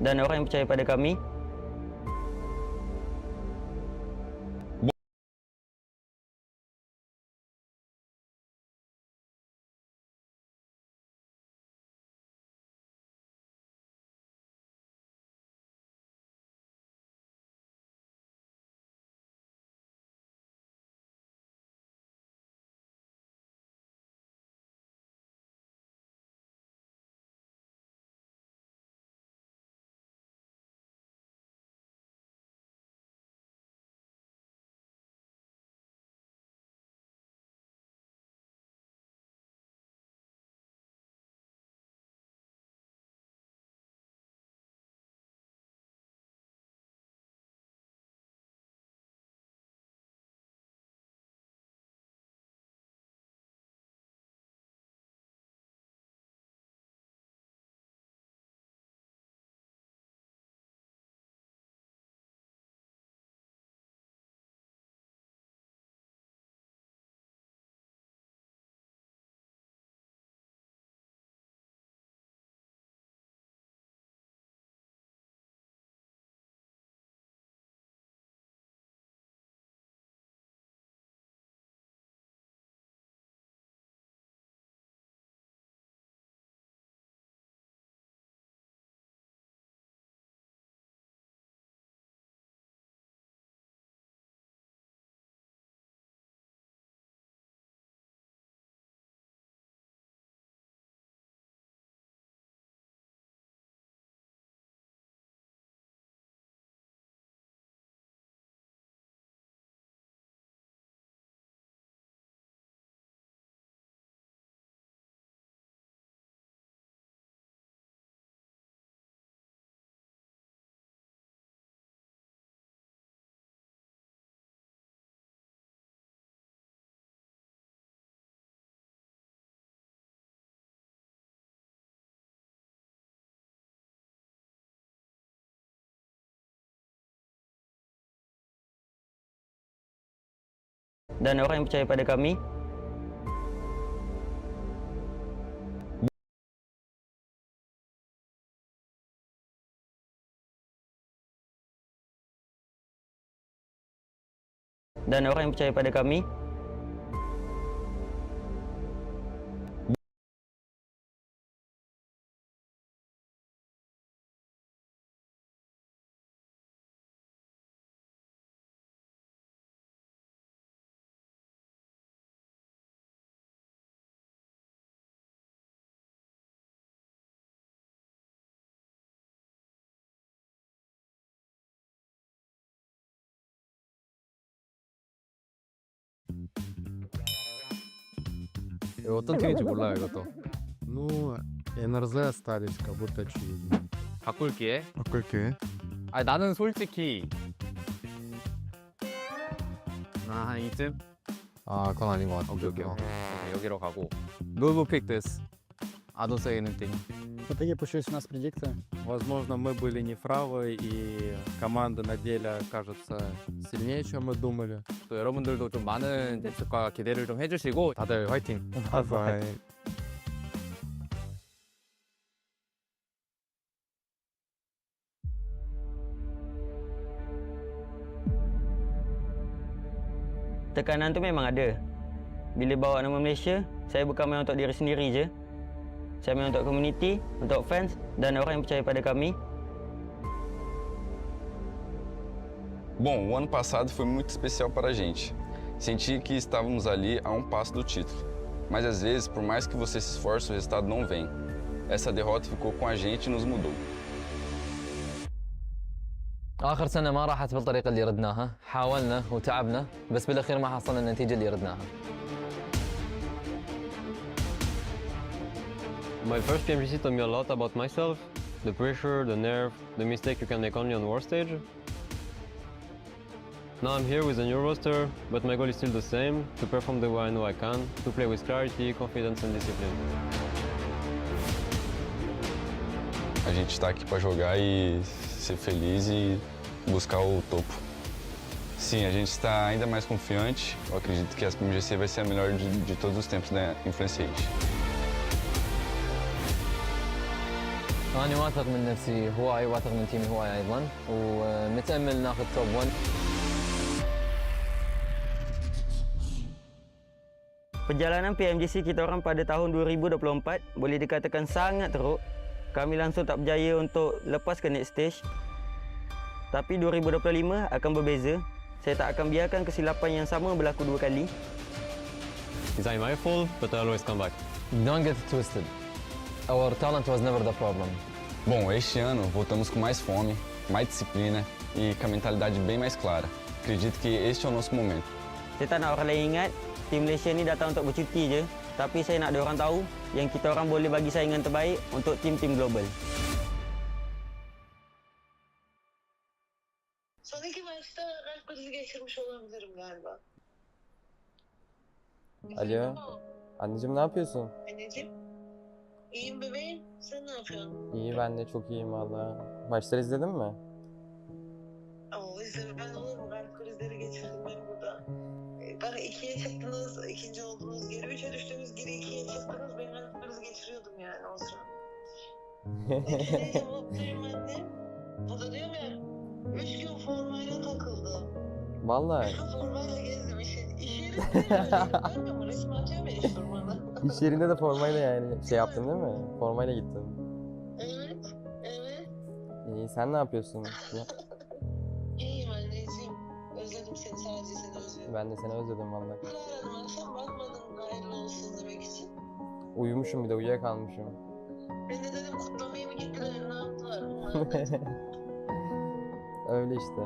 dan orang yang percaya pada kami. Dan orang yang percaya pada kami. Dan orang yang percaya pada kami. 이거 어떤 튀긴지 몰라요 이것도. Ну, НРЗ остались, как будто очевидно. 바꿀게. 바꿀게. 아니 나는 솔직히 나 한 이쯤? 아, 그건 아닌 것 같아. 오케이 오케이. 오케이, 여기로 가고. No will pick this. I don't say anything. В итоге получилась у нас предикция. Возможно, мы были неправы, и команда на деле кажется сильнее, чем мы думали. 또 여러분들도 좀 많은 예측과 기대를 좀 해주시고 다들 화이팅. Давай. Tekanan tu memang ada. Bila bawa nama Malaysia, saya bukan main untuk diri sendiri je. Saya main untuk komuniti, untuk fans dan orang yang percaya pada kami. Bom, o ano passado foi muito especial para a gente. Senti que estávamos ali a um passo do título. Mas às vezes, por mais que você se esforce, o resultado não vem. Essa derrota ficou com a gente e nos mudou. آخر سنة ما راحت بالطريقة اللي ردناها، حاولنا وتعبنا بس بالأخير ما حصلنا النتيجة اللي ردناها. My first PMGC taught me a lot about myself, the pressure, the nerve, the mistake you can make only on war stage. Now I'm here with a new roster, but my goal is still the same, to perform the way I know I can, to play with clarity, confidence and discipline. A gente está aqui para jogar e ser feliz e buscar o topo. Sim, a gente está ainda mais confiante. Eu acredito que a Pmgc vai ser a melhor de todos os tempos da Influence Age. أنا واثق من نفسي هواي واثق من تيمي هواي أيضا ومتأمل ناخذ توب 1. Perjalanan PMGC kita orang pada tahun 2024 boleh dikatakan sangat teruk. Kami langsung tak berjaya untuk lepas ke next stage. Tapi 2025 akan berbeza. Saya tak akan biarkan kesilapan yang sama berlaku dua kali. It's my fault, but I always come back. Don't get it twisted. Our talent was never the problem. Bom, este ano voltamos com mais fome, mais disciplina e com a mentalidade bem mais clara. Acredito que este é o nosso momento. Saya tak nak orang lain ingat tim Malaysia ni datang untuk bercuti je. Tapi saya nak diorang tahu yang kita orang boleh bagi saingan terbaik untuk tim-tim global. Son iki maçta kalp krizi geçirmiş olabilirim galiba. Alo. Anneciğim ne yapıyorsun? Anneciğim. İyiyim bebeğim. Sen ne yapıyorsun? İyi ben de çok iyiyim valla. Maçları izledin mi? Oo izledim. Ben olur mu? Kalp krizleri geçirdim ben burada. Bana 2'ye çıktınız, ikinci oldunuz. Geri 3'e düştünüz, geri 2'ye çıktınız. Ben kalp krizi geçiriyordum yani o sıra. Neyse mutluyum annem. O da diyorum ya, 3 gün formayla takıldım. Vallahi. 3 gün formayla gezdim. İş yerinde görmüyor musun? Resim atıyor ya iş formada. İş yerinde de formayla yani şey yaptın değil mi? Formayla gittin. Evet, evet. İyi sen ne yapıyorsun? İyiyim anneciğim. Özledim seni, sadece seni özledim. Ben de seni özledim valla. Aradım akşam, bakmadım hayırlı olsun demek için. Uyumuşum bir de uyuyakalmışım. Ben de dedim kutlamaya mı gittiler, ne yaptılar bunlar? Öyle işte.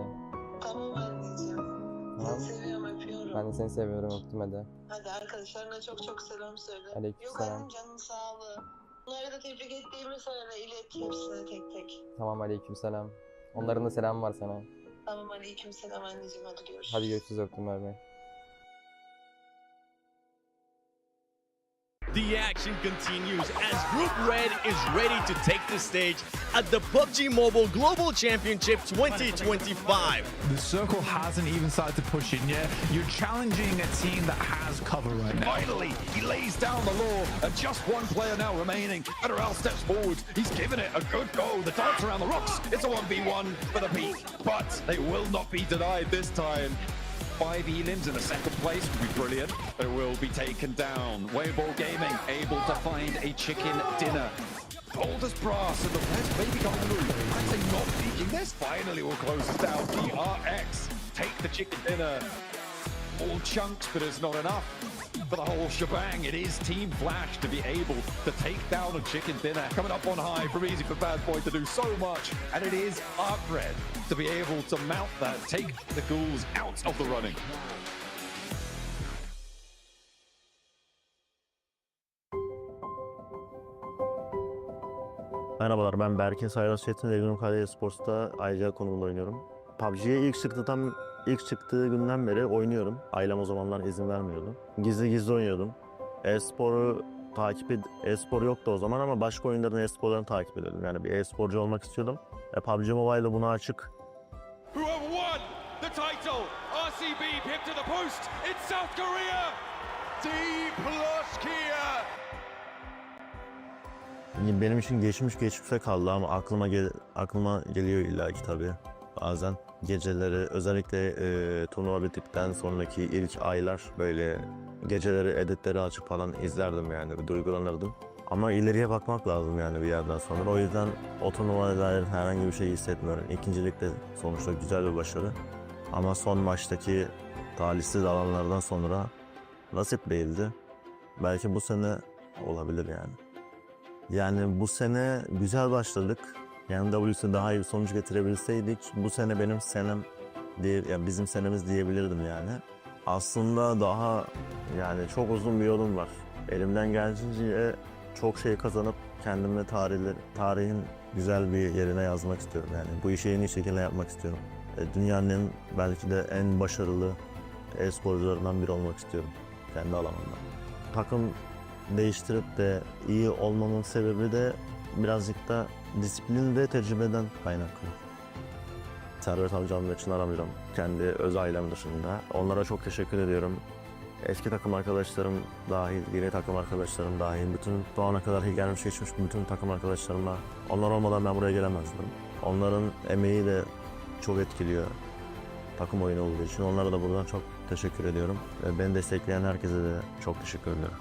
Tamam anneciğim. Tamam. Seni seviyorum, öpüyorum. Ben de seni seviyorum öptüm hadi. Hadi arkadaşlarına çok çok selam söyle. Aleykümselam. Yok annem, canın sağlığı. Bunları da tebrik ettiğimi söyle, ilet hepsine tek tek. Tamam aleykümselam. Onların da selamı var sana. Tamam aleykümselam anneciğim, hadi görüşürüz. Hadi görüşürüz öptüm bay bay. The action continues as Group Red is ready to take the stage at the Pubgmobile Global Championship 2025. The circle hasn't even started to push in yet. You're challenging a team that has cover right now. Finally, he lays down the law, and just one player now remaining. Federal steps forward. He's given it a good go. The dance around the rocks. It's a 1v1 for the peak, but they will not be denied this time. 5 elims in the second place would be brilliant. It will be taken down. Wayball Gaming able to find a chicken dinner. Cold as brass and the rest maybe going through. I'd say not peeking. This finally will close us down. DRX take the chicken dinner. All chunks, but it's not enough for the whole shebang. It is Team Flash to be able to take down a chicken dinner. Coming up on high from Easy for Bad Boy to do so much. And it is Agar to be able to mount that, take the ghouls out of the running. Merhabalar, ben Berke Sayras Çetin, Legacies Kaleye Sports'ta ayrıca konumunda oynuyorum. PUBG'ye ilk çıktığı günden beri oynuyorum. Ailem o zamanlar izin vermiyordu. Gizli oynuyordum. E-spor yoktu o zaman ama başka oyunların e-sporlarını takip ediyordum. Yani bir e-sporcu olmak istiyordum. PUBG Mobile'da buna açık. Who have won the title? RCB pipped to the post in South Korea. T+Kia. Benim için geçmişe kaldı ama aklıma geliyor illaki tabii. Bazen geceleri özellikle turnuva bittikten sonraki ilk aylar böyle geceleri editleri açıp falan izlerdim yani bir duygulanırdım. Ama ileriye bakmak lazım yani bir yerden sonra. O yüzden o turnuvaya dair herhangi bir şey hissetmiyorum. İkincilikte sonuçta güzel bir başarı. Ama son maçtaki talihsiz alanlardan sonra nasip değildi. Belki bu sene olabilir yani. Yani bu sene güzel başladık. Yani WC'de daha iyi bir sonuç getirebilseydik bu sene benim senem diye, yani bizim senemiz diyebilirdim yani. Aslında daha yani çok uzun bir yolum var. Elimden geldiğince çok şey kazanıp kendimi tarihin güzel bir yerine yazmak istiyorum yani. Bu işi en iyi şekilde yapmak istiyorum. Dünyanın belki de en başarılı e-sporcularından biri olmak istiyorum kendi alanımda. Takım değiştirip de iyi olmamın sebebi de birazcık da disiplin ve tecrübeden kaynaklı. Servet amcam ve Çınar amcam kendi öz ailem dışında. Onlara çok teşekkür ediyorum. Eski takım arkadaşlarım dahil, yeni takım arkadaşlarım dahil, bütün bu ana kadar gelmiş geçmiş bütün takım arkadaşlarımla, onlar olmadan ben buraya gelemezdim. Onların emeği de çok etkiliyor takım oyunu olduğu için. Onlara da buradan çok teşekkür ediyorum. Ve beni destekleyen herkese de çok teşekkür ediyorum.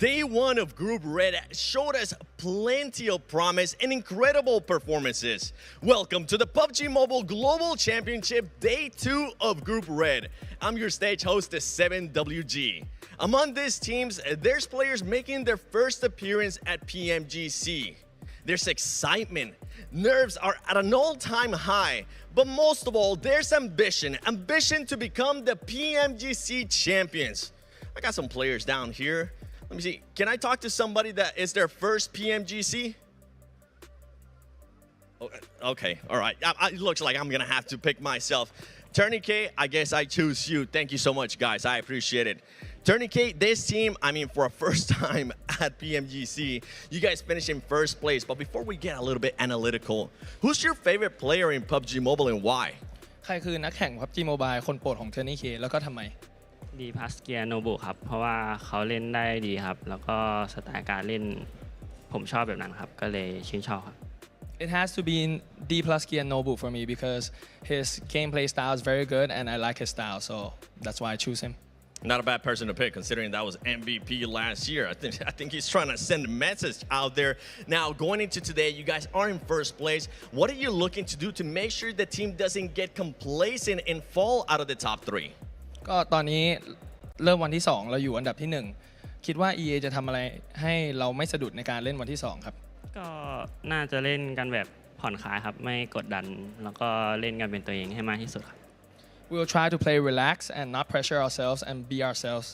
Day one of Group Red showed us plenty of promise and incredible performances. Welcome to the PUBG Mobile Global Championship Day 2 of Group Red. I'm your stage host, 7WG. Among these teams, there's players making their first appearance at PMGC. There's excitement. Nerves are at an all-time high. But most of all, there's ambition to become the PMGC champions. I got some players down here. Let me see. Can I talk to somebody that is their first PMGC? Okay, all right. It looks like I'm gonna have to pick myself. Tourniquet, I guess I choose you. Thank you so much, guys. I appreciate it. Tourniquet, this team, I mean, for a first time at PMGC, you guys finished in first place. But before we get a little bit analytical, who's your favorite player in PUBG Mobile and why? ใครคือนักแข่ง PUBG Mobile คนโปรดของ Tourniquet แล้วก็ทำไม ดีพาสเกียโนบุครับเพราะว่าเขาเล่นได้ดีครับแล้วก็สไตล์การเล่นผมชอบแบบนั้นครับก็เลยชื่นชอบครับ It has to be D plus Kia Nobu for me because his gameplay style is very good and I like his style, so that's why I choose him. Not a bad person to pick considering that was MVP last year. I think he's trying to send a message out there. Now, going into today, you guys are in first place. What are you looking to do to make sure the team doesn't get complacent and fall out of the top 3? ก็ตอนนี้เริ่มวันที่ 2 เราอยู่อันดับที่ 1 คิดว่า EA จะทำอะไรให้เราไม่สะดุดในการเล่นวันที่ 2 ครับ ก็น่าจะเล่นกันแบบผ่อนคลายครับไม่กดดันแล้วก็เล่นกันเป็นตัวเองให้มากที่สุดครับ We will try to play relax and not pressure ourselves and be ourselves.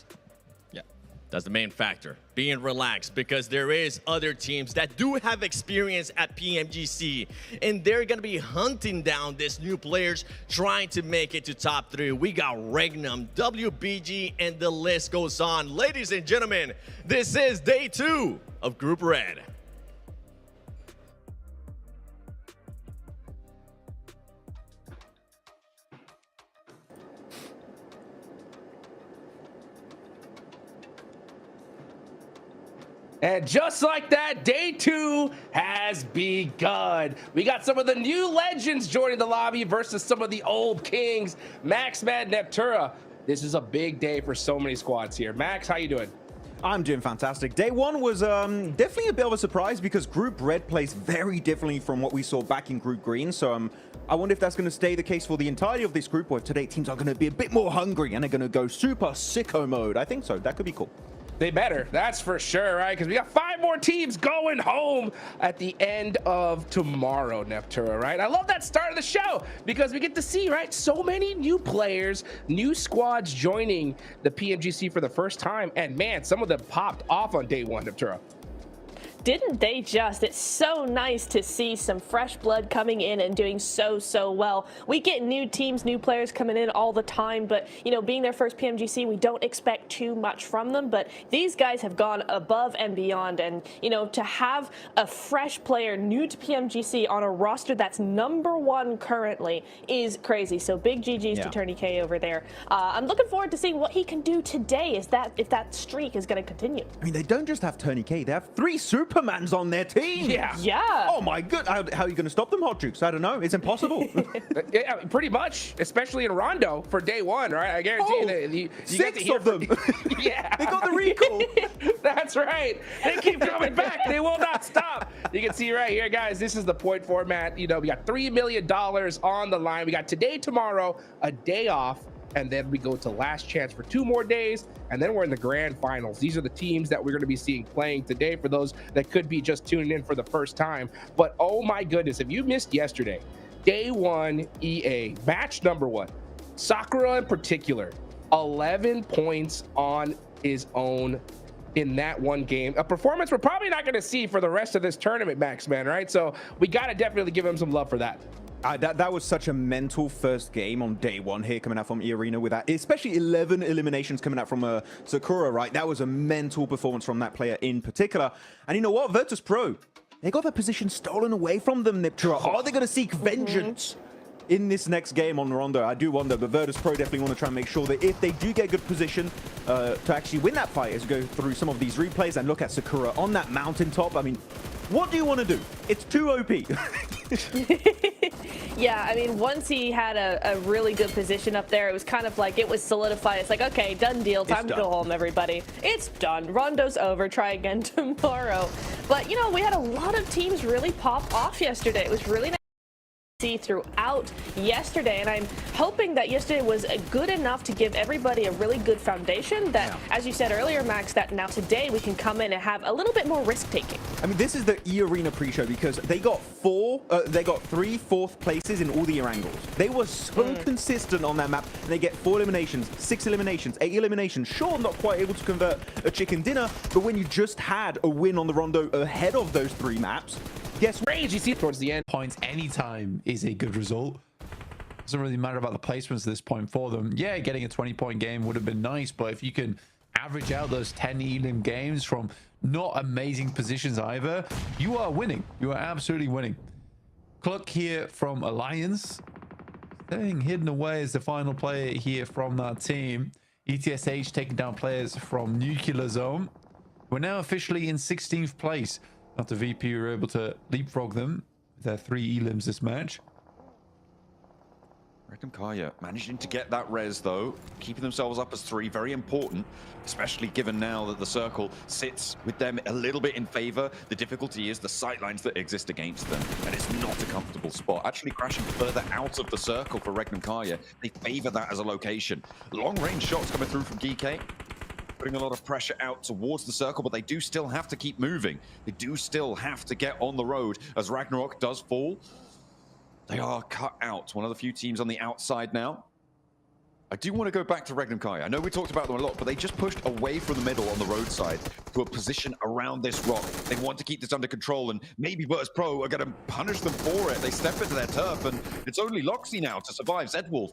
Yeah. That's the main factor, being relaxed, because there is other teams that do have experience at PMGC, and they're going to be hunting down these new players trying to make it to top 3. We got Regnum, WBG, and the list goes on. Ladies and gentlemen, this is day 2 of Group Red. And just like that, day 2 has begun. We got some of the new legends joining the lobby versus some of the old kings. Max, Mad, Neptura. This is a big day for so many squads here. Max, how you doing? I'm doing fantastic. Day 1 was definitely a bit of a surprise because Group Red plays very differently from what we saw back in Group Green. So I wonder if that's going to stay the case for the entirety of this group, or if today teams are going to be a bit more hungry and they're going to go super sicko mode. I think so. That could be cool. They better, that's for sure, right? Because we got 5 more teams going home at the end of tomorrow, Neptura, right? I love that start of the show because we get to see, right, so many new players, new squads joining the PMGC for the first time. And man, some of them popped off on day 1, Neptura. Didn't they just? It's so nice to see some fresh blood coming in and doing so well. We get new teams, new players coming in all the time, but you know, being their first PMGC, we don't expect too much from them, but these guys have gone above and beyond. And you know, to have a fresh player new to PMGC on a roster that's #1 currently is crazy. So big GGs to Tony K over there. I'm looking forward to seeing what he can do today, if that streak is going to continue. I mean, they don't just have Tony K, they have 3 Supermans on their team. Yeah. Oh my god. How are you going to stop them, Hot Jukes? I don't know. It's impossible. Yeah, pretty much, especially in Rondo for day 1, right? I guarantee you 6 of them. Yeah. They got the recall. That's right. They keep coming back. They will not stop. You can see right here, guys, this is the point format. You know, we got $3 million on the line. We got today, tomorrow, a day off. And then we go to last chance for 2 more days, and then we're in the grand finals. These are the teams that we're going to be seeing playing today for those that could be just tuning in for the first time. But oh my goodness, if you missed yesterday, day 1 EA, match #1, Sakura in particular, 11 points on his own in that one game. A performance we're probably not going to see for the rest of this tournament, Max, man, right? So we got to definitely give him some love for that. That was such a mental first game on day 1 here coming out from E-Arena with that, especially 11 eliminations coming out from Sakura, right? That was a mental performance from that player in particular. And you know what? Virtus Pro, they got their position stolen away from them, Niptura. Are they going to seek vengeance in this next game on Rondo? I do wonder, but Virtus Pro definitely want to try and make sure that if they do get good position to actually win that fight, as we go through some of these replays and look at Sakura on that mountaintop. I mean, what do you want to do? It's too OP. Yeah, I mean, once he had a really good position up there, it was kind of like it was solidified. It's like, okay, done deal. Time to go home, everybody. It's done. Rondo's over. Try again tomorrow. But, you know, we had a lot of teams really pop off yesterday. It was really nice to see throughout yesterday, and I'm hoping that yesterday was good enough to give everybody a really good foundation that, as you said earlier, Max, that now today we can come in and have a little bit more risk-taking. I mean, this is the E-Arena pre-show because they got 3 fourth places in all the year angles. They were so consistent on that map, and they get 4 eliminations, 6 eliminations, 8 eliminations. Sure, not quite able to convert a chicken dinner, but when you just had a win on the Rondo ahead of those 3 maps, guess what? You see towards the end. Points anytime is a good result. Doesn't really matter about the placements at this point for them. Yeah, getting a 20-point game would have been nice, but if you can average out those 10 elim games from not amazing positions either, you are winning. You are absolutely winning. Cluck here from Alliance, staying hidden away as the final player here from that team. ETSH taking down players from Nuclear Zone. We're now officially in 16th place after VP were able to leapfrog them with their 3 elims this match. Kaya managing to get that res though, keeping themselves up as 3, very important, especially given now that the circle sits with them a little bit in favor. The difficulty is the sightlines that exist against them, and it's not a comfortable spot. Actually crashing further out of the circle for Kaya, they favor that as a location. Long range shots coming through from DK, putting a lot of pressure out towards the circle, but they do still have to keep moving. They do still have to get on the road as Ragnarok does fall. They are cut out. One of the few teams on the outside now. I do want to go back to Regnum Kai. I know we talked about them a lot, but they just pushed away from the middle on the roadside to a position around this rock. They want to keep this under control, and maybe Virtus Pro are going to punish them for it. They step into their turf, and it's only Loxy now to survive. Zedwolf,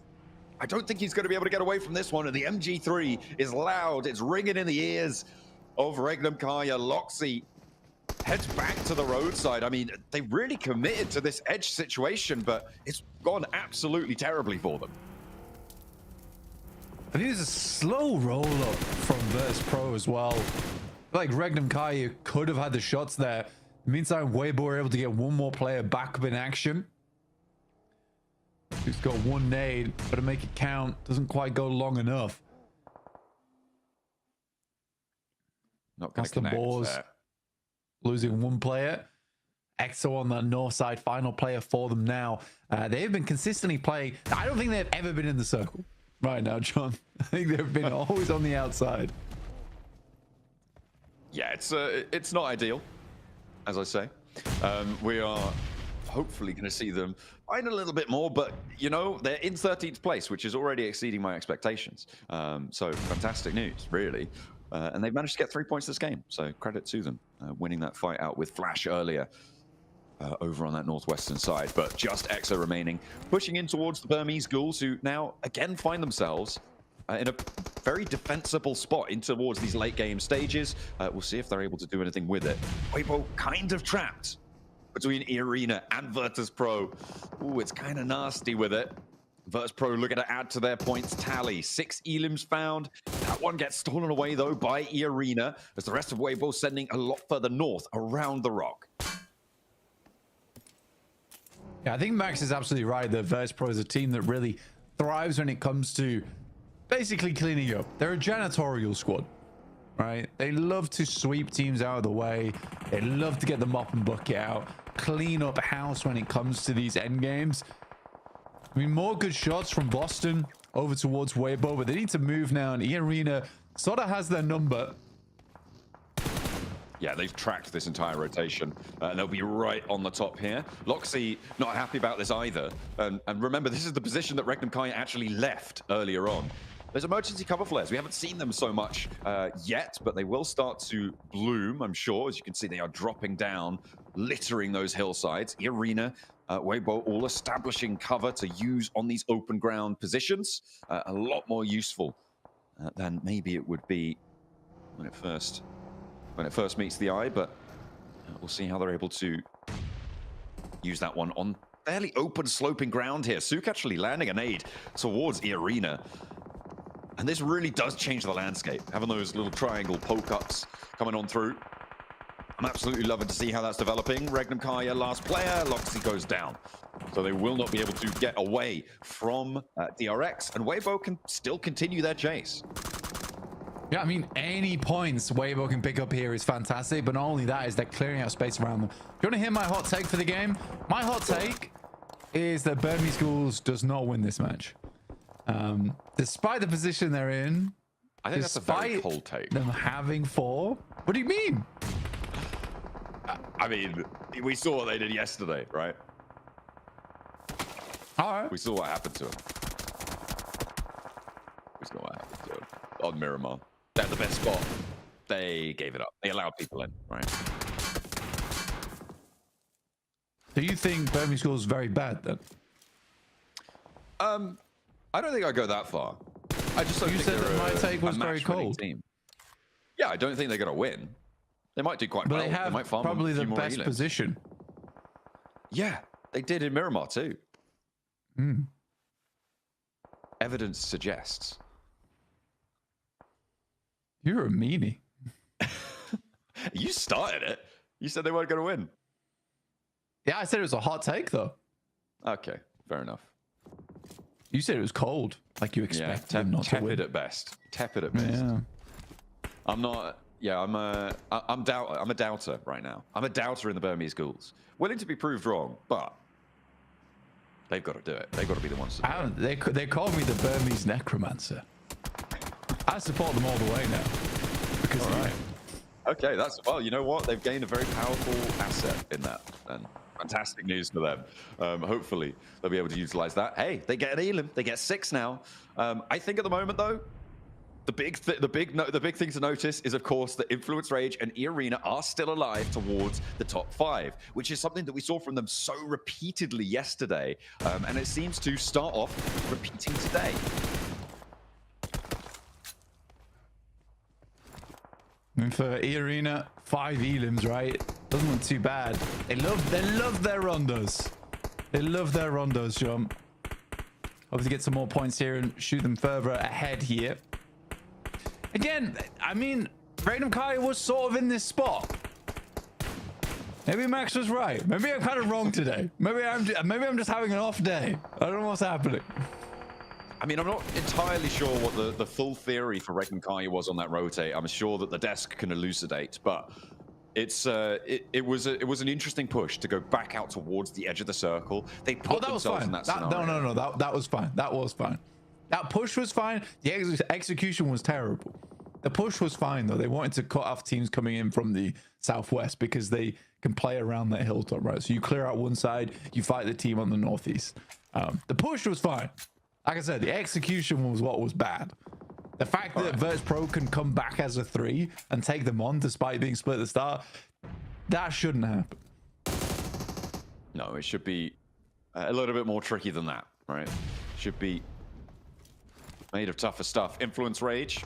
I don't think he's going to be able to get away from this one, and the MG3 is loud. It's ringing in the ears of Regnum Kaya. Loxy heads back to the roadside. I mean, they really committed to this edge situation, but it's gone absolutely terribly for them. I think there's a slow roll-up from Virtus Pro as well. Like Regnum Kaya could have had the shots there. Meantime, Weibo were able to get one more player back up in action. He's got one nade, but to make it count, doesn't quite go long enough. Not going That's to the connect Boars there. losing one player. Exo on the north side, final player for them now. They've been consistently playing. I don't think they've ever been in the circle right now, John. I think they've been always on the outside. Yeah, it's not ideal, as I say. We are hopefully going to see them find a little bit more, but you know, they're in 13th place, which is already exceeding my expectations. So fantastic news, really. And they've managed to get 3 points this game, so credit to them, winning that fight out with Flash earlier over on that northwestern side. But just Exo remaining, pushing in towards the Burmese Ghouls, who now again find themselves in a very defensible spot in towards these late game stages. We'll see if they're able to do anything with it. Weibo kind of trapped between Irina and Virtus Pro. Ooh, it's kind of nasty with it. Virtus Pro looking to add to their points tally. 6 elims found. That one gets stolen away, though, by Irina, as the rest of Weibo sending a lot further north around the rock. Yeah, I think Max is absolutely right that Virtus Pro is a team that really thrives when it comes to basically cleaning up. They're a janitorial squad, right? They love to sweep teams out of the way. They love to get the mop and bucket out, clean up house when it comes to these end games. I mean, more good shots from Boston over towards Weibo, but they need to move now, and Irina sort of has their number. Yeah, they've tracked this entire rotation, and they'll be right on the top here. Loxy not happy about this either. And remember, this is the position that Regnum Kai actually left earlier on. There's emergency cover flares. We haven't seen them so much yet, but they will start to bloom, I'm sure. As you can see, they are dropping down, littering those hillsides. Irina, Weibo all establishing cover to use on these open ground positions. A lot more useful than maybe it would be when it first meets the eye, but we'll see how they're able to use that one on fairly open sloping ground here. Sook actually landing a nade towards Irina. And this really does change the landscape, having those little triangle poke-ups coming on through. I'm absolutely loving to see how that's developing. Regnum Kaya, last player. Loxy goes down. So they will not be able to get away from DRX, and Weibo can still continue their chase. Yeah, I mean, any points Weibo can pick up here is fantastic, but not only that is they're clearing out space around them. Do you want to hear my hot take for the game? My hot take is that Burmese Ghouls does not win this match. Despite the position they're in, I think that's a very cold take. Them having 4. What do you mean? I mean, we saw what they did yesterday, right? All right. We saw what happened to them. We saw what happened to them on Miramar. They're the best spot. They gave it up. They allowed people in, right? Do you think Burmese Ghouls is very bad then? I don't think I'd go that far. I just don't you think said that my take was very cold. Team. Yeah, I don't think they're going to win. They might do quite but well. They have might farm probably a few the more best elims. position. Yeah, they did in Miramar too. Hmm. Evidence suggests. You're a meanie. You started it. You said they weren't going to win. Yeah, I said it was a hot take though. Okay, fair enough. You said it was cold, like you expected them not to win. Tepid at best. Tepid at best. Yeah. I'm not. Yeah, I'm a doubter right now. I'm a doubter in the Burmese Ghouls. Willing to be proved wrong, but they've got to do it. They've got to be the ones to do it. They call me the Burmese necromancer. I support them all the way now. Because all right. Okay, that's well. You know what? They've gained a very powerful asset in that, and fantastic news for them. Hopefully, they'll be able to utilize that. Hey, they get an elim. They get 6 now. I think at the moment, though, the big thing to notice is, of course, that Influence Rage and Irina are still alive towards the top 5, which is something that we saw from them so repeatedly yesterday, and it seems to start off repeating today. I mean, for Irina, 5 elims, right? Doesn't look too bad. They love their rondos. They love their rondos, John. Hope to get some more points here and shoot them further ahead here. Again, I mean, Random Kai was sort of in this spot. Maybe Max was right. Maybe I'm kind of wrong today. Maybe I'm just having an off day. I don't know what's happening. I mean, I'm not entirely sure what the full theory for Regnum Kai was on that rotate. I'm sure that the desk can elucidate, but it's it was an interesting push to go back out towards the edge of the circle. They put themselves in that scenario. No, that was fine. That was fine. That push was fine. The execution was terrible. The push was fine though. They wanted to cut off teams coming in from the southwest because they can play around that hilltop, right? So you clear out one side, you fight the team on the northeast. The push was fine. Like I said, the execution was what was bad. The fact that Virtus Pro can come back as a 3 and take them on despite being split at the start, that shouldn't happen. No, it should be a little bit more tricky than that, right? Should be made of tougher stuff. Influence Rage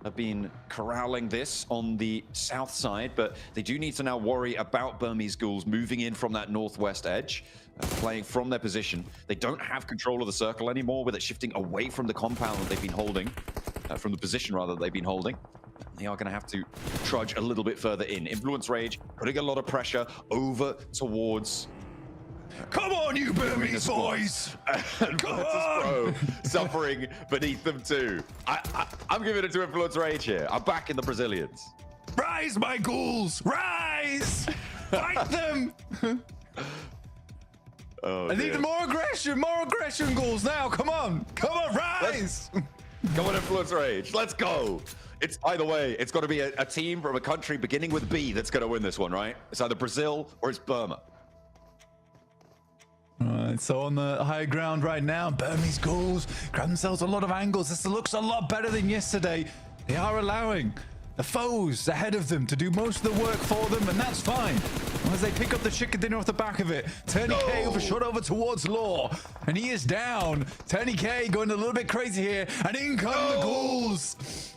have been corralling this on the south side, but they do need to now worry about Burmese Ghouls moving in from that northwest edge, playing from their position. They don't have control of the circle anymore, with it shifting away from the compound that they've been holding, from the position rather that they've been holding. They are going to have to trudge a little bit further in. Influence Rage putting a lot of pressure over towards... Come on, you Burmese boys! And Virtus Pro suffering beneath them too. I'm giving it to Influence Rage here. I'm backing the Brazilians. Rise, my ghouls! Rise! Fight them! I need more aggression, ghouls now. Come on, rise! Come on, Influence Rage. Let's go. It's either way. It's got to be a team from a country beginning with B that's going to win this one, right? It's either Brazil or it's Burma. All right, so on the high ground right now, Burmese Ghouls grab themselves a lot of angles. This looks a lot better than yesterday. They are allowing the foes ahead of them to do most of the work for them, and that's fine. As they pick up the chicken dinner off the back of it, Turney K over shot over towards Law, and he is down. Turney K going a little bit crazy here, and in come the Ghouls.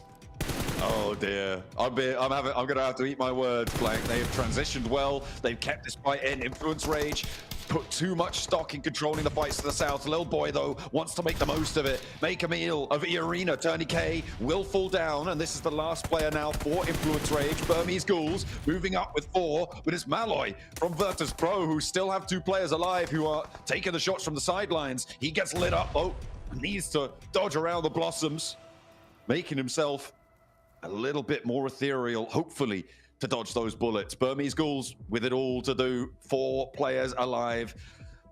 Oh dear, I'm gonna have to eat my words, Blank. They have transitioned well. They've kept this fight in. Influence Rage put too much stock in controlling the fights to the south. Little boy though wants to make the most of it, make a meal of E Arena. Turney K will fall down, and this is the last player now for Influence Rage. Burmese Ghouls moving up with 4, but it's Malloy from Virtus Pro who still have 2 players alive who are taking the shots from the sidelines. He gets lit up though, needs to dodge around the blossoms, making himself a little bit more ethereal, hopefully, to dodge those bullets. Burmese Ghouls with it all to do. 4 players alive.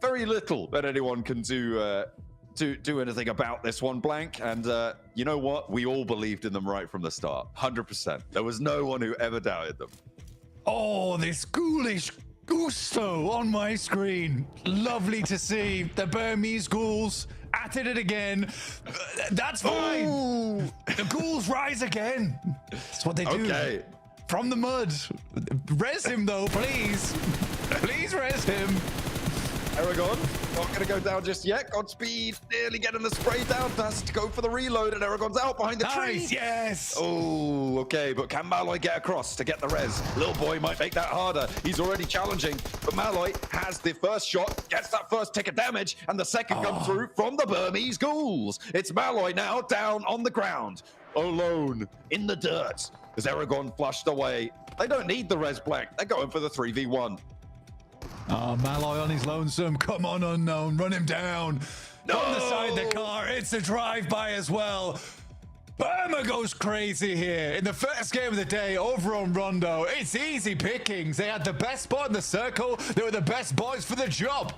Very little that anyone can do anything about this one, Blank. And you know what? We all believed in them right from the start. 100%. There was no one who ever doubted them. Oh, this ghoulish gusto on my screen. Lovely to see the Burmese Ghouls at it again. That's fine. Ooh. The Ghouls rise again. That's what they do. Okay. From the mud. Res him though, please. Please res him. Aragon, not going to go down just yet. Godspeed, nearly getting the spray down. Has to go for the reload, and Aragon's out behind the tree. Yes. Oh, okay, but can Malloy get across to get the res? Little boy might make that harder. He's already challenging, but Malloy has the first shot, gets that first tick of damage, and the second comes through from the Burmese Ghouls. It's Malloy now down on the ground, alone in the dirt, as Aragon flushed away. They don't need the res, Blank. They're going for the 3v1. Oh, Malloy on his lonesome. Come on, Unknown. Run him down. No! On the side of the car. It's a drive-by as well. Burma goes crazy here. In the first game of the day, over on Rondo, it's easy pickings. They had the best spot in the circle. They were the best boys for the job.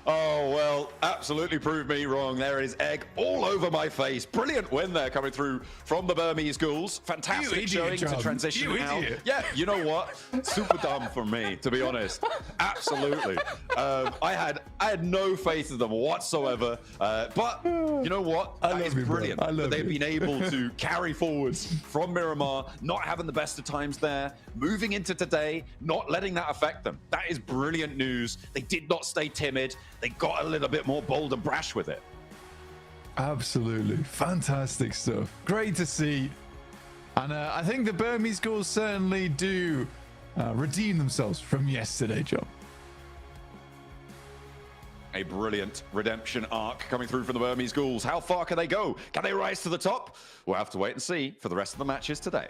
Oh, well, absolutely proved me wrong. There is egg all over my face. Brilliant win there coming through from the Burmese Ghouls. Fantastic showing to transition out. Yeah, you know what? Super dumb for me, to be honest. Absolutely. I had no faith in them whatsoever. But you know what? That is brilliant that they've been able to carry forwards from Miramar, not having the best of times there, moving into today, not letting that affect them. That is brilliant news. They did not stay timid. They got a little bit more bold and brash with it. Absolutely. Fantastic stuff. Great to see. And I think the Burmese Ghouls certainly do redeem themselves from yesterday, John. A brilliant redemption arc coming through from the Burmese Ghouls. How far can they go? Can they rise to the top? We'll have to wait and see for the rest of the matches today.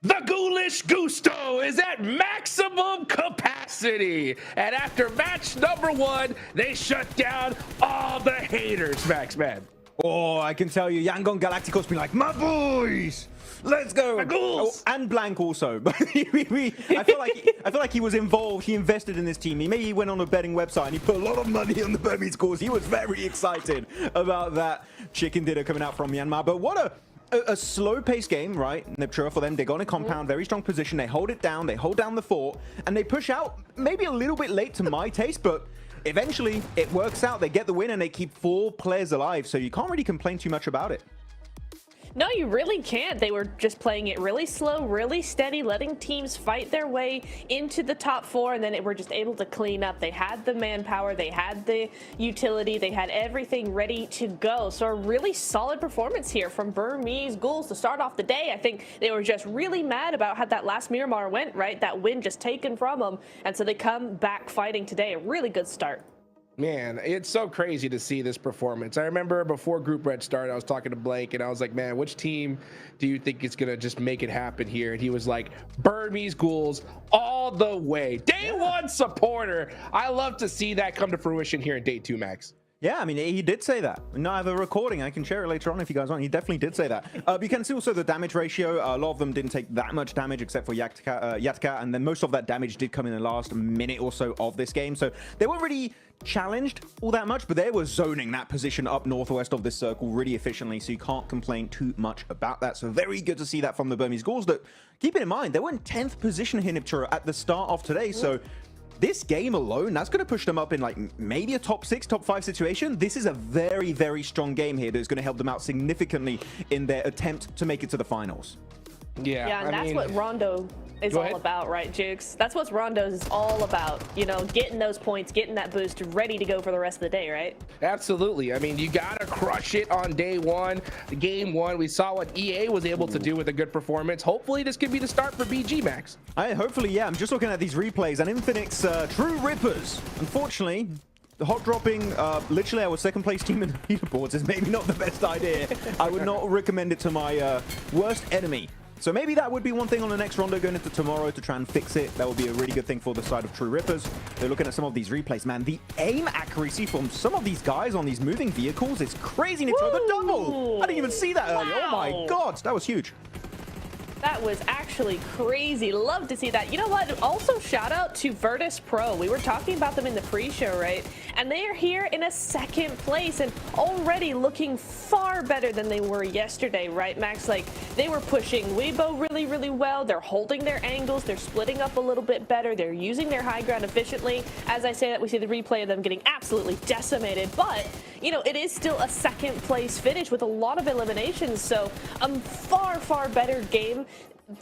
The ghoulish gusto is at maximum capacity. And after match number 1, they shut down all the haters, Max, man. Oh, I can tell you, Yangon Galacticos be like, my boys, let's go. My ghouls. Oh, and Blank also. But I feel like he was involved. He invested in this team. Maybe he went on a betting website and he put a lot of money on the Burmese Ghouls. He was very excited about that chicken dinner coming out from Myanmar. But what a slow-paced game, right? Neptura for them. They go on a compound, very strong position. They hold it down. They hold down the fort, and they push out. Maybe a little bit late to my taste, but eventually it works out. They get the win, and they keep 4 players alive. So you can't really complain too much about it. No, you really can't. They were just playing it really slow, really steady, letting teams fight their way into the top 4, and then they were just able to clean up. They had the manpower, they had the utility, they had everything ready to go. So a really solid performance here from Burmese Ghouls to start off the day. I think they were just really mad about how that last Miramar went, right? That win just taken from them, and so they come back fighting today. A really good start. Man, it's so crazy to see this performance. I remember before Group Red started, I was talking to Blake, and I was like, man, which team do you think is going to just make it happen here? And he was like, Burmese Ghouls all the way. Day 1 supporter. I love to see that come to fruition here in Day 2, Max. Yeah, I mean, he did say that. No, I have a recording. I can share it later on if you guys want. He definitely did say that. You can see also the damage ratio. A lot of them didn't take that much damage except for Yatka, and then most of that damage did come in the last minute or so of this game. So they weren't really challenged all that much, but they were zoning that position up northwest of this circle really efficiently, so you can't complain too much about that. So very good to see that from the Burmese Ghouls. That, keep it in mind, they were in 10th position here, Niptura, at the start of today. So this game alone, that's going to push them up in like maybe a top 6, top 5 situation. This is a very, very strong game here that's going to help them out significantly in their attempt to make it to the finals. Yeah, and that's what Rondo is all about, right, Jukes? That's what Rondo's is all about. You know, getting those points, getting that boost, ready to go for the rest of the day, right? Absolutely. I mean, you got to crush it on day 1. Game 1, we saw what EA was able to do with a good performance. Hopefully, this could be the start for BG, Max. Hopefully, yeah. I'm just looking at these replays, and Infinix True Rippers, unfortunately, the hot dropping literally our second place team in the leaderboards is maybe not the best idea. I would not recommend it to my worst enemy. So maybe that would be one thing on the next rondo going into tomorrow to try and fix it. That would be a really good thing for the side of True Rippers. They're looking at some of these replays, man. The aim accuracy from some of these guys on these moving vehicles is crazy. And it's the double. I didn't even see that earlier. Oh my God, that was huge. That was actually crazy. Love to see that. You know what? Also, shout out to Virtus Pro. We were talking about them in the pre-show, right? And they are here in a 2nd place and already looking far better than they were yesterday, right, Max? Like, they were pushing Weibo really, really well. They're holding their angles. They're splitting up a little bit better. They're using their high ground efficiently. As I say that, we see the replay of them getting absolutely decimated. But, you know, it is still a 2nd place finish with a lot of eliminations. So, a far, far better game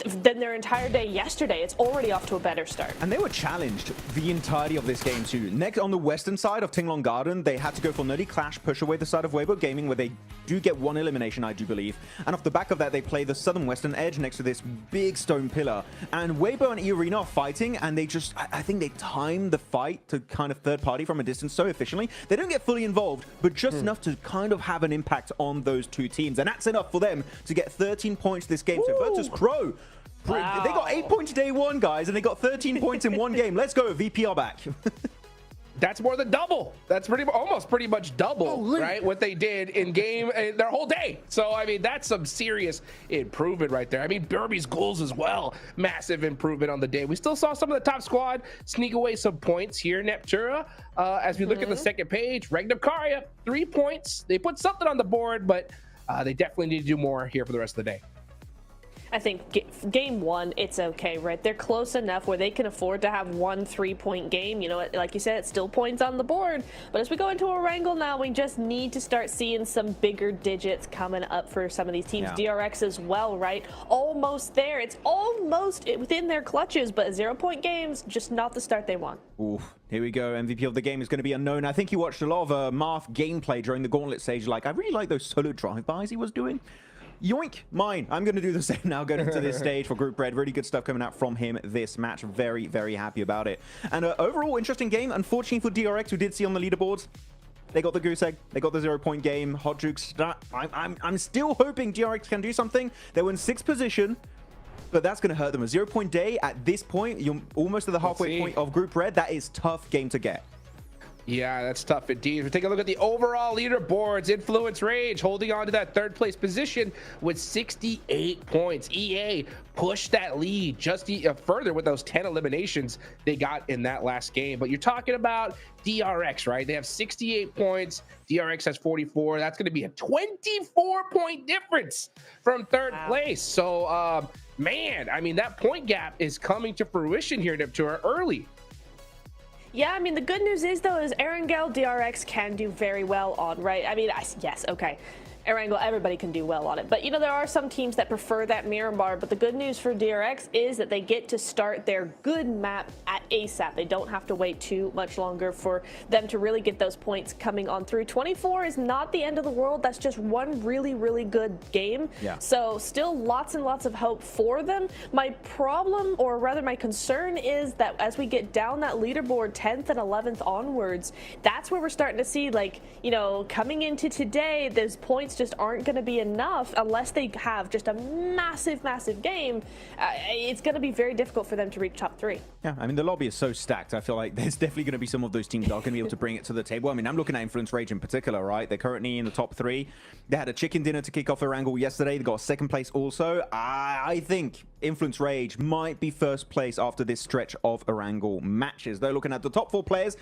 than their entire day yesterday. It's already off to a better start. And they were challenged the entirety of this game too. Next, on the western side of Tinglong Garden, they had to go for Nerdy Clash, push away the side of Weibo Gaming, where they do get 1 elimination, I do believe. And off the back of that, they play the southern western edge next to this big stone pillar. And Weibo and E-Arena are fighting, and they just, I think they time the fight to kind of third party from a distance so efficiently. They don't get fully involved, but just enough to kind of have an impact on those two teams. And that's enough for them to get 13 points this game. So Virtus Pro, wow. They got 8 points day 1, guys, and they got 13 points in 1 game. Let's go. VP are back. That's more than double. That's almost pretty much double, right? What they did in game their whole day. So, I mean, that's some serious improvement right there. I mean, Burmese Ghouls as well. Massive improvement on the day. We still saw some of the top squad sneak away some points here, Neptura. As we look at the second page, Regnakaria, 3 points. They put something on the board, but they definitely need to do more here for the rest of the day. I think game one, it's okay, right? They're close enough where they can afford to have 1 3-point game. You know, like you said, it's still points on the board. But as we go into a wrangle now, we just need to start seeing some bigger digits coming up for some of these teams. Yeah. DRX as well, right? Almost there. It's almost within their clutches, but 0-point games, just not the start they want. Oof. Here we go. MVP of the game is going to be unknown. I think he watched a lot of Marth gameplay during the Gauntlet stage. Like, I really like those solo drive-bys he was doing. Yoink, mine. I'm going to do the same now going into this stage for Group Red. Really good stuff coming out from him this match. Very, very happy about it. And overall, interesting game. Unfortunately for DRX, who did see on the leaderboards, they got the goose egg. They got the 0-point game. Hot Jukes. I'm still hoping DRX can do something. They were in 6th position, but that's going to hurt them. A 0-point day at this point, you're almost at the halfway point of Group Red. That is tough game to get. Yeah, that's tough indeed. We'll take a look at the overall leaderboards. Influence Rage holding on to that 3rd place position with 68 points. EA pushed that lead just further with those 10 eliminations they got in that last game. But you're talking about DRX, right? They have 68 points. DRX has 44. That's going to be a 24-point difference from 3rd place. So, man, I mean, that point gap is coming to fruition here, Neptura, early. Yeah, I mean, the good news is, though, is Erangel DRX can do very well on, right? I mean, yes, okay. Erangel, everybody can do well on it. But, you know, there are some teams that prefer that mirror bar. But the good news for DRX is that they get to start their good map at ASAP. They don't have to wait too much longer for them to really get those points coming on through. 24 is not the end of the world. That's just one really, really good game. Yeah. So still lots and lots of hope for them. My problem, or rather my concern, is that as we get down that leaderboard 10th and 11th onwards, that's where we're starting to see, like, you know, coming into today, those points just aren't going to be enough unless they have just a massive, massive game. It's going to be very difficult for them to reach top 3. Yeah, I mean, the lobby is so stacked. I feel like there's definitely going to be some of those teams that are going to be able to bring it to the table. I mean, I'm looking at Influence Rage in particular, right? They're currently in the top 3. They had a chicken dinner to kick off their angle yesterday. They got 2nd place also. I think Influence Rage might be 1st place after this stretch of Erangel matches. They're looking at the top 4 players.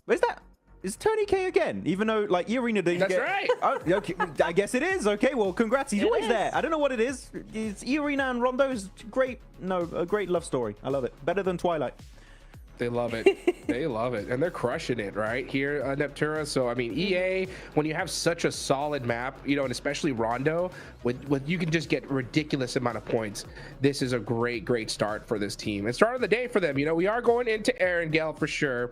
Where's that? Is Tony K again? Even though, like, Arena didn't That's get... right. Oh, okay. I guess it is. Okay, well, congrats. He's always there. I don't know what it is. It's Arena and Rondo's great... No, a great love story. I love it. Better than Twilight. They love it. They love it. And they're crushing it right here, Neptura. So, I mean, EA, when you have such a solid map, you know, and especially Rondo, with you can just get ridiculous amount of points. This is a great, great start for this team. And start of the day for them. You know, we are going into Erangel for sure.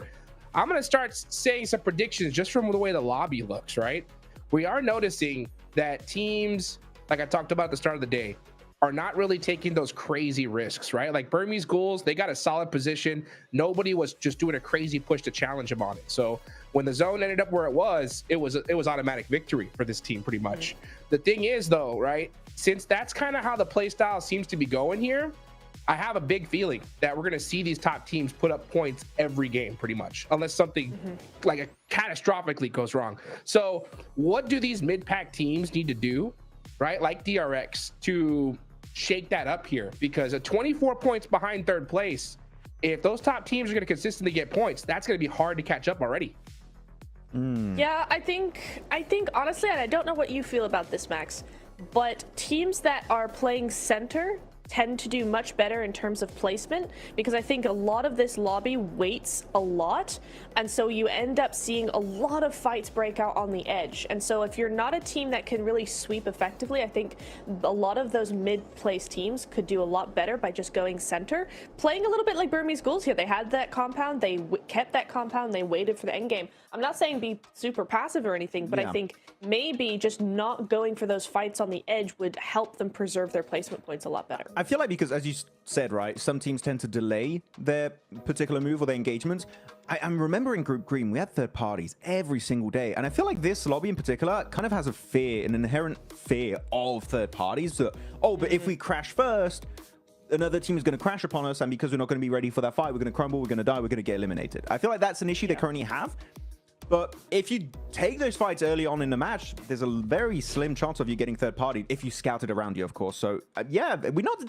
I'm going to start saying some predictions just from the way the lobby looks, right? We are noticing that teams, like I talked about at the start of the day, are not really taking those crazy risks, right? Like Burmese Ghouls, they got a solid position. Nobody was just doing a crazy push to challenge them on it. So when the zone ended up where it was automatic victory for this team pretty much. The thing is though, right? Since that's kind of how the play style seems to be going here, I have a big feeling that we're going to see these top teams put up points every game pretty much, unless something like a catastrophically goes wrong. So what do these mid-pack teams need to do, right? Like DRX, to shake that up here? Because at 24 points behind 3rd place, if those top teams are going to consistently get points, that's going to be hard to catch up already. Yeah, I think honestly, and I don't know what you feel about this, Max, but teams that are playing center tend to do much better in terms of placement, because I think a lot of this lobby waits a lot, and so you end up seeing a lot of fights break out on the edge. And so if you're not a team that can really sweep effectively, I think a lot of those mid-place teams could do a lot better by just going center, playing a little bit like Burmese Ghouls here. They had that compound, they kept that compound, they waited for the end game. I'm not saying be super passive or anything, but I think maybe just not going for those fights on the edge would help them preserve their placement points a lot better. I feel like, because as you said, right, some teams tend to delay their particular move or their engagement. I'm remembering Group Green, we had 3rd parties every single day. And I feel like this lobby in particular kind of has a fear, an inherent fear of 3rd parties. That, oh, but if we crash first, another team is going to crash upon us. And because we're not going to be ready for that fight, we're going to crumble, we're going to die, we're going to get eliminated. I feel like that's an issue they currently have. But if you take those fights early on in the match, there's a very slim chance of you getting 3rd party if you scout it around you, of course. So, yeah, we're not...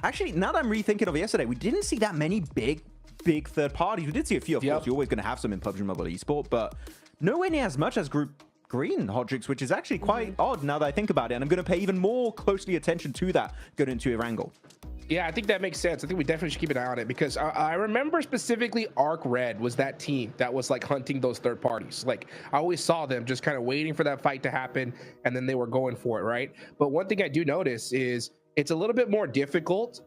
Actually, now that I'm rethinking of it yesterday, we didn't see that many big 3rd parties. We did see a few, of course. You're always going to have some in PUBG Mobile Esport, but nowhere near as much as Group green Hodrix, which is actually quite odd now that I think about it. And I'm going to pay even more closely attention to that going into Erangel. Yeah, I think that makes sense. I think we definitely should keep an eye on it because I remember specifically Arc Red was that team that was like hunting those third parties. Like I always saw them just kind of waiting for that fight to happen and then they were going for it, right? But one thing I do notice is it's a little bit more difficult.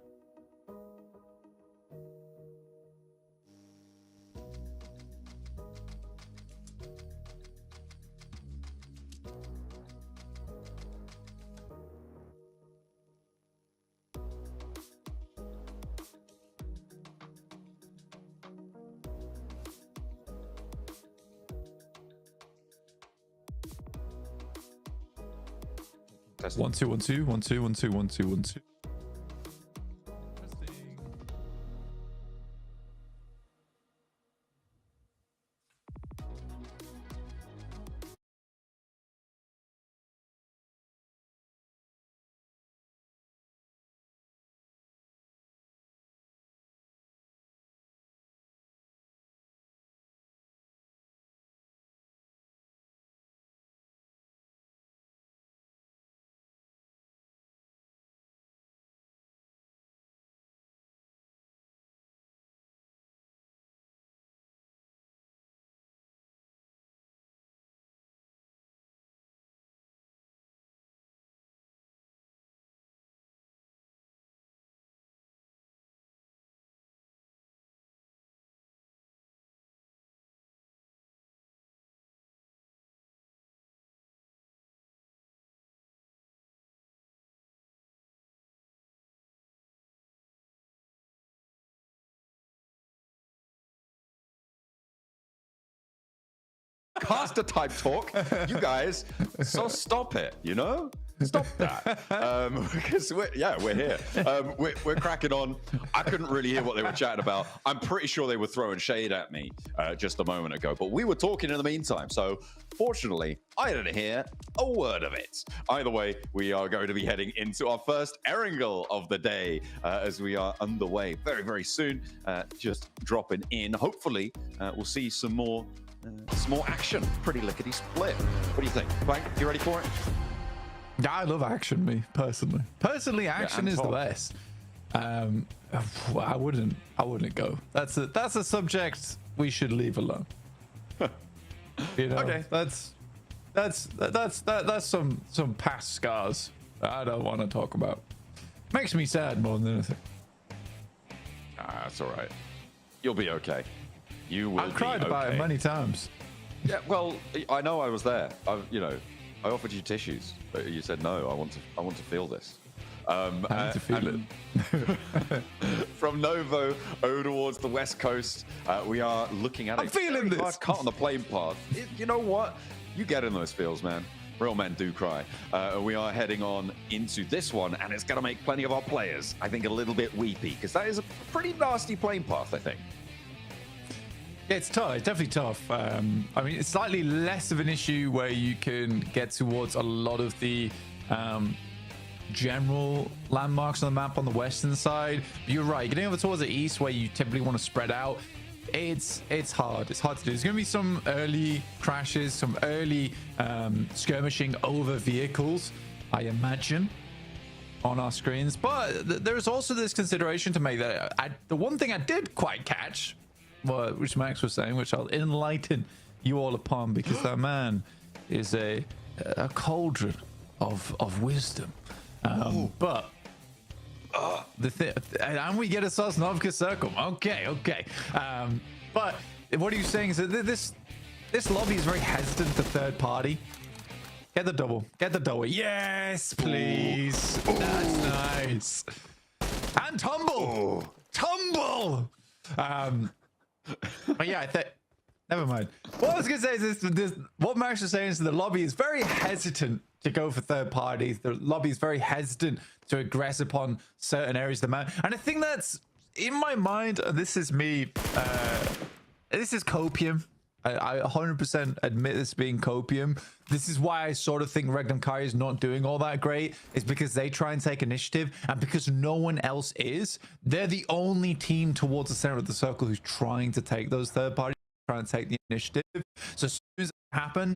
Testing. 1 2 1 2 1 2 1 2 1 2 1 2. Caster type talk, you guys. So stop it, you know? Stop that. Because we're here. We're cracking on. I couldn't really hear what they were chatting about. I'm pretty sure they were throwing shade at me just a moment ago, but we were talking in the meantime. So fortunately, I didn't hear a word of it. Either way, we are going to be heading into our first Erangel of the day as we are underway very, very soon. Just dropping in. Hopefully, we'll see some more action. Pretty lickety split. What do you think, Plank? You ready for it? Yeah, I love action, me personally. Action is the best. I wouldn't go. That's a subject we should leave alone. You know, okay. That's some past scars I don't want to talk about. Makes me sad more than anything. That's all right. You'll be okay. You will. I've cried about it many times. Yeah, well, I know I was there. I offered you tissues, but you said no. I want to feel this. I need to feel it. From Novo over towards the west coast, we are looking at I'm feeling this. Hard cut on the plane path. You know what? You get in those feels, man. Real men do cry. We are heading on into this one, and it's going to make plenty of our players, I think, a little bit weepy, because that is a pretty nasty plane path, I think. Yeah, it's tough. It's definitely tough. I mean, it's slightly less of an issue where you can get towards a lot of the general landmarks on the map on the western side. But you're right. Getting over towards the east, where you typically want to spread out, it's hard. It's hard to do. There's going to be some early crashes, some early skirmishing over vehicles, I imagine, on our screens. But there's also this consideration to make that the one thing I did quite catch, which Max was saying, which I'll enlighten you all upon, because that man is a cauldron of wisdom. But the thing, and we get a Sosnovka circle. Okay. But what are you saying is that this lobby is very hesitant to third party. Get the double. Yes, please. Ooh. That's nice. And tumble. Tumble. But yeah, never mind. What I was gonna say is this: what Max was saying is the lobby is very hesitant to go for third parties. The lobby is very hesitant to aggress upon certain areas of the map, and I think that's, in my mind, this is me. This is copium. I 100% admit this being copium. This is why I sort of think Regnum Kai is not doing all that great. It's because they try and take initiative, and because no one else is, they're the only team towards the center of the circle who's trying to take those third parties, trying to take the initiative. So as soon as it happened,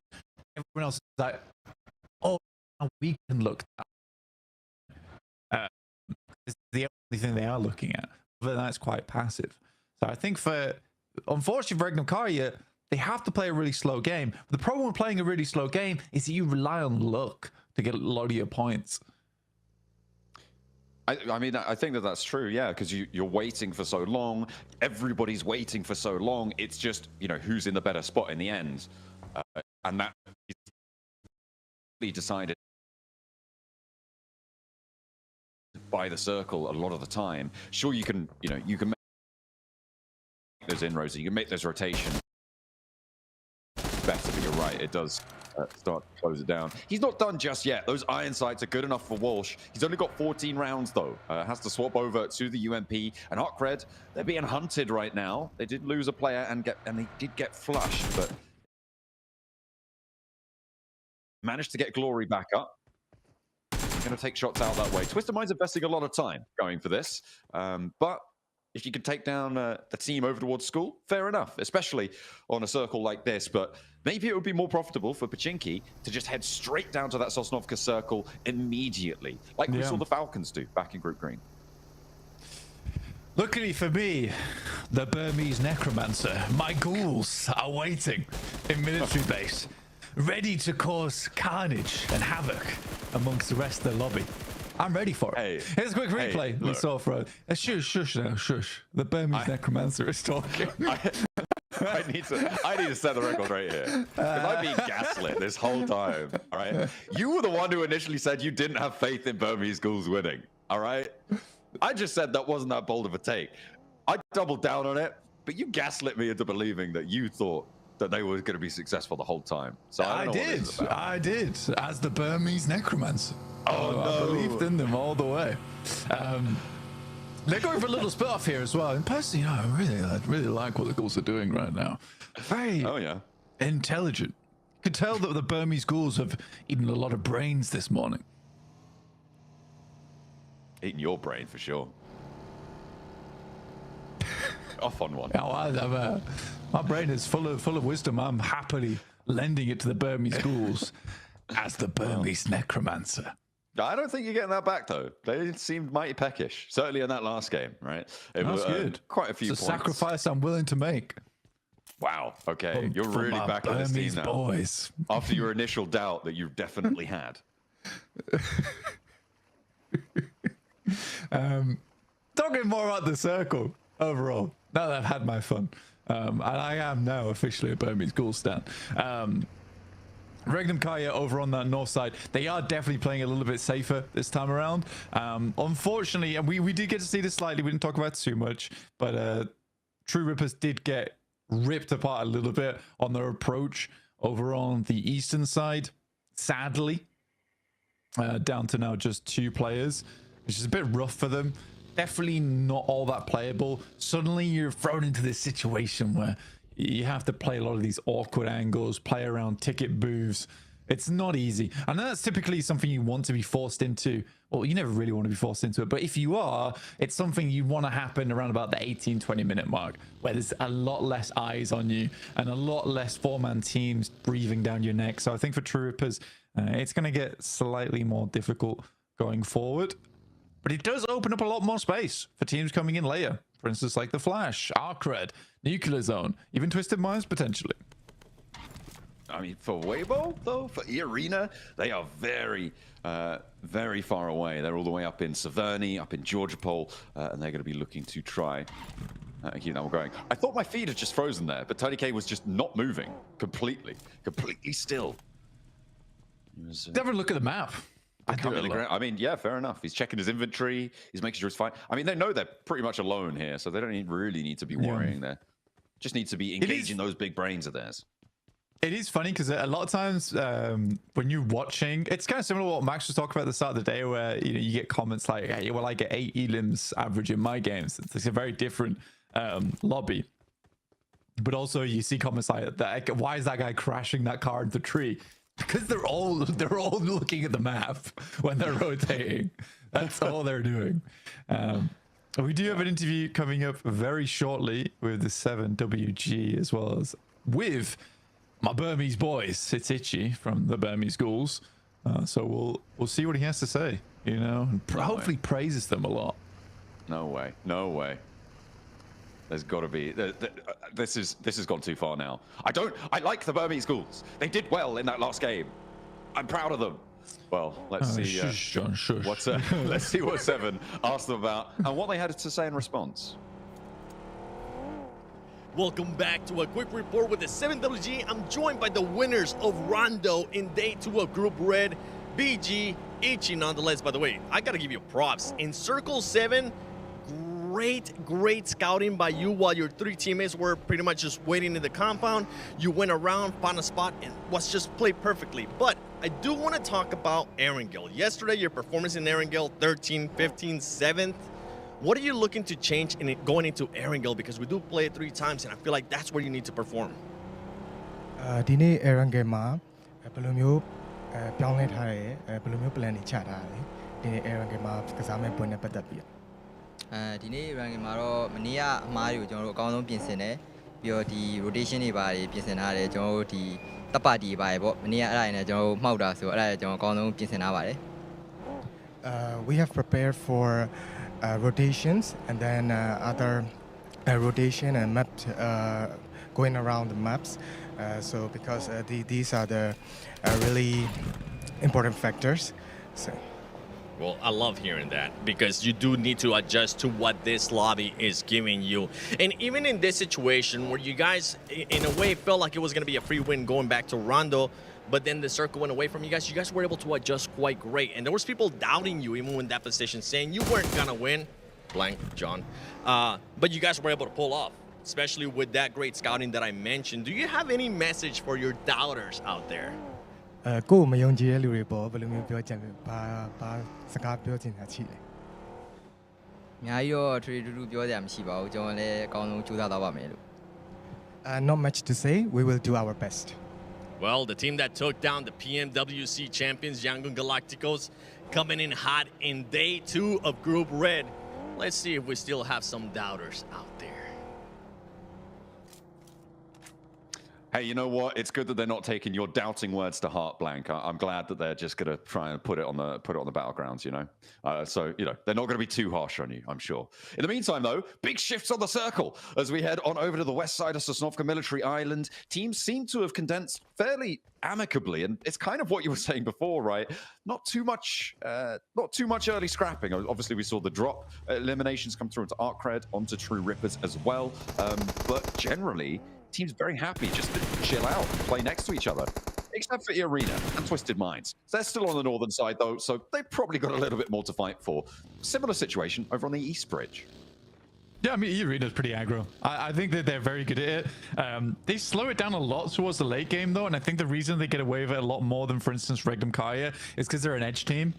everyone else is like, oh, we can look that. It's the only thing they are looking at. But that's quite passive. So I think unfortunately for Regnum Karya, they have to play a really slow game. But the problem with playing a really slow game is that you rely on luck to get a lot of your points. I mean, I think that's true, yeah, because you're waiting for so long. Everybody's waiting for so long. It's just, who's in the better spot in the end. And that is decided by the circle a lot of the time. Sure, you can make those inroads, you can make those rotations better, but you're right, it does start to close it down. He's not done just yet. Those iron sights are good enough for Walsh. He's only got 14 rounds though. Has to swap over to the UMP. And Hawkred, they're being hunted right now. They did lose a player and they did get flushed, but managed to get Glory back up. Going to take shots out that way. Twisted Mind's investing a lot of time going for this, but if you could take down the team over towards school, fair enough, especially on a circle like this. But maybe it would be more profitable for Pachinki to just head straight down to that Sosnovka circle immediately, like we saw the Falcons do back in Group Green. Luckily for me, the Burmese necromancer, my ghouls are waiting in military base, ready to cause carnage and havoc amongst the rest of the lobby. I'm ready for it. Hey, here's a quick replay we saw for shush now, shush. The Burmese necromancer is talking. I need to set the record right here. Because I've been gaslit this whole time. All right. You were the one who initially said you didn't have faith in Burmese ghouls winning. All right. I just said that wasn't that bold of a take. I doubled down on it, but you gaslit me into believing that you thought that they were going to be successful the whole time. So I did, as the Burmese necromancer. Oh, no. I believed in them all the way. They're going for a little split off here as well. And personally, I really like what the ghouls are doing right now. Very intelligent. You could tell that the Burmese ghouls have eaten a lot of brains this morning. Eating your brain for sure. Off on one. Oh, my brain is full of wisdom. I'm happily lending it to the Burmese ghouls as the Burmese necromancer. I don't think you're getting that back though. They seemed mighty peckish, certainly in that last game, right? It That's good. Quite a few it's points. A sacrifice I'm willing to make. Wow. Okay, you're really back on this team now. Boys. After your initial doubt that you definitely had. Talking more about the circle overall. Now that I've had my fun, and I am now officially a Burmese ghoul stan. Regnum Karya over on that north side, they are definitely playing a little bit safer this time around. Unfortunately, and we did get to see this slightly, we didn't talk about it too much, but True Rippers did get ripped apart a little bit on their approach over on the eastern side, sadly. Down to now just 2 players, which is a bit rough for them. Definitely not all that playable. Suddenly you're thrown into this situation where you have to play a lot of these awkward angles, play around ticket booths. It's not easy. And that's typically something you want to be forced into. Well, you never really want to be forced into it, but if you are, it's something you want to happen around about the 18-20 minute mark, where there's a lot less eyes on you and a lot less 4-man teams breathing down your neck. So I think for True Rippers, it's going to get slightly more difficult going forward. But it does open up a lot more space for teams coming in later. For instance, like the Flash, Arcred, Nuclear Zone, even Twisted Minds potentially. I mean, for Weibo, though, for E-Arena, they are very, very far away. They're all the way up in Severny, up in Georgopol, and they're going to be looking to try. Keep that one going. I thought my feed had just frozen there, but Tony K was just not moving completely still. Never look at the map. I mean, yeah, fair enough. He's checking his inventory. He's making sure it's fine. I mean, they know they're pretty much alone here, so they don't really need to be worrying there. Just need to be engaging those big brains of theirs. It is funny because a lot of times when you're watching, it's kind of similar to what Max was talking about at the start of the day, where you get comments like, hey, well, I get 8 elims average in my games. It's a very different lobby. But also you see comments like that. Why is that guy crashing that car into the tree? Because they're all looking at the map when they're rotating. That's all they're doing. We do have an interview coming up very shortly with the 7WG, as well as with my Burmese boys. It's Itchy from the Burmese Ghouls. So we'll see what he has to say, you know, and hopefully praises them a lot. No way. No way. There's got to be. This has gone too far now. I like the Burmese Ghouls. They did well in that last game. I'm proud of them. Well, let's see. Shush, John, shush. Let's see what Seven asked them about and what they had to say in response. Welcome back to a quick report with the 7WG. I'm joined by the winners of Rondo in day 2 of Group Red, BG, Ichi nonetheless. By the way, I gotta give you props. In Circle 7, great scouting by you while your 3 teammates were pretty much just waiting in the compound. You went around, found a spot, and was just played perfectly. But I do want to talk about Erangel. Yesterday, your performance in Erangel, 13, 15, 7th. What are you looking to change in it going into Erangel? Because we do play it 3 times, and I feel like that's where you need to perform. ဒီနေ့ Erangel မှာဘယ်လိုမျိုးပြောင်းလဲထားတယ်ဘယ်လိုမျိုး plan တွေချထားတယ်ဒီနေ့ Erangel မှာကစားမဲ့ပွဲနဲ့ပတ်သက်ပြီးဒီနေ့ Erangel မှာတော့မနေ့ကအမားတွေကိုကျွန်တော်တို့အကောင်းဆုံးပြင်ဆင်တယ်ပြီးတော့ဒီ rotation တွေပါတယ်ပြင်ဆင်ထားတယ်ကျွန်တော်တို့ဒီတပ်ပါတီပါတယ်ပေါ့မနေ့ကအဲ့ဒါနဲ့ကျွန်တော်တို့မှောက်တာဆိုအဲ့ဒါကျွန်တော်အကောင်းဆုံးပြင်ဆင်ထားပါတယ် we have prepared for rotations and then other rotation and map going around the maps so because these are the really important factors so Well, I love hearing that because you do need to adjust to what this lobby is giving you. And even in this situation where you guys, in a way, felt like it was going to be a free win going back to Rondo, but then the circle went away from you guys were able to adjust quite great. And there was people doubting you even in that position, saying you weren't going to win, blank, John. But you guys were able to pull off, especially with that great scouting that I mentioned. Do you have any message for your doubters out there? ကိုယ်မယုံကြည်တဲ့လူတွေပေါ့ဘယ်လိုမျိုးပြောချင်လဲဘာစကားပြောချင်တာရှိလဲအများကြီးတော့ထွေထွေတူတူပြောစရာမရှိပါဘူးကျွန်တော်လည်းအကောင်းဆုံးကြိုးစားသွားပါမယ်လို့ not much to say we will do our best Well, the team that took down the PMWC champions Yangon Galacticos coming in hot in day 2 of Group Red. Let's see if we still have some doubters out there. Hey, you know what? It's good that they're not taking your doubting words to heart, Blank. I'm glad that they're just gonna try and put it on the battlegrounds, you know. So you know they're not gonna be too harsh on you, I'm sure. In the meantime, though, big shifts on the circle as we head on over to the west side of Sosnovka Military Island. Teams seem to have condensed fairly amicably, and it's kind of what you were saying before, right? Not too much early scrapping. Obviously, we saw the drop eliminations come through into Arcred, onto True Rippers as well, but generally. Team's very happy just to chill out and play next to each other, except for Arena and Twisted Minds. They're still on the northern side though, so they've probably got a little bit more to fight for. Similar situation over on the East Bridge. Yeah, I mean, Arena's pretty aggro. I think that they're very good at it. They slow it down a lot towards the late game though, and I think the reason they get away with it a lot more than, for instance, Regnum Kaya is because they're an edge team.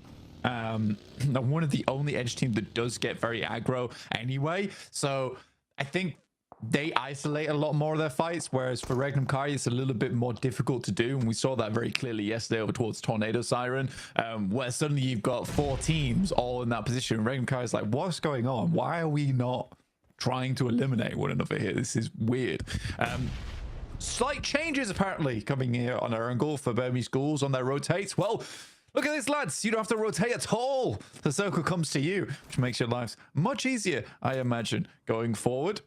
One of the only edge team that does get very aggro anyway, so I think they isolate a lot more of their fights, whereas for Regnum Kai it's a little bit more difficult to do, and we saw that very clearly yesterday over towards Tornado Siren, where suddenly you've got 4 teams all in that position. Regnum Kai is like, what's going on? Why are we not trying to eliminate one another here? This is weird. Slight changes apparently coming here on Erangel for Burmese Ghouls on their rotates. Well, look at this, lads. You don't have to rotate at all. The circle comes to you, which makes your lives much easier, I imagine, going forward.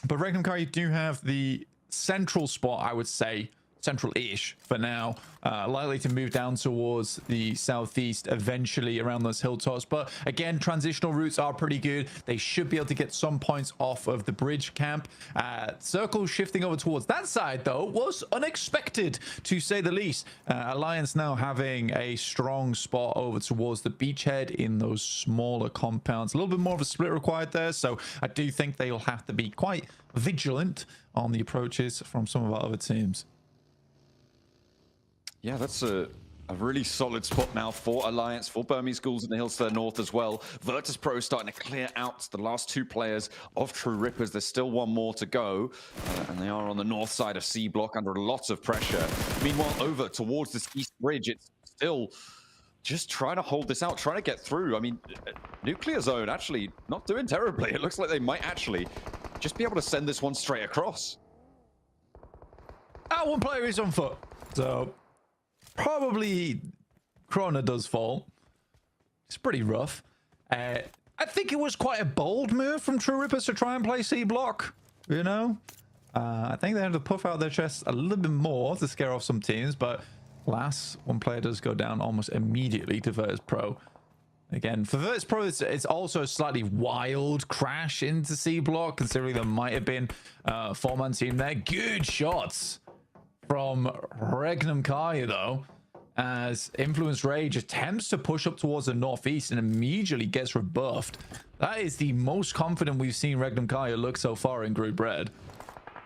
But Regnum Kari do have the central spot, I would say, central-ish for now, likely to move down towards the southeast eventually around those hilltops. But again, transitional routes are pretty good. They should be able to get some points off of the bridge camp. Circle shifting over towards that side though was unexpected, to say the least. Alliance now having a strong spot over towards the beachhead in those smaller compounds. A little bit more of a split required there, so I do think they'll have to be quite vigilant on the approaches from some of our other teams. Yeah, that's a really solid spot now for Alliance, for Burmese Ghouls in the hills to the north as well. Virtus Pro starting to clear out the last 2 players of True Rippers. There's still 1 more to go, and they are on the north side of C Block under lots of pressure. Meanwhile, over towards this East Bridge, it's still just trying to hold this out, trying to get through. I mean, Nuclear Zone actually not doing terribly. It looks like they might actually just be able to send this one straight across. one player is on foot. So probably Krona does fall. It's pretty rough. I think it was quite a bold move from True Rippers to try and play C block, you know? I think they had to puff out their chests a little bit more to scare off some teams, but alas, one player does go down almost immediately to Virtus Pro. Again, for Virtus Pro, it's also a slightly wild crash into C block, considering there might have been a four-man team there. Good shots from Regnum Kaya, though, as Influence Rage attempts to push up towards the northeast and immediately gets rebuffed. That is the most confident we've seen Regnum Kaya look so far in Group Red.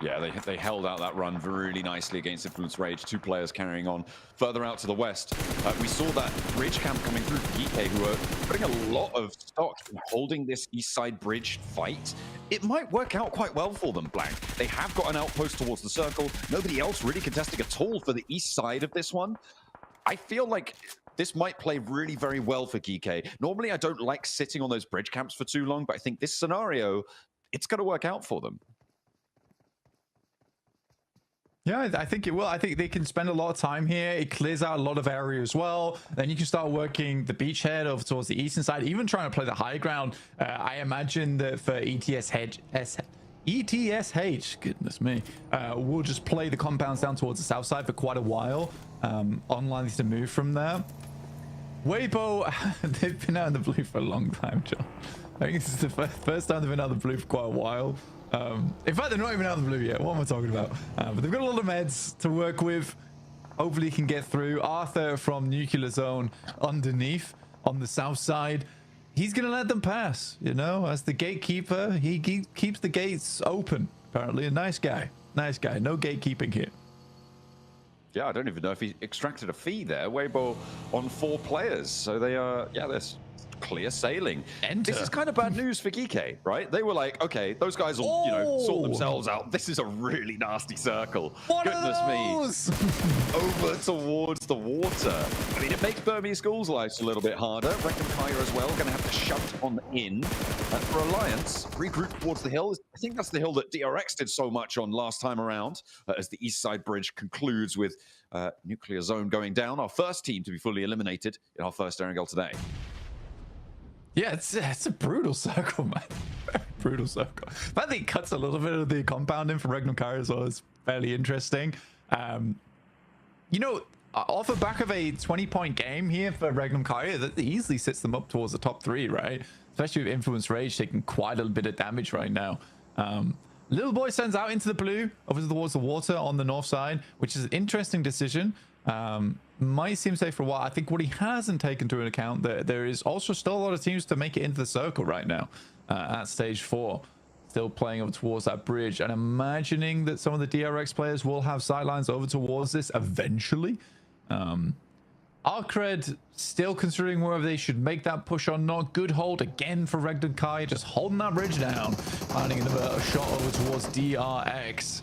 Yeah, they held out that run really nicely against Influence Rage. Two players carrying on. Further out to the west, we saw that bridge camp coming through for Geek, who are putting a lot of stock in holding this east side bridge fight. It might work out quite well for them, Blank. They have got an outpost towards the circle. Nobody else really contesting at all for the east side of this one. I feel like this might play really very well for Geek. Normally, I don't like sitting on those bridge camps for too long, but I think this scenario, it's going to work out for them. Yeah, I think it will. I think they can spend a lot of time here. It clears out a lot of area as well. Then you can start working the beachhead over towards the eastern side, even trying to play the high ground. I imagine that for ETSH, goodness me, we'll just play the compounds down towards the south side for quite a while. Online to move from there. Weibo, they've been out in the blue for a long time, John. I think this is the first time they've been out of the blue for quite a while. In fact, they're not even out of the blue yet. What am I talking about? But they've got a lot of meds to work with. Hopefully, he can get through. Arthur from Nuclear Zone underneath on the south side. He's going to let them pass, you know, as the gatekeeper. He keeps the gates open, apparently. A nice guy. Nice guy. No gatekeeping here. Yeah, I don't even know if he extracted a fee there. Weibo on 4 players. So they are, yeah, there's clear sailing. Enter. This is kind of bad news for Geek, right? They were like, okay, those guys will, you know, sort themselves out. This is a really nasty circle. Goodness me. Over towards the water. I mean, it makes Burmese schools' lives a little bit harder. Reckon Kaya as well, going to have to shout on in. For Alliance, regroup towards the hill. I think that's the hill that DRX did so much on last time around, as the east side bridge concludes with Nuclear Zone going down. Our first team to be fully eliminated in our first Erangel today. Yeah, it's a brutal circle, man. Very brutal circle. I think it cuts a little bit of the compounding from Regnum Kaya as well. It's fairly interesting. You know, off the back of a 20-point game here for Regnum Kaya, that easily sits them up towards the top 3, right? Especially with Influence Rage taking quite a bit of damage right now. Little Boy sends out into the blue, over towards the water on the north side, which is an interesting decision. Might seem safe for a while. I think what he hasn't taken into account that there is also still a lot of teams to make it into the circle right now at stage 4. Still playing up towards that bridge and imagining that some of the DRX players will have sidelines over towards this eventually. Arcred still considering whether they should make that push or not. Good hold again for Regnum Kaya, just holding that bridge down, finding another shot over towards DRX.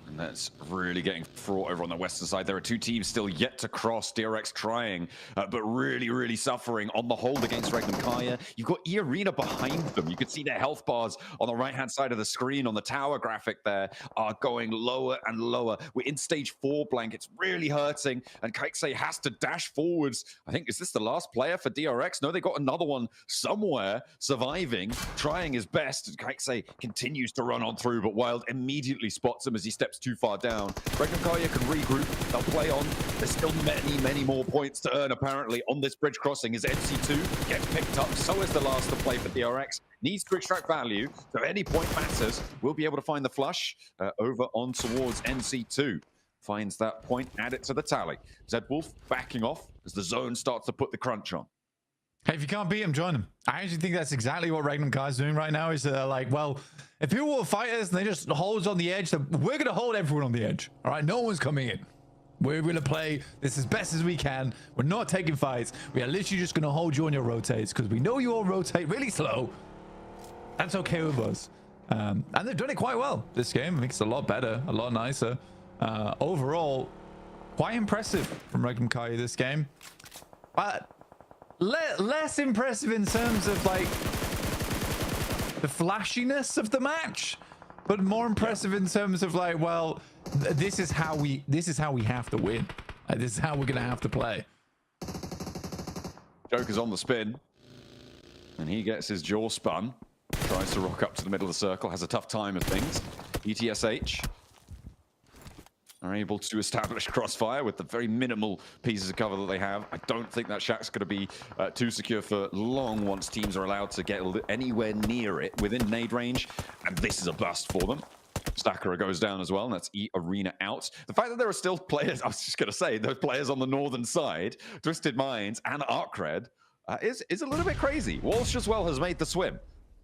And that's really getting fraught over on the western side. There are 2 teams still yet to cross. DRX trying, but really suffering on the hold against Regnum Kaya. You've got E-Arena behind them. You can see their health bars on the right-hand side of the screen on the tower graphic there are going lower and lower. We're in stage 4, Blank. It's really hurting, and Kaiksei has to dash forwards. I think, is this the last player for DRX? No, they got another one somewhere surviving, trying his best. Kaiksei continues to run on through, but Wild immediately spots him as he steps too far down. Regnum Kaya can regroup. They'll play on. There's still many more points to earn, apparently, on this bridge crossing as NC2 gets picked up. So is the last to play for DRX. Needs to extract value, so any point matters. We'll be able to find the flush over on towards NC2. Finds that point, add it to the tally. Zed Wolf backing off as the zone starts to put the crunch on. Hey, if you can't beat him, join him. I actually think that's exactly what Regnum Kaya is doing right now. Is like, well, if people will fight us and they just hold us on the edge, then we're going to hold everyone on the edge. All right, no one's coming in. We're going to play this as best as we can. We're not taking fights. We are literally just going to hold you on your rotates because we know you all rotate really slow. That's okay with us. And they've done it quite well this game. I think it's a lot better, a lot nicer. Overall, quite impressive from Regnum Kaya this game. But less impressive in terms of like the flashiness of the match, but more impressive in terms of like, well, this is how we have to win. This is how we're gonna have to play. Joker's on the spin, and he gets his jaw spun. Tries to rock up to the middle of the circle, has a tough time of things. ETSH are able to establish crossfire with the very minimal pieces of cover that they have. I don't think that shack's going to be too secure for long once teams are allowed to get anywhere near it within nade range, and this is a bust for them. Stacker goes down as well, and that's Arena out. The fact that there are still players, I was just going to say, those players on the northern side, Twisted Minds and Arcred, is a little bit crazy. Walsh as well has made the swim.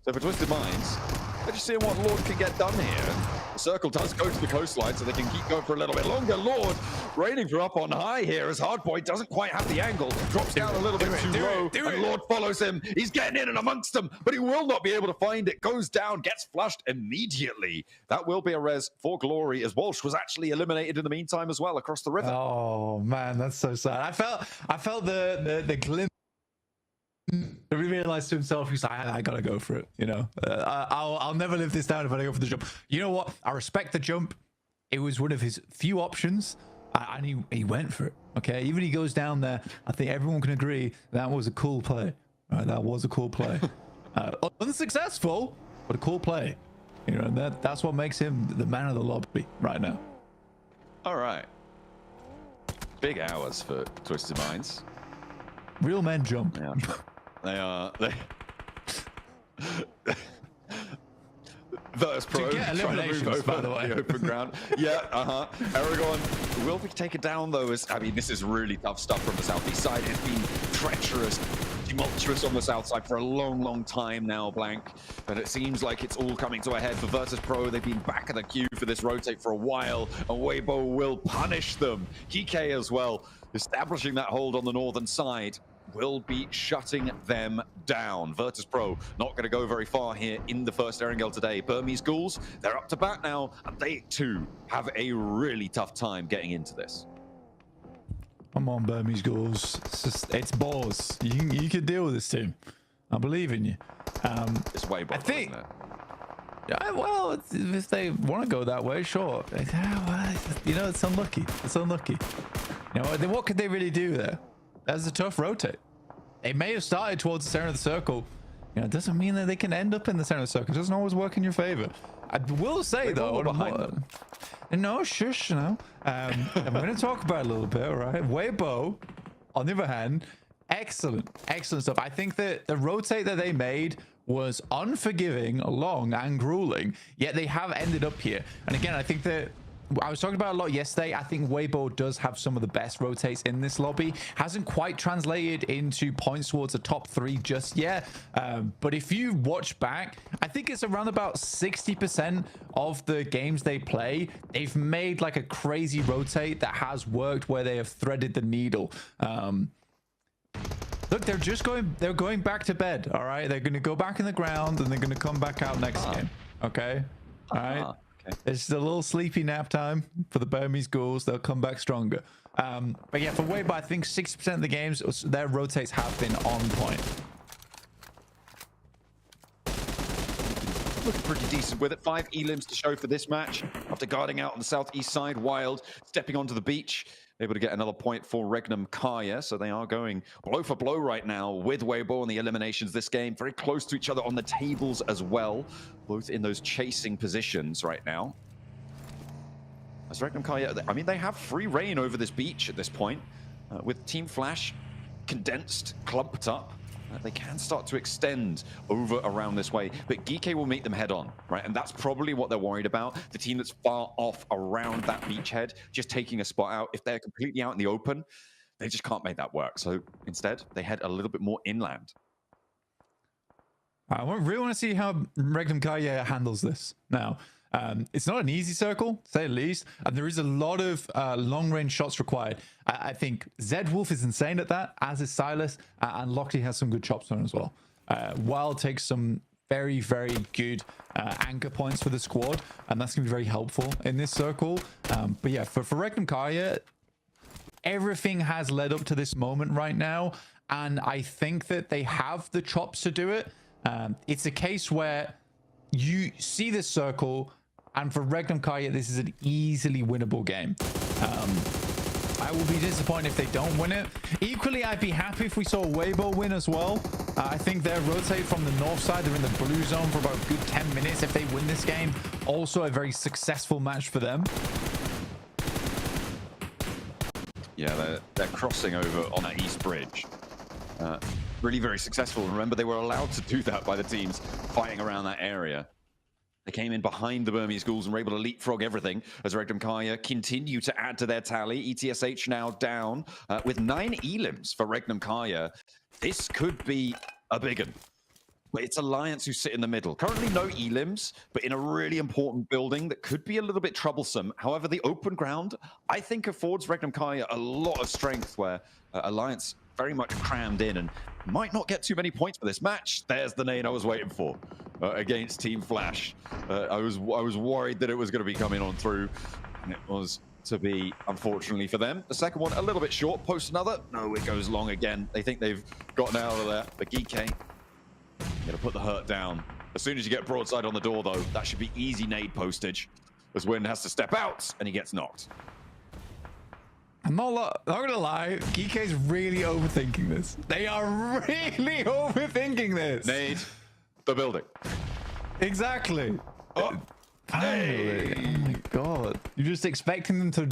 So for Twisted Minds, they're just seeing what Lord can get done here. The circle does go to the coastline, so they can keep going for a little bit longer. Lord raining for up on high here as Hardpoint doesn't quite have the angle. Drops down a little bit too low, and Lord follows him. He's getting in and amongst them, but he will not be able to find it. Goes down, gets flushed immediately. That will be a res for Glory, as Walsh was actually eliminated in the meantime as well across the river. Oh man, that's so sad. I felt the glimpse. He realized to himself, he's like, I gotta go for it, you know. I'll never live this down if I don't go for the jump. You know what? I respect the jump. It was one of his few options, and he went for it. Okay, even he goes down there. I think everyone can agree that was a cool play. Right, that was a cool play. Unsuccessful, but a cool play. You know, that's what makes him the man of the lobby right now. All right. Big hours for Twisted Minds. Real men jump. Yeah. They Verse Pro to get eliminations, by the way. The open ground. Yeah, Aragorn will be taken down though. I mean, this is really tough stuff from the southeast side. It's been treacherous, tumultuous on the south side for a long time now, Blank. And it seems like it's all coming to a head for Virtus Pro. They've been back in the queue for this rotate for a while, and Weibo will punish them. Kike as well, establishing that hold on the northern side, will be shutting them down. Virtus Pro not going to go very far here in the first Erangel today. Burmese Ghouls, they're up to bat now, and they too have a really tough time getting into this. Come on, Burmese Ghouls. It's balls. You can deal with this team. I believe in you. It's way better, isn't it? Yeah, well, if they want to go that way, sure. You know, it's unlucky. It's unlucky. You know, then what could they really do there? That's a tough rotate. They may have started towards the center of the circle. You know, it doesn't mean that they can end up in the center of the circle. It doesn't always work in your favor. I will say, though, behind them. No, shush, you know. I'm going to talk about it a little bit, all right? Weibo, on the other hand, excellent stuff. I think that the rotate that they made was unforgiving, long, and grueling, yet they have ended up here. And again, I think that I was talking about a lot yesterday. I think Weibo does have some of the best rotates in this lobby. Hasn't quite translated into points towards the top 3 just yet. But if you watch back, I think it's around about 60% of the games they play, they've made like a crazy rotate that has worked where they have threaded the needle. Look, they're going back to bed. All right, they're going to go back in the ground and they're going to come back out next game. Okay, all right. It's a little sleepy nap time for the Burmese Ghouls. They'll come back stronger. But yeah, for Weibo, I think 60% of the games, their rotates have been on point. Looking pretty decent with it. 5 elims to show for this match. After guarding out on the southeast side, Wild stepping onto the beach. Able to get another point for Regnum Kaya. So they are going blow for blow right now with Weibo and the eliminations this game. Very close to each other on the tables as well. Both in those chasing positions right now. As Regnum Kaya, I mean, they have free reign over this beach at this point. With Team Flash condensed, clumped up. They can start to extend over around this way, but Gike will meet them head on, right? And that's probably what they're worried about. The team that's far off around that beachhead, just taking a spot out. If they're completely out in the open, they just can't make that work. So instead, they head a little bit more inland. I really want to see how Regnum Kaya handles this now. It's not an easy circle, to say the least, and there is a lot of long-range shots required. I think Zed Wolf is insane at that, as is Silas, and Lochte has some good chops on as well. Wild takes some very, very good anchor points for the squad, and that's going to be very helpful in this circle. But yeah, for Regnum Kaya, everything has led up to this moment right now, and I think that they have the chops to do it. It's a case where you see this circle, And for Regnum Kaya, this is an easily winnable game. I will be disappointed if they don't win it. Equally, I'd be happy if we saw Weibo win as well. I think they'll rotate from the north side. They're in the blue zone for about a good 10 minutes. If they win this game, also a very successful match for them. Yeah, they're crossing over on that east bridge. Really very successful. Remember, they were allowed to do that by the teams fighting around that area. They came in behind the Burmese Ghouls and were able to leapfrog everything as Regnum Kaya continue to add to their tally. ETSH now down with 9 elims for Regnum Kaya. This could be a big one. But it's Alliance who sit in the middle. Currently no elims, but in a really important building that could be a little bit troublesome. However, the open ground, I think, affords Regnum Kaya a lot of strength where Alliance very much crammed in and might not get too many points for this match. There's the nade I was waiting for against Team Flash. I was worried that it was going to be coming on through, and it was to be, unfortunately for them. The second one, a little bit short. Post another. No, it goes long again. They think they've gotten out of there. But GK, gonna put the hurt down. As soon as you get broadside on the door, though, that should be easy nade postage. As Win has to step out, and he gets knocked. I'm not gonna lie, GK's really overthinking this. They are really overthinking this. Nade the building. Exactly. Oh, finally. Oh my god. You're just expecting them to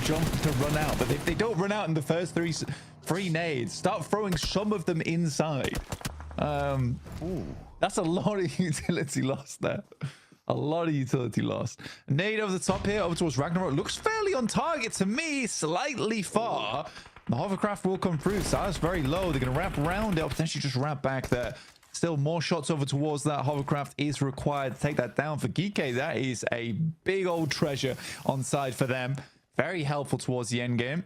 jump, to run out. But if they don't run out in the first three nades, start throwing some of them inside. That's a lot of utility lost there. A lot of utility lost. Nade over the top here, over towards Ragnarok. Looks fairly on target to me, slightly far. The hovercraft will come through. Size very low. They're going to wrap around it, potentially just wrap back there. Still more shots over towards that. Hovercraft is required to take that down for Geeke. That is a big old treasure on side for them. Very helpful towards the end game.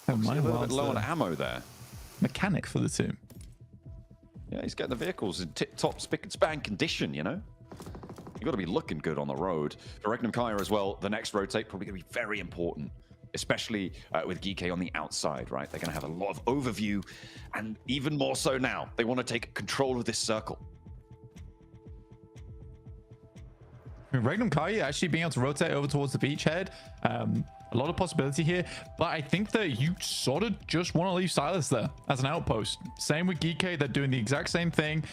Oh, a little bit low on ammo there. Mechanic for the team. Yeah, he's getting the vehicles in tip-top spick and span condition, you know? You've got to be looking good on the road. For Regnum Kaya as well, the next rotate probably going to be very important, especially with Geeke on the outside, right? They're going to have a lot of overview, and even more so now, they want to take control of this circle. Regnum Kaya actually being able to rotate over towards the beachhead. A lot of possibility here, but I think that you sort of just want to leave Silas there as an outpost. Same with Geeke, they're doing the exact same thing.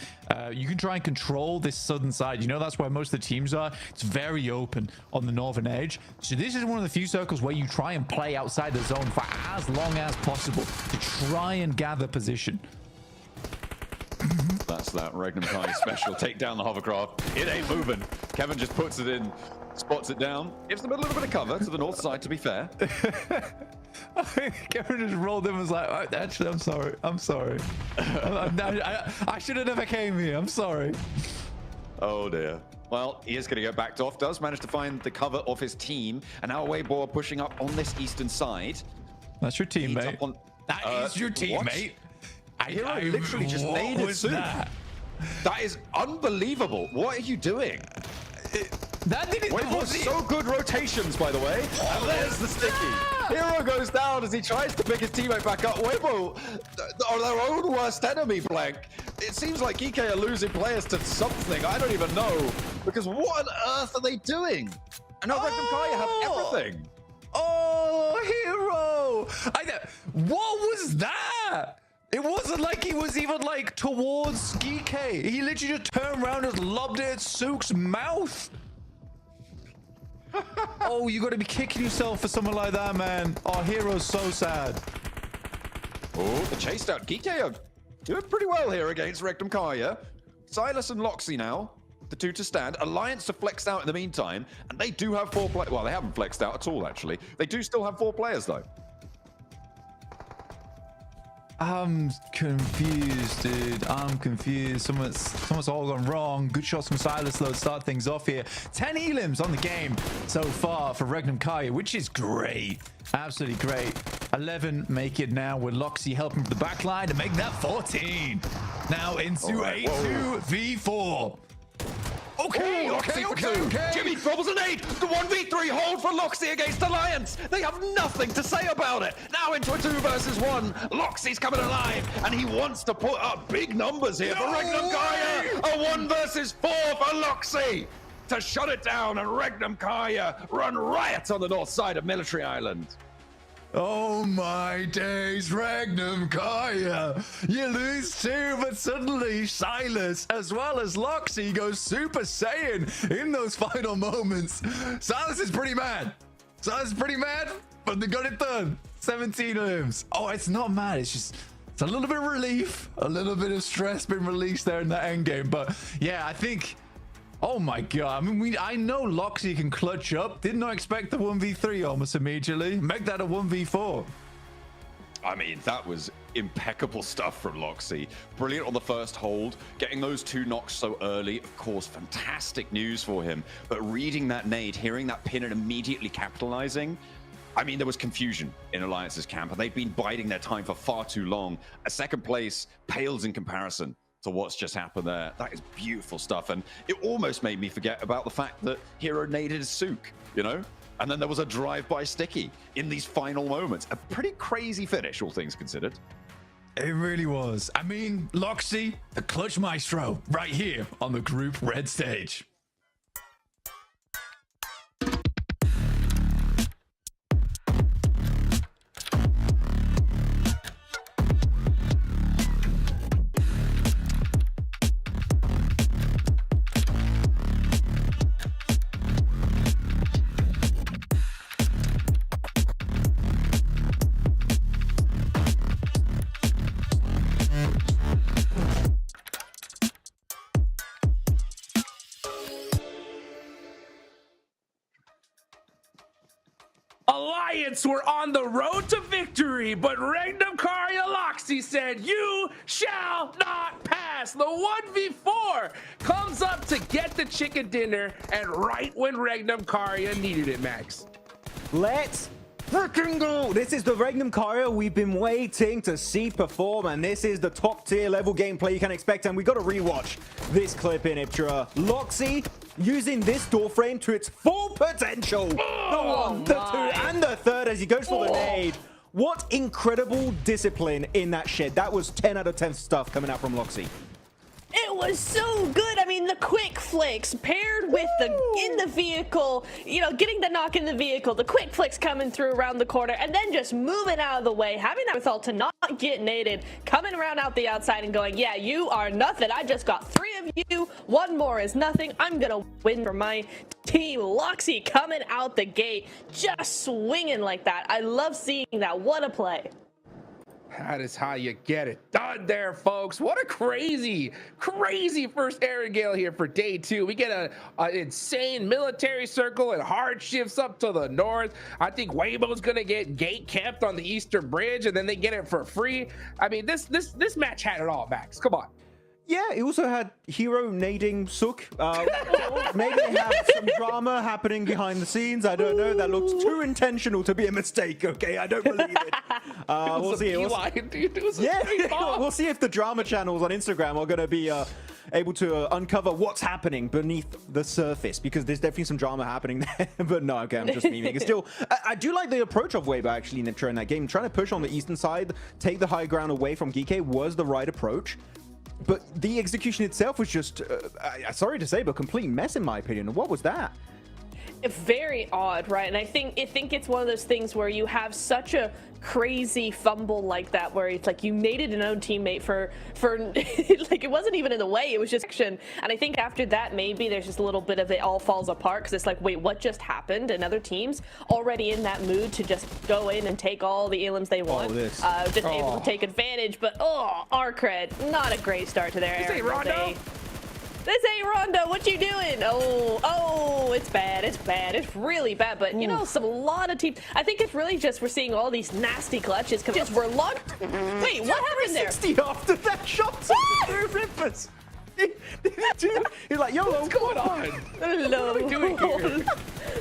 You can try and control this southern side. You know, that's where most of the teams are. It's very open on the northern edge. So this is one of the few circles where you try and play outside the zone for as long as possible to try and gather position. That's that Regnum Kaya special. Take down the hovercraft. It ain't moving. Kevin just puts it in, spots it down, gives them a little bit of cover to the north side, to be fair. Kevin just rolled in and was like, oh, actually, I'm sorry. I'm sorry. I should have never came here. I'm sorry. Oh, dear. Well, he is going to get backed off. Does manage to find the cover of his team. And now Weibo pushing up on this eastern side. That's your teammate. That is your teammate. Hero literally just naded Sue. That is unbelievable. What are you doing? That didn't. Weibo so good rotations, by the way. And there's the sticky. Hero goes down as he tries to pick his teammate back up. Weibo are their own worst enemy, Blank. It seems like Geeke are losing players to something. I don't even know. Because what on earth are they doing? And now Regnum Kaya have everything. Oh, Hero! What was that? It wasn't like he was even like towards Geeke. He literally just turned around and lobbed it at Sook's mouth. Oh, you got to be kicking yourself for something like that, man. Oh, Hero's so sad. Oh, the chased out Geeke are doing pretty well here against Regnum Kaya. Silas and Loxy now, the two to stand. Alliance have flexed out in the meantime, and they do have 4 players. Well, they haven't flexed out at all, actually. They do still have 4 players, though. I'm confused, dude. I'm confused. Someone's all gone wrong. Good shots from Silas, though, to start things off here. 10 elims on the game so far for Regnum Kaya, which is great. Absolutely great. 11 make it now with Loxy helping from the back line to make that 14. Now into a 2v4. Okay, okay. Jimmy troubles an 8. The 1v3 hold for Loxy against Alliance. They have nothing to say about it. Now into a 2 versus 1. Loxy's coming alive, and he wants to put up big numbers here for Regnum Kaya. A 1 versus 4 for Loxy. to shut it down, and Regnum Kaya run riot on the north side of Military Island. Oh my days, Regnum Kaya. You lose 2, but suddenly Silas, as well as Loxy, goes Super Saiyan in those final moments. Silas is pretty mad. But they got it done. 17 limbs. Oh, it's not mad. It's a little bit of relief, a little bit of stress been released there in the end game. But yeah, I think, oh my god, I mean, I know Loxy can clutch up. Did not expect the 1v3 almost immediately. Make that a 1v4. I mean, that was impeccable stuff from Loxy. Brilliant on the first hold. Getting those 2 knocks so early, of course, fantastic news for him. But reading that nade, hearing that pin and immediately capitalizing, I mean, there was confusion in Alliance's camp, and they've been biding their time for far too long. A second place pales in comparison to what's just happened there. That is beautiful stuff, and it almost made me forget about the fact that Hero naded Sook, you know? And then there was a drive-by sticky in these final moments. A pretty crazy finish, all things considered. It really was. I mean, Loxy, the clutch maestro, right here on the Group Red stage. Alliance were on the road to victory, but Regnum Karya Loxy said, "You shall not pass." The 1v4 comes up to get the chicken dinner, and right when Regnum Karya needed it, Max. Let's freaking go! This is the Regnum Kaya we've been waiting to see perform, and this is the top tier level gameplay you can expect, and we got to rewatch this clip in Iptra. Loxy using this door frame to its full potential. The 1, the 2, and the 3rd as he goes for the nade. What incredible discipline in that shed. That was 10 out of 10 stuff coming out from Loxy. It was so good. I mean, the quick flicks paired with the in the vehicle, you know, getting the knock in the vehicle, the quick flicks coming through around the corner, and then just moving out of the way, having that withal to not get naded, coming around out the outside and going, yeah, you are nothing. I just got 3 of you. 1 more is nothing. I'm going to win for my team. Loxy coming out the gate, just swinging like that. I love seeing that. What a play. That is how you get it done there, folks. What a crazy first air gale here for day 2. We get an insane military circle and hard shifts up to the north. I think Weibo's gonna get gate camped on the Eastern Bridge, and then they get it for free. I mean, this match had it all, Max. Come on. Yeah, it also had Hero nading Sook. Maybe they have some drama happening behind the scenes. I don't know. That looks too intentional to be a mistake. Okay, I don't believe it. We'll see. We'll see if the drama channels on Instagram are going to be able to uncover what's happening beneath the surface, because there's definitely some drama happening there. But no, okay, I'm just memeing. It's still, I do like the approach of Weibo actually in that game. Trying to push on the eastern side, take the high ground away from Geeke was the right approach. But the execution itself was just, sorry to say, but complete mess in my opinion. What was that? Very odd, right? And I think it's one of those things where you have such a crazy fumble like that, where it's like you naded an own teammate for like it wasn't even in the way, it was just action. And I think after that, maybe there's just a little bit of it all falls apart, because it's like, wait, what just happened? And other teams already in that mood to just go in and take all the elims they want, just able to take advantage. But our cred, not a great start to their era. This ain't Rondo. What you doing? Oh, it's bad. It's bad. It's really bad. But, you know, a lot of teams. I think it's really just we're seeing all these nasty clutches. Just we're locked. Wait, what happened there? 60 after that shot. Through Rippers. He's like, yo, what's going on? Hello. What are we doing here?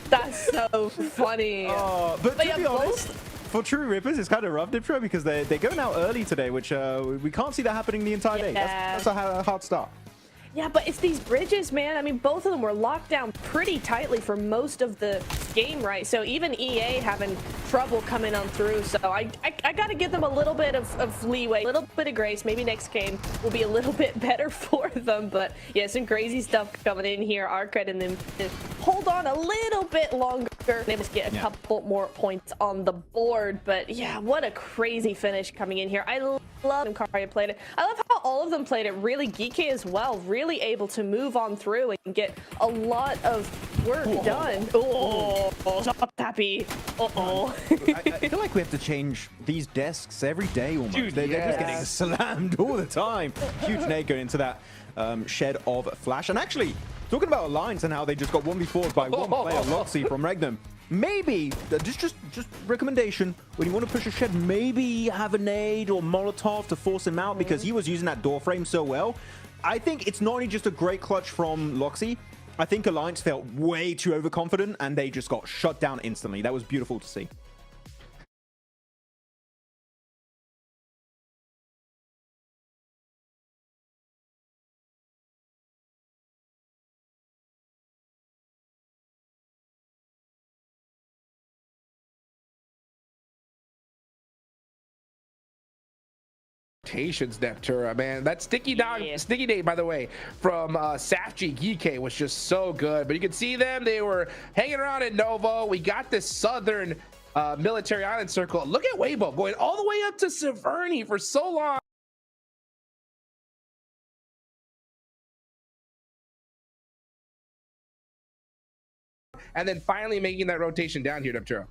That's so funny. But to be honest, for True Rippers, it's kind of rough, Diptro, because they're going out early today, which we can't see that happening the entire day. That's a hard start. Yeah, but it's these bridges, man. I mean, both of them were locked down pretty tightly for most of the game, right? So even EA having trouble coming on through. So I got to give them a little bit of leeway, a little bit of grace. Maybe next game will be a little bit better for them. But yeah, some crazy stuff coming in here. Arcred and them to hold on a little bit longer. Able to get a couple more points on the board. But yeah, what a crazy finish coming in here. I love Karya played it. I love how all of them played it. Really geeky as well. Really able to move on through and get a lot of work done. Oh, stop happy. Uh-oh. I feel like we have to change these desks every day almost. Dude, they're just getting slammed all the time. Huge nade going into that shed of flash. And actually, talking about Alliance and how they just got 1v4'd by one player, Loxy from Regnum. Maybe, just recommendation, when you want to push a shed, maybe have a nade or Molotov to force him out because he was using that door frame so well. I think it's not only just a great clutch from Loxy, I think Alliance felt way too overconfident and they just got shut down instantly. That was beautiful to see. Neptura, man. That sticky nade, by the way, from Safji Gike was just so good. But you can see them, they were hanging around in Novo. We got this southern military island circle. Look at Weibo going all the way up to Severny for so long. And then finally making that rotation down here, Neptura.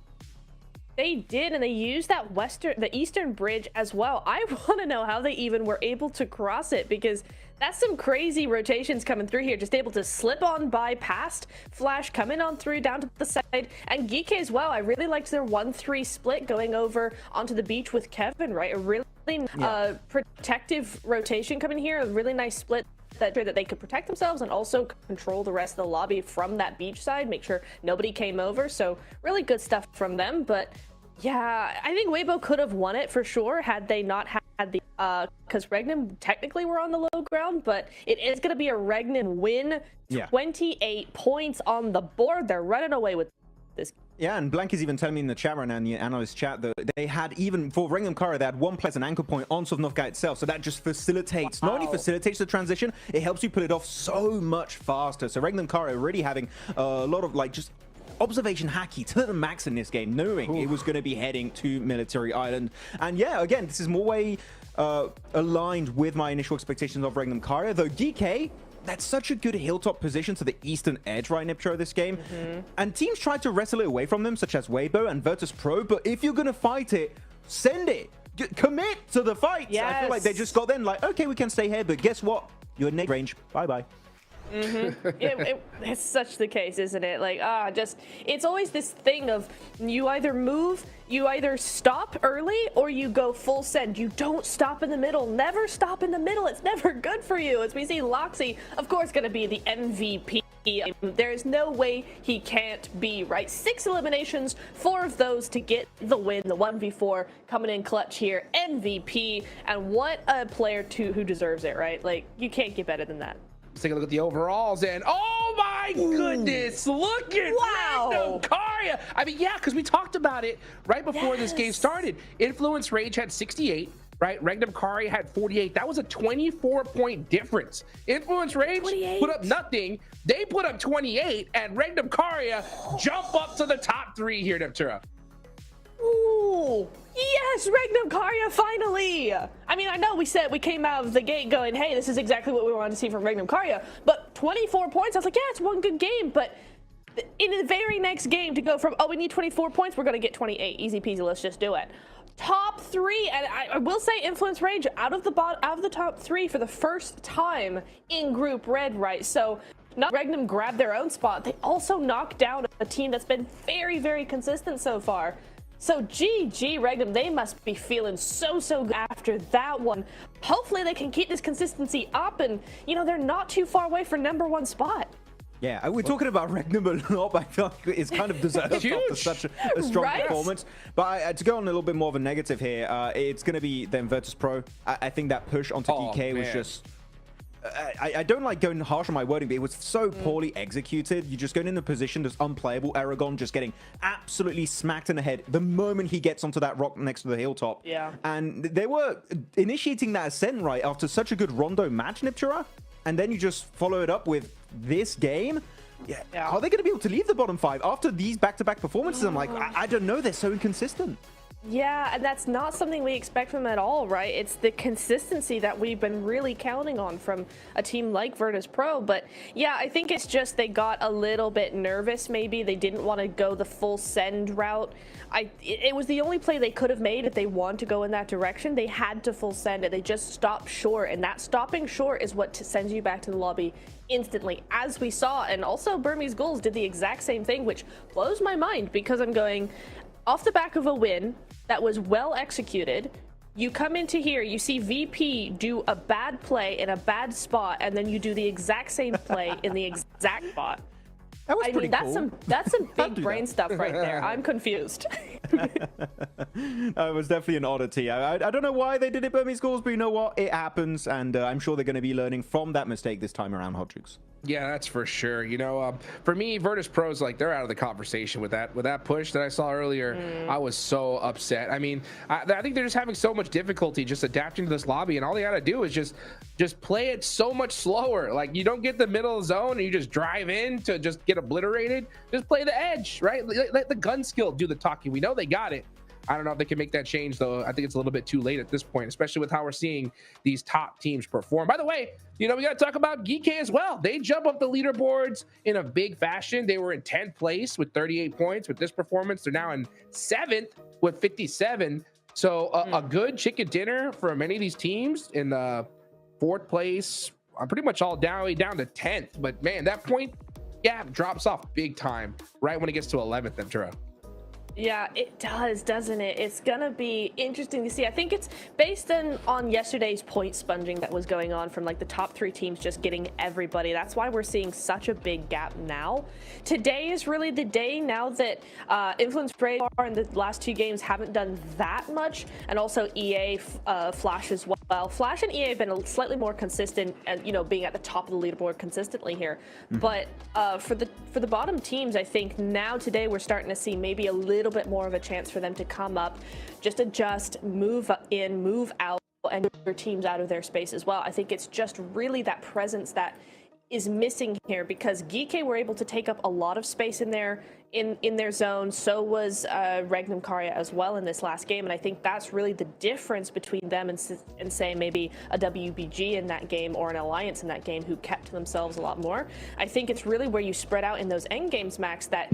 They did, and they used that the eastern bridge as well. I want to know how they even were able to cross it, because that's some crazy rotations coming through here. Just able to slip on by past Flash, coming on through down to the side, and Geek as well. I really liked their 1-3 split going over onto the beach with Kevin, right? A really protective rotation coming here. A really nice split that they could protect themselves and also control the rest of the lobby from that beach side, make sure nobody came over. So really good stuff from them. But yeah, I think Weibo could have won it for sure had they not had the because Regnum technically were on the low ground, but it is going to be a Regnum win. 28 points on the board. They're running away with this. Yeah, and Blank is even telling me in the chat right now, in the analyst chat, that they had, even for Regnum Kara, they had one place, an anchor point on Sovnovka itself. So that just facilitates, not only facilitates the transition, it helps you pull it off so much faster. So Regnum Kara really having a lot of, like, just observation hacky to the max in this game, knowing it was going to be heading to Military Island. And yeah, again, this is more way aligned with my initial expectations of Regnum Kara, though DK, that's such a good hilltop position to the eastern edge, right, Niptro, this game. And teams tried to wrestle it away from them, such as Weibo and Virtus Pro, but if you're going to fight it, send it. Commit to the fight. I feel like they just got then like, okay, we can stay here, but guess what? You're in range. Bye-bye. It's such the case, isn't it? Like, it's always this thing of you either move, you either stop early, or you go full send. You don't stop in the middle. Never stop in the middle. It's never good for you. As we see, Loxy, of course, going to be the MVP. There's no way he can't be, right? 6 eliminations, 4 of those to get the win. The 1v4 coming in clutch here. MVP. And what a player, who deserves it, right? Like, you can't get better than that. Let's take a look at the overalls, and oh my goodness, look at Regnum Kara. I mean, yeah, because we talked about it right before this game started. Influence Rage had 68, right? Regnum Kara had 48. That was a 24-point difference. Influence Rage put up nothing. They put up 28, and Regnum Kara jump up to the top 3 here, Neptura. Ooh, yes, Regnum Kara finally. I mean, I know we came out of the gate going, hey, this is exactly what we wanted to see from Regnum Kara, but 24 points, I was like, yeah, it's one good game, but in the very next game to go from, oh, we need 24 points, we're going to get 28. Easy peasy, let's just do it. Top 3, and I will say Influence Rage out of the top 3 for the first time in Group Red, right? So not Regnum grabbed their own spot, they also knocked down a team that's been very, very consistent so far. So GG Regnum, they must be feeling so good after that one. Hopefully they can keep this consistency up, and you know, they're not too far away for #1 spot. Yeah, we're talking about Regnum a lot, but I feel like it's kind of deserved after such a strong performance. But to go on a little bit more of a negative here, it's going to be then Virtus Pro. I think that push onto DK was just I don't like going harsh on my wording, but it was so poorly executed. You just going in a position that's unplayable. Aragon just getting absolutely smacked in the head the moment he gets onto that rock next to the hilltop. Yeah. And they were initiating that ascent right after such a good Rondo match, Niptura, and then you just follow it up with this game. Yeah. Are they going to be able to leave the bottom 5 after these back-to-back performances? I'm like, I don't know. They're so inconsistent. Yeah, and that's not something we expect from them at all, right? It's the consistency that we've been really counting on from a team like Virtus Pro. But yeah, I think it's just they got a little bit nervous, maybe. They didn't want to go the full send route. It was the only play they could have made if they wanted to go in that direction. They had to full send it. They just stopped short, and that stopping short is what sends you back to the lobby instantly, as we saw. And also Burmese Ghouls did the exact same thing, which blows my mind, because I'm going off the back of a win that was well executed. You come into here, you see VP do a bad play in a bad spot, and then you do the exact same play in the exact spot. That was pretty cool. That's some big brain stuff right there. I'm confused. It was definitely an oddity. I don't know why they did it, Burmese Ghouls, but you know what? It happens, and I'm sure they're going to be learning from that mistake this time around, Hot Jukes. Yeah, that's for sure. You know, for me, Virtus Pro's like, they're out of the conversation with that push that I saw earlier. I was so upset. I mean, I think they're just having so much difficulty just adapting to this lobby, and all they got to do is just play it so much slower. Like, you don't get the middle zone and you just drive in to just get obliterated. Just play the edge, right? Let the gun skill do the talking. We know they got it. I don't know if they can make that change, though. I think it's a little bit too late at this point, especially with how we're seeing these top teams perform. By the way, you know, we got to talk about Geek as well. They jump up the leaderboards in a big fashion. They were in 10th place with 38 points. With this performance, they're now in 7th with 57. So a good chicken dinner for many of these teams in 4th place. I'm pretty much all down to 10th. But, man, that point gap drops off big time right when it gets to 11th, Niptura. Yeah, it does, doesn't it? It's gonna be interesting to see. I think it's based on yesterday's point sponging that was going on from like the top 3 teams just getting everybody. That's why we're seeing such a big gap now. Today is really the day now that Influence Radar in the last 2 games haven't done that much, and also EA Flash as well. Flash and EA have been slightly more consistent, and you know, being at the top of the leaderboard consistently here. But for the bottom teams, I think now today we're starting to see maybe a little bit more of a chance for them to come up, just adjust, move in, move out, and get their teams out of their space as well. I think it's just really that presence that is missing here, because Geek were able to take up a lot of space in their zone. So was Regnum Karya as well in this last game, and I think that's really the difference between them and say maybe a WBG in that game or an Alliance in that game, who kept to themselves a lot more. I think it's really where you spread out in those end games, Max, that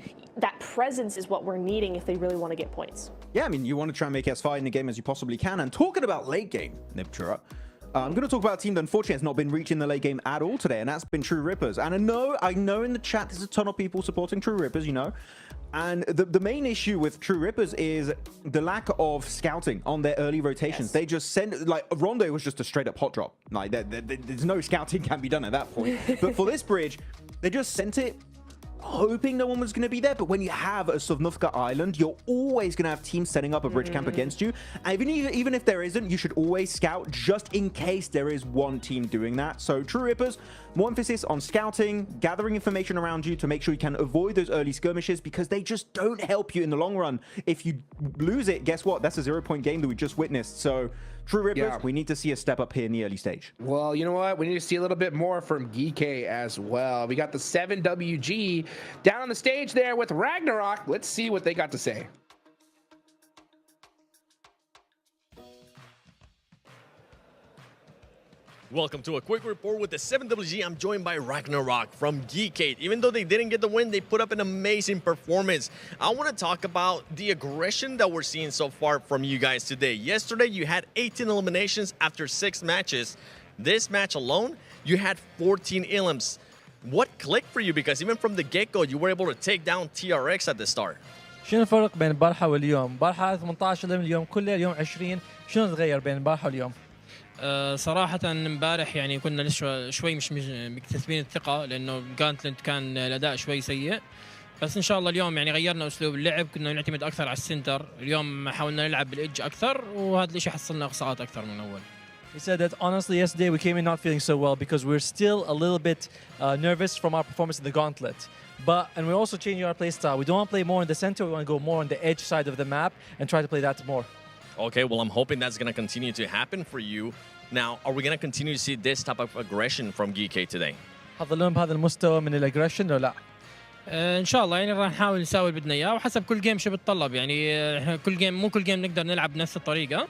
presence is what we're needing if they really want to get points. Yeah, I mean, you want to try and make as far in the game as you possibly can. And talking about late game, Niptura, I'm going to talk about a team that unfortunately has not been reaching the late game at all today, and that's been True Rippers. And I know in the chat there's a ton of people supporting True Rippers, you know. And the main issue with True Rippers is the lack of scouting on their early rotations. Yes. They just send, like, Rondo was just a straight up hot drop. Like, there's no scouting can be done at that point. But for this bridge, they just sent it hoping no one was going to be there. But when you have a Sovnovka Island, you're always going to have teams setting up a bridge camp against you. And even if there isn't, you should always scout just in case there is one team doing that. So True Rippers, more emphasis on scouting, gathering information around you to make sure you can avoid those early skirmishes, because they just don't help you in the long run. If you lose it, guess what? That's a 0-point game that we just witnessed. So True Rippers, we need to see a step up here in the early stage. Well, you know what? We need to see a little bit more from Geek as well. We got the 7WG down on the stage there with Ragnarok. Let's see what they got to say. Welcome to a quick report with the 7WG. I'm joined by Ragnarok from Geekade. Even though they didn't get the win, they put up an amazing performance. I want to talk about the aggression that we're seeing so far from you guys today. Yesterday, you had 18 eliminations after 6 matches. This match alone, you had 14 elims. What clicked for you? Because even from the get-go, you were able to take down TRX at the start. شنو الفرق بين البارحة واليوم؟ البارحة 18 اليوم، اليوم كله اليوم 20. شنو تغير بين البارحة واليوم؟ صراحة امبارح يعني كنا لسه شوي مش مكتسبين الثقة، لأنه كان الأداء شوي سيء. بس إن شاء الله اليوم يعني غيرنا أسلوب اللعب، كنا نعتمد أكثر على السنتر. اليوم حاولنا نلعب بالإدج أكثر، وهذا الشيء حصلنا إقصاءات أكثر من أول. He said that honestly yesterday we came in not feeling so well because we're still a little bit nervous from our performance in the gauntlet. And we're also changing our play style. We don't want to play more in the center, we want to go more on the edge side of the map and try to play that more. Okay, well, I'm hoping that's going to continue to happen for you. Now, are we going to continue to see this type of aggression from GK today? حظلون بهذا المستوى من الاجريشن ولا لا؟ ان شاء الله يعني راح نحاول نسوي اللي بدنا اياه وحسب كل جيم شو بتطلب يعني احنا كل جيم مو كل جيم نقدر نلعب بنفس الطريقه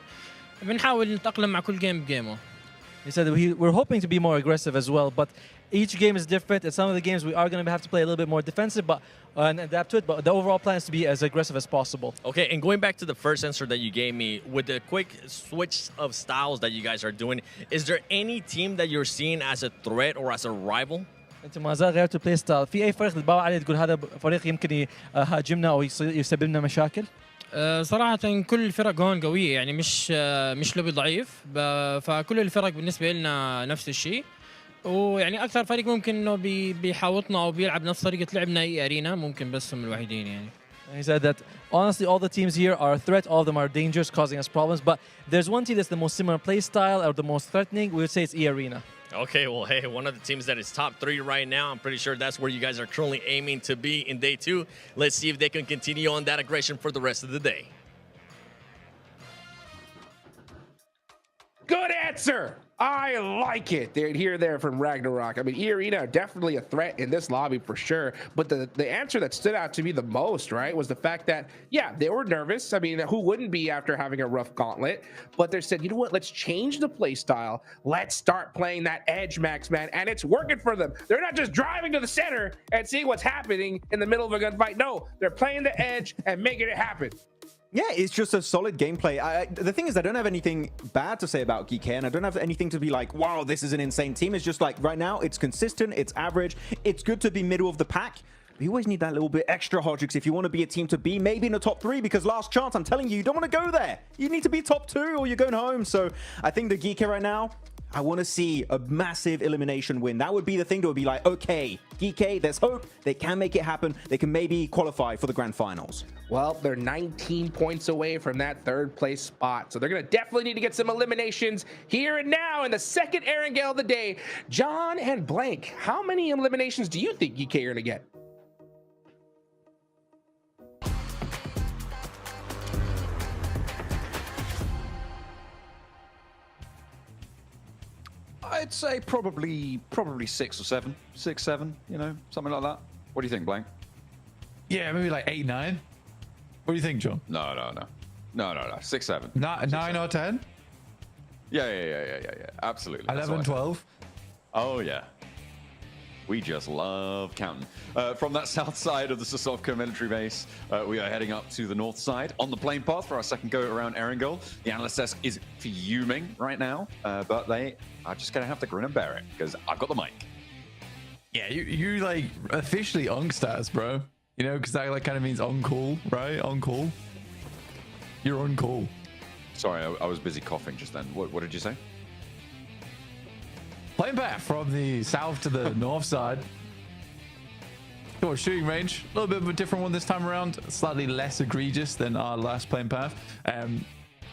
بنحاول نتاقلم مع كل جيم بجيمه. He said we're hoping to be more aggressive as well, but each game is different. In some of the games we are going to have to play a little bit more defensive and adapt to it, but the overall plan is to be as aggressive as possible. Okay, and going back to the first answer that you gave me, with the quick switch of styles that you guys are doing, is there any team that you're seeing as a threat or as a rival? انت ما زال غيرتوا البلاي ستايل، في اي فريق تباوع عليه تقول هذا فريق يمكن يهاجمنا او يسبب لنا مشاكل؟ صراحة كل الفرق هون قوية يعني مش لوبي ضعيف فكل الفرق بالنسبة لنا نفس الشيء ويعني أكثر فريق ممكن إنه بيحاوطنا أو بيلعب نفس طريقة لعبنا أي أرينا ممكن بس هم الوحيدين يعني. He said that honestly all the teams here are a threat, all of them are dangerous, causing us problems, but there's one team that's the most similar play style or the most threatening, we would say it's E Arena. Okay, well, hey, one of the teams that is top 3 right now, I'm pretty sure that's where you guys are currently aiming to be in day 2. Let's see if they can continue on that aggression for the rest of the day. Good answer. I like it. They're here there from Ragnarok. I mean, Arena definitely a threat in this lobby for sure. But the answer that stood out to me the most, right, was the fact that, yeah, they were nervous. I mean, who wouldn't be after having a rough gauntlet? But they said, you know what, let's change the play style. Let's start playing that edge max, man. And it's working for them. They're not just driving to the center and seeing what's happening in the middle of a gunfight. No, they're playing the edge and making it happen. Yeah, it's just a solid gameplay. The thing is, I don't have anything bad to say about GK, and I don't have anything to be like, wow, this is an insane team. It's just like, right now, it's consistent, it's average, it's good to be middle of the pack. But you always need that little bit extra, Hodgix, if you want to be a team to be maybe in the top 3, because last chance, I'm telling you, you don't want to go there. You need to be top 2 or you're going home. So I think the GK right now, I want to see a massive elimination win. That would be the thing that would be like, okay, GK, there's hope. They can make it happen. They can maybe qualify for the grand finals. Well, they're 19 points away from that 3rd place spot. So they're going to definitely need to get some eliminations here and now in the 2nd Erangel of the day. John and Blank, how many eliminations do you think GK are going to get? I'd say probably 6 or 7, 6, 7, you know, something like that. What do you think, Blank? Yeah, maybe like 8, 9. What do you think, John? No. 6, 7. 9 or 10? Yeah. Absolutely. 11, 12. Oh yeah. We just love counting. From that south side of the Sosovka military base, we are heading up to the north side on the plane path for our second go around Erangel. The analyst desk is fuming right now, but they are just going to have to grin and bear it because I've got the mic. Yeah, you like officially unstats, bro. You know, because that like kind of means on call, right? On call. You're on call. Sorry, I was busy coughing just then. What did you say? Playing back from the south to the north side. Short shooting range, a little bit of a different one this time around, slightly less egregious than our last playing path.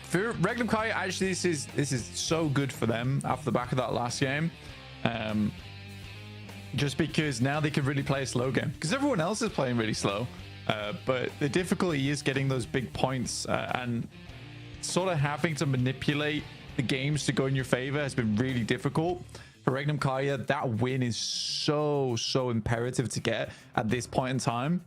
For Regnum Kai, actually, this is so good for them after the back of that last game. Just because now they can really play a slow game, because everyone else is playing really slow. But the difficulty is getting those big points and sort of having to manipulate the games to go in your favor has been really difficult. For Regnum Kaya, that win is so imperative to get at this point in time.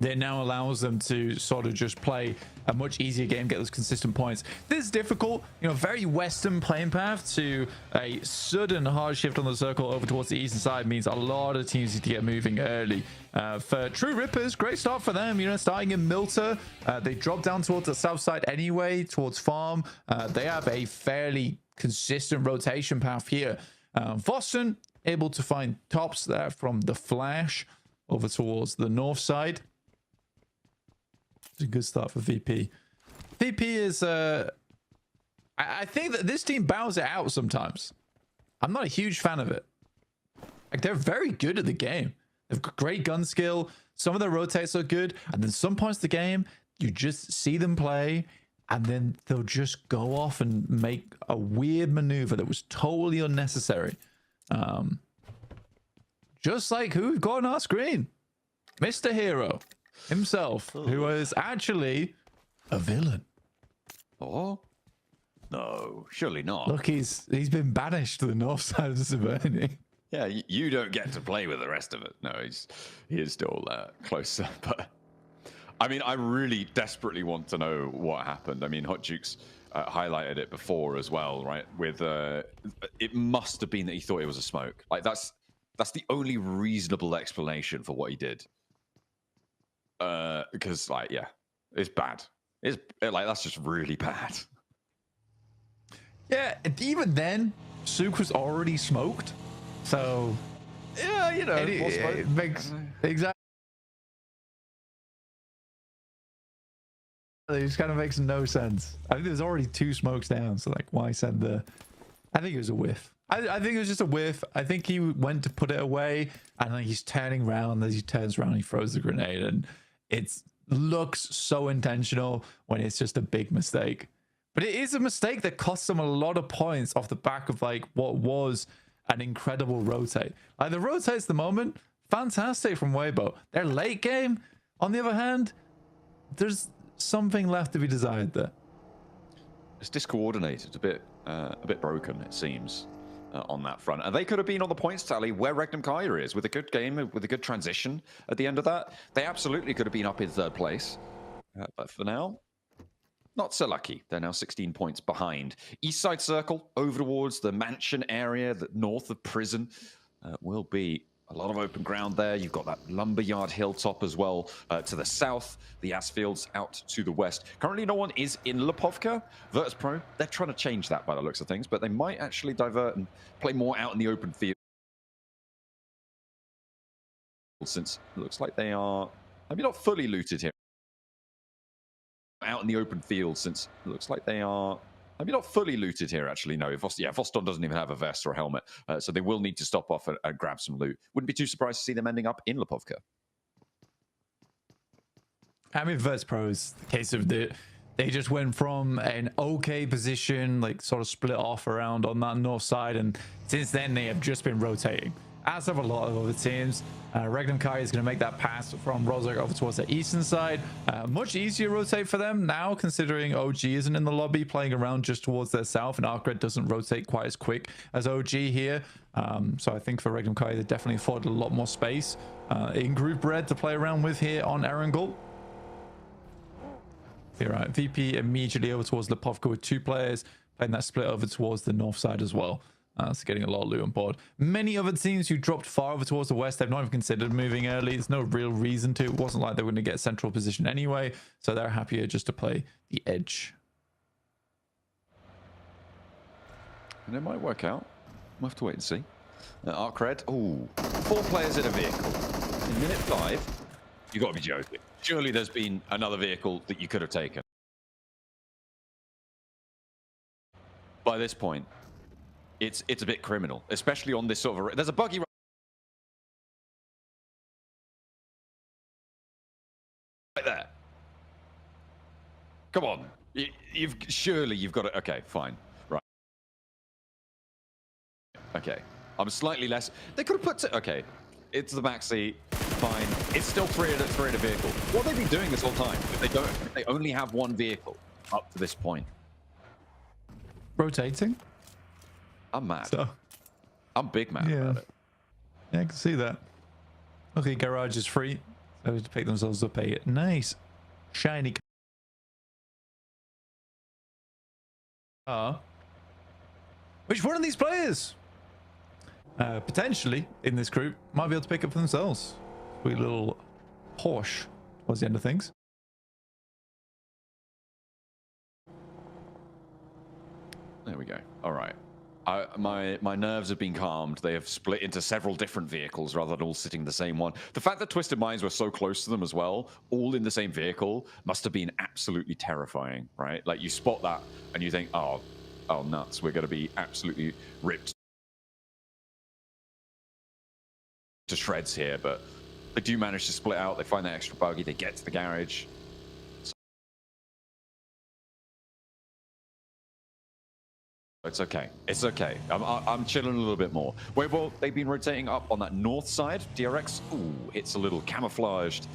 That now allows them to sort of just play a much easier game, get those consistent points. This is difficult, you know, very western playing path to a sudden hard shift on the circle over towards the eastern side means a lot of teams need to get moving early. For True Rippers, great start for them, you know, starting in Milter. They drop down towards the south side anyway, towards farm. They have a fairly consistent rotation path here. Boston able to find tops there from the flash over towards the north side. It's a good start for VP. VP is I think that this team bows it out sometimes. I'm not a huge fan of it. Like, they're very good at the game. They've got great gun skill. Some of their rotates are good, and then some points of the game you just see them play and then they'll just go off and make a weird maneuver that was totally unnecessary. Just like who we've got on our screen. Mr. Hero himself, who is actually a villain. Oh? No, surely not. Look, he's been banished to the north side of the Severny. Yeah, you don't get to play with the rest of it. No, he is still closer. But I mean, I really desperately want to know what happened. I mean, Hot Jukes highlighted it before as well, right? With it must have been that he thought it was a smoke. Like that's the only reasonable explanation for what he did. Because like, yeah, it's bad. It's like that's just really bad. Yeah, even then, Suk was already smoked. So yeah, you know, it makes exactly. It just kind of makes no sense. I think there's already 2 smokes down, so like, why send the? I think it was a whiff. I think it was just a whiff. I think he went to put it away, and then he's turning around. As he turns around, he throws the grenade, and it looks so intentional when it's just a big mistake. But it is a mistake that costs them a lot of points off the back of like what was an incredible rotate. Like the rotates at the moment, fantastic from Weibo. Their late game, on the other hand, there's something left to be desired there. It's discoordinated, a bit broken, it seems, on that front. And they could have been on the points tally where Regnum Kaya is, with a good game, with a good transition at the end of that. They absolutely could have been up in 3rd place. But for now, not so lucky. They're now 16 points behind. East side circle over towards the mansion area, the north of prison, will be a lot of open ground there. You've got that lumberyard hilltop as well to the south, the Asfields out to the west. Currently, no one is in Lipovka. Virtus Pro, they're trying to change that by the looks of things, but they might actually divert and play more out in the open field, since it looks like they are maybe not fully looted here. Out in the open field, since it looks like they are maybe not fully looted here, actually. No, Voston doesn't even have a vest or a helmet, so they will need to stop off and grab some loot. Wouldn't be too surprised to see them ending up in Lipovka. I mean, Virtus Pro is the case of they just went from an okay position, like sort of split off around on that north side, and since then they have just been rotating. As have a lot of other teams. Regnum Kai is going to make that pass from Rozak over towards the eastern side. Much easier rotate for them now, considering OG isn't in the lobby, playing around just towards their south, and Arcred doesn't rotate quite as quick as OG here. So I think for Regnum Kai, they definitely afforded a lot more space in Group Red to play around with here on Erangel. Here, right, VP immediately over towards Lipovka with 2 players, playing that split over towards the north side as well. So getting a lot of loot on board. Many other teams who dropped far over towards the west, they've not even considered moving early. There's no real reason to. It wasn't like they were going to get central position anyway, so they're happier just to play the edge. And it might work out. We'll have to wait and see. Arcred, 4 players in a vehicle. In minute 5, you've got to be joking. Surely there's been another vehicle that you could have taken. By this point, it's a bit criminal, especially on this sort of there's a buggy right there. Come on, surely you've got it. Okay, fine, right. Okay, I'm slightly less. They could have put okay. It's the back seat. Fine. It's still three in a vehicle. What have they been doing this whole time? If they only have 1 vehicle up to this point. Rotating. I'm mad. So, I'm big mad about it. Yeah, I can see that. Okay, garage is free. So to pick themselves up a nice, shiny car. Which one of these players, potentially in this group, might be able to pick up for themselves? Sweet little Porsche towards the end of things. There we go. All right. My nerves have been calmed. They have split into several different vehicles rather than all sitting in the same one. The fact that Twisted Minds were so close to them as well, all in the same vehicle, must have been absolutely terrifying, right? Like you spot that and you think, oh nuts, we're going to be absolutely ripped to shreds here. But they do manage to split out. They find that extra buggy. They get to the garage. It's okay. It's okay. I'm chilling a little bit more. Well, they've been rotating up on that north side. DRX, ooh, hits a little camouflaged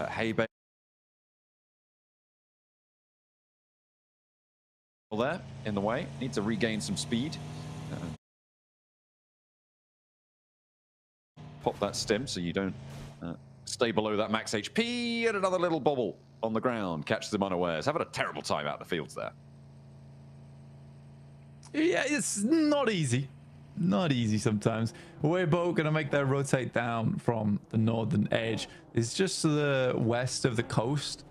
hay bale there in the way. Need to regain some speed. Pop that stim so you don't stay below that max HP, and another little bobble on the ground. Catches them unawares. Having a terrible time out in the fields there. Yeah, it's not easy. Not easy sometimes. Weibo gonna make their rotate down from the northern edge. It's just to the west of the coast.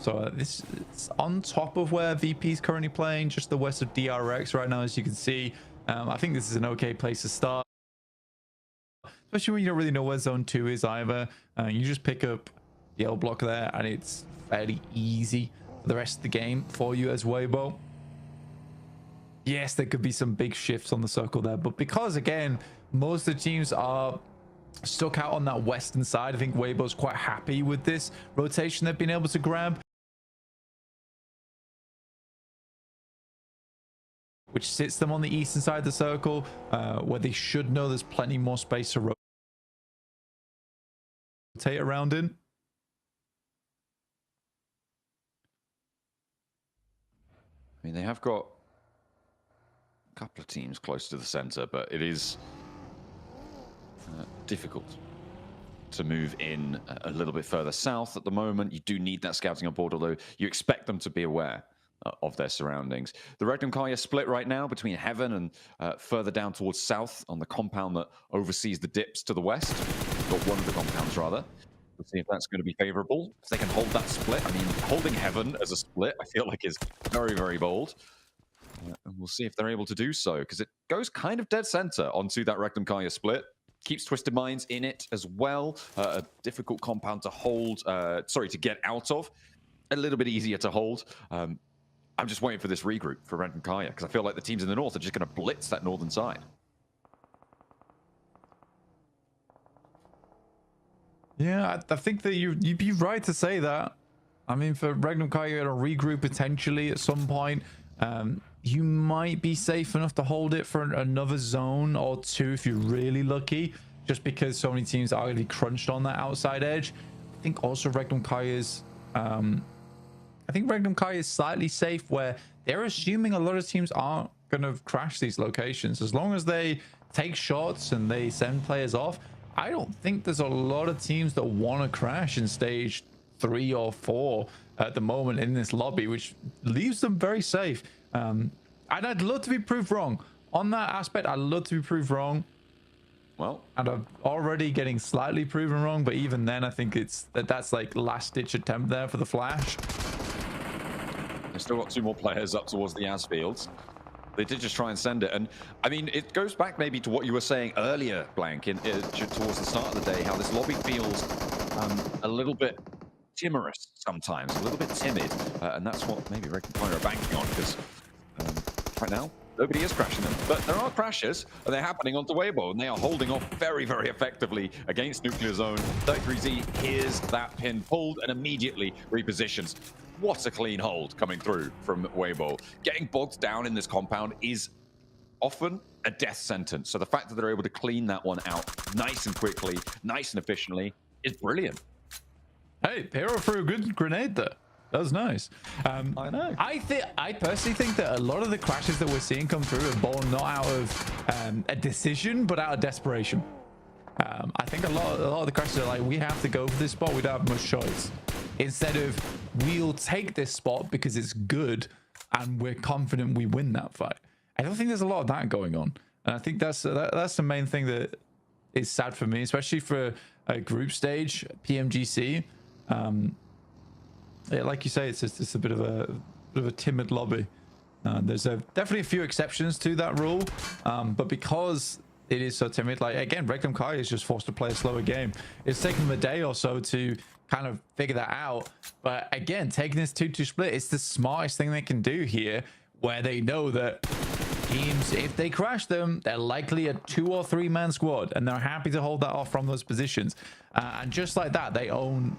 So this is on top of where VP is currently playing, just the west of DRX right now, as you can see. I think this is an okay place to start, especially when you don't really know where zone 2 is either. You just pick up the L block there, and it's fairly easy for the rest of the game for you as Weibo. Yes, there could be some big shifts on the circle there, but because again most of the teams are stuck out on that western side, I think Weibo's quite happy with this rotation they've been able to grab, which sits them on the eastern side of the circle, where they should know there's plenty more space to rotate around in. I mean, they have got a couple of teams close to the center, but it is difficult to move in a little bit further south at the moment. You do need that scouting on board, although you expect them to be aware of their surroundings. The Regnum Kaya split right now between Heaven and further down towards south on the compound that oversees the dips to the west. Got one of the compounds, rather. We'll see if that's going to be favorable. If they can hold that split. I mean, holding Heaven as a split, I feel like is very, very bold. And we'll see if they're able to do so, because it goes kind of dead center onto that Regnum Kaya split. Keeps Twisted Minds in it as well. A difficult compound to hold, to get out of. A little bit easier to hold. I'm just waiting for this regroup for Regnum Kaya, because I feel like the teams in the north are just going to blitz that northern side. Yeah, I think that you'd be right to say that. I mean, for Regnum Kaya to regroup potentially at some point, you might be safe enough to hold it for another zone or two if you're really lucky, just because so many teams are going to be crunched on that outside edge. I think also Regnum Kaya's slightly safe, where they're assuming a lot of teams aren't going to crash these locations. As long as they take shots and they send players off, I don't think there's a lot of teams that want to crash in stage 3 or 4 at the moment in this lobby, which leaves them very safe. And I'd love to be proved wrong on that aspect. I'd love to be proved wrong. Well, and I'm already getting slightly proven wrong, but even then I think that's like last ditch attempt there for the flash. They've still got 2 more players up towards the As fields. They did just try and send it, and I mean, it goes back maybe to what you were saying earlier, Blank, towards the start of the day, how this lobby feels a little bit timorous sometimes, a little bit timid, and that's what maybe Regnum Kaya are banking on, because right now nobody is crashing them, but there are crashes, and they're happening onto Weibo, and they are holding off very, very effectively against Nuclear Zone. 33Z hears that pin pulled and immediately repositions. What a clean hold coming through from Weibo. Getting bogged down in this compound is often a death sentence, so the fact that they're able to clean that one out nice and quickly, nice and efficiently, is brilliant. Hey, Hero threw a good grenade there. That was nice. I know. I personally think that a lot of the crashes that we're seeing come through are born not out of a decision, but out of desperation. I think a lot of the crashes are like, we have to go for this spot, we don't have much choice. Instead of, we'll take this spot because it's good and we're confident we win that fight. I don't think there's a lot of that going on. And I think that's the main thing that is sad for me, especially for a group stage, PMGC. Yeah, like you say, it's just a bit of a timid lobby. There's definitely a few exceptions to that rule, but because it is so timid, like again, Regnum Kaya is just forced to play a slower game. It's taken them a day or so to kind of figure that out, but again, taking this 2-2 split, it's the smartest thing they can do here, where they know that teams, if they crash them, they're likely a 2 or 3 man squad, and they're happy to hold that off from those positions, and just like that, they own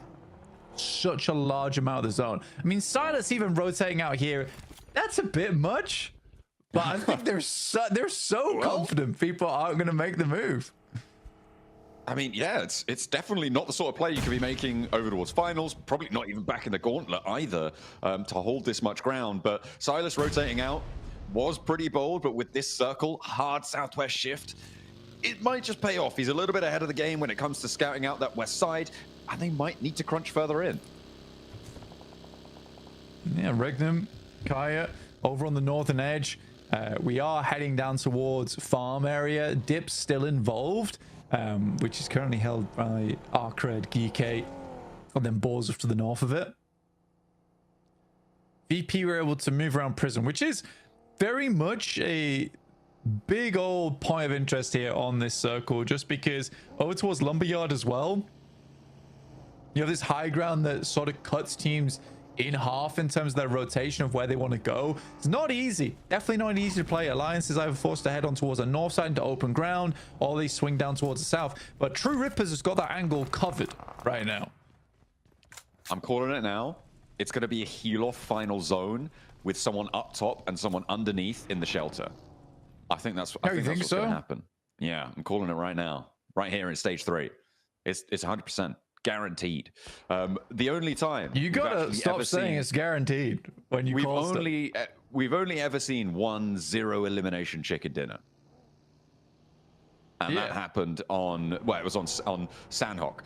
such a large amount of the zone. I mean, Silas even rotating out here, that's a bit much. But I think they're so confident people aren't going to make the move. I mean, yeah, it's definitely not the sort of play you could be making over towards finals. Probably not even back in the gauntlet either, to hold this much ground. But Silas rotating out was pretty bold, but with this circle, hard southwest shift, it might just pay off. He's a little bit ahead of the game when it comes to scouting out that west side, and they might need to crunch further in. Yeah, Regnum, Kaya, over on the northern edge. We are heading down towards farm area. Dip's still involved, which is currently held by Arcred, GK, and then Borzov to the north of it. VP were able to move around prison, which is very much a big old point of interest here on this circle, just because over towards Lumberyard as well, you have this high ground that sort of cuts teams in half in terms of their rotation of where they want to go. It's not easy, definitely not easy to play. Alliance is either forced to head on towards the north side into open ground, or they swing down towards the south. But True Rippers has got that angle covered right now. I'm calling it now. It's going to be a heal-off final zone with someone up top and someone underneath in the shelter. I think that's what's going to happen. Yeah, I'm calling it right now. Right here in stage 3. It's 100%. Guaranteed. The only time you gotta stop saying it's guaranteed when you call stuff. We've only ever seen 1-0 elimination chicken dinner, and that happened on, well, it was on Sandhawk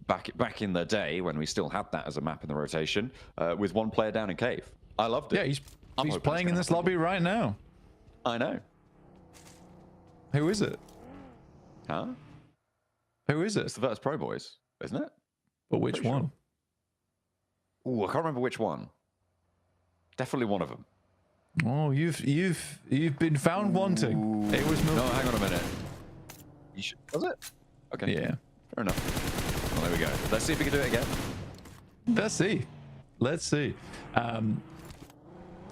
back in the day when we still had that as a map in the rotation, with one player down in cave. I loved it. Yeah, he's playing in this lobby right now. I know. Who is it? Huh? Who is it? It's the Virtus Pro boys, isn't it? But which one? Sure. Ooh, I can't remember which one. Definitely one of them. Oh, you've been found wanting. It was no. Hang on a minute. Was it? Okay. Yeah. Fair enough. Well, there we go. Let's see if we can do it again. Let's see. Let's see.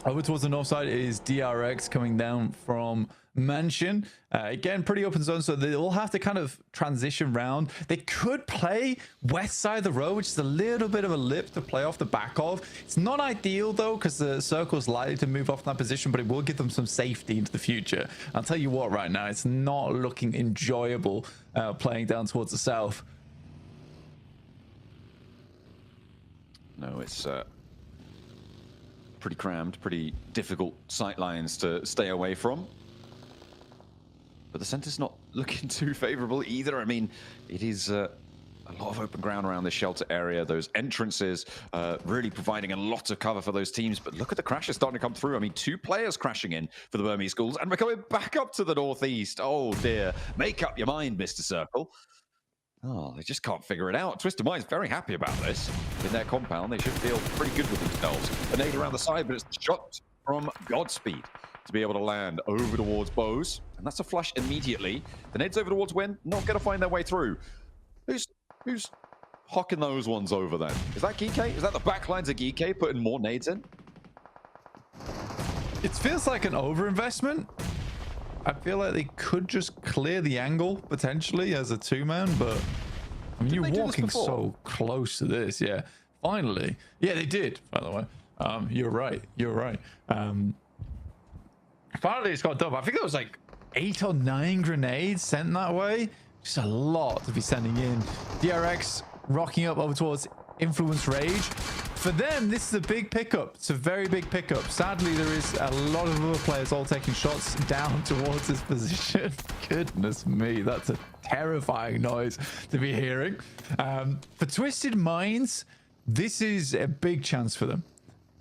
Over towards the north side is DRX coming down from Mansion. Again, pretty open zone, so they'll have to kind of transition round. They could play west side of the road, which is a little bit of a lip to play off the back of. It's not ideal though, because the circle's likely to move off that position, but it will give them some safety into the future. I'll tell you what, right now, it's not looking enjoyable playing down towards the south. No, it's pretty crammed, pretty difficult sight lines to stay away from. But the center's not looking too favorable either. I mean, it is a lot of open ground around this shelter area. Those entrances really providing a lot of cover for those teams. But look at the crashes starting to come through. I mean, 2 players crashing in for the Burmese schools, and we're coming back up to the northeast. Oh dear. Make up your mind, Mr. Circle. Oh, they just can't figure it out. Twisted Mind's very happy about this. In their compound, they should feel pretty good with themselves. A nade around the side, but it's the shot from Godspeed to be able to land over towards Bose. And that's a flush immediately. The nade's over towards Win, not going to find their way through. Who's hocking those ones over then? Is that GK? Is that the backlines of GK putting more nades in? It feels like an overinvestment. I feel like they could just clear the angle potentially as a 2-man, but I mean, you're walking so close to this. Yeah, finally. Yeah, they did, by the way. You're right. You're right. Finally, it's got done. I think it was like 8 or 9 grenades sent that way. Just a lot to be sending in. DRX rocking up over towards Influence Rage. For them, this is a big pickup. It's a very big pickup. Sadly, there is a lot of other players all taking shots down towards this position. Goodness me, that's a terrifying noise to be hearing. For Twisted Minds, this is a big chance for them.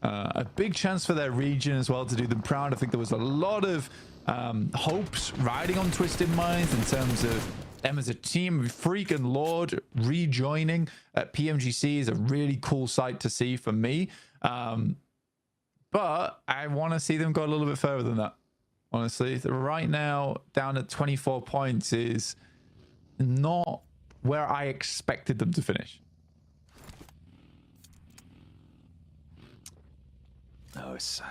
A big chance for their region as well to do them proud. I think there was a lot of hopes riding on Twisted Minds in terms of them as a team. Freak and Lord rejoining at PMGC is a really cool sight to see for me. But I want to see them go a little bit further than that. Honestly, right now, down at 24 points is not where I expected them to finish. No, it's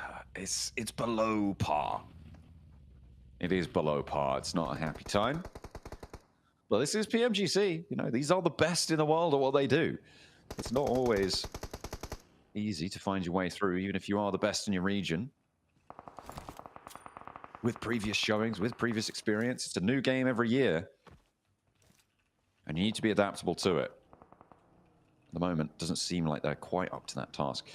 below par. It is below par. It's not a happy time. But this is PMGC. You know, these are the best in the world at what they do. It's not always easy to find your way through, even if you are the best in your region. With previous showings, with previous experience, it's a new game every year. And you need to be adaptable to it. At the moment, it doesn't seem like they're quite up to that task.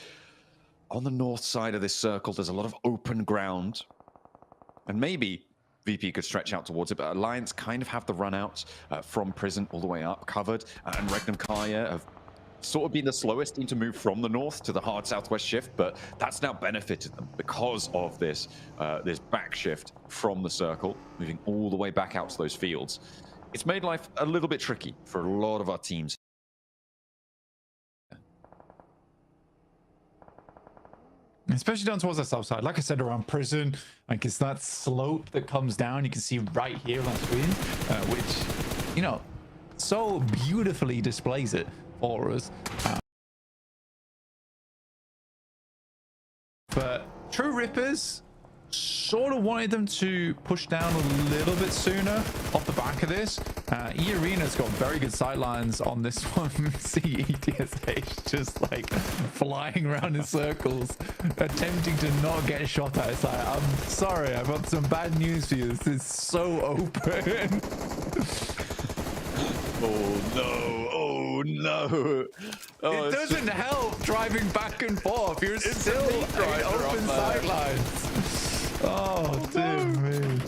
On the north side of this circle, there's a lot of open ground. And maybe VP could stretch out towards it, but Alliance kind of have the run out from prison all the way up, covered. And Regnum Kaya have sort of been the slowest team to move from the north to the hard southwest shift, but that's now benefited them because of this this back shift from the circle, moving all the way back out to those fields. It's made life a little bit tricky for a lot of our teams. Especially down towards the south side. Like I said, around prison, like it's that slope that comes down. You can see right here on screen, which, you know, so beautifully displays it for us. But True Rippers sort of wanted them to push down a little bit sooner off the back of this. Arena's got very good sightlines on this one. See ETSH just like flying around in circles, attempting to not get shot at. It's like, I'm sorry, I've got some bad news for you. This is so open. Oh no, oh no. Oh, it doesn't help driving back and forth. You're still in open sightlines. Oh, dear me.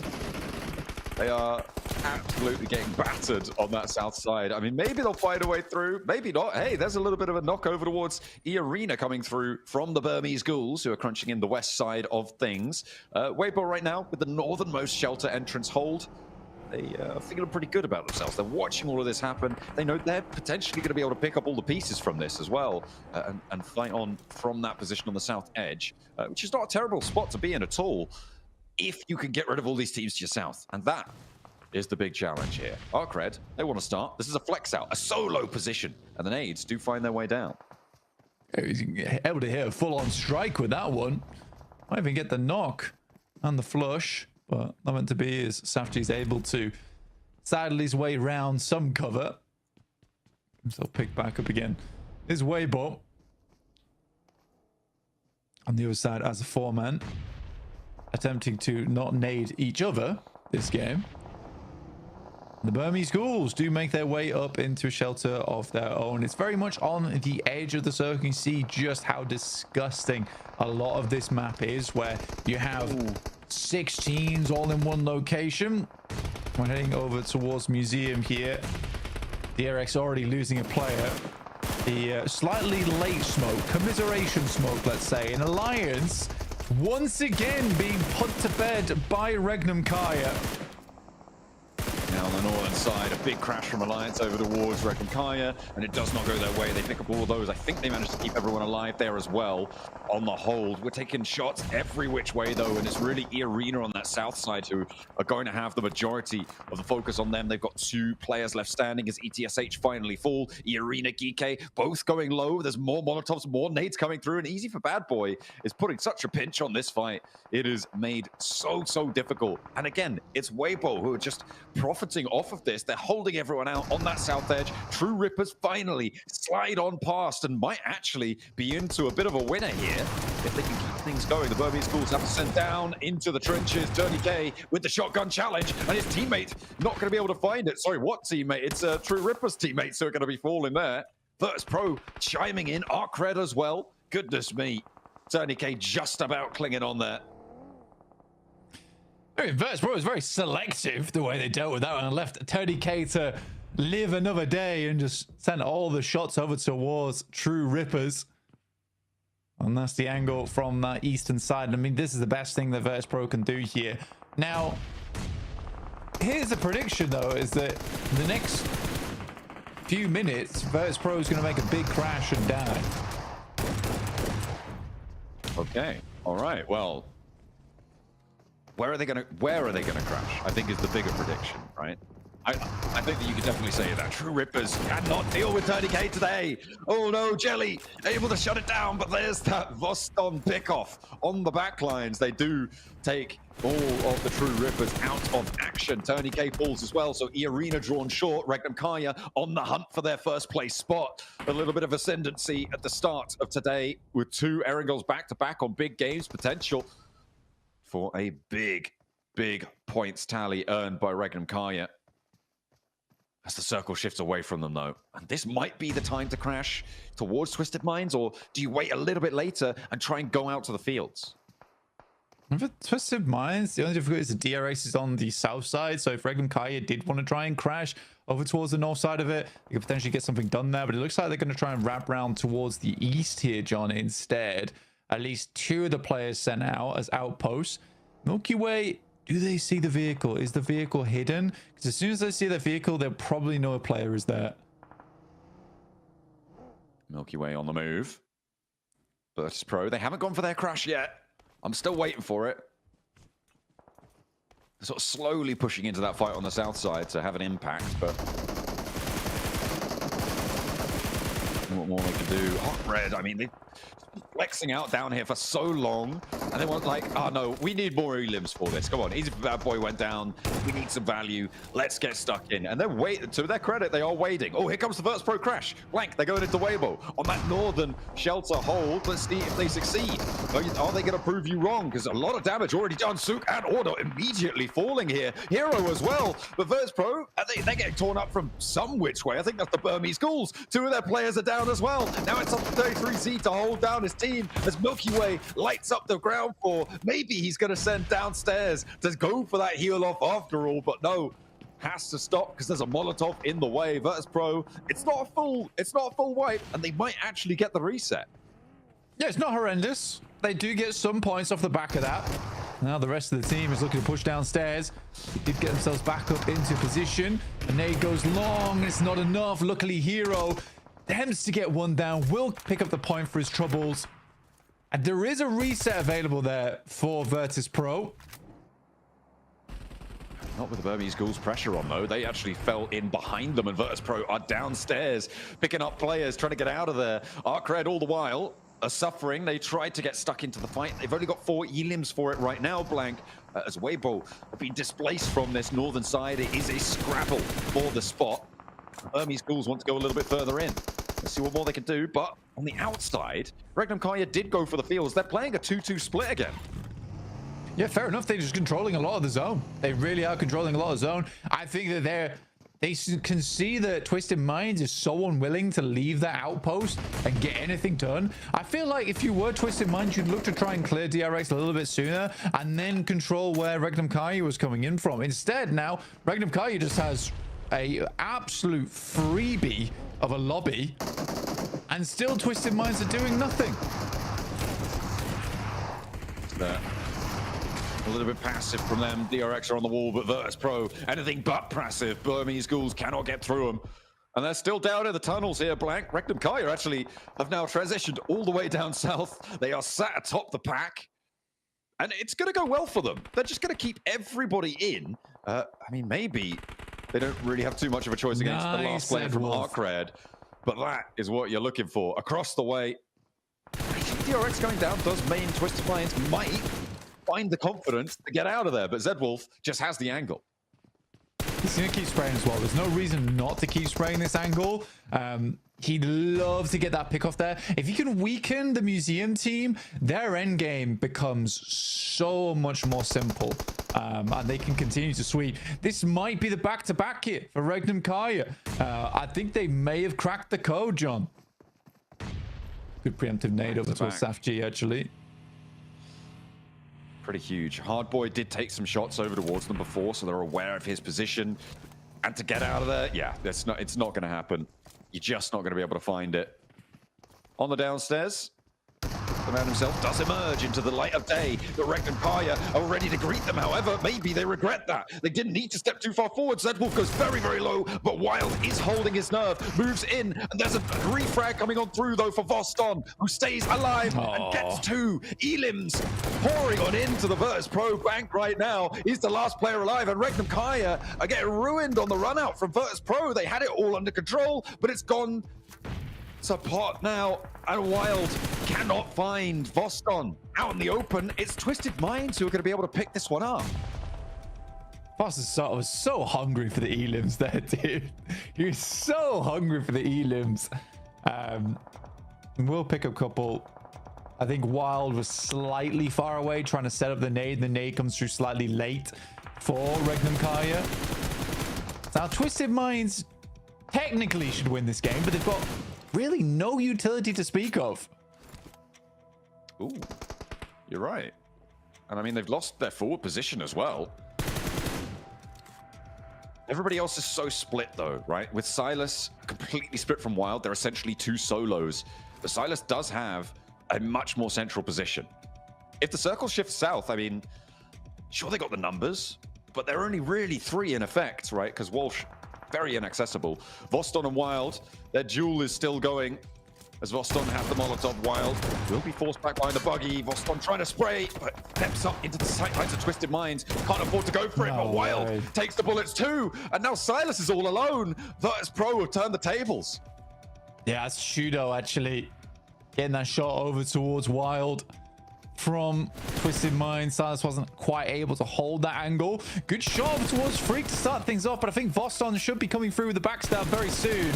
They are absolutely getting battered on that south side. I mean, maybe they'll find a way through, maybe not. Hey, there's a little bit of a knock over towards Arena coming through from the Burmese ghouls, who are crunching in the west side of things. Weibo right now with the northernmost shelter entrance hold. They are feeling pretty good about themselves. They're watching all of this happen. They know they're potentially going to be able to pick up all the pieces from this as well, and fight on from that position on the south edge, which is not a terrible spot to be in at all, if you can get rid of all these teams to your south. And that is the big challenge here. Arcred, they want to start. This is a flex out, a solo position, and the nades do find their way down. He's able to hit a full-on strike with that one. Might even get the knock and the flush. But not meant to be, as Safji's able to saddle his way round some cover. So pick back up again. Is Weibo on the other side as a four-man, attempting to not nade each other this game. The Burmese ghouls do make their way up into a shelter of their own. It's very much on the edge of the circle. You see just how disgusting a lot of this map is, where you have 6 teams all in one location. We're heading over towards Museum here. The RX already losing a player. The slightly late smoke, commiseration smoke, let's say. An Alliance once again being put to bed by Regnum Kaya. Now on the northern side, a big crash from Alliance over towards Regnum Kaya, and it does not go their way. They pick up all of those. I think they managed to keep everyone alive there as well. On the hold, we're taking shots every which way though, and it's really Arena on that south side who are going to have the majority of the focus on them. They've got 2 players left standing as ETSH finally fall. Arena, Geeke, both going low. There's more Molotovs, more nades coming through, and Easy for Bad Boy is putting such a pinch on this fight. It is made so difficult. And again, it's Weibo who are just profiting off of this. They're holding everyone out on that south edge. True Rippers finally slide on past and might actually be into a bit of a winner here if they can keep things going. The Burmese ghouls have to send down into the trenches. Dirty K with the shotgun challenge, and his teammate not going to be able to find it. Sorry, what teammate? It's True Rippers teammates who are going to be falling there. Virtus Pro chiming in. Arcred as well. Goodness me. Dirty K just about clinging on there. I mean, Virtus Pro was very selective the way they dealt with that one and left 30k to live another day and just sent all the shots over towards True Rippers. And that's the angle from that eastern side. I mean, this is the best thing that Virtus Pro can do here. Now, here's the prediction though, is that the next few minutes, Virtus Pro is going to make a big crash and die. Okay, all right, well, where are they gonna crash? I think is the bigger prediction, right? I think that you can definitely say that. True Rippers cannot deal with 30k today. Oh no, Jelly able to shut it down, but there's that Voston pickoff on the backlines. They do take all of the True Rippers out of action. Tony K falls as well, so E-Arena drawn short. Regnum Kaya on the hunt for their first place spot. A little bit of ascendancy at the start of today with 2 Erangels back-to-back on big games potential for a big points tally earned by Regnum Kaya. As the circle shifts away from them, though. And this might be the time to crash towards Twisted Minds, or do you wait a little bit later and try and go out to the fields? For Twisted Minds, the only difficulty is the DRX is on the south side, so if Regnum Kaya did want to try and crash over towards the north side of it, they could potentially get something done there, but it looks like they're going to try and wrap around towards the east here, John, instead. At least 2 of the players sent out as outposts. Milky Way, do they see the vehicle? Is the vehicle hidden? Because as soon as they see the vehicle, they'll probably know a player is there. Milky Way on the move. Virtus Pro, they haven't gone for their crash yet. I'm still waiting for it. They're sort of slowly pushing into that fight on the south side to have an impact, but what more they can do. Hot Red, I mean, they've flexing out down here for so long, and they want like, oh no, we need more elims for this. Come on, Easy Bad Boy went down. We need some value. Let's get stuck in. And they're waiting. To their credit, they are waiting. Oh, here comes the Virtus Pro crash. Blank, they're going into Weibo on that northern shelter hold. Let's see if they succeed. Are they going to prove you wrong? Because a lot of damage already done. Sook and Order immediately falling here. Hero as well. But Virtus Pro, they're getting torn up from some which way. I think that's the Burmese Ghouls. 2 of their players are down as well. Now it's up to 33C to hold down his team as Milky Way lights up the ground for. Maybe he's going to send downstairs to go for that heal off after all, but no, has to stop because there's a Molotov in the way. Virtus Pro, it's not a full wipe, and they might actually get the reset. Yeah, it's not horrendous. They do get some points off the back of that. Now the rest of the team is looking to push downstairs. They did get themselves back up into position. A nade goes long. It's not enough. Luckily, Hero attempts to get one down. Will pick up the point for his troubles. And there is a reset available there for Virtus Pro. Not with the Burmese Ghouls pressure on, though. They actually fell in behind them, and Virtus Pro are downstairs, picking up players, trying to get out of there. Arcred all the while are suffering. They tried to get stuck into the fight. They've only got 4 elims for it right now, Blank. As Weibo have been displaced from this northern side, it is a scrabble for the spot. Burmese Ghouls want to go a little bit further in. Let's see what more they can do, but on the outside, Regnum Kaya did go for the fields. They're playing a 2-2 split again. Yeah, fair enough. They're just controlling a lot of the zone. They really are controlling a lot of zone. I think that they can see that Twisted Minds is so unwilling to leave that outpost and get anything done. I feel like if you were Twisted Minds, you'd look to try and clear DRX a little bit sooner and then control where Regnum Kaya was coming in from. Instead, now, Regnum Kaya just has a absolute freebie of a lobby, and still Twisted Minds are doing nothing. A little bit passive from them. DRX are on the wall, but Virtus Pro, anything but passive. Burmese Ghouls cannot get through them. And they're still down in the tunnels here, Blank. Regnum Kaya actually have now transitioned all the way down south. They are sat atop the pack. And it's going to go well for them. They're just going to keep everybody in. I mean, maybe they don't really have too much of a choice against the last player from Arcred. But that is what you're looking for. Across the way, DRX going down does mean Twisted Minds might find the confidence to get out of there. But Zedwolf just has the angle. He's going to keep spraying as well. There's no reason not to keep spraying this angle. He'd love to get that pick off there. If you can weaken the museum team, their end game becomes so much more simple. And they can continue to sweep. This might be the back-to-back here for Regnum Kaya. I think they may have cracked the code, John. Good preemptive nade over towards Saf G, actually. Pretty huge. Hardboy did take some shots over towards them before, so they're aware of his position. And to get out of there, yeah, it's not going to happen. You're just not going to be able to find it. On the downstairs, The man himself does emerge into the light of day. The Rekt and Kaya are ready to greet them. However, maybe they regret that. They didn't need to step too far forward. Zedwolf goes very, very low, but Wild is holding his nerve, moves in, and there's a refrag coming on through, though, for Voston, who stays alive and gets 2 elims. Pouring on into the Virtus Pro bank right now. He's the last player alive, and Rekt and Kaya are getting ruined on the run out from Virtus Pro. They had it all under control, but it's gone to pot now, and Wild cannot find Voston out in the open. It's Twisted Minds who are going to be able to pick this one up. Voss was so hungry for the elims there, dude. He was so hungry for the elims. We'll pick a couple. I think Wild was slightly far away trying to set up the nade. The nade comes through slightly late for Regnum Kaya. Now, Twisted Minds technically should win this game, but they've got really no utility to speak of. Ooh, you're right. And I mean, they've lost their forward position as well. Everybody else is so split though, right? With Sylas completely split from Wild, they're essentially 2 solos. But Sylas does have a much more central position. If the circle shifts south, I mean, sure, they got the numbers, but they're only really 3 in effect, right? Because Walsh, very inaccessible. Voston and Wild, their duel is still going. As Voston has the Molotov, Wild will be forced back behind the buggy. Voston trying to spray, but steps up into the sightlines of Twisted Minds. Can't afford to go for it, but Wild takes the bullets too. And now Sylas is all alone. Virtus Pro have turned the tables. Yeah, it's Shudo actually getting that shot over towards Wild from Twisted Minds. Sylas wasn't quite able to hold that angle. Good shot over towards Freak to start things off, but I think Voston should be coming through with the backstab very soon.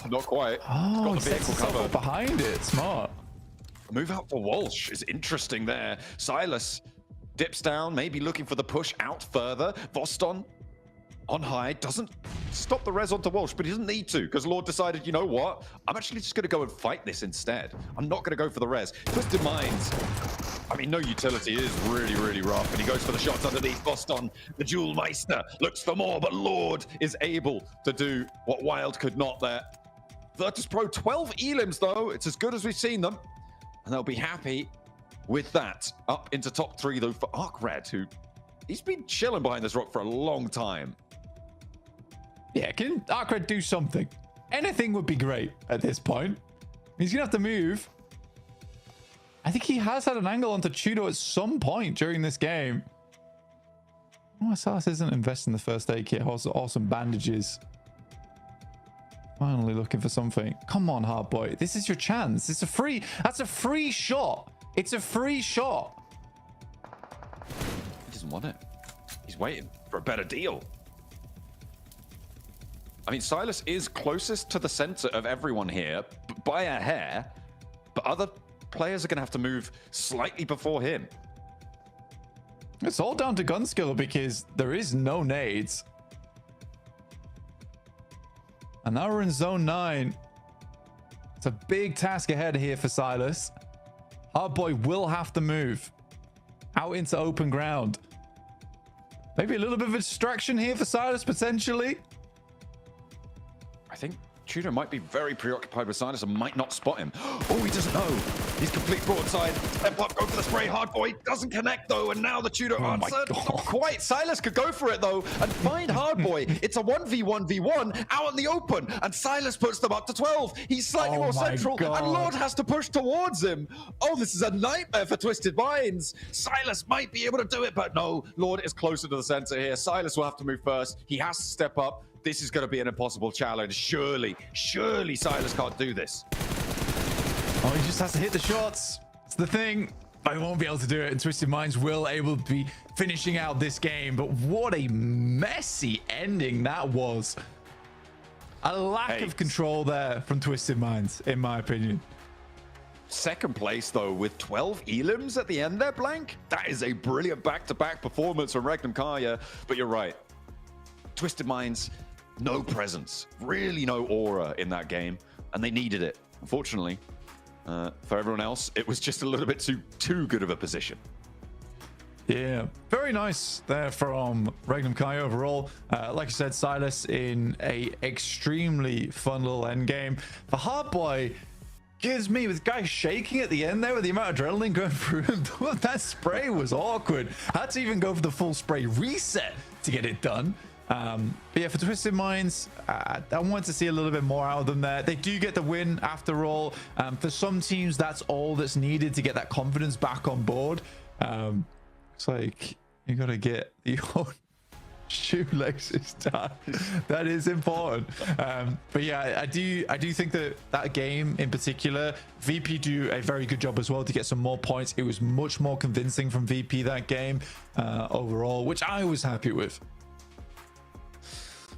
Not quite. Oh, he sets himself up behind it. Smart. Move out for Walsh is interesting there. Sylas dips down, maybe looking for the push out further. Voston on high, doesn't stop the res onto Walsh, but he doesn't need to, because Lord decided, you know what? I'm actually just going to go and fight this instead. I'm not going to go for the res. Twisted Minds, I mean, no utility is really, really rough, and he goes for the shots underneath. Voston, the Jewel Meister, looks for more, but Lord is able to do what Wild could not there. Virtus Pro, 12 elims, though. It's as good as we've seen them, and they'll be happy with that. Up into top 3, though, for Arkred, who he's been chilling behind this rock for a long time. Yeah, can Arkred do something? Anything would be great at this point. He's going to have to move. I think he has had an angle onto Chudo at some point during this game. Oh, Sylas isn't investing in the first aid kit. Also some bandages. Finally looking for something. Come on, hard boy. This is your chance. It's a free... That's a free shot. It's a free shot. He doesn't want it. He's waiting for a better deal. I mean, Sylas is closest to the center of everyone here by a hair, but other players are going to have to move slightly before him. It's all down to gun skill because there is no nades. And now we're in zone 9. It's a big task ahead here for Sylas. Hardboy will have to move out into open ground. Maybe a little bit of a distraction here for Sylas potentially. I think Chudo might be very preoccupied with Sylas and might not spot him. Oh, he doesn't know. He's complete broadside. Step up, go for the spray. Hardboy doesn't connect though, and now the Chudo answer. Not quite. Sylas could go for it though and find Hardboy. It's a 1v1v1 out in the open, and Sylas puts them up to 12. He's slightly more central, and Lord has to push towards him. Oh, this is a nightmare for Twisted Minds. Sylas might be able to do it, but no. Lord is closer to the center here. Sylas will have to move first. He has to step up. This is going to be an impossible challenge. Surely Sylas can't do this. Oh, he just has to hit the shots. It's the thing. But he won't be able to do it, and Twisted Minds will able to be finishing out this game. But what a messy ending that was. A lack of control there from Twisted Minds, in my opinion. Second place, though, with 12 elims at the end there, Blank. That is a brilliant back-to-back performance from Regnum Kaya. But you're right. Twisted Minds, no presence, really no aura in that game, and they needed it. Unfortunately, for everyone else, it was just a little bit too good of a position. Yeah, very nice there from Regnum Kaya overall. Like I said, Sylas in a extremely fun little end game. For Hardboy, gives me with guy shaking at the end there with the amount of adrenaline going through him. That spray was awkward. Had to even go for the full spray reset to get it done. But yeah, for Twisted Minds, I wanted to see a little bit more out of them there. They do get the win after all. For some teams, that's all that's needed to get that confidence back on board. It's like you got to get the shoelaces done. That is important. But yeah, I do think that game in particular, VP do a very good job as well to get some more points. It was much more convincing from VP that game overall, which I was happy with.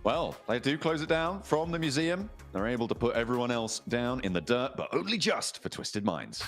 Well, they do close it down from the museum. They're able to put everyone else down in the dirt, but only just for Twisted Minds.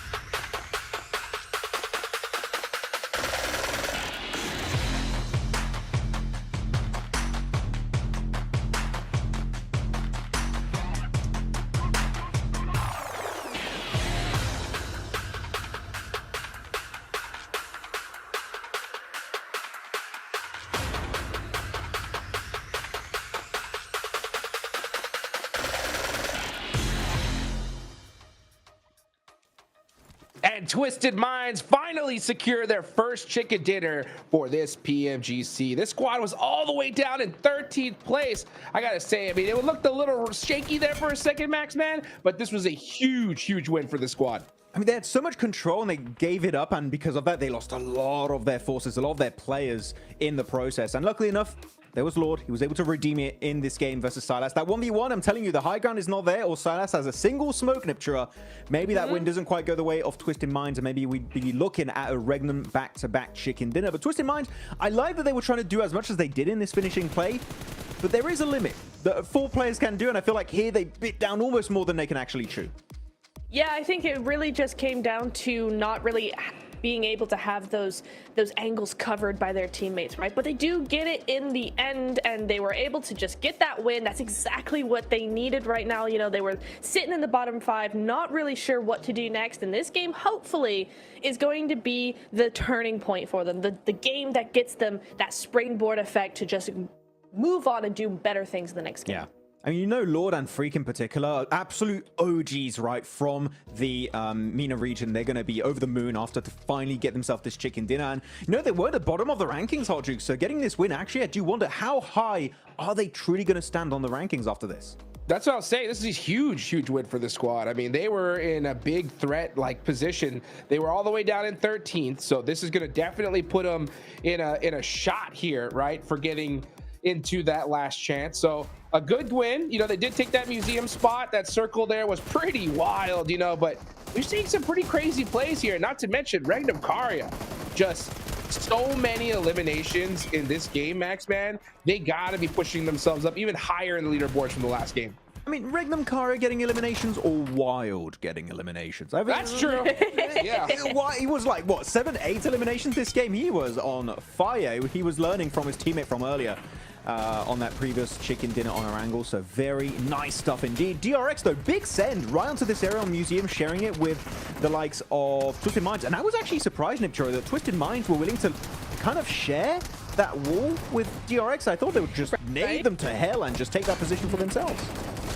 And Twisted Minds finally secure their first chicken dinner for this PMGC. This squad was all the way down in 13th place. I gotta say, I mean, it looked a little shaky there for a second, Max, man, but this was a huge, huge win for the squad. I mean, they had so much control and they gave it up, and because of that, they lost a lot of their forces, a lot of their players in the process. And luckily enough, there was Lord. He was able to redeem it in this game versus Silas. That 1v1, I'm telling you, the high ground is not there, or Silas has a single smoke niptura. Maybe that win doesn't quite go the way of Twisted Minds, and maybe we'd be looking at a Regnum back-to-back chicken dinner. But Twisted Minds, I like that they were trying to do as much as they did in this finishing play, but there is a limit that 4 players can do, and I feel like here they bit down almost more than they can actually chew. Yeah, I think it really just came down to not really being able to have those angles covered by their teammates, right? But they do get it in the end, and they were able to just get that win. That's exactly what they needed right now. You know, they were sitting in the bottom 5, not really sure what to do next, and this game hopefully is going to be the turning point for them, the game that gets them that springboard effect to just move on and do better things in the next game. Yeah. I mean, you know, Lord and Freak in particular, absolute OGs, right, from the MENA region. They're going to be over the moon after to finally get themselves this chicken dinner. And, you know, they were at the bottom of the rankings, Hot Juke. So getting this win, actually, I do wonder how high are they truly going to stand on the rankings after this? That's what I'll say. This is a huge, huge win for the squad. I mean, they were in a big threat-like position. They were all the way down in 13th. So this is going to definitely put them in a shot here, right, for getting into that last chance. So a good win. You know, they did take that museum spot. That circle there was pretty wild, you know, but we're seeing some pretty crazy plays here. Not to mention Regnum Karya. Just so many eliminations in this game, Max, man. They got to be pushing themselves up even higher in the leaderboards from the last game. I mean, Regnum Karya getting eliminations or Wild getting eliminations? That's true. Yeah. He was like, what, 7, 8 eliminations this game? He was on fire. He was learning from his teammate from earlier. On that previous chicken dinner on our angle. So very nice stuff indeed. DRX though, big send right onto this aerial museum, sharing it with the likes of Twisted Minds. And I was actually surprised, Nipchoro, that Twisted Minds were willing to kind of share that wall with DRX. I thought they would just nade them to hell and just take that position for themselves.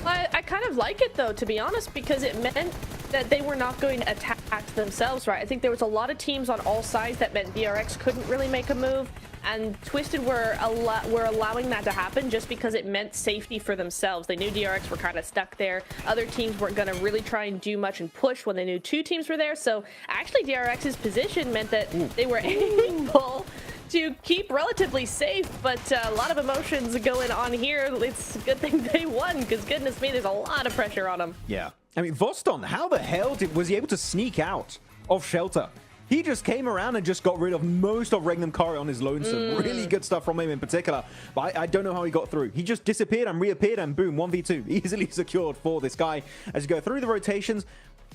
I kind of like it though, to be honest, because it meant that they were not going to attack themselves, right? I think there was a lot of teams on all sides that meant DRX couldn't really make a move, and Twisted were allowing that to happen just because it meant safety for themselves. They knew DRX were kind of stuck there. Other teams weren't going to really try and do much and push when they knew 2 teams were there. So actually DRX's position meant that they were able to keep relatively safe, but a lot of emotions going on here. It's a good thing they won, because goodness me, there's a lot of pressure on them. Yeah. I mean, Voston, how the hell was he able to sneak out of shelter? He just came around and just got rid of most of Regnum Karya on his lonesome. Really good stuff from him in particular. But I don't know how he got through. He just disappeared and reappeared, and boom, 1v2. Easily secured for this guy as you go through the rotations.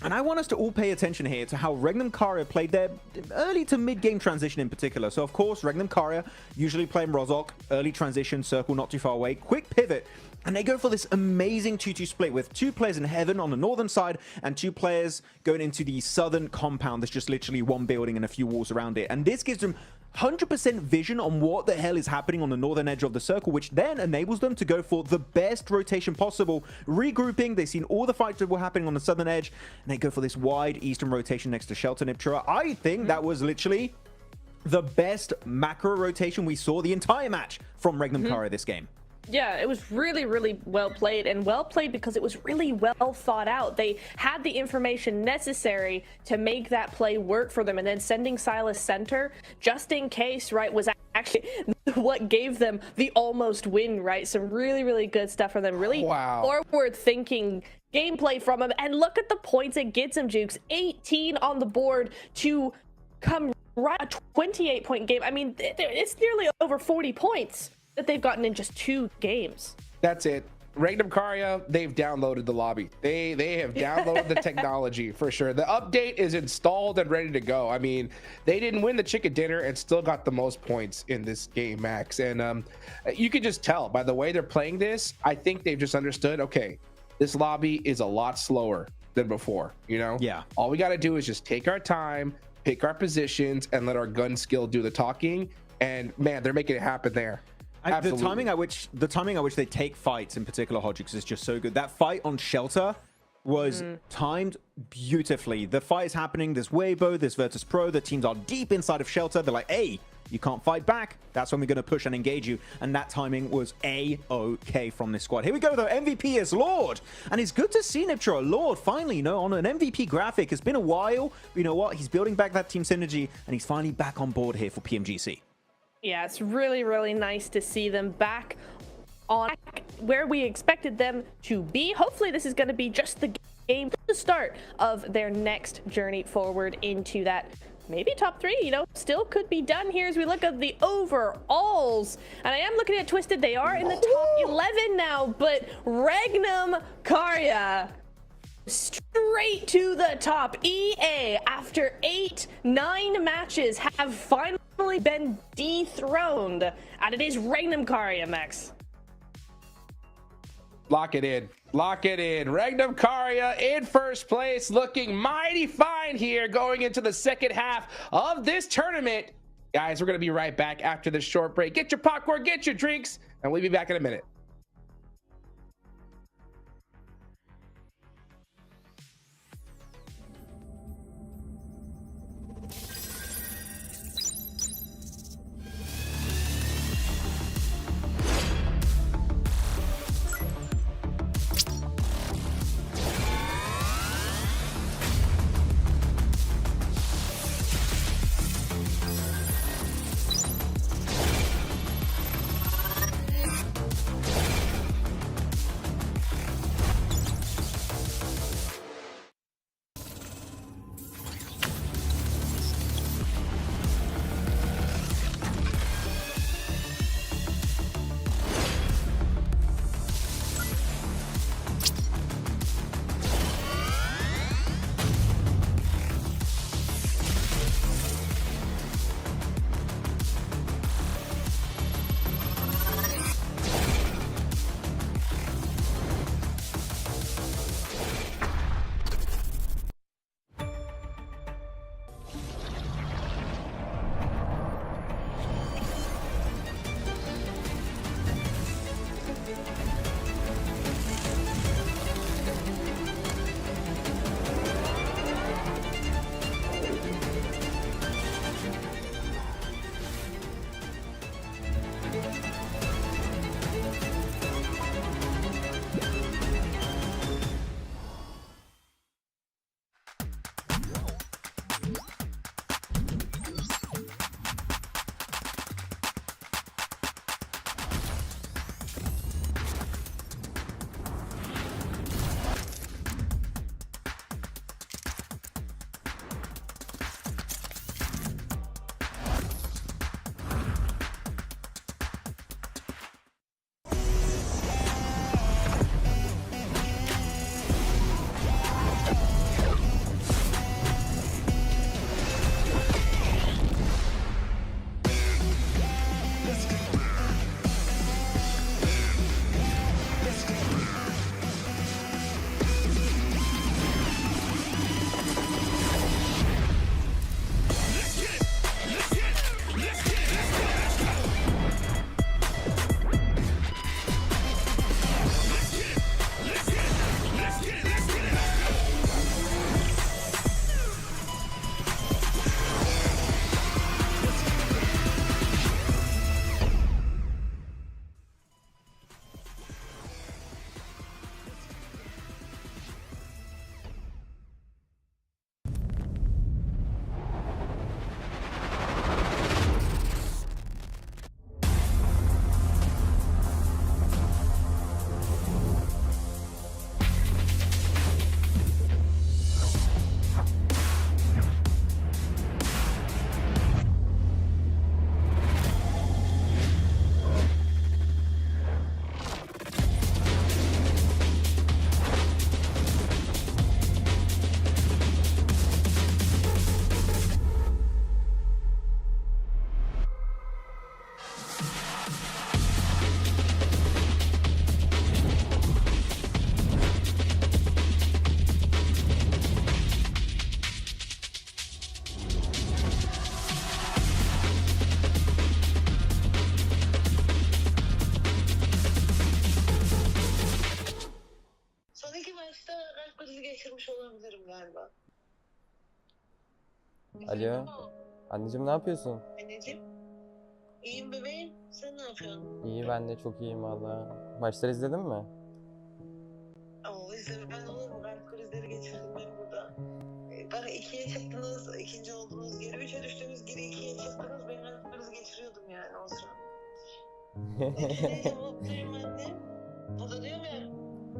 And I want us to all pay attention here to how Regnum Karya played their early to mid-game transition in particular. So, of course, Regnum Karya usually playing Rozok, early transition, circle not too far away, quick pivot. And they go for this amazing 2-2 split with 2 players in heaven on the northern side and 2 players going into the southern compound. There's just literally 1 building and a few walls around it. And this gives them 100% vision on what the hell is happening on the northern edge of the circle, which then enables them to go for the best rotation possible. Regrouping, they've seen all the fights that were happening on the southern edge, and they go for this wide eastern rotation next to Shelter Niptra. I think that was literally the best macro rotation we saw the entire match from Regnum Kara this game. Yeah, it was really, really well played, and well played because it was really well thought out. They had the information necessary to make that play work for them, and then sending Silas center just in case, right, was actually what gave them the almost win, right? Some really, really good stuff from them. Really forward-thinking gameplay from them, and look at the points it gets them, Jukes. 18 on the board to come right a 28-point game. I mean, it's nearly over 40 points that they've gotten in just 2 games. That's it. Regnum Karya, they've downloaded the lobby. They have downloaded the technology for sure. The update is installed and ready to go. I mean, they didn't win the chicken dinner and still got the most points in this game, Max. And you can just tell by the way they're playing this. I think they've just understood, okay, this lobby is a lot slower than before, you know? Yeah. All we got to do is just take our time, pick our positions, and let our gun skill do the talking. And man, they're making it happen there. The timing at which they take fights in particular, Hodgix, is just so good. That fight on Shelter was timed beautifully. The fight is happening. There's Weibo, there's Virtus Pro. The teams are deep inside of Shelter. They're like, hey, you can't fight back. That's when we're going to push and engage you. And that timing was A-OK from this squad. Here we go, though. MVP is Lord. And it's good to see Niptra, Lord, finally, you know, on an MVP graphic. It's been a while. But you know what? He's building back that team synergy, and he's finally back on board here for PMGC. Yeah, it's really, really nice to see them back on where we expected them to be. Hopefully this is going to be just the game, the start of their next journey forward into that maybe top 3, you know, still could be done here as we look at the overalls. And I am looking at Twisted. They are in the top 11 now, but Regnum Karya straight to the top. EA, after 8-9 matches, have finally been dethroned, and it is Regnum Karya, Max. Lock it in. Lock it in. Regnum Karya in first place, looking mighty fine here going into the second half of this tournament. Guys, we're going to be right back after this short break. Get your popcorn, get your drinks, and we'll be back in a minute. Alo. Anneciğim ne yapıyorsun? Anneciğim. İyiyim bebeğim. Sen ne yapıyorsun? İyi ben de çok iyiyim valla. Maçları izledin mi? Oo izledim. Ben olur mu? Kalp krizleri geçirdim ben burada. Bana ikiye çıktınız, ikinci oldunuz, geri üçe düştünüz, geri ikiye çıktınız. Ben kalp krizi geçiriyordum yani o sıra. Neyse mutluyum annem. O da diyorum ya,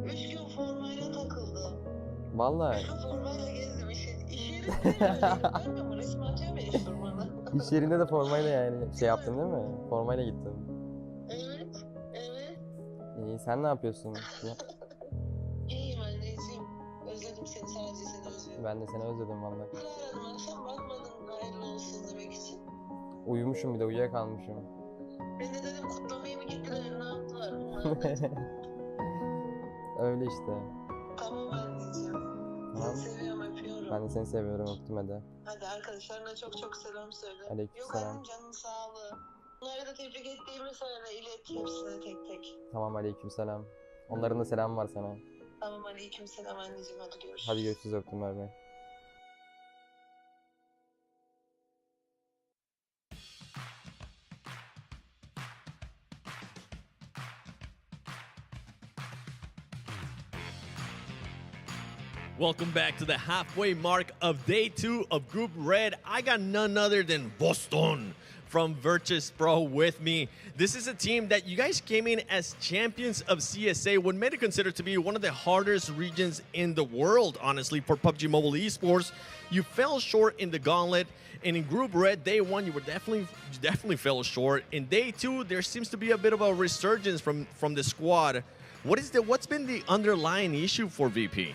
3 gün formayla takıldı. Vallahi. 3 gün formayla gezdim iş yerinde. Ben mi resmi atıyorum ya iş durmadan. İş yerinde de formayla yani şey yaptın değil mi? Formayla gittin. Evet, evet. İyi sen ne yapıyorsun? İyiyim anneciğim. Özledim seni, sadece seni özledim. Ben de seni özledim valla. Aradım akşam, bakmadım hayırlı olsun demek için. Uyumuşum bir de uyuyakalmışım. Ben de dedim kutlamaya mı gittiler, ne yaptılar? Öyle işte. Tamam anneciğim. Tamam. Seni seviyorum, öpüyorum. Ben de seni seviyorum öptüm hadi. Hadi arkadaşlarına çok çok selam söyle. Aleykümselam. Yok annem, canın sağlığı. Bunları da tebrik ettiğimi söyle, ilet hepsine tek tek. Tamam aleykümselam. Onların da selamı var sana. Tamam aleykümselam anneciğim, hadi görüşürüz. Hadi görüşürüz öptüm bay bay. Welcome back to the halfway mark of day 2 of Group Red. I got none other than Boston from Virtus Pro with me. This is a team that you guys came in as champions of CSA, what many consider to be one of the hardest regions in the world, honestly, for PUBG Mobile esports. You fell short in the gauntlet, and in Group Red, day 1, you definitely fell short. In day 2, there seems to be a bit of a resurgence from the squad. What's been the underlying issue for VP?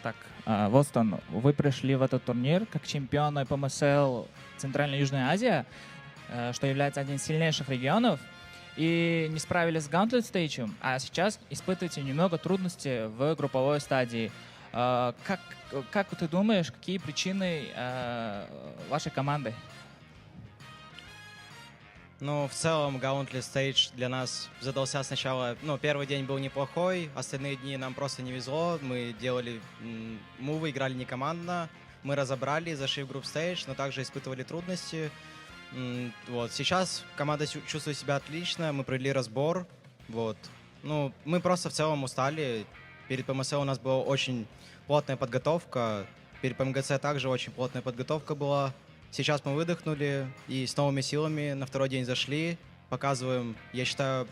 Так, Востон, вы пришли в этот турнир как чемпионы PMSL Центральная и Южная Азия, что является одним из сильнейших регионов, и не справились с Gauntlet Stage, а сейчас испытываете немного трудностей в групповой стадии. Как ты думаешь, какие причины вашей команды? Ну, в целом, Gauntlet Stage для нас задался сначала... Ну, первый день был неплохой, остальные дни нам просто не везло. Мы делали мувы, играли не командно. Мы разобрали, зашли в Group Stage, но также испытывали трудности. Вот. Сейчас команда чувствует себя отлично, мы провели разбор. Вот. Ну, мы просто в целом устали. Перед PMSL у нас была очень плотная подготовка. Перед Pmgc также очень плотная подготовка была. Сейчас мы выдохнули и с новыми силами на второй день зашли. Показываем, я считаю,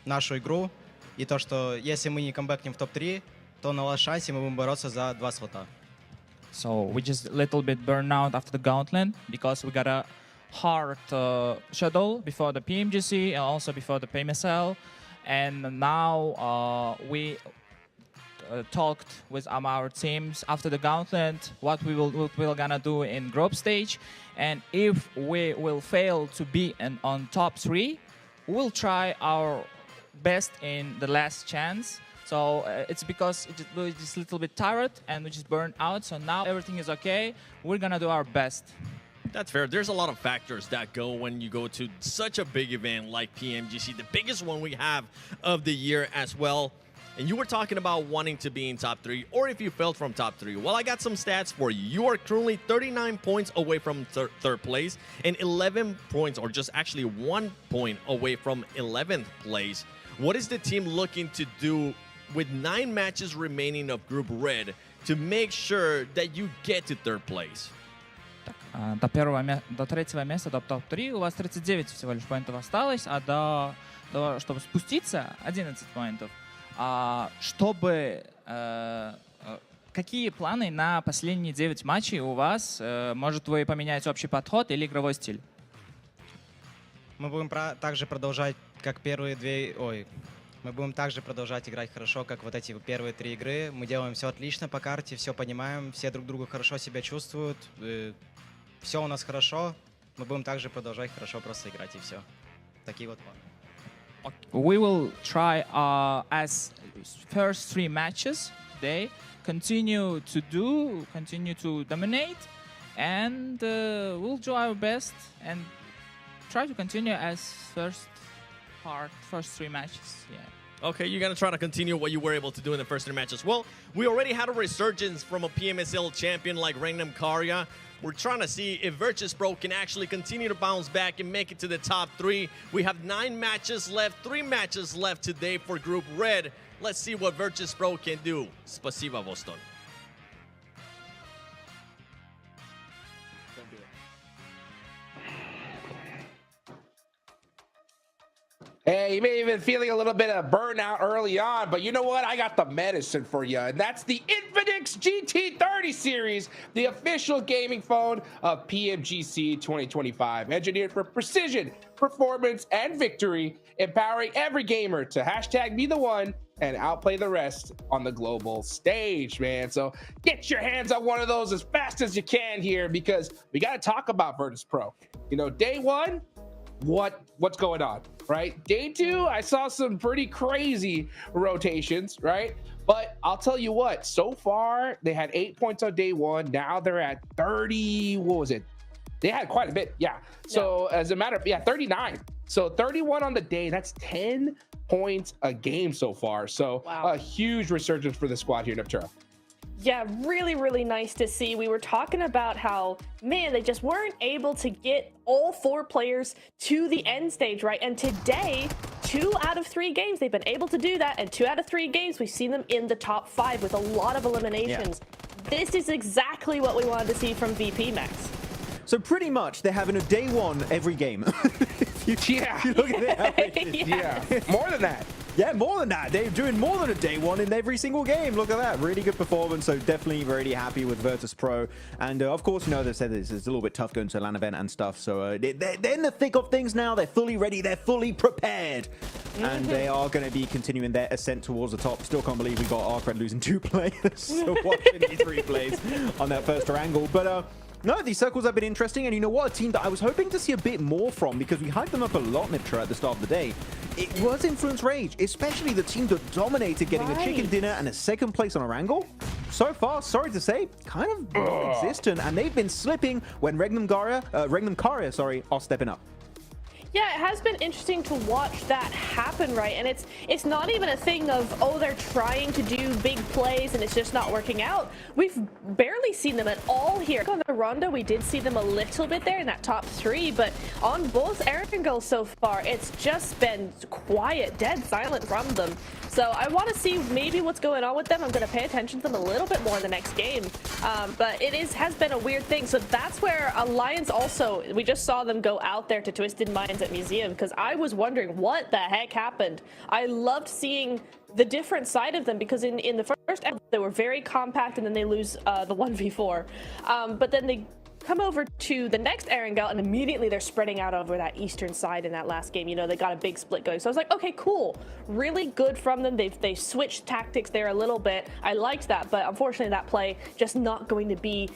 нашу игру. И то, что если мы не камбэкнем в топ-3, то на лast шансе мы будем бороться за 2 слота. So we just a little bit burned out after the Gauntlet because we got a hard schedule before the PMGC and also before the PMSL. And now we talked with our teams after the Gauntlet what we're gonna do in group stage, and if we will fail to be on top 3, we'll try our best in the last chance. So it's because we're just a little bit tired and we just burned out. So now everything is okay. We're gonna do our best. That's fair. There's a lot of factors that go when you go to such a big event like PMGC, the biggest one we have of the year as well. And you were talking about wanting to be in top 3, or if you fell from top 3. Well, I got some stats for you. You are currently 39 points away from third place and 11 points, or just actually 1 point away from 11th place. What is the team looking to do with 9 matches remaining of Group Red to make sure that you get to third place? До третьего места, до топ-3 у вас 39 всего лишь поинтов осталось, а до чтобы спуститься, 11 поинтов. Какие планы на последние 9 матчей у вас? Может, вы поменяете общий подход или игровой стиль? Мы будем также продолжать, как мы будем также продолжать играть хорошо, как вот эти первые 3 игры. Мы делаем все отлично по карте, все понимаем, все друг друга хорошо себя чувствуют. Все у нас хорошо. Мы будем также продолжать хорошо просто играть, и все. Такие вот планы. We will try as first 3 matches today, continue to dominate, and we'll do our best and try to continue as first 3 matches. Yeah. Okay, you're going to try to continue what you were able to do in the first 3 matches. Well, we already had a resurgence from a PMSL champion like Rangam Karya. We're trying to see if Virtus Pro can actually continue to bounce back and make it to the top 3. We have 9 matches left, 3 matches left today for Group Red. Let's see what Virtus Pro can do. Spasiba, Voston. Hey, you may have been feeling a little bit of burnout early on, but you know what? I got the medicine for you, and that's the Infinix GT30 series, the official gaming phone of PMGC 2025, engineered for precision, performance, and victory, empowering every gamer to hashtag be the one and outplay the rest on the global stage, man. So get your hands on one of those as fast as you can here, because we got to talk about Virtus Pro. You know, day one, what's going on, right? Day 2, I saw some pretty crazy rotations, right? But I'll tell you what, so far they had 8 points on day 1. Now they're at 30. What was it? They had quite a bit, yeah. So as a matter of 39. So 31 on the day. That's 10 points a game so far. So a huge resurgence for the squad here in Neptura. Yeah, really, really nice to see. We were talking about how, man, they just weren't able to get all 4 players to the end stage, right? And today, 2 out of 3 games, they've been able to do that. And 2 out of 3 games, we've seen them in the top 5 with a lot of eliminations. Yeah. This is exactly what we wanted to see from VP Max. So pretty much, they're having a day 1 every game. if you look at it, yeah, more than that. Yeah, more than that. They're doing more than a day 1 in every single game. Look at that. Really good performance. So definitely really happy with Virtus Pro. And of course, you know, they said it's a little bit tough going to a LAN event and stuff. So they're in the thick of things now. They're fully ready. They're fully prepared. And they are going to be continuing their ascent towards the top. Still can't believe we got Arcred losing 2 players. So watching these replays on that first wrangle. But no, these circles have been interesting, and you know what? A team that I was hoping to see a bit more from, because we hyped them up a lot, Niptra, at the start of the day. It was Influence Rage, especially the team that dominated, getting a chicken dinner and a 2nd place on a wrangle. So far, sorry to say, kind of non-existent, and they've been slipping when Regnum Karya are stepping up. Yeah, it has been interesting to watch that happen, right? And it's not even a thing of, oh, they're trying to do big plays and it's just not working out. We've barely seen them at all here. On the Ronda, we did see them a little bit there in that top 3, but on both Erangel so far, it's just been quiet, dead silent from them. So I want to see maybe what's going on with them. I'm going to pay attention to them a little bit more in the next game. But it has been a weird thing. So that's where Alliance also, we just saw them go out there to Twisted Minds at Museum, because I was wondering what the heck happened. I loved seeing the different side of them, because in the first episode, they were very compact, and then they lose the 1v4. But then they come over to the next Erangel, and immediately they're spreading out over that eastern side in that last game. You know, they got a big split going. So I was like, okay, cool. Really good from them. They switched tactics there a little bit. I liked that, but unfortunately that play just not going to be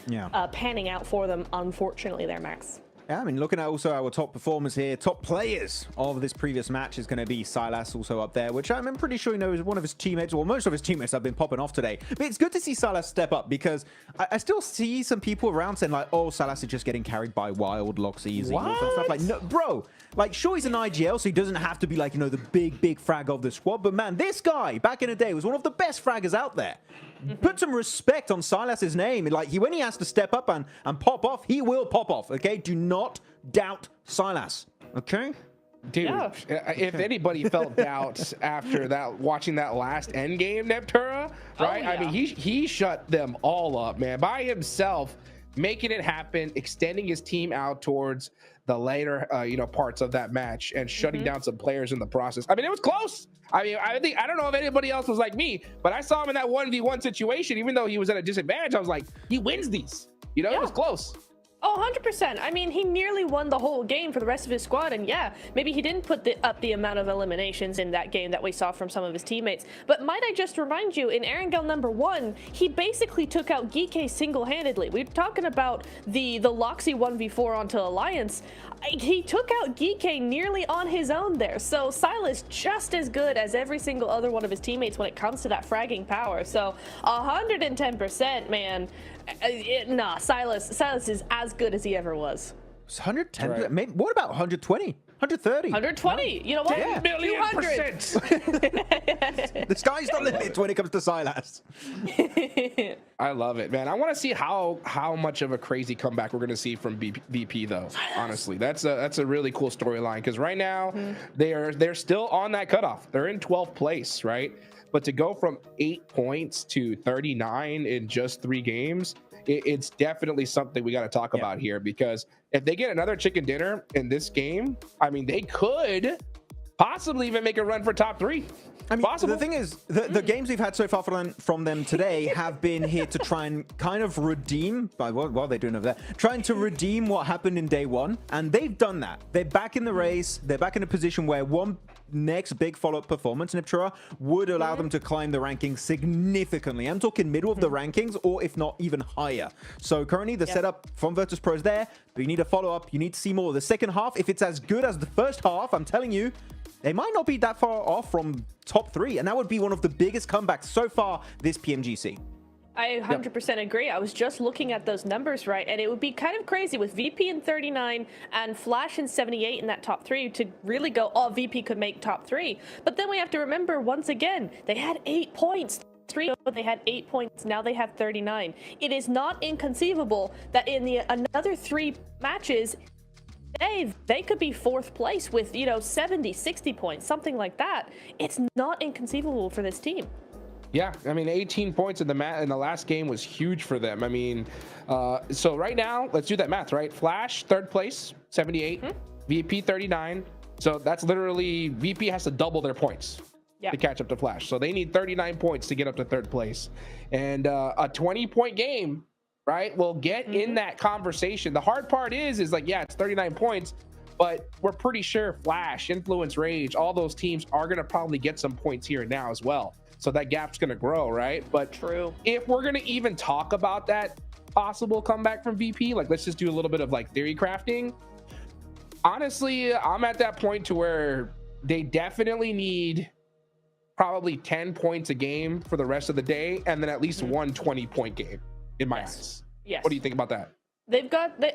panning out for them, unfortunately there, Max. Yeah, I mean, looking at also our top performers here, top players of this previous match is going to be Silas also up there, which I'm pretty sure, you know, is one of his teammates, or most of his teammates have been popping off today. But it's good to see Silas step up, because I still see some people around saying like, oh, Silas is just getting carried by Wild, Locks Easy, and stuff like, no, bro, like, sure, he's an IGL, so he doesn't have to be like, you know, the big frag of the squad. But man, this guy back in the day was one of the best fraggers out there. Put some respect on Silas's name. Like, when he has to step up and pop off, he will pop off, okay? Do not doubt Silas, okay? Dude, if anybody felt doubt after that, watching that last end game, Neptura, right? I mean, he shut them all up, man, by himself, making it happen, extending his team out towards the later, you know, parts of that match, and shutting down some players in the process. I mean, it was close. I mean, I don't know if anybody else was like me, but I saw him in that 1v1 situation, even though he was at a disadvantage. I was like, he wins these. You know, it was close. Oh, 100%. I mean, he nearly won the whole game for the rest of his squad. And yeah, maybe he didn't put up the amount of eliminations in that game that we saw from some of his teammates. But might I just remind you, in Erangel number 1, he basically took out Geeke single-handedly. We're talking about the Loxy 1v4 onto Alliance. He took out Geeke nearly on his own there. So Silas just as good as every single other one of his teammates when it comes to that fragging power. So 110%, man. Nah, Silas is as good as he ever was. 110%? Maybe, what about 120? 130. 120. You know what? 10 million 200. %. The sky's the limit when it comes to Silas. I love it, man. I want to see how much of a crazy comeback we're going to see from VP, though. Honestly, that's a really cool storyline because right now they're still on that cutoff. They're in 12th place, right? But to go from 8 points to 39 in just 3 games, it's definitely something we got to talk about here, because if they get another chicken dinner in this game, I mean, they could possibly even make a run for top 3. I mean, the thing is, the games we've had so far from them today have been here to try and kind of redeem, what are they doing over there? Trying to redeem what happened in day 1, and they've done that. They're back in the race. They're back in a position where one next big follow-up performance in Pura would allow them to climb the rankings significantly. I'm talking middle of the rankings, or if not even higher. So currently the setup from Virtus Pro is there, but you need a follow-up. You need to see more. The second half, if it's as good as the first half, I'm telling you, they might not be that far off from top 3, and that would be one of the biggest comebacks so far this PMGC. I 100% agree. I was just looking at those numbers, right? And it would be kind of crazy with VP in 39 and Flash in 78 in that top 3 to really go, oh, VP could make top 3. But then we have to remember, once again, they had 8 points. They had 8 points. Now they have 39. It is not inconceivable that in another 3 matches, they could be 4th place with, 70, 60 points, something like that. It's not inconceivable for this team. Yeah, I mean, 18 points in the last game was huge for them. I mean, so right now, let's do that math, right? Flash, 3rd place, 78. VP, 39. So that's literally, VP has to double their points to catch up to Flash. So they need 39 points to get up to 3rd place. And a 20-point game, right, will get in that conversation. The hard part is like, yeah, it's 39 points, but we're pretty sure Flash, Influence, Rage, all those teams are going to probably get some points here and now as well. So that gap's going to grow, right? But if we're going to even talk about that possible comeback from VP, like let's just do a little bit of like theory crafting. Honestly, I'm at that point to where they definitely need probably 10 points a game for the rest of the day, and then at least one 20-point game in my eyes. Yes. What do you think about that?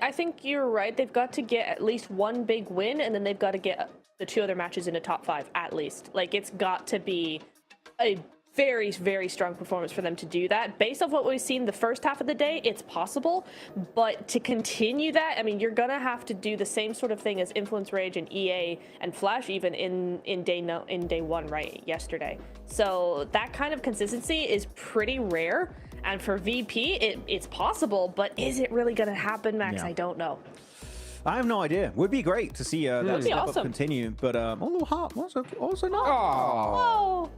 I think you're right. They've got to get at least one big win, and then they've got to get the 2 other matches in the top 5 at least. Like, it's got to be a very, very strong performance for them to do that. Based off what we've seen the first half of the day, it's possible, but to continue that, I mean, you're gonna have to do the same sort of thing as Influence, Rage, and EA and Flash even in day 1, right, yesterday. So that kind of consistency is pretty rare, and for VP, it's possible, but is it really gonna happen, Max? I don't know. I have no idea. Would be great to see that step up continue, but a little heart also not.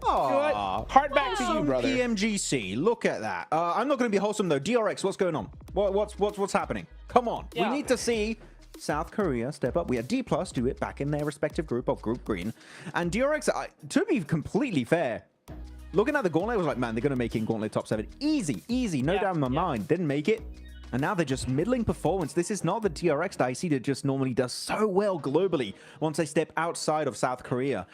Oh, heart back to you, brother. PMGC, look at that. I'm not going to be wholesome though. DRX, what's going on? What's happening? Come on, we need to see South Korea step up. We had D+ do it back in their respective group of Group Green, and DRX. To be completely fair, looking at the gauntlet, I was like, man, they're going to make it in gauntlet top 7, easy, no doubt in my mind. Didn't make it. And now they're just middling performance. This is not the DRX that I see that just normally does so well globally once they step outside of South Korea.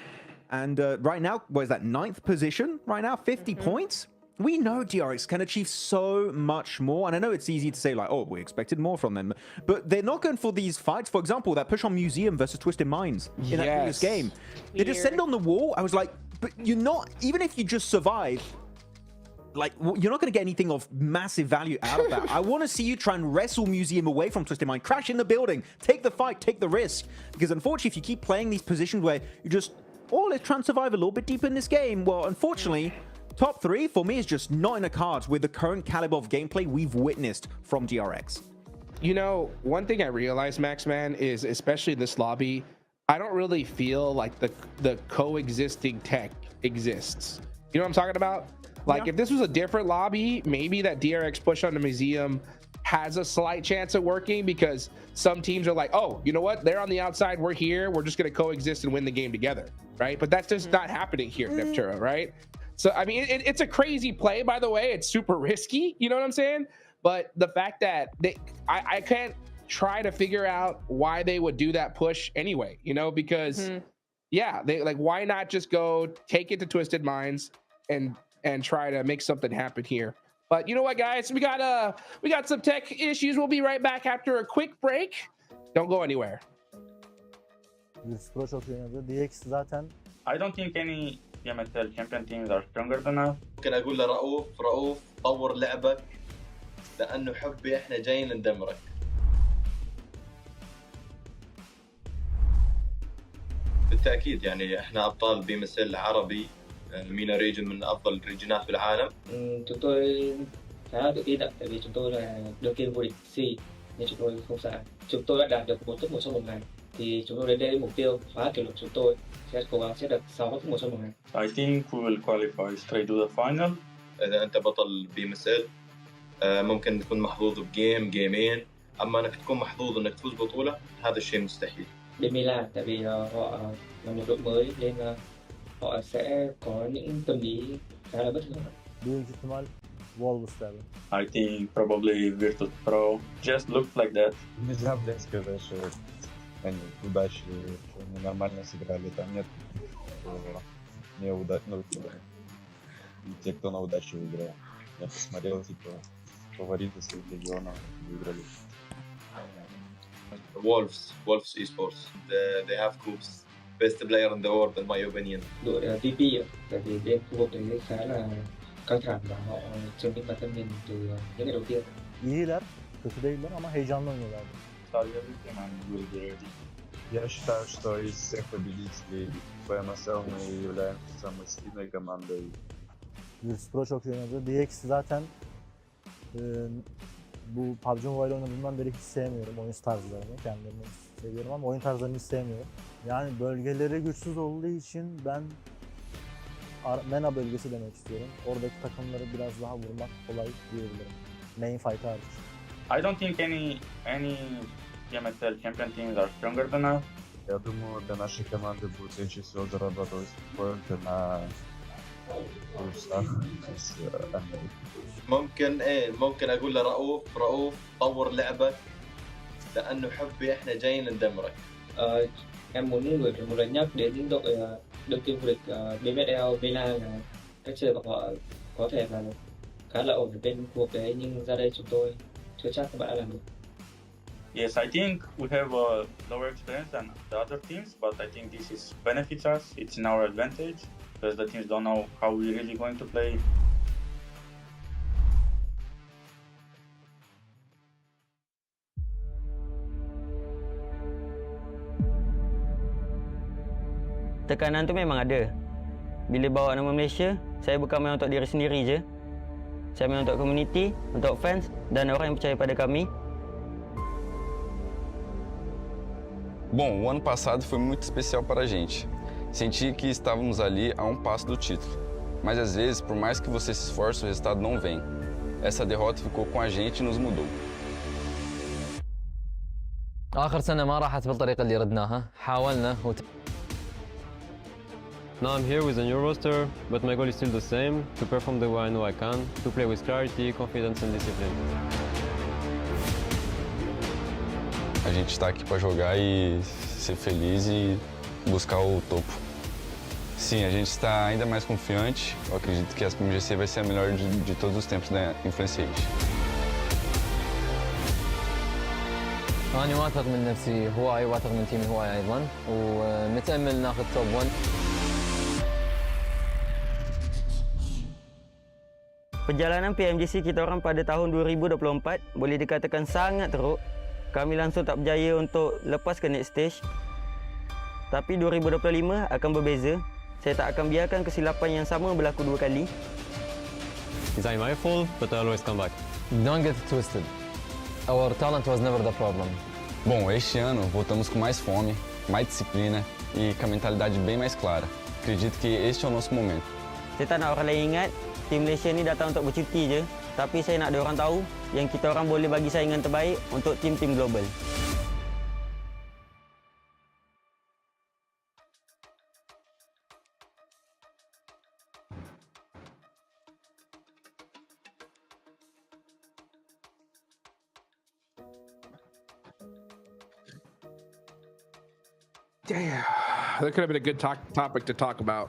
And right now, what is that, 9th position? Right now, 50 points? We know DRX can achieve so much more. And I know it's easy to say like, oh, we expected more from them. But they're not going for these fights. For example, that push on Museum versus Twisted Minds in that previous game. They just send on the wall. I was like, but you're not, even if you just survive, like, you're not going to get anything of massive value out of that. I want to see you try and wrestle Museum away from Twisted Mind, crash in the building, take the fight, take the risk. Because unfortunately, if you keep playing these positions where you just, oh, let's try and survive a little bit deeper in this game, well, unfortunately, top 3 for me is just not in the cards with the current caliber of gameplay we've witnessed from DRX. You know, one thing I realized, Max, man, is especially this lobby, I don't really feel like the coexisting tech exists. You know what I'm talking about? Like, if this was a different lobby, maybe that DRX push on the Museum has a slight chance of working, because some teams are like, oh, you know what? They're on the outside. We're here. We're just going to coexist and win the game together, right? But that's just not happening here in Neptura, right? So, I mean, it's a crazy play, by the way. It's super risky. You know what I'm saying? But the fact that I can't try to figure out why they would do that push anyway, you know, because, yeah, they like, why not just go take it to Twisted Minds and try to make something happen here. But you know what, guys, we got some tech issues. We'll be right back after a quick break. Don't go anywhere. Virtus Pro çok iyi oynadı. DX zaten I don't think any PMSL champion teams are stronger than us. ممكن اقول لرؤوف رؤوف طور لعبك لانه حبي احنا جايين ندمرك. بالتاكيد يعني احنا ابطال بي ام اس ال عربي مينا ريجن من افضل الريجنات بالعالم. Chúng tôi khá là tự tin ạ, tại vì chúng tôi là đương kim vô địch C nên chúng tôi không sợ. Chúng tôi đã đạt được 1 top 1 trong một ngày thì chúng tôi đến đây mục tiêu phá kỷ lục chúng tôi sẽ cố gắng sẽ được 6 top 1 trong một ngày. I think we will qualify straight to the final. اذا انت بطل بي ام اس ال ممكن تكون محظوظ بجيم جيمين، اما انك تكون محظوظ انك تفوز بطولة هذا الشيء مستحيل. Bên Milan tại vì họ là một đội mới nên họ sẽ có những tâm lý khá là bất thường. büyük ihtimal Wolves derdi. I think probably Virtus Pro just looks like that. Нельзя, блядь, сказать, что они удачи, что они нормально сыграли. Там нет неудачных. И те, кто на удачу выиграл. Я посмотрел, типа, фавориты своих регионов выиграли. Wolves esports. They have Coops. Best player in the world in my opinion. Đội VP ạ, tại vì bên khu vực đấy khá là căng thẳng và họ chứng minh bản thân mình từ những ngày đầu tiên. İyiler, kötü değiller ama heyecanlı oynuyorlar. Я считаю, что из всех победителей PMSL мы являемся самой сильной командой. Virtus Pro çok iyi oynadı. DX zaten bu PUBG Mobile oynadığımdan beri hiç sevmiyorum oyun tarzlarını. Kendilerini seviyorum ama oyun tarzlarını hiç sevmiyorum. Yani bölgeleri güçsüz olduğu için ben MENA bölgesi demek istiyorum. Oradaki takımları biraz daha vurmak kolay diyebilirim. Main fight hariç. I don't think any PMSL champion teams are stronger than us. Я думаю, для нашей команды будет легче всего зарабатывать поинты на плюсах с Америки. ممكن اقول لرؤوف طور لعبك لانه حبي احنا جايين ندمرك. Em muốn một lần nhắc đến đội đương kim vô địch BMSL Lena là cách chơi của họ có thể là khá là ổn ở bên khu vực đấy, nhưng ra đây chúng tôi chưa chắc các bạn đã làm được. Yes, I think we have a lower experience than the other teams, but I think this is benefits us. It's in our advantage because the teams don't know how we're really going to play. Tekanan tu memang ada. Bila bawa nama Malaysia, saya bukan main untuk diri sendiri je. Saya main untuk komuniti, untuk fans dan orang yang percaya pada kami. Bom, o ano passado foi muito especial para a gente. Senti que estávamos ali a um passo do título. Mas às vezes, por mais que você se esforce, o resultado não vem. Essa derrota ficou com a gente e nos mudou. آخر سنة ما راحت بالطريقة اللي ردناها. حاولنا Now I'm here with a new roster, but my goal is still the same, to perform the way I know I can, to play with clarity, confidence and discipline. A gente está aqui para jogar e ser feliz e buscar o topo. Sim, a gente está ainda mais confiante. Eu acredito que a Pmgc vai ser a melhor de todos os tempos da Influence Age. أنا واثق من نفسي هواي، واثق من تيمي هواي أيضا، ونتأمل ناخذ توب 1. Perjalanan PMGC kita orang pada tahun 2024 boleh dikatakan sangat teruk. Kami langsung tak berjaya untuk lepas ke next stage. Tapi 2025 akan berbeza. Saya tak akan biarkan kesilapan yang sama berlaku 2 kali. It's my fault, but I always come back. Don't get it twisted. Our talent was never the problem. Bom, este ano voltamos com mais fome, mais disciplina e com a mentalidade bem mais clara. Acredito que este é o nosso momento. Saya tak nak orang lain ingat tim Malaysia ni datang untuk bercuti je, tapi saya nak diorang tahu yang kita orang boleh bagi saingan terbaik untuk tim-tim global. Yeah, that could have been a good topic to talk about.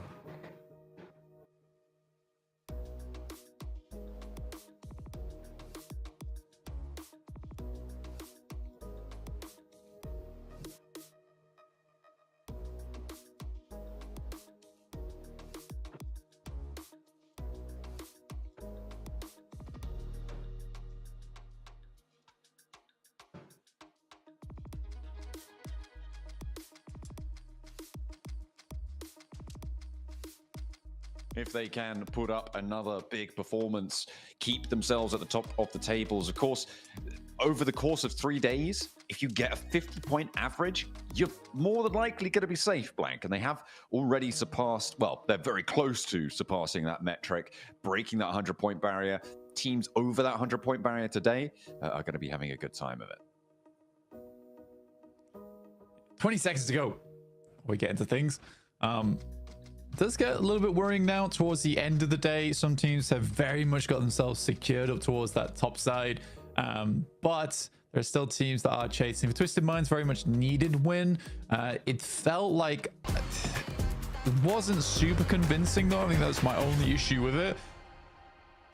if they can put up another big performance, keep themselves at the top of the tables. Of course, over the course of 3 days, if you get a 50-point average, you're more than likely going to be safe, Blank. And they have already surpassed, well, they're very close to surpassing that metric, breaking that 100-point barrier. Teams over that 100-point barrier today are going to be having a good time of it. 20 seconds to go. We get into things. Does get a little bit worrying now towards the end of the day. Some teams have very much got themselves secured up towards that top side, but there's still teams that are chasing. For Twisted Minds, very much needed win. It felt like it wasn't super convincing though. I think that's my only issue with it.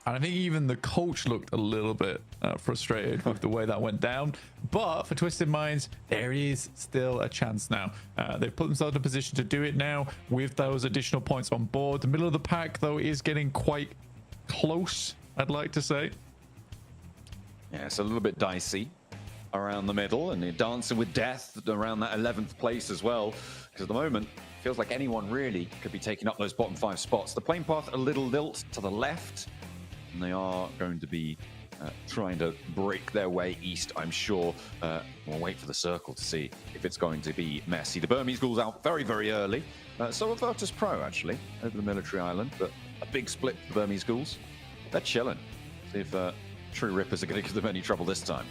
And I think even the coach looked a little bit frustrated with the way that went down. But for Twisted Minds, there is still a chance now. They've put themselves in a position to do it now with those additional points on board. The middle of the pack, though, is getting quite close, I'd like to say. Yeah, it's a little bit dicey around the middle, and you're dancing with death around that 11th place as well. Because at the moment, it feels like anyone really could be taking up those bottom 5 spots. The plane path a little lilt to the left. And they are going to be trying to break their way east, I'm sure. We'll wait for the circle to see if it's going to be messy. The Burmese Ghouls out very, very early. So are Virtus Pro, actually, over the military island. But a big split for the Burmese Ghouls. They're chilling. See if True Rippers are going to give them any trouble this time.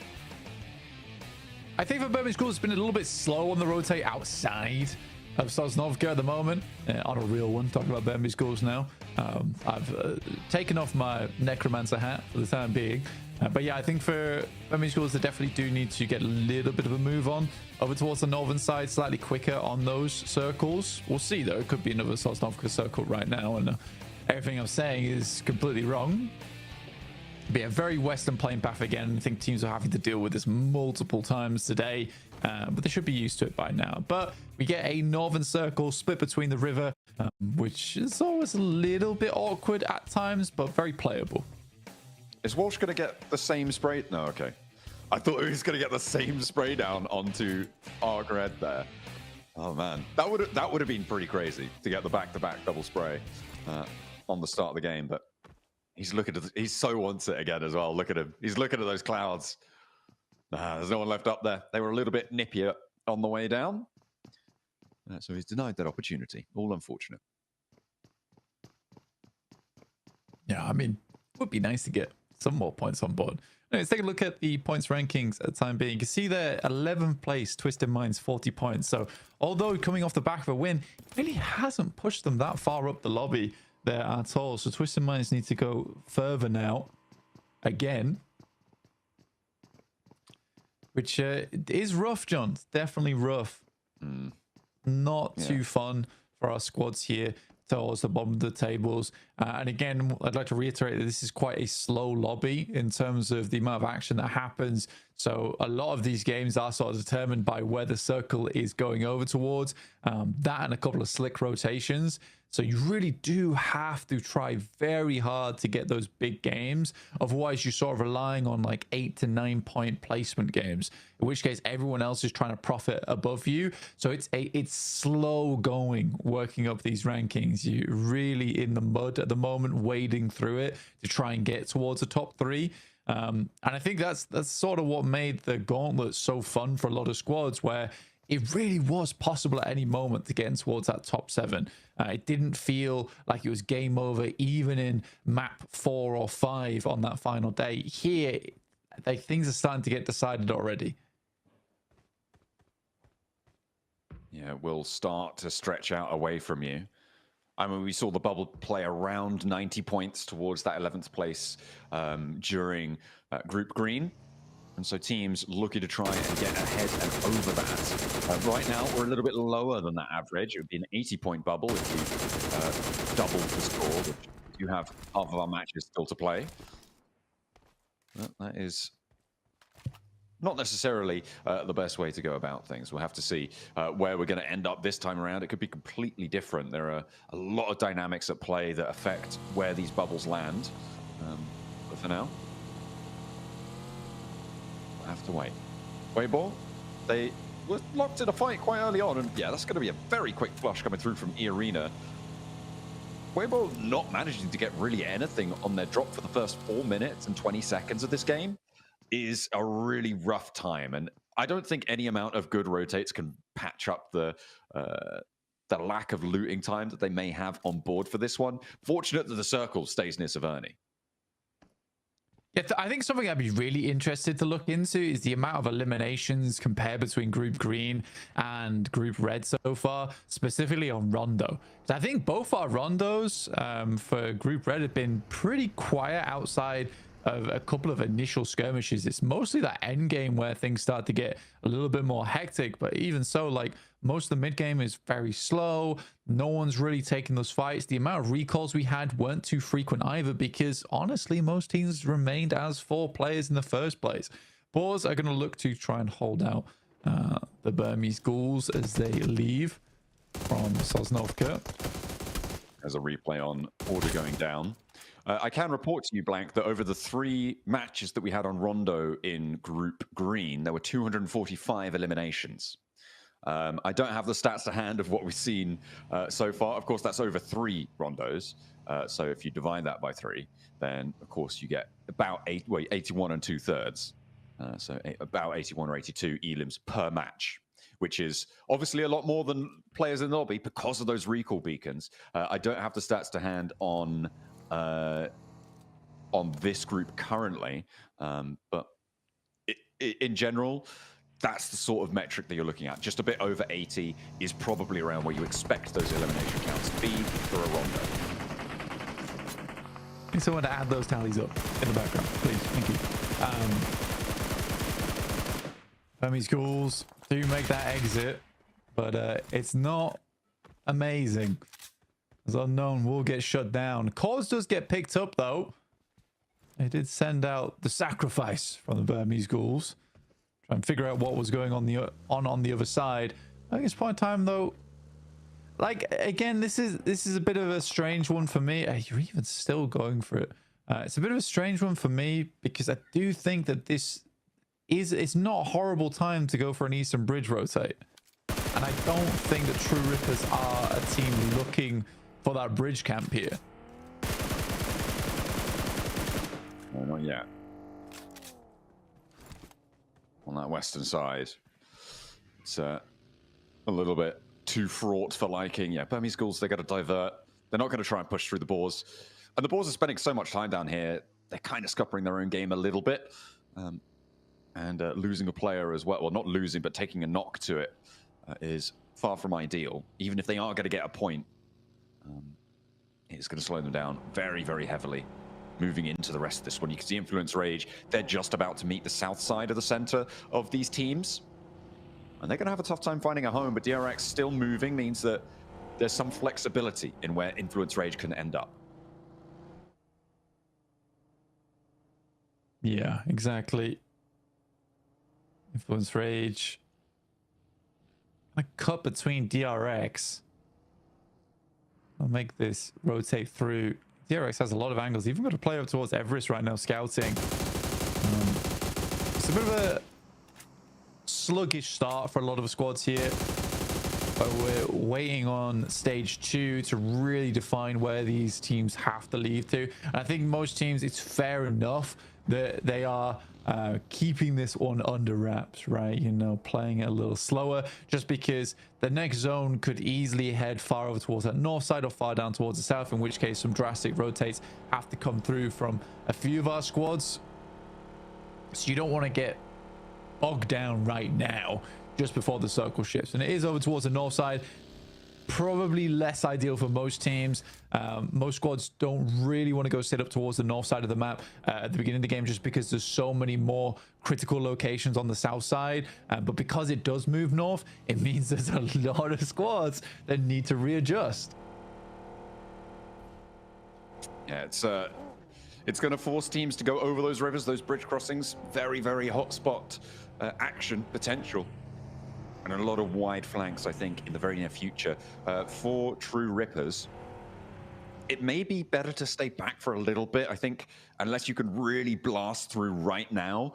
I think for Burmese Ghouls, it's been a little bit slow on the rotate outside of Sosnovka at the moment. On a real one, talking about Burmese Ghouls now. I've taken off my Necromancer hat for the time being. But yeah, I think for Burmese Ghouls, they definitely do need to get a little bit of a move on over towards the northern side, slightly quicker on those circles. We'll see, though. It could be another Sosnovka circle right now, and everything I'm saying is completely wrong. Be a very western plane path again. I think teams are having to deal with this multiple times today, but they should be used to it by now. But we get a northern circle split between the river, which is always a little bit awkward at times, but very playable. Is Walsh going to get the same spray? No, okay. I thought he was going to get the same spray down onto Agar there. Oh man, that would have been pretty crazy to get the back-to-back double spray on the start of the game, but. He so wants it again as well. Look at him. He's looking at those clouds. There's no one left up there. They were a little bit nippier on the way down. So he's denied that opportunity. All unfortunate. Yeah, I mean, it would be nice to get some more points on board. Let's take a look at the points rankings at the time being. You can see there, 11th place, Twisted Minds, 40 points. So although coming off the back of a win, it really hasn't pushed them that far up the lobby there at all. So Twisted Minds need to go further now again, which is rough, John. It's definitely rough. Not too fun for our squads here towards the bottom of the tables. And again, I'd like to reiterate that this is quite a slow lobby in terms of the amount of action that happens. So a lot of these games are sort of determined by where the circle is going over towards. That and a couple of slick rotations. So you really do have to try very hard to get those big games. Otherwise, you're sort of relying on like 8 to 9 point placement games, in which case everyone else is trying to profit above you. So it's slow going, working up these rankings. You're really in the mud at the moment, wading through it to try and get towards the top 3. And I think that's sort of what made the gauntlet so fun for a lot of squads, where it really was possible at any moment to get in towards that top 7. It didn't feel like it was game over, even in map 4 or 5 on that final day. Here, things are starting to get decided already. Yeah, we'll start to stretch out away from you. I mean, we saw the bubble play around 90 points towards that 11th place during Group Green. And so teams looking to try and get ahead and over that. Right now, we're a little bit lower than that average. It would be an 80-point bubble if you doubled the score, which you have half of our matches still to play. But that is not necessarily the best way to go about things. We'll have to see where we're going to end up this time around. It could be completely different. There are a lot of dynamics at play that affect where these bubbles land. But for now, we'll have to wait. Weibo, they were locked in a fight quite early on. And yeah, that's going to be a very quick flush coming through from E-Arena. Weibo not managing to get really anything on their drop for the first 4 minutes and 20 seconds of this game is a really rough time. And I don't think any amount of good rotates can patch up the lack of looting time that they may have on board for this one. Fortunate that the circle stays near Severny. Yeah, I think something I'd be really interested to look into is the amount of eliminations compared between Group Green and Group Red so far, specifically on Rondo. So I think both our Rondos for Group Red have been pretty quiet outside of a couple of initial skirmishes. It's mostly that end game where things start to get a little bit more hectic, but even so, like, most of the mid game is very slow. No one's really taking those fights. The amount of recalls we had weren't too frequent either, because honestly most teams remained as 4 players in the first place. Boars are going to look to try and hold out the Burmese Ghouls as they leave from Sosnovka. There's a replay on order going down. I can report to you, Blank, that over the 3 matches that we had on Rondo in Group Green, there were 245 eliminations. I don't have the stats to hand of what we've seen so far. Of course, that's over 3 Rondos. So if you divide that by 3, then, of course, you get about 81 and 2/3. So about 81 or 82 elims per match, which is obviously a lot more than players in the lobby because of those recall beacons. I don't have the stats to hand on this group currently, but in general, that's the sort of metric that you're looking at. Just a bit over 80 is probably around where you expect those elimination counts to be for a Rondo. Need someone to add those tallies up in the background, please. Thank you. Burmese Ghouls do make that exit, but it's not amazing. As Unknown will get shut down. Cause does get picked up though. They did send out the sacrifice from the Burmese Ghouls. Try and figure out what was going on the other side. I think it's point time though. Like, again, this is a bit of a strange one for me. You're even still going for it. It's a bit of a strange one for me because I do think that it's not a horrible time to go for an Eastern Bridge rotate. And I don't think that True Rippers are a team looking for that bridge camp here. Oh, not yet. On that western side, it's a little bit too fraught for liking. Yeah, Burmese Ghouls, they got to divert. They're not going to try and push through the Boars. And the Boars are spending so much time down here, they're kind of scuppering their own game a little bit. And losing a player as well. Well, not losing, but taking a knock to it is far from ideal. Even if they are going to get a point, it's going to slow them down very, very heavily. Moving into the rest of this one, you can see Influence Rage. They're just about to meet the south side of the center of these teams. And they're going to have a tough time finding a home, but DRX still moving means that there's some flexibility in where Influence Rage can end up. Yeah, exactly. Influence Rage. A cut between DRX. I'll make this rotate through. DRX has a lot of angles. Even got to play up towards Everest right now, scouting. It's a bit of a sluggish start for a lot of the squads here. But we're waiting on stage 2 to really define where these teams have to leave to. And I think most teams, it's fair enough that they are keeping this one under wraps, right? You know, playing it a little slower, just because the next zone could easily head far over towards that north side or far down towards the south, in which case some drastic rotates have to come through from a few of our squads. So you don't want to get bogged down right now just before the circle shifts. And it is over towards the north side. Probably less ideal for most teams. Most squads don't really want to go sit up towards the north side of the map at the beginning of the game, just because there's so many more critical locations on the south side. But because it does move north, it means there's a lot of squads that need to readjust. Yeah, it's going to force teams to go over those rivers, those bridge crossings. Very, very hot spot action potential. And a lot of wide flanks, I think, in the very near future. For True Rippers, it may be better to stay back for a little bit, I think, unless you can really blast through right now.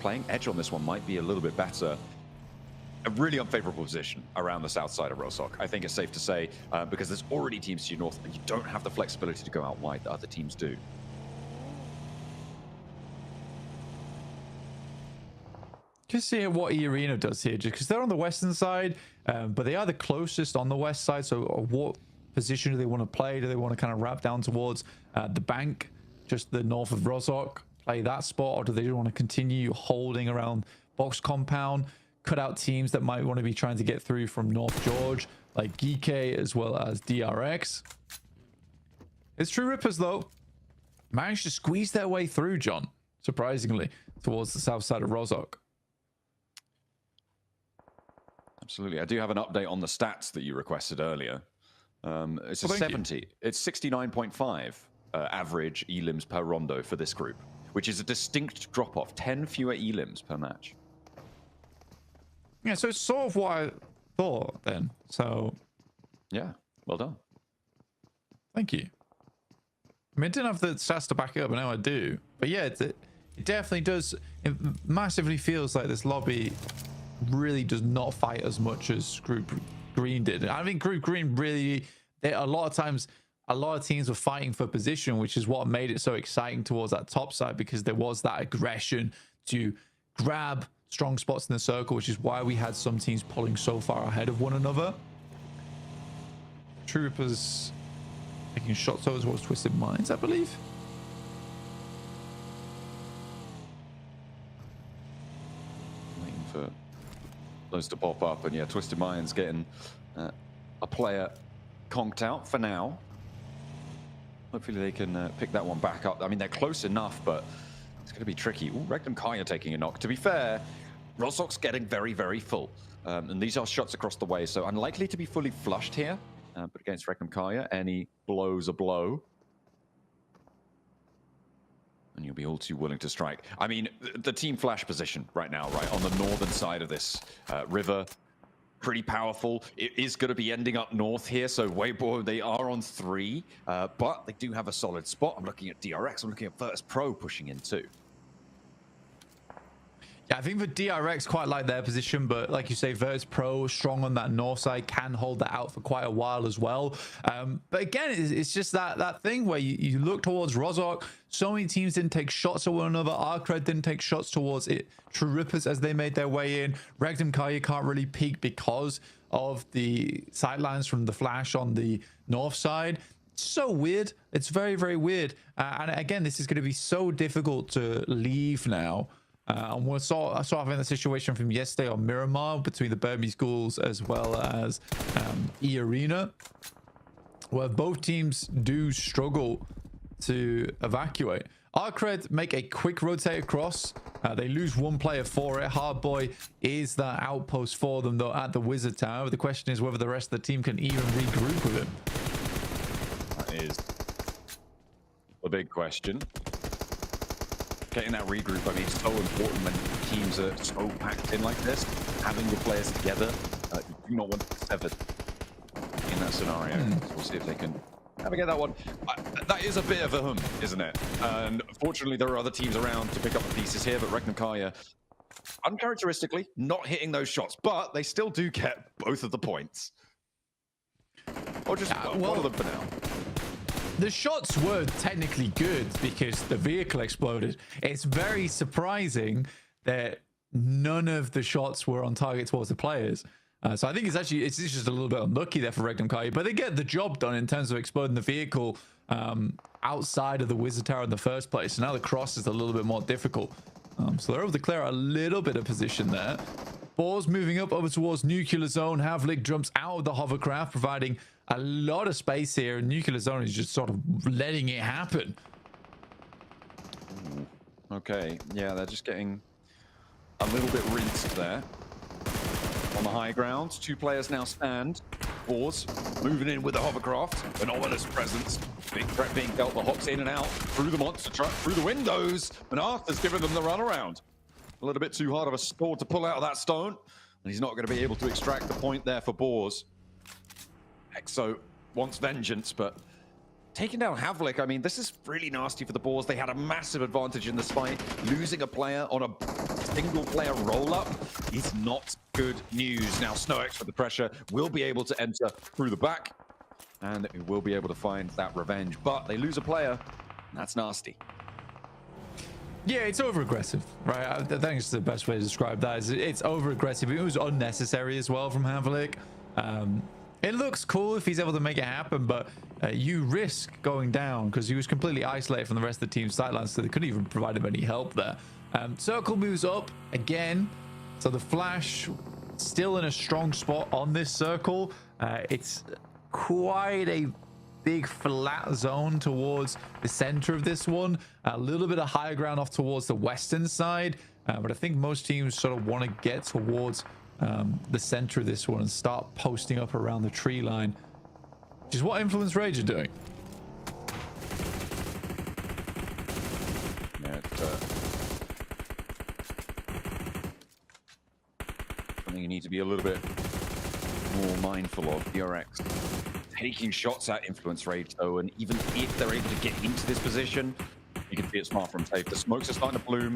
Playing edge on this one might be a little bit better. a really unfavorable position around the south side of Rosok. I think it's safe to say, because there's already teams to your north, and you don't have the flexibility to go out wide that other teams do. Just seeing what Arena does here, just because they're on the western side, but they are the closest on the west side. So what position do they want to play? Do they want to kind of wrap down towards the bank, just the north of Rosok, play that spot, or do they want to continue holding around box compound, cut out teams that might want to be trying to get through from North George, like Geek as well as DRX? It's True Rippers, though, managed to squeeze their way through, John, surprisingly, towards the south side of Rosok. Absolutely. I do have an update on the stats that you requested earlier. It's a 70. It's 69.5 average elims per rondo for this group, which is a distinct drop-off. 10 fewer elims per match. Yeah, so it's sort of what I thought then. So, yeah, well done. Thank you. I mean, I didn't have the stats to back it up, but now I do. But yeah, it definitely does. It massively feels like this lobby really does not fight as much as Group Green did. I mean, Group Green really, a lot of times, a lot of teams were fighting for position, which is what made it so exciting towards that top side, because there was that aggression to grab strong spots in the circle, which is why we had some teams pulling so far ahead of one another. Troopers taking shots towards Twisted Minds, I believe. Waiting for those to pop up, and yeah, Twisted Minds getting a player conked out for now. Hopefully they can pick that one back up. I mean, they're close enough, but it's going to be tricky. Ooh, Regnum Kaya taking a knock. To be fair, Rosok's getting very, very full. And these are shots across the way, so unlikely to be fully flushed here. But against Regnum Kaya, any blow's a blow. And you'll be all too willing to strike. I mean, the team flash position right now, right, on the northern side of this river, pretty powerful. It is going to be ending up north here, so Weibo, they are on 3, but they do have a solid spot. I'm looking at DRX, I'm looking at Virtus Pro pushing in too. Yeah, I think the DRX quite like their position, but like you say, Virtus Pro strong on that north side, can hold that out for quite a while as well. But again, it's just that thing where you look towards Rosok, so many teams didn't take shots at one another. Arcred didn't take shots towards it. True Rippers as they made their way in. Regnum Kaya can't really peek because of the sightlines from the flash on the north side. It's so weird. It's very, very weird. And again, this is going to be so difficult to leave now. And we're sort of having the situation from yesterday on Miramar between the Burmese Ghouls as well as E-Arena, where both teams do struggle to evacuate. Arcred make a quick rotate across. They lose one player for it. Hardboy is that outpost for them, though, at the Wizard Tower. The question is whether the rest of the team can even regroup with him. That is a big question. Getting that regroup, I mean, it's so important when teams are so packed in like this. Having your players together, you do not want to sever in that scenario. So we'll see if they can navigate that one. That is a bit of a isn't it? And fortunately, there are other teams around to pick up the pieces here, but Regnum Kaya, uncharacteristically, not hitting those shots, but they still do get both of the points. Or just one of them for now. The shots were technically good because the vehicle exploded. It's very surprising that none of the shots were on target towards the players. So I think it's just a little bit unlucky there for Regnum Kaya, but they get the job done in terms of exploding the vehicle outside of the Wizard Tower in the first place. So now the cross is a little bit more difficult. So they're able to clear a little bit of position there. Boars moving up over towards Nuclear Zone. Havlik jumps out of the hovercraft, providing a lot of space here. Nuclear Zone is just sort of letting it happen. Ooh, okay, yeah, they're just getting a little bit rinsed there. On the high ground, 2 players now stand. Boars moving in with the hovercraft. An ominous presence. Big threat being dealt. The hops in and out through the monster truck, through the windows. And Arthur's giving them the runaround. A little bit too hard of a sword to pull out of that stone. And he's not going to be able to extract the point there for Boars. Exo wants vengeance, but taking down Havlik, I mean, this is really nasty for the Boars. They had a massive advantage in this fight, losing a player on a single player roll-up is not good news. Now, SnowX with the pressure will be able to enter through the back, and it will be able to find that revenge. But they lose a player, and that's nasty. Yeah, it's over-aggressive, right? I think it's the best way to describe that. Is it's over-aggressive. It was unnecessary as well from Havlik. It looks cool if he's able to make it happen, but you risk going down because he was completely isolated from the rest of the team's sidelines, so they couldn't even provide him any help there. Circle moves up again, so the Flash still in a strong spot on this circle. It's quite a big flat zone towards the center of this one, a little bit of higher ground off towards the western side, but I think most teams sort of want to get towards the center of this one and start posting up around the tree line, which is what Influence Rage are doing. Yeah, something you need to be a little bit more mindful of. DRX taking shots at Influence Rage though, and even if they're able to get into this position, you can see it's smart from Tape. The smokes are starting to bloom.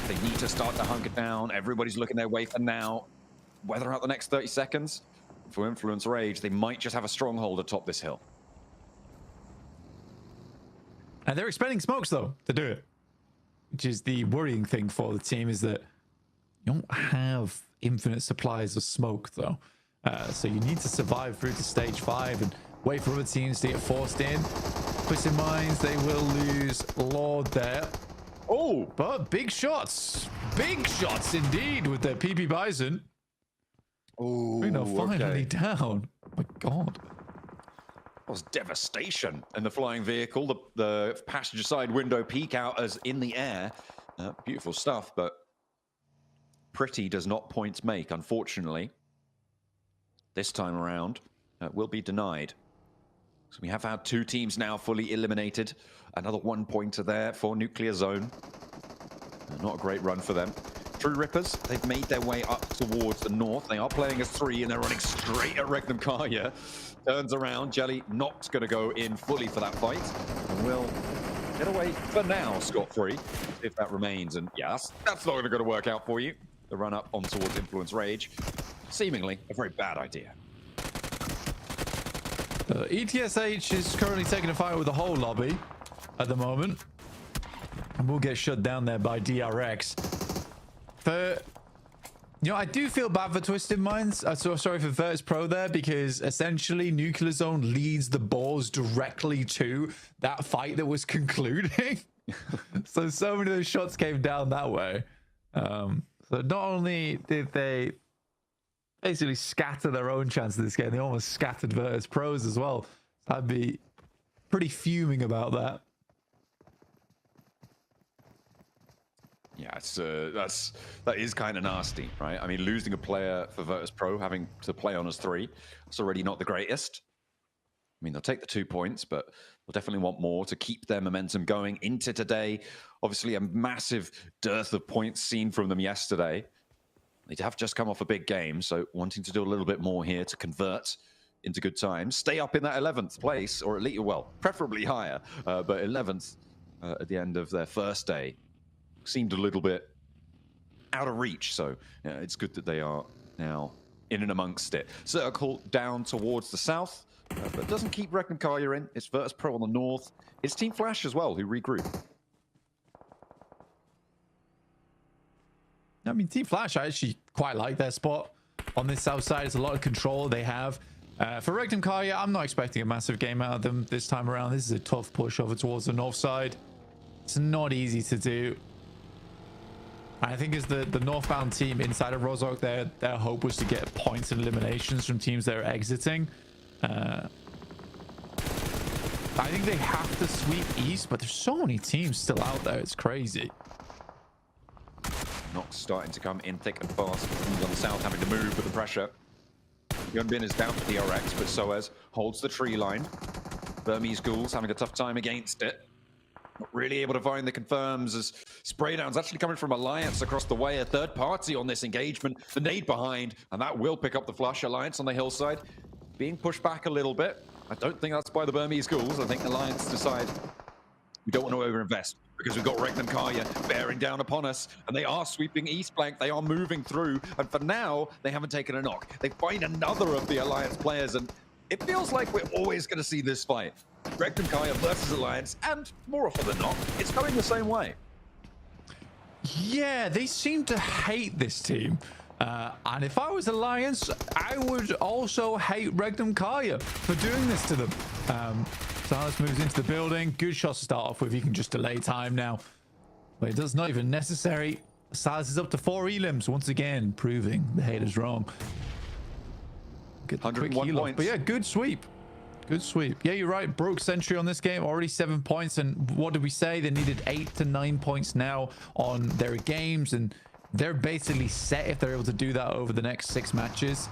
They need to start to hunker down. Everybody's looking their way for now. Weather out the next 30 seconds. For Influence Rage, they might just have a stronghold atop this hill. And they're expending smokes though to do it, which is the worrying thing for the team, is that you don't have infinite supplies of smoke though. So you need to survive through to stage 5 and wait for other teams to get forced in. Twisted Minds, they will lose Lord there. Oh, but big shots indeed with their PP Bison. Oh, finally down. Oh my god. That was devastation in the flying vehicle. The passenger side window peek out as in the air. Beautiful stuff, but pretty does not points make, unfortunately. This time around will be denied. So we have had 2 teams now fully eliminated. Another 1-pointer there for Nuclear Zone. Not a great run for them. True Rippers, they've made their way up towards the north. They are playing as 3 and they're running straight at Regnum Kaya. Turns around, Jelly not going to go in fully for that fight. And will get away for now, scot-free, if that remains. And yeah, that's not going to work out for you. The run up on towards Influence Rage. Seemingly a very bad idea. ETSH is currently taking a fight with the whole lobby at the moment. And we'll get shut down there by DRX. I do feel bad for Twisted Minds. So sorry for Virtus Pro there, because essentially Nuclear Zone leads the balls directly to that fight that was concluding. So many of those shots came down that way. So not only did they basically scatter their own chance of this game, they almost scattered Virtus Pros as well. So I'd be pretty fuming about that. Yeah, that is kind of nasty, right? I mean, losing a player for Virtus Pro, having to play on as 3, it's already not the greatest. I mean, they'll take the 2 points, but they'll definitely want more to keep their momentum going into today. Obviously, a massive dearth of points seen from them yesterday. They have just come off a big game, so wanting to do a little bit more here to convert into good times. Stay up in that 11th place, or at least, well, preferably higher, but 11th at the end of their first day seemed a little bit out of reach. So yeah, it's good that they are now in and amongst it. Circle down towards the south, but doesn't keep Regnum Kaya in. It's Virtus Pro on the north. It's Team Flash as well, who regroup. I mean, Team Flash, I actually quite like their spot on this south side. It's a lot of control they have. For Regnum Kaya, I'm not expecting a massive game out of them this time around. This is a tough push over towards the north side. It's not easy to do. I think as the northbound team inside of Rozhok, their hope was to get points and eliminations from teams that are exiting. I think they have to sweep east, but there's so many teams still out there. It's crazy. Knocks starting to come in thick and fast. Teams on the south having to move with the pressure. Yunbin is down for the RX, but Soez holds the tree line. Burmese Ghouls having a tough time against it. Not really able to find the confirms as Spraydowns actually coming from Alliance across the way. A third party on this engagement. The nade behind, and that will pick up the flush. Alliance on the hillside being pushed back a little bit. I don't think that's by the Burmese Ghouls. I think Alliance decide we don't want to overinvest. because we've got Regnum Kaya bearing down upon us, and they are sweeping east flank. They are moving through, and for now, they haven't taken a knock. They find another of the Alliance players, and it feels like we're always going to see this fight. Regnum Kaya versus Alliance, and more often than not, it's going the same way. Yeah, they seem to hate this team. And if I was Alliance, I would also hate Regnum Kaya for doing this to them. Silas moves into the building. Good shots to start off with. He can just delay time now. But it does not even necessary. Silas is up to 4 elims once again, proving the haters wrong. Get the quick heal off. But yeah, good sweep. Good sweep. Yeah, you're right. Broke sentry on this game. Already 7 points. And what did we say? They needed 8 to 9 points now on their games. And they're basically set if they're able to do that over the next 6 matches.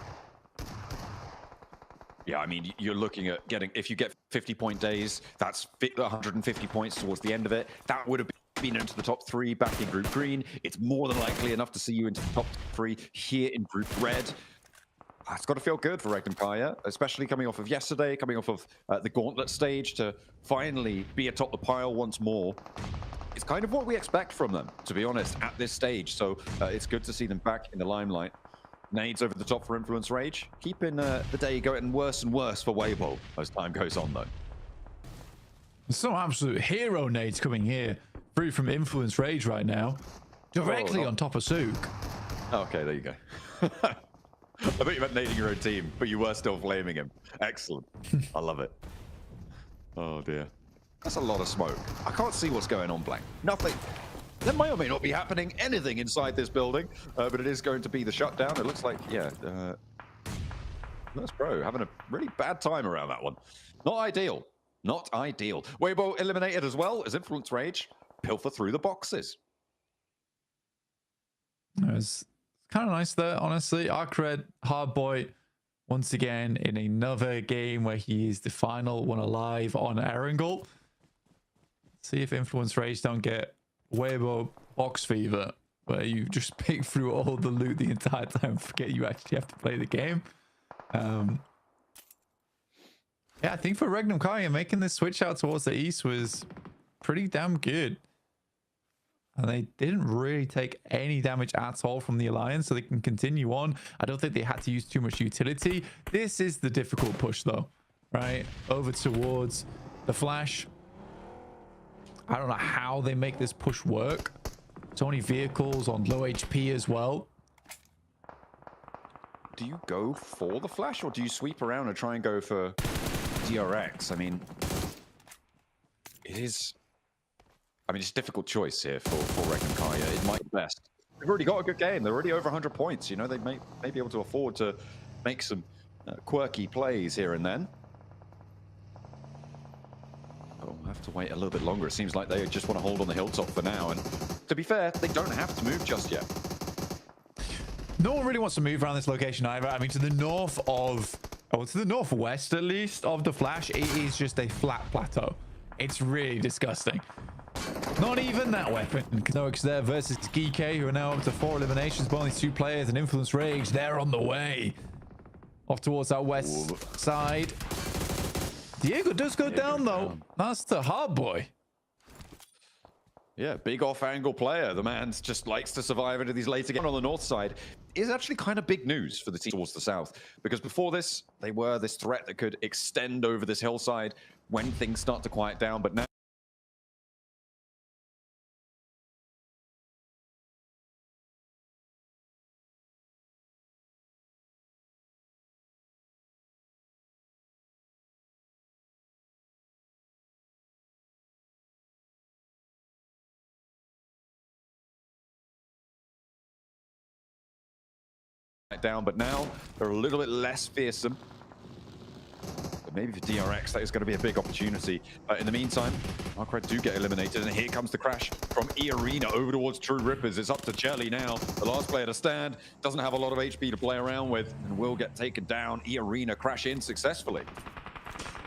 Yeah, I mean, you're looking at getting, if you get 50-point days, that's 150 points towards the end of it. That would have been into the top 3 back in Group Green. It's more than likely enough to see you into the top 3 here in Group Red. It's got to feel good for Regnum Kaya, especially coming off of yesterday, coming off of the Gauntlet stage, to finally be atop the pile once more. It's kind of what we expect from them, to be honest, at this stage. So it's good to see them back in the limelight. Nades over the top for Influence Rage, keeping the day going worse and worse for Weibo as time goes on, though. Some absolute hero nades coming here through from Influence Rage right now, directly on top of Sook. Okay, there you go. I thought you meant nading your own team, but you were still flaming him. Excellent. I love it. Oh, dear. That's a lot of smoke. I can't see what's going on, Blank. Nothing. There may or may not be happening anything inside this building, but it is going to be the shutdown. It looks like, yeah, that's Bro having a really bad time around that one. Not ideal. Not ideal. Weibo eliminated as well as Influence Rage pilfer through the boxes. It was kind of nice there, honestly. Arcred, Hardboy, once again in another game where he is the final one alive on Erangel. See if Influence Rage don't get Weibo box fever, where you just pick through all the loot the entire time and forget you actually have to play the game. Yeah, I think for Regnum Kaya, making this switch out towards the east was pretty damn good. And they didn't really take any damage at all from the Alliance, so they can continue on. I don't think they had to use too much utility. This is the difficult push, though, right? Over towards the Flash. I don't know how they make this push work. So many vehicles on low HP as well. Do you go for the Flash, or do you sweep around and try and go for DRX? I mean, it's a difficult choice here for Regnum Kaya. It might be best. They've already got a good game. They're already over 100 points. You know, they may be able to afford to make some quirky plays here and then. But we'll have to wait a little bit longer. It seems like they just want to hold on the hilltop for now. And to be fair, they don't have to move just yet. No one really wants to move around this location either. I mean, to the north of, or to the northwest at least of the Flash, it is just a flat plateau. It's really disgusting. Not even that weapon. Knox there versus Geek, who are now up to 4 eliminations, but only 2 players, and Influence Rage, they're on the way. Off towards that west side. Diego does go down, though. That's the hard boy. Yeah, big off-angle player. The man just likes to survive into these later games. On the north side is actually kind of big news for the team towards the south, because before this, they were this threat that could extend over this hillside when things start to quiet down, but now down, but now they're a little bit less fearsome. But maybe for DRX, that is going to be a big opportunity. In the meantime, Arcred do get eliminated, and here comes the crash from E-Arena over towards True Rippers. It's up to Jelly now, the last player to stand. Doesn't have a lot of HP to play around with, and will get taken down. E-Arena crash in successfully.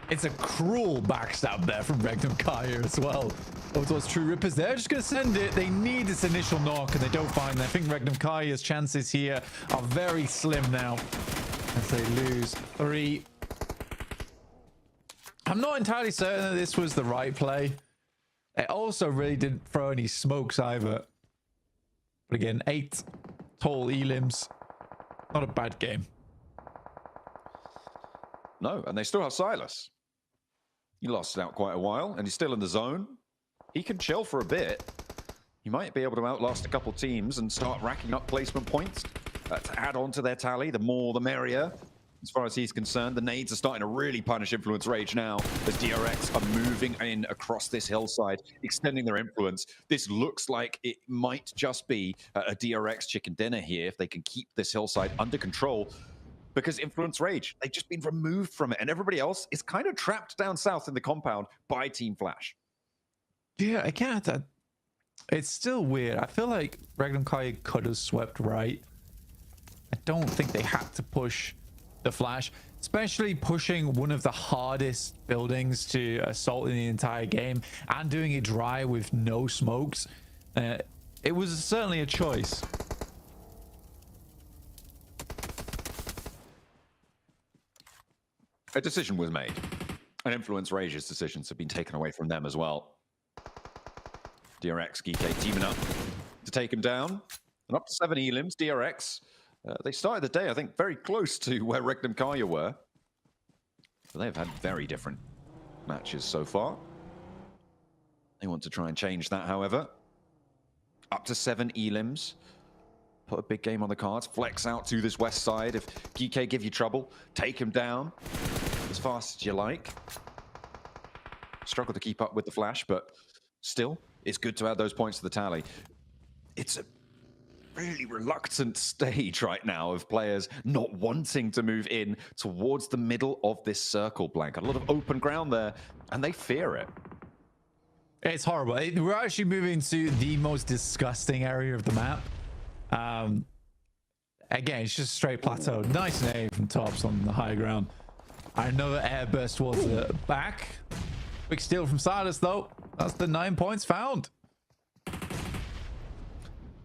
It's a cruel backstab there from Regnum Kaya as well. Over towards True Rippers. They're just going to send it. They need this initial knock, and they don't find it. I think Regnum Kaya's chances here are very slim now as they lose 3. I'm not entirely certain that this was the right play. It also really didn't throw any smokes either. But again, 8 tall elims. Not a bad game. No, and they still have Silas. He lost out quite a while, and he's still in the zone. He can chill for a bit. He might be able to outlast a couple teams and start racking up placement points to add on to their tally. The more, the merrier. As far as he's concerned, the nades are starting to really punish Influence Rage now as DRX are moving in across this hillside, extending their influence. This looks like it might just be a DRX chicken dinner here if they can keep this hillside under control, because Influence Rage, they've just been removed from it, and everybody else is kind of trapped down south in the compound by Team Flash. Yeah, I can't. It's still weird. I feel like Regnum Kai could have swept right. I don't think they had to push the Flash, especially pushing one of the hardest buildings to assault in the entire game and doing it dry with no smokes. It was certainly a choice. A decision was made, and Influence Rage's decisions have been taken away from them as well. DRX, GK teaming up to take him down, and up to 7 elims. DRX, they started the day, I think, very close to where Regnum Kaya were. But they've had very different matches so far. They want to try and change that, however. Up to 7 elims. Put a big game on the cards. Flex out to this west side. If GK give you trouble, take him down as fast as you like. Struggle to keep up with the Flash, but still, it's good to add those points to the tally. It's a really reluctant stage right now of players not wanting to move in towards the middle of this circle, Blank. A lot of open ground there, and they fear it. It's horrible. We're actually moving to the most disgusting area of the map. Again, it's just straight plateau. Nice name from Tops on the high ground. Another airburst towards the back. Quick steal from Silas, though. That's the 9 points found.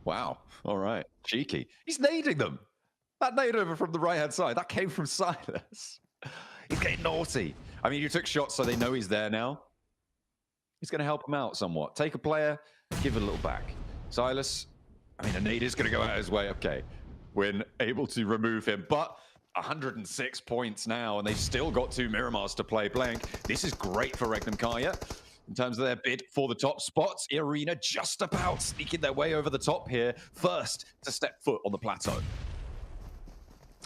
Wow. All right. Cheeky. He's nading them. That nade over from the right-hand side, that came from Silas. He's getting naughty. I mean, you took shots so they know he's there now. He's going to help him out somewhat. Take a player, give it a little back. Silas, I mean, a nade is going to go out his way. Okay. We're able to remove him, but 106 points now, and they've still got 2 Miramars to play. Blank. This is great for Regnum Kaya in terms of their bid for the top spots. Arena just about sneaking their way over the top here, first to step foot on the plateau.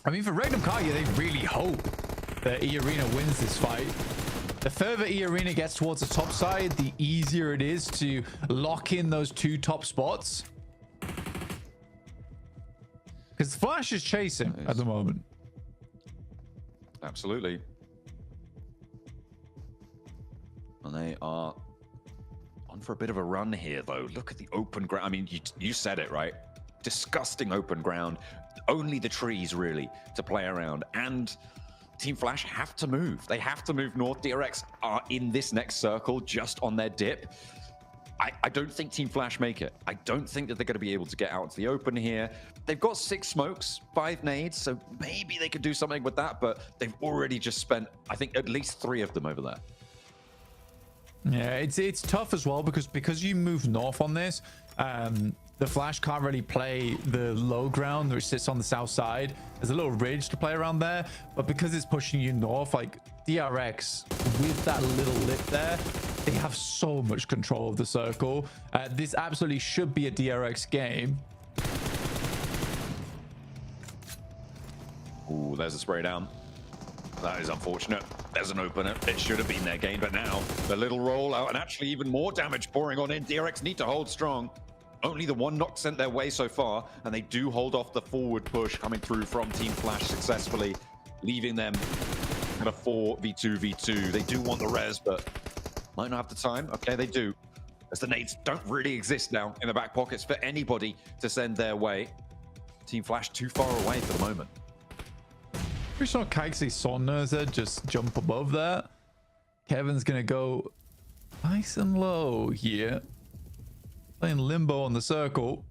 I mean, for Regnum Kaya, they really hope that E-Arena wins this fight. The further E-Arena gets towards the top side, the easier it is to lock in those 2 top spots. Because Flash is chasing at the moment. Absolutely. And they are on for a bit of a run here, though. Look at the open ground. I mean, you said it, right? Disgusting open ground. Only the trees, really, to play around. And Team Flash have to move. They have to move north. DRX are in this next circle, just on their dip. I don't think Team Flash make it. I don't think that they're going to be able to get out into the open here. They've got 6 smokes, 5 nades, so maybe they could do something with that, but they've already just spent, I think, at least 3 of them over there. Yeah, it's tough as well because you move north on this. The Flash can't really play the low ground which sits on the south side. There's a little ridge to play around there, but because it's pushing you north, like DRX with that little lip there, they have so much control of the circle. This absolutely should be a DRX game. Ooh, there's a spray down. That is unfortunate. There's an opener. It should have been their game, but now the little roll out and actually even more damage pouring on in. DRX need to hold strong. Only the 1 knock sent their way so far, and they do hold off the forward push coming through from Team Flash successfully, leaving them at a 4v2v2. They do want the res, but might not have the time. Okay, they do. As the nades don't really exist now in the back pockets for anybody to send their way. Team Flash too far away for the moment. We saw Kaixi Sonnerza just jump above that. Kevin's gonna go nice and low here. Playing limbo on the circle.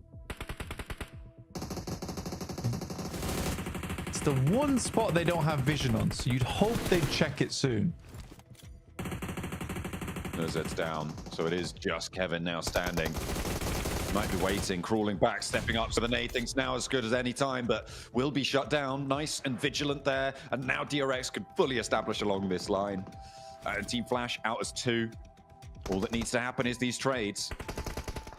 It's the one spot they don't have vision on, so you'd hope they'd check it soon. As it's down. So it is just Kevin now standing. Might be waiting, crawling back, stepping up. So the nade thinks now as good as any time, but will be shut down. Nice and vigilant there. And now DRX could fully establish along this line. And Team Flash out as 2. All that needs to happen is these trades.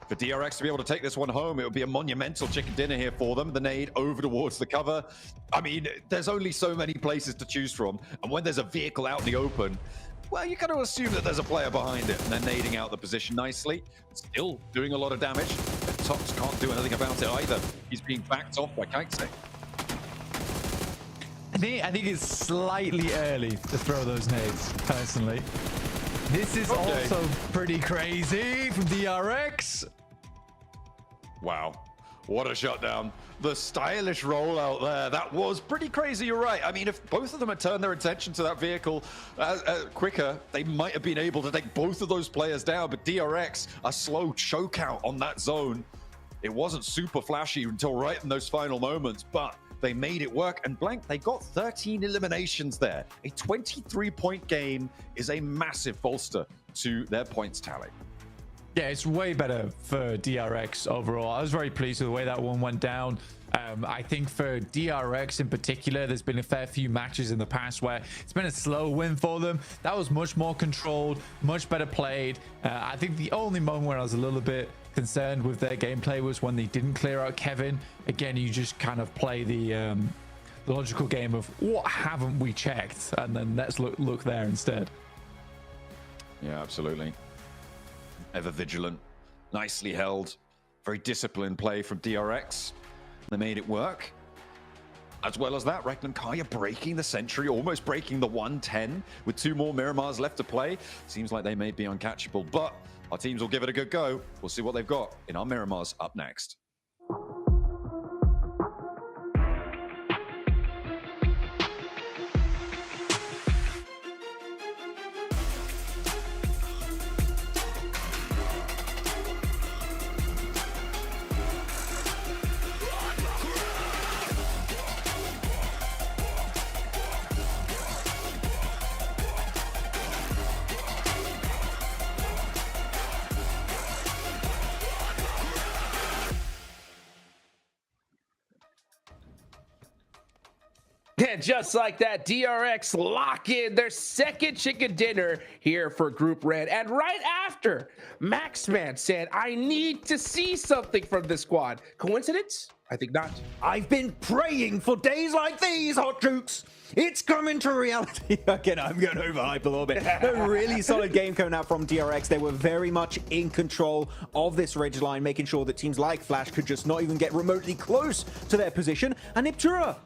For DRX to be able to take this one home, it would be a monumental chicken dinner here for them. The nade over towards the cover. I mean, there's only so many places to choose from. And when there's a vehicle out in the open, well, you got to assume that there's a player behind it, and they're nading out the position nicely. Still doing a lot of damage, but Tox can't do anything about it either. He's being backed off by Kai'Sa. I think it's slightly early to throw those nades, personally. This is also pretty crazy from DRX. Wow. What a shutdown. The stylish rollout there. That was pretty crazy, you're right. I mean, if both of them had turned their attention to that vehicle quicker, they might have been able to take both of those players down. But DRX, a slow choke out on that zone. It wasn't super flashy until right in those final moments, but they made it work. And Blank, they got 13 eliminations there. A 23-point game is a massive bolster to their points tally. Yeah, it's way better for DRX overall. I was very pleased with the way that one went down. I think for DRX in particular, there's been a fair few matches in the past where it's been a slow win for them. That was much more controlled, much better played. I think the only moment where I was a little bit concerned with their gameplay was when they didn't clear out Kevin. Again, you just kind of play the logical game of what haven't we checked, and then let's look there instead. Yeah, absolutely. Ever vigilant, nicely held, very disciplined play from DRX. They made it work. As well as that, Reckland Kaya breaking the century, almost breaking the 110 with 2 more Miramars left to play. Seems like they may be uncatchable, but our teams will give it a good go. We'll see what they've got in our Miramars up next. And just like that, DRX lock in their second chicken dinner here for Group Red. And right after, Maxman said, I need to see something from this squad. Coincidence? I think not. I've been praying for days like these, Hot Jukes. It's coming to reality. Again, I'm going overhype a little bit. A really solid game coming out from DRX. They were very much in control of this ridge line, making sure that teams like Flash could just not even get remotely close to their position. And Iptura,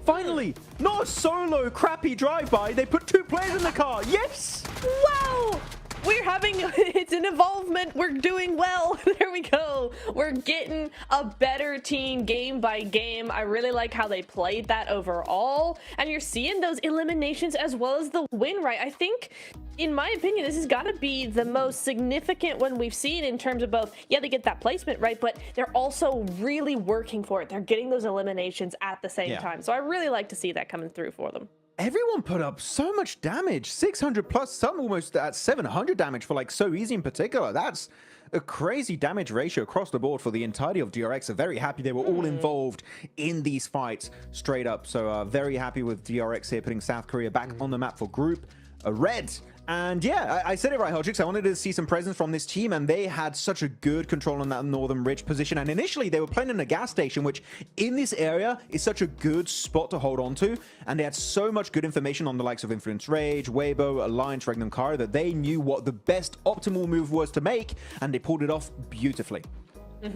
finally, not a solo crappy drive-by. They put 2 players in the car. Yes! Wow! We're having, it's an involvement. We're doing well. There we go. We're getting a better team game by game. I really like how they played that overall. And you're seeing those eliminations as well as the win, right? I think, in my opinion, this has got to be the most significant one we've seen in terms of both, yeah, they get that placement right, but they're also really working for it. They're getting those eliminations at the same time. So I really like to see that coming through for them. Everyone put up so much damage, 600 plus, some almost at 700 damage for like So Easy in particular. That's a crazy damage ratio across the board for the entirety of DRX. I'm very happy they were all involved in these fights straight up. So very happy with DRX here putting South Korea back on the map for Group Red. And yeah, I said it right, Hodgix. I wanted to see some presence from this team, and they had such a good control on that northern ridge position. And initially, they were playing in a gas station, which in this area is such a good spot to hold on to. And they had so much good information on the likes of Influence Rage, Weibo, Alliance, Regnum Kara, that they knew what the best optimal move was to make, and they pulled it off beautifully.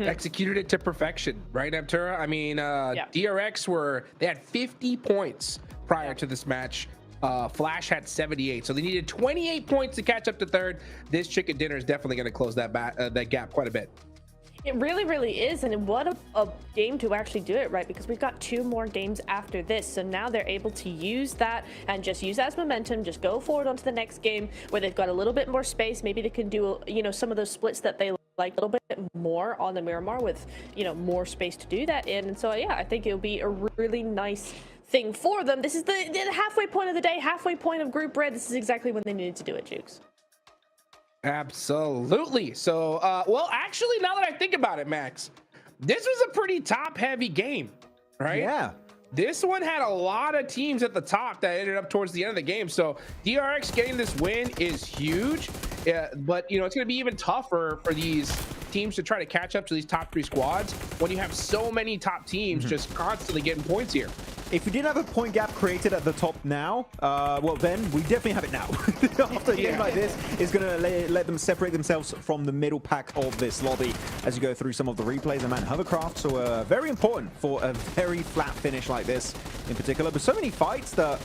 Executed it to perfection, right, Aptura? I mean, DRX they had 50 points prior to this match. Flash had 78, so they needed 28 points to catch up to third. This chicken dinner is definitely going to close that gap quite a bit. It really, really is, and what a game to actually do it, right? Because we've got 2 more games after this, so now they're able to use that and just use that as momentum, just go forward onto the next game where they've got a little bit more space. Maybe they can do, you know, some of those splits that they like a little bit more on the Miramar with, you know, more space to do that in. And so, yeah, I think it'll be a really nice thing for them. This is the halfway point of the day, halfway point of Group Red. This is exactly when they needed to do it, Jukes. Absolutely. So, well, actually, now that I think about it, Max, this was a pretty top-heavy game, right? Yeah. This one had a lot of teams at the top that ended up towards the end of the game. So DRX getting this win is huge, but you know, it's going to be even tougher for these teams to try to catch up to these top 3 squads when you have so many top teams just constantly getting points here. If we didn't have a point gap created at the top now, well, then we definitely have it now. After a game like this, it's going to let them separate themselves from the middle pack of this lobby as you go through some of the replays. And man, hovercraft, so very important for a very flat finish like this in particular. But so many fights that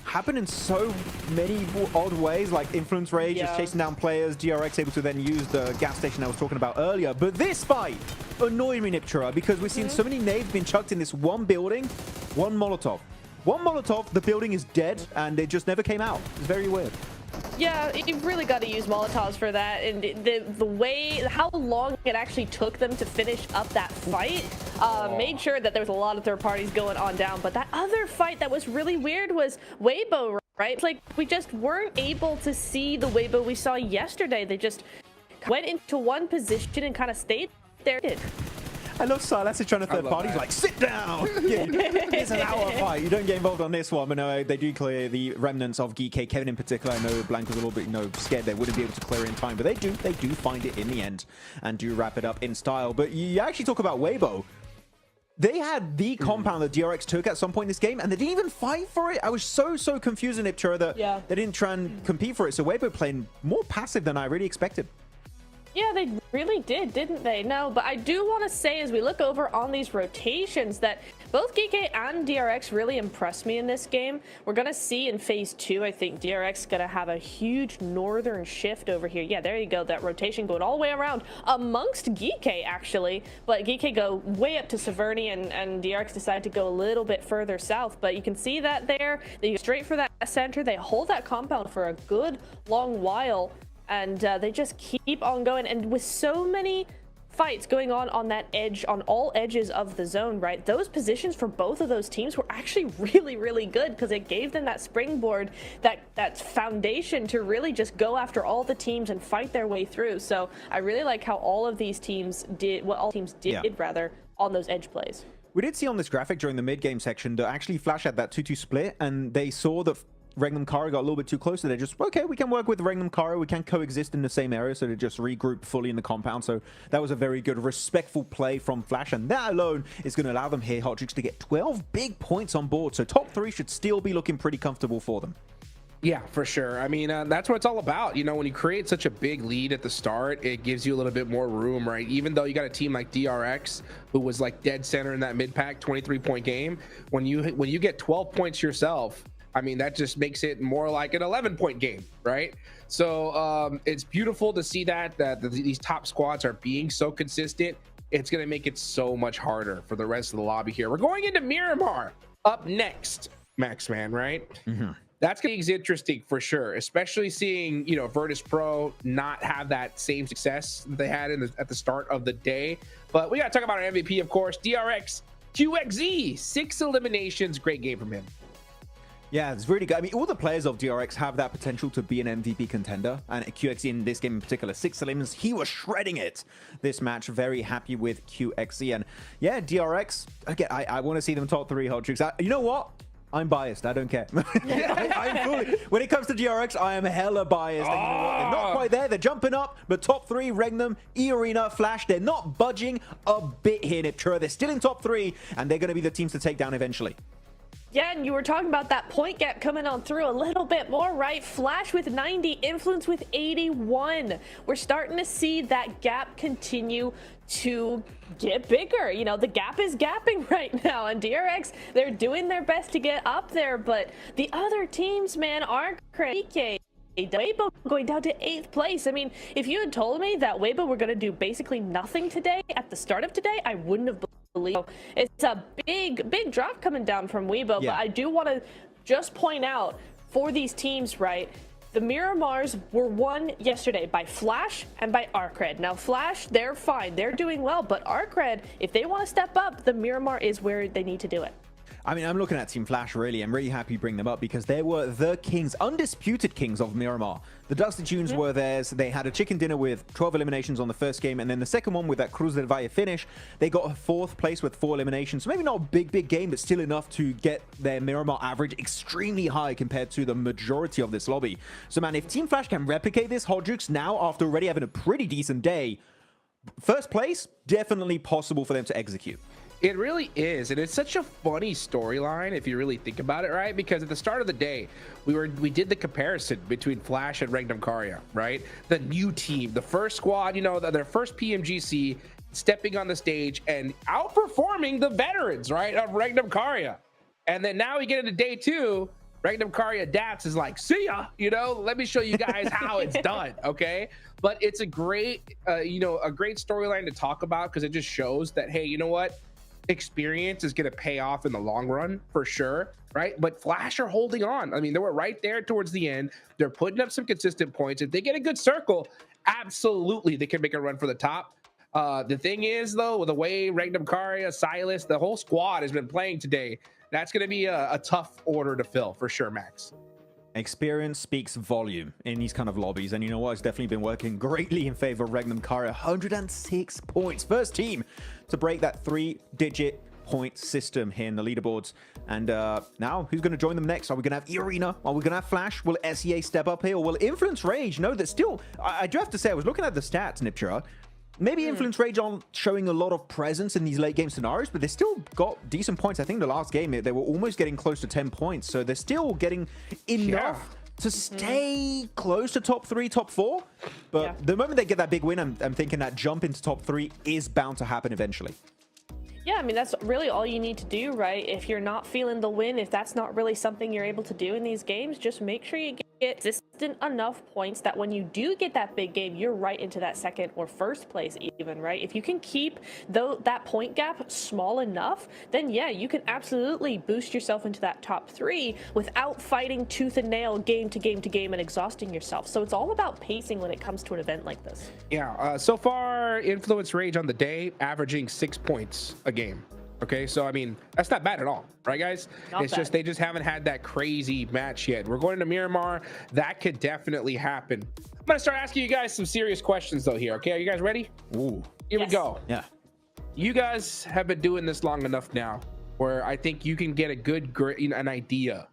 happen in so many odd ways, like Influence Rage is chasing down players, DRX able to then use the gas station I was talking about earlier. But this fight annoyed me, Niptura, because we've seen so many nades being chucked in this one building, one Molotov. One Molotov, the building is dead, and it just never came out. It's very weird. Yeah, you've really got to use Molotovs for that, and the way, how long it actually took them to finish up that fight made sure that there was a lot of third parties going on down. But that other fight that was really weird was Weibo, right? It's like we just weren't able to see the Weibo we saw yesterday. They just went into one position and kind of stayed there. I love Silas is trying to third parties like, sit down! Yeah, it's an hour fight. You don't get involved on this one, but no, they do clear the remnants of Geek. Kevin in particular, I know Blank was a little bit, scared they wouldn't be able to clear it in time, but they do find it in the end and do wrap it up in style. But you actually talk about Weibo. They had the compound that DRX took at some point in this game, and they didn't even fight for it. I was so confused in Iptura that they didn't try and compete for it. So Weibo playing more passive than I really expected. Yeah, they really did, didn't they? No, but I do want to say as we look over on these rotations that both Geek and DRX really impressed me in this game. We're going to see in phase 2, I think DRX is going to have a huge northern shift over here. Yeah, there you go. That rotation going all the way around amongst Geek, actually. But Geek go way up to Severny, and DRX decided to go a little bit further south. But you can see that there. They go straight for that center. They hold that compound for a good long while. And they just keep on going. And with so many fights going on that edge, on all edges of the zone, right? Those positions for both of those teams were actually really good because it gave them that springboard, that foundation to really just go after all the teams and fight their way through. So I really like how all of these teams did, what all teams did rather, on those edge plays. We did see on this graphic during the mid-game section that actually Flash had that 2-2 split, and they saw that Regnum Karo got a little bit too close, so they're just, okay, we can work with Regnum Karo, we can coexist in the same area, so they just regroup fully in the compound. So that was a very good, respectful play from Flash, and that alone is going to allow them here, Hotchicks, to get 12 big points on board. So top 3 should still be looking pretty comfortable for them. Yeah, for sure. I mean, that's what it's all about. You know, when you create such a big lead at the start, it gives you a little bit more room, right? Even though you got a team like DRX, who was like dead center in that mid-pack 23-point game, when you get 12 points yourself, I mean, that just makes it more like an 11-point game, right? So it's beautiful to see that these top squads are being so consistent. It's going to make it so much harder for the rest of the lobby here. We're going into Miramar up next, Maxman, right? That's going to be interesting for sure, especially seeing, you know, Virtus Pro not have that same success that they had at the start of the day. But we got to talk about our MVP, of course, DRX QXZ, 6 eliminations. Great game from him. Yeah, it's really good. I mean, all the players of DRX have that potential to be an MVP contender, and QXZ in this game in particular, 6 eliminations, he was shredding it this match. Very happy with QXZ, and yeah, DRX, again, I want to see them top 3 hot tricks. You know what? I'm biased. I don't care. I'm fully, when it comes to DRX, I am hella biased. And you know what? They're not quite there. They're jumping up, but top 3, Regnum, E-Arena, Flash, they're not budging a bit here, Niptura. They're still in top 3, and they're going to be the teams to take down eventually. Yeah, and you were talking about that point gap coming on through a little bit more, right? Flash with 90, Influence with 81. We're starting to see that gap continue to get bigger. You know, the gap is gapping right now, and DRX, they're doing their best to get up there, but the other teams, man, aren't crazy. Weibo going down to 8th place. I mean, if you had told me that Weibo were going to do basically nothing today at the start of today, I wouldn't have believed. It's a big drop coming down from Weibo, but I do want to just point out for these teams, right? The Miramars were won yesterday by Flash and by Arcred. Now, Flash, they're fine. They're doing well, but Arcred, if they want to step up, the Miramar is where they need to do it. I mean, I'm looking at Team Flash, really. I'm really happy you bring them up because they were the kings, undisputed kings of Miramar. The Dusty Tunes were theirs. They had a chicken dinner with 12 eliminations on the first game, and then the second one with that Cruz del Valle finish, they got a 4th place with 4 eliminations. So maybe not a big game, but still enough to get their Miramar average extremely high compared to the majority of this lobby. So, man, if Team Flash can replicate this, Hodjux, now after already having a pretty decent day, first place, definitely possible for them to execute. It really is, and it's such a funny storyline if you really think about it, right? Because at the start of the day, we did the comparison between Flash and Regnum Karya, right? The new team, the first squad, you know, their first PMGC, stepping on the stage and outperforming the veterans, right, of Regnum Karya. And then now we get into day 2, Regnum Karya adapts is like, see ya, you know, let me show you guys how it's done, okay? But it's a great, you know, a great storyline to talk about because it just shows that, hey, you know what? Experience is going to pay off in the long run for sure, right? But Flash are holding on. I mean, they were right there towards the end. They're putting up some consistent points. If they get a good circle, absolutely they can make a run for the top. The thing is, though, with the way Regnum Karya, Silas, the whole squad has been playing today, that's going to be a tough order to fill for sure, Max. Experience speaks volume in these kind of lobbies, and you know what? It's definitely been working greatly in favor of Regnum Karya. 106 points. First team to break that 3-digit point system here in the leaderboards. And now, who's going to join them next? Are we going to have Irina? Are we going to have Flash? Will SEA step up here? Or will Influence Rage? No, that still... I do have to say, I was looking at the stats, Nipchira. Maybe Influence Rage aren't showing a lot of presence in these late game scenarios, but they still got decent points. I think the last game, they were almost getting close to 10 points. So they're still getting enough to stay close to top 3, top 4. But the moment they get that big win, I'm thinking that jump into top 3 is bound to happen eventually. Yeah, I mean, that's really all you need to do, right? If you're not feeling the win, if that's not really something you're able to do in these games, just make sure you get consistent enough points that when you do get that big game, you're right into that second or first place even, right? If you can keep that point gap small enough, then yeah, you can absolutely boost yourself into that top 3 without fighting tooth and nail game to game to game and exhausting yourself. So it's all about pacing when it comes to an event like this. Yeah, so far, Influence Rage on the day, averaging 6 points a game. Okay, so I mean, that's not bad at all, right, guys? It's just they just haven't had that crazy match yet. We're going to Miramar. That could definitely happen. I'm gonna start asking you guys some serious questions though here. Okay, are you guys ready? Ooh, here we go. Yeah. You guys have been doing this long enough now, where I think you can get a good, an idea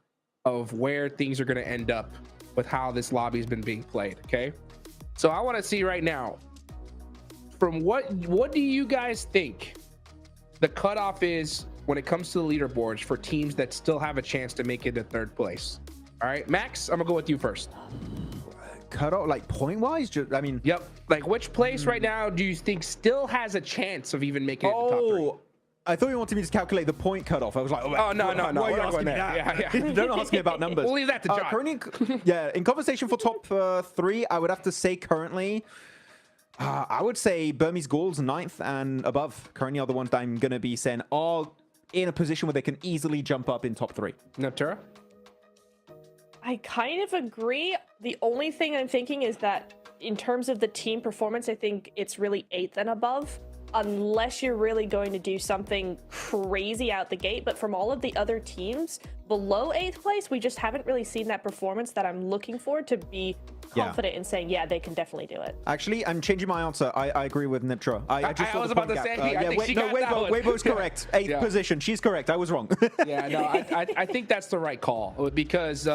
of where things are gonna end up with how this lobby's been being played. Okay, so I want to see right now, from what do you guys think the cutoff is when it comes to the leaderboards for teams that still have a chance to make it to 3rd place? All right, Max, I'm gonna go with you first. Cutoff, like point wise? I mean, yep. Like which place right now do you think still has a chance of even making it to the top 3? I thought you wanted me to calculate the point cutoff. I was like, oh no, why are you asking me that? Yeah. Don't ask me about numbers. We'll leave that to John. Currently, yeah, in conversation for top 3, I would have to say currently, I would say Burmese Gauls 9th and above. Currently are the ones that I'm going to be saying are in a position where they can easily jump up in top 3. Natura? I kind of agree. The only thing I'm thinking is that in terms of the team performance, I think it's really 8th and above, unless you're really going to do something crazy out the gate. But from all of the other teams below 8th place, we just haven't really seen that performance that I'm looking for to be confident in saying, yeah, they can definitely do it. Actually, I'm changing my answer. I agree with Niptra. I just was about to say, I think she got that one. Weibo's correct. 8th position. She's correct. I was wrong. Yeah, no, I think that's the right call because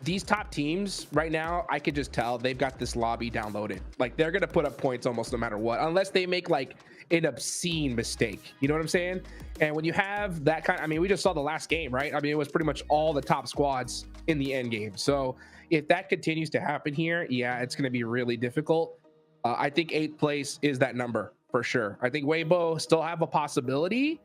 these top teams right now, I could just tell they've got this lobby downloaded. Like they're gonna put up points almost no matter what, unless they make like an obscene mistake. You know what I'm saying? And when you have that kind, I mean, we just saw the last game, right? I mean, it was pretty much all the top squads in the end game. So if that continues to happen here, yeah, it's gonna be really difficult. I think 8th place is that number for sure. I think Weibo still have a possibility,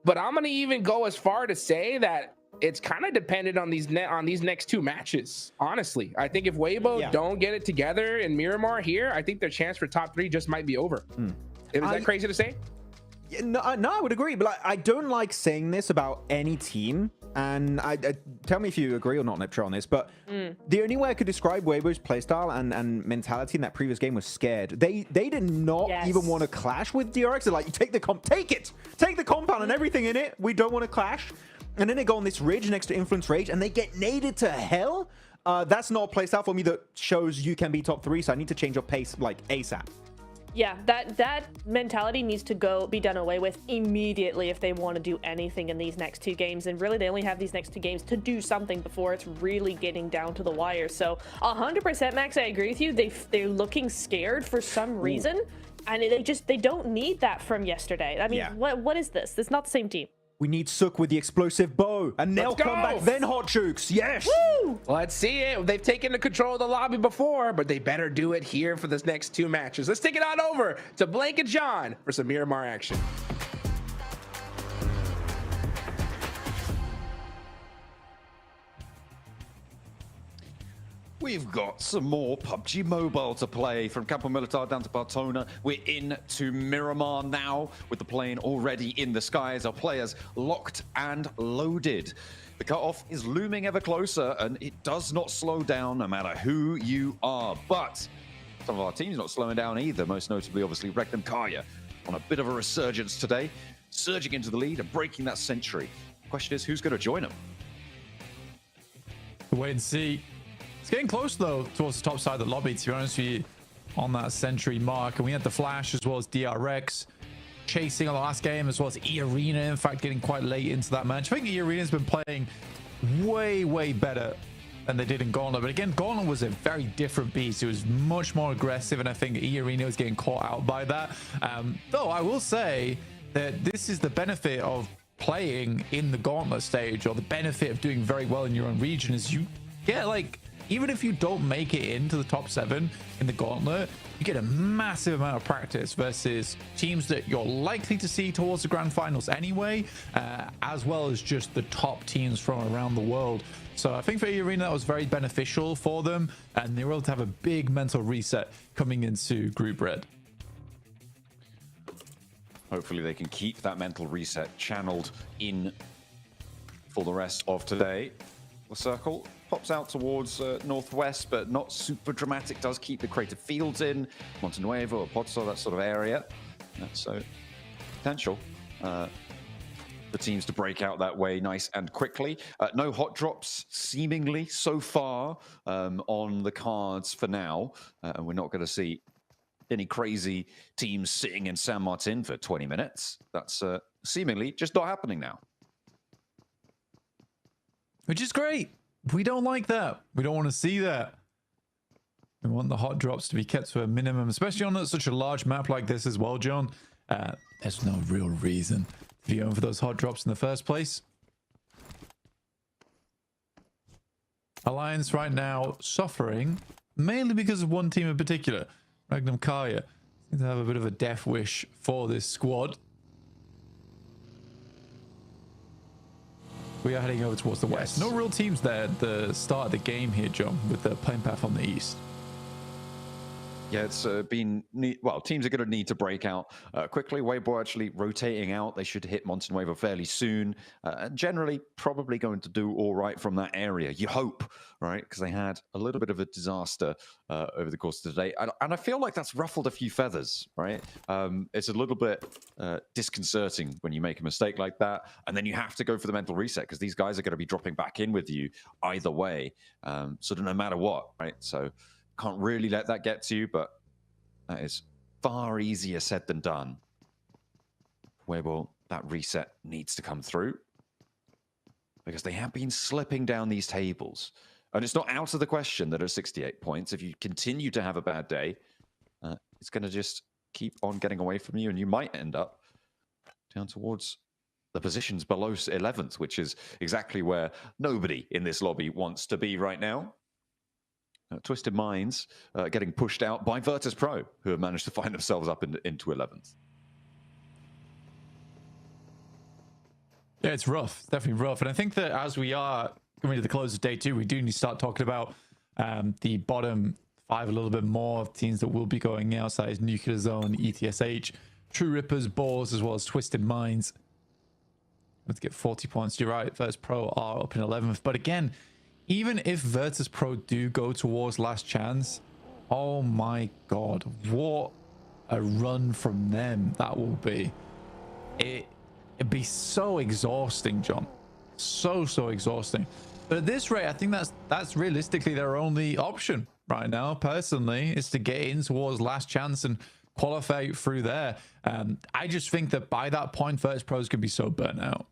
but I'm gonna even go as far to say that it's kind of dependent on these next 2 matches. Honestly, I think if Weibo don't get it together in Miramar here, I think their chance for top 3 just might be over. Is that crazy to say? No, I would agree, but I don't like saying this about any team And tell me if you agree or not, Neptra, on this, but the only way I could describe Weibo's playstyle and mentality in that previous game was scared. They did not even want to clash with DRX. They're like, you take the take the compound and everything in it. We don't want to clash. And then they go on this ridge next to Influence Rage and they get naded to hell. That's not a playstyle for me that shows you can be top 3, so I need to change your pace like ASAP. Yeah, that mentality needs to be done away with immediately if they want to do anything in these next 2 games. And really, they only have these next 2 games to do something before it's really getting down to the wire. So 100%, Max, I agree with you. They're looking scared for some reason, and they don't need that from yesterday. I mean, what is this? It's not the same team. We need Sook with the explosive bow, and they'll come back, then Hot Jukes. Yes! Woo! Let's see it. They've taken the control of the lobby before, but they better do it here for this next 2 matches. Let's take it on over to Blake and John for some Miramar action. We've got some more PUBG Mobile to play. From Campo Militar down to Bartona, we're into Miramar now, with the plane already in the skies. Our players locked and loaded. The cutoff is looming ever closer, and it does not slow down no matter who you are. But some of our teams not slowing down either, most notably, obviously, Regnum Kaya on a bit of a resurgence today, surging into the lead and breaking that century. The question is, who's going to join them? Wait and see. It's getting close, though, towards the top side of the lobby, to be honest with you, on that century mark. And we had the Flash as well as DRX chasing on the last game, as well as E-Arena, in fact, getting quite late into that match. I think E-Arena's been playing way, way better than they did in Gauntlet. But again, Gauntlet was a very different beast. It was much more aggressive, and I think E-Arena was getting caught out by that. Though I will say that this is the benefit of playing in the Gauntlet stage, or the benefit of doing very well in your own region, is you get, like, even if you don't make it into the top 7 in the Gauntlet, you get a massive amount of practice versus teams that you're likely to see towards the grand finals anyway, as well as just the top teams from around the world. So I think for Arena, that was very beneficial for them, and they were able to have a big mental reset coming into Group Red. Hopefully they can keep that mental reset channeled in for the rest of today. The circle pops out towards northwest, but not super dramatic. Does keep the crater fields in Montenuevo or Pozzo, that sort of area. So potential for teams to break out that way nice and quickly. No hot drops seemingly so far on the cards for now. And we're not going to see any crazy teams sitting in San Martin for 20 minutes. That's seemingly just not happening now. Which is great. We don't like that. We don't want to see that. We want the hot drops to be kept to a minimum, especially on such a large map like this as well, John. There's no real reason to be going for those hot drops in the first place. Alliance right now suffering, mainly because of one team in particular. Regnum Kaya seems to have a bit of a death wish for this squad. We are heading over towards the west. No real teams there at the start of the game here, John, with the playing path on the east. Yeah, it's been well, teams are going to need to break out quickly. Weibo actually rotating out. They should hit Montenuevo fairly soon. And generally, probably going to do all right from that area. You hope, right? Because they had a little bit of a disaster over the course of the day. And I feel like that's ruffled a few feathers, right? It's a little bit disconcerting when you make a mistake like that. And then you have to go for the mental reset because these guys are going to be dropping back in with you either way. Sort of no matter what, right? So can't really let that get to you, but that is far easier said than done. Weibo, that reset needs to come through because they have been slipping down these tables. And it's not out of the question that at 68 points, if you continue to have a bad day, it's going to just keep on getting away from you, and you might end up down towards the positions below 11th, which is exactly where nobody in this lobby wants to be right now. Twisted Minds getting pushed out by Virtus Pro, who have managed to find themselves up into 11th. Yeah, it's rough. It's definitely rough. And I think that as we are coming to the close of day 2, we do need to start talking about the bottom 5 a little bit more of teams that will be going outside Nuclear Zone, ETSH, True Rippers, Boars, as well as Twisted Minds. Let's get 40 points. You're right. Virtus Pro are up in 11th. But again, even if Virtus Pro do go towards last chance, oh my god, what a run from them that will be. It'd be so exhausting, John. So exhausting. But at this rate, I think that's realistically their only option right now, personally, is to get in towards last chance and qualify through there. I just think that by that point, Virtus Pros can be so burnt out.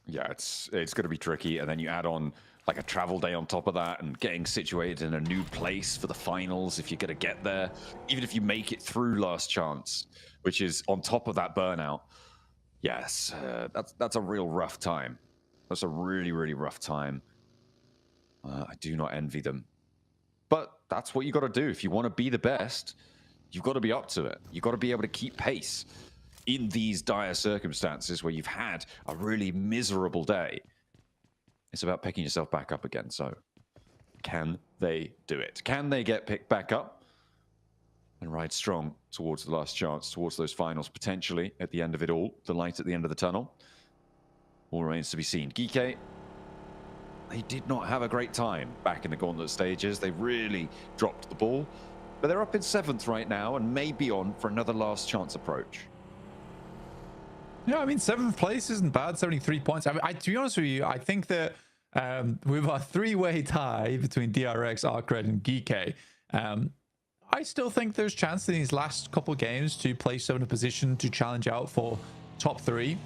Yeah, it's going to be tricky, and then you add on like a travel day on top of that, and getting situated in a new place for the finals if you're going to get there, even if you make it through last chance, which is on top of that burnout. Yes, that's a real rough time. That's a really rough time. I do not envy them, but that's what you got to do if you want to be the best. You've got to be up to it. You've got to be able to keep pace in these dire circumstances where you've had a really miserable day. It's about picking yourself back up again. So can they do it? Can they get picked back up and ride strong towards the last chance, towards those finals, potentially at the end of it all, the light at the end of the tunnel? All remains to be seen. Geeke, they did not have a great time back in the gauntlet stages. They really dropped the ball, but they're up in 7th right now and may be on for another last chance approach. Yeah, I mean, 7th place isn't bad, 73 points. I mean, to be honest with you, I think that with our 3-way tie between DRX, Arcred, and Geeke, I still think there's chance in these last couple games to place 7 in a position to challenge out for top 3.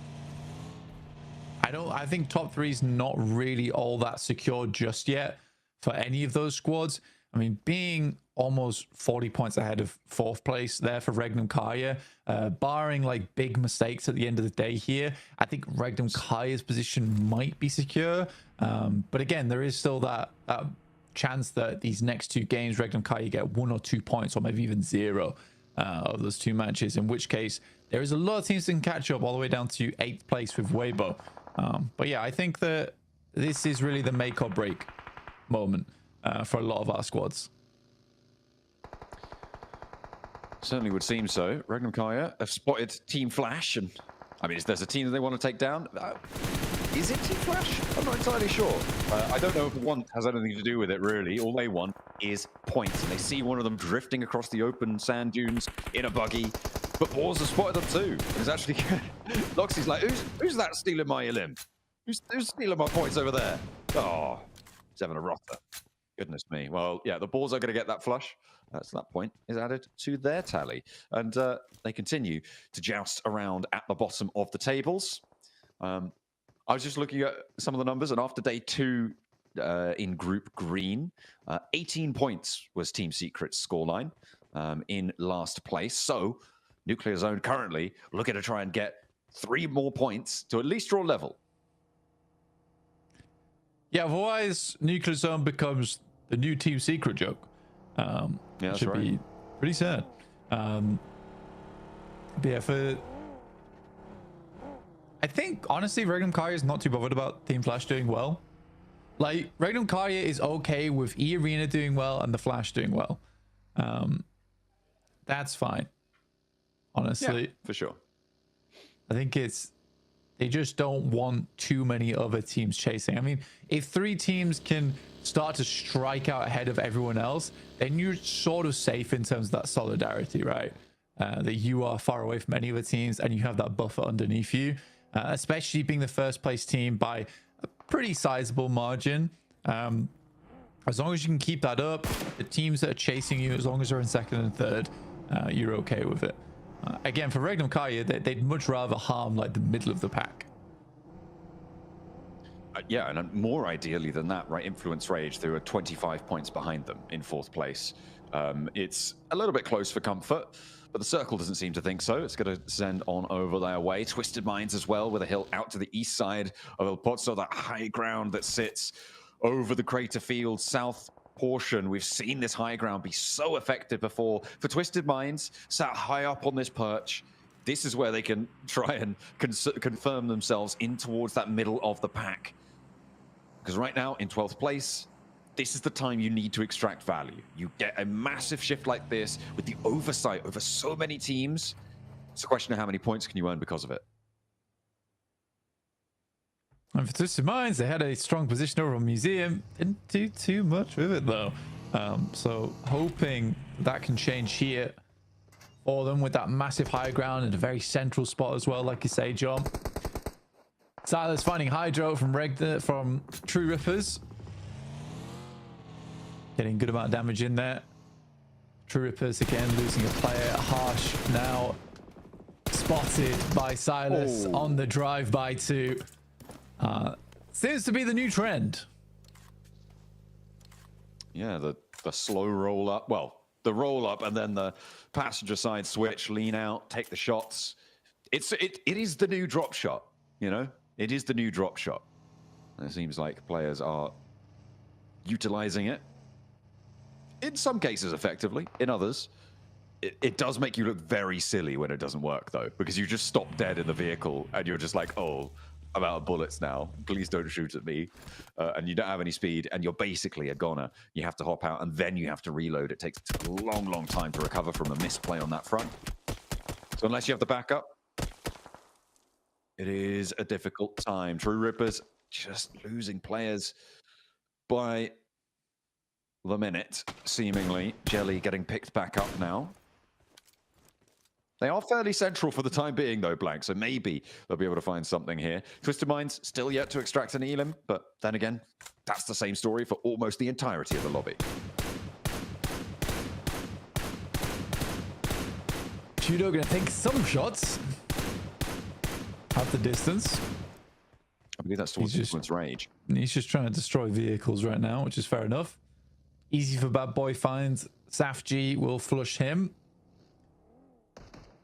I think top 3 is not really all that secure just yet for any of those squads. I mean, being almost 40 points ahead of 4th place there for Regnum Kaya, barring like big mistakes at the end of the day here, I think Regnum Kaya's position might be secure. But again, there is still that chance that these next 2 games, Regnum Kaya get 1 or 2 points, or maybe even 0 of those 2 matches, in which case there is a lot of teams that can catch up all the way down to 8th place with Weibo. But yeah, I think that this is really the make or break moment for a lot of our squads. Certainly would seem so. Regnum Kaya have spotted Team Flash, and I mean, if there's a team that they want to take down, is it Team Flash? I'm not entirely sure. I don't know if want has anything to do with it, really. All they want is points, and they see one of them drifting across the open sand dunes in a buggy. But Boars have spotted them too. It's actually Loxy's like, who's that stealing my limb? Who's stealing my points over there? Oh, he's having a rotter. Goodness me. Well, yeah, the Boars are going to get that flush. So that point is added to their tally. And they continue to joust around at the bottom of the tables. I was just looking at some of the numbers, and after day 2 in Group Green, 18 points was Team Secret's scoreline in last place. So Nuclear Zone currently looking to try and get 3 more points to at least draw level. Yeah, otherwise Nuclear Zone becomes the new Team Secret joke. Yeah, that's should right. Be pretty sad. But yeah, I think honestly, Regnum Kaya is not too bothered about Team Flash doing well. Like, Regnum Kaya is okay with E Arena doing well and the Flash doing well. That's fine. Honestly, yeah, for sure. I think they just don't want too many other teams chasing. I mean, if 3 teams can start to strike out ahead of everyone else, then you're sort of safe in terms of that solidarity, right? That you are far away from any other teams and you have that buffer underneath you, especially being the first place team by a pretty sizable margin. As long as you can keep that up, the teams that are chasing you, as long as they're in 2nd and 3rd, you're okay with it. Again, for Regnum Kaya, they'd much rather harm like the middle of the pack. Yeah, and more ideally than that, right? Influence Rage, they were 25 points behind them in 4th place. It's a little bit close for comfort, but the circle doesn't seem to think so. It's going to send on over their way. Twisted Minds as well, with a hill out to the east side of El Pozzo, that high ground that sits over the crater field, south portion. We've seen this high ground be so effective before. For Twisted Minds, sat high up on this perch, this is where they can try and confirm themselves in towards that middle of the pack. Because right now, in 12th place, this is the time you need to extract value. You get a massive shift like this with the oversight over so many teams. It's a question of how many points can you earn because of it. And for Twisted Minds, they had a strong position over on Museum. Didn't do too much with it though. So hoping that can change here for them with that massive high ground and a very central spot as well, like you say, John. Silas finding Hydro from True Rippers. Getting good amount of damage in there. True Rippers again losing a player. Harsh now spotted by Silas on the drive-by too. Seems to be the new trend. Yeah, the slow roll up. Well, the roll up and then the passenger side switch, lean out, take the shots. It is the new drop shot, you know? It is the new drop shot. And it seems like players are utilizing it. In some cases effectively, in others, it does make you look very silly when it doesn't work though, because you just stop dead in the vehicle and you're just like, oh, I'm out of bullets now. Please don't shoot at me. And you don't have any speed and you're basically a goner. You have to hop out and then you have to reload. It takes a long, long time to recover from a misplay on that front. So unless you have the backup, it is a difficult time. True Rippers just losing players by the minute, seemingly. Jelly getting picked back up now. They are fairly central for the time being, though, Blank, so maybe they'll be able to find something here. Twisted Minds still yet to extract an Elim, but then again, that's the same story for almost the entirety of the lobby. Judo gonna take some shots at the distance. I believe that's towards Influence Rage. He's just trying to destroy vehicles right now, which is fair enough. Easy for Bad Boy finds. Saf G will flush him.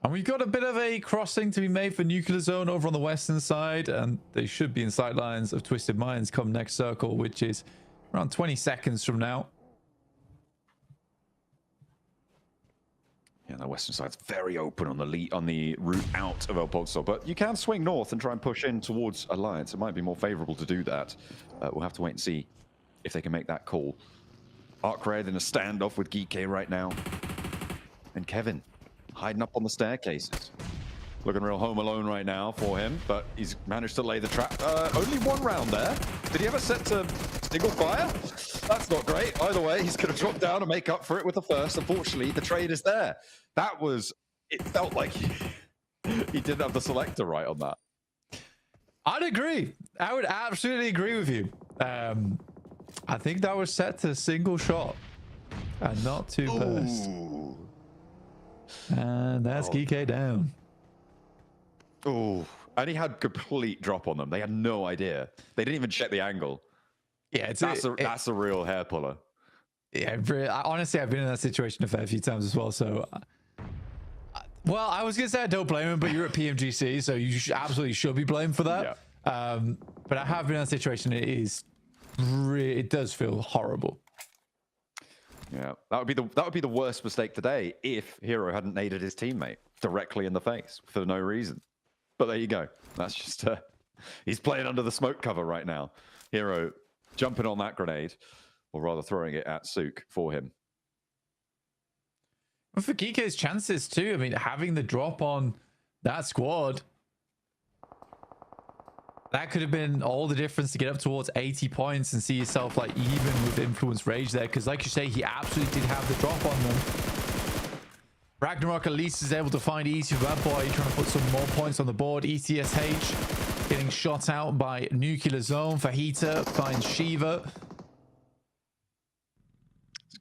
And we've got a bit of a crossing to be made for Nuclear Zone over on the western side, and they should be in sight lines of Twisted Minds come next circle, which is around 20 seconds from now. Yeah, the western side's very open on the route out of El Pozo, but you can swing north and try and push in towards Alliance. It might be more favorable to do that. We'll have to wait and see if they can make that call. Arc Red in a standoff with Geeky right now. And Kevin hiding up on the staircases. Looking real home alone right now for him, but he's managed to lay the trap. Only one round there. Did he ever set to single fire? That's not great. Either way, he's going to drop down and make up for it with the first. Unfortunately, the trade is there. That was... It felt like he didn't have the selector right on that. I'd agree. I would absolutely agree with you. I think that was set to single shot and not two burst. And that's Geeky down. Oh, and he had complete drop on them. They had no idea. They didn't even check the angle. Yeah, that's a real hair puller. Yeah, honestly, I've been in that situation a fair few times as well. So, well, I was gonna say I don't blame him, but you're at PMGC, so you absolutely should be blamed for that. Yeah. But I have been in that situation. It does feel horrible. Yeah, that would be the worst mistake today if Hero hadn't naded his teammate directly in the face for no reason. But there you go. That's just he's playing under the smoke cover right now. Hero jumping on that grenade, or rather throwing it at Sook for him. Well, for Geeky's chances too. I mean, having the drop on that squad, that could have been all the difference to get up towards 80 points and see yourself like even with Influence Rage there. Because like you say, he absolutely did have the drop on them. Ragnarok at least is able to find Easy for Bad Boy, trying to put some more points on the board. ETSH getting shot out by Nuclear Zone. Fajita finds Shiva.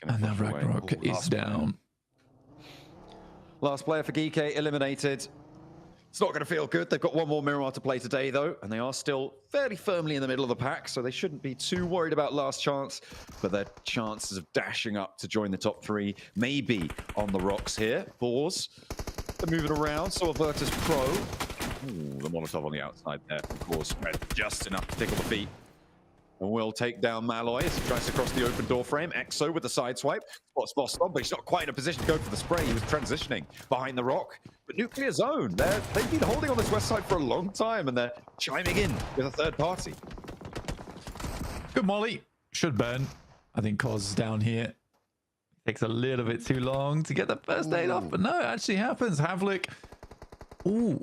And now Ragnarok is down. Last player for Geeky eliminated. It's not going to feel good. They've got one more Miramar to play today, though, and they are still fairly firmly in the middle of the pack, so they shouldn't be too worried about last chance, but their chances of dashing up to join the top three may be on the rocks here. Boars, they're moving around, so Avertus Pro. Ooh, the Molotov on the outside there, of course, just enough to tickle the feet. And will take down Malloy as he tries to cross the open door frame. Exo with the side swipe. Spots Boss on, but he's not quite in a position to go for the spray. He was transitioning behind the rock. But Nuclear Zone, they've been holding on this west side for a long time, and they're chiming in with a third party. Good molly. Should burn. I think Cause is down here. Takes a little bit too long to get the first aid off, but no, it actually happens. Havlik. Ooh.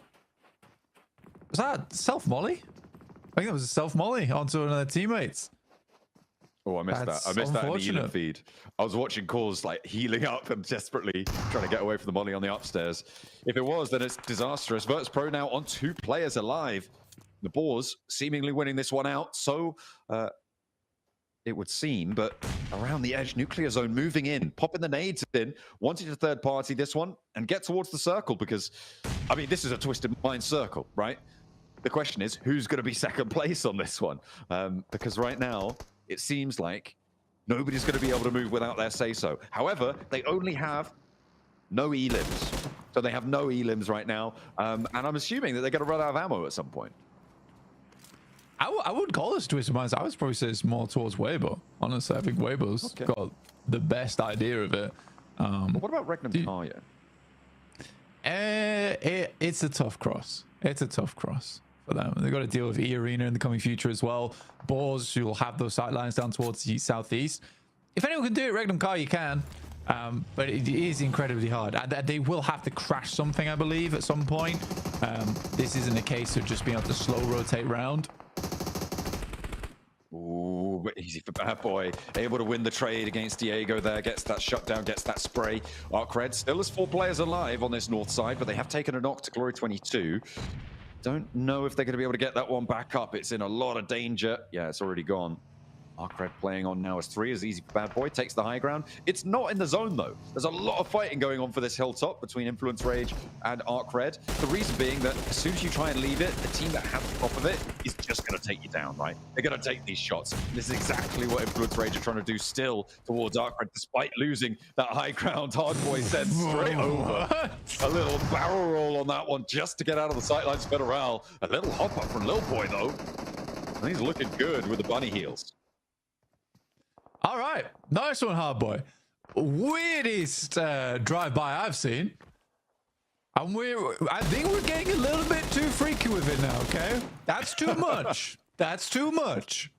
Was that self molly? I think that was a self-molly onto one of their teammates. Oh, I missed that. I missed that in the Elam feed. I was watching Cause like healing up and desperately trying to get away from the molly on the upstairs. If it was, then it's disastrous. Virtus Pro now on 2 players alive. The Boars seemingly winning this one out. So it would seem, but around the edge, Nuclear Zone moving in, popping the nades in, wanting to third party this one and get towards the circle because, I mean, this is a Twisted Mind circle, right? The question is, who's going to be second place on this one? Because right now, it seems like nobody's going to be able to move without their say-so. However, they only have no elims. So they have no elims right now. And I'm assuming that they're going to run out of ammo at some point. I wouldn't call this Twisted Minds. I would probably say it's more towards Weibo. Honestly, I think Weibo's got the best idea of it. What about Regnum Karya? It's a tough cross. It's a tough cross for them. They've got to deal with E-Arena in the coming future as well. Boars, who will have those sight lines down towards the southeast. If anyone can do it, Regnum Karya can. But it is incredibly hard. They will have to crash something, I believe, at some point. This isn't a case of just being able to slow rotate round. Ooh, but easy for Bad Boy. Able to win the trade against Diego there. Gets that shutdown, gets that spray. Arcred still has 4 players alive on this north side, but they have taken a knock to Glory 22. Don't know if they're going to be able to get that one back up. It's in a lot of danger. Yeah, it's already gone. Arcred playing on now as 3 as easy for Bad Boy. Takes the high ground. It's not in the zone, though. There's a lot of fighting going on for this hilltop between Influence Rage and Arcred. The reason being that as soon as you try and leave it, the team that has the top of it is just going to take you down, right? They're going to take these shots. This is exactly what Influence Rage are trying to do still towards Arcred, despite losing that high ground. Hardboy sends straight over. A little barrel roll on that one just to get out of the sightlines. Federal. A little hop up from Lil Boy, though. And he's looking good with the bunny heels. All right, nice one, Hardboy. Weirdest drive-by I've seen. And I think we're getting a little bit too freaky with it now, okay? That's too much. That's too much.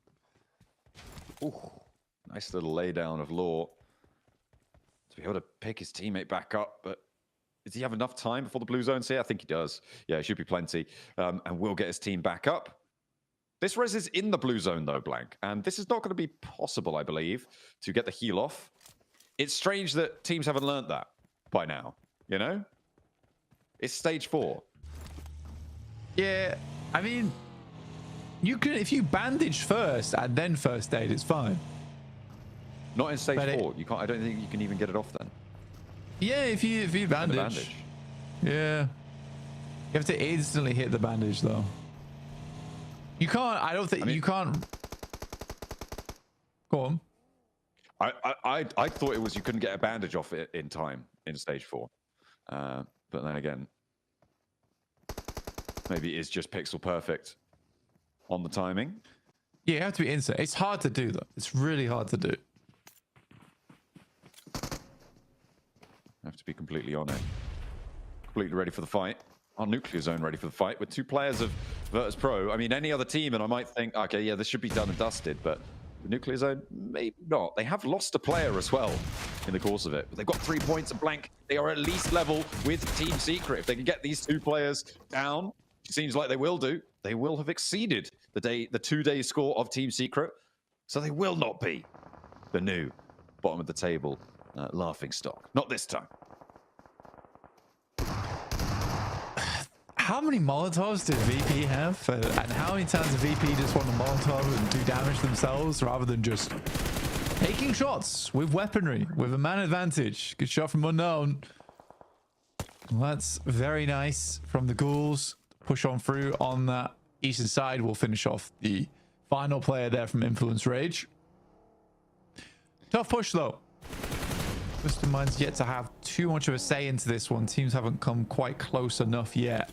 Ooh, nice little laydown of Law to be able to pick his teammate back up, but does he have enough time before the blue zone's here? I think he does. Yeah, it should be plenty. And will get his team back up. This res is in the blue zone, though, Blank. And this is not going to be possible, I believe, to get the heal off. It's strange that teams haven't learned that by now, you know? It's stage 4. Yeah, I mean, you can, if you bandage first and then first aid, it's fine. Not in stage 4. You can't. I don't think you can even get it off then. Yeah, if you bandage. Yeah. You have to instantly hit the bandage, though. You can't. I don't think you can't. Go on. I thought it was you couldn't get a bandage off it in time in stage 4, but then again, maybe it is just pixel perfect on the timing. Yeah, you have to be instant. It's hard to do though. It's really hard to do. Have to be completely on it. Completely ready for the fight. Our Nuclear Zone ready for the fight with 2 players of Virtus Pro. I mean, any other team, and I might think, okay, yeah, this should be done and dusted, but the Nuclear Zone, maybe not. They have lost a player as well in the course of it, but they've got 3 points of Blank. They are at least level with Team Secret. If they can get these 2 players down, it seems like they will do, they will have exceeded the 2-day score of Team Secret, so they will not be the new bottom of the table laughing stock. Not this time. How many Molotovs did VP have? And how many times did VP just want to Molotov and do damage themselves rather than just taking shots with weaponry, with a man advantage? Good shot from Unknown. Well, that's very nice from the Ghouls. Push on through on that eastern side. We'll finish off the final player there from Influence Rage. Tough push though. Twisted Mind's yet to have too much of a say into this one. Teams haven't come quite close enough yet.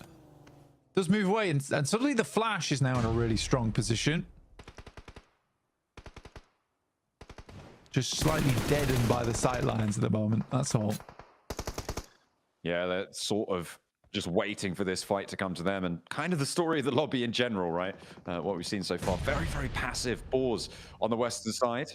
Does move away and suddenly the Flash is now in a really strong position. Just slightly deadened by the sight lines at the moment. That's all. Yeah, they're sort of just waiting for this fight to come to them, and kind of the story of the lobby in general, right? What we've seen so far. Very, very passive Boars on the western side.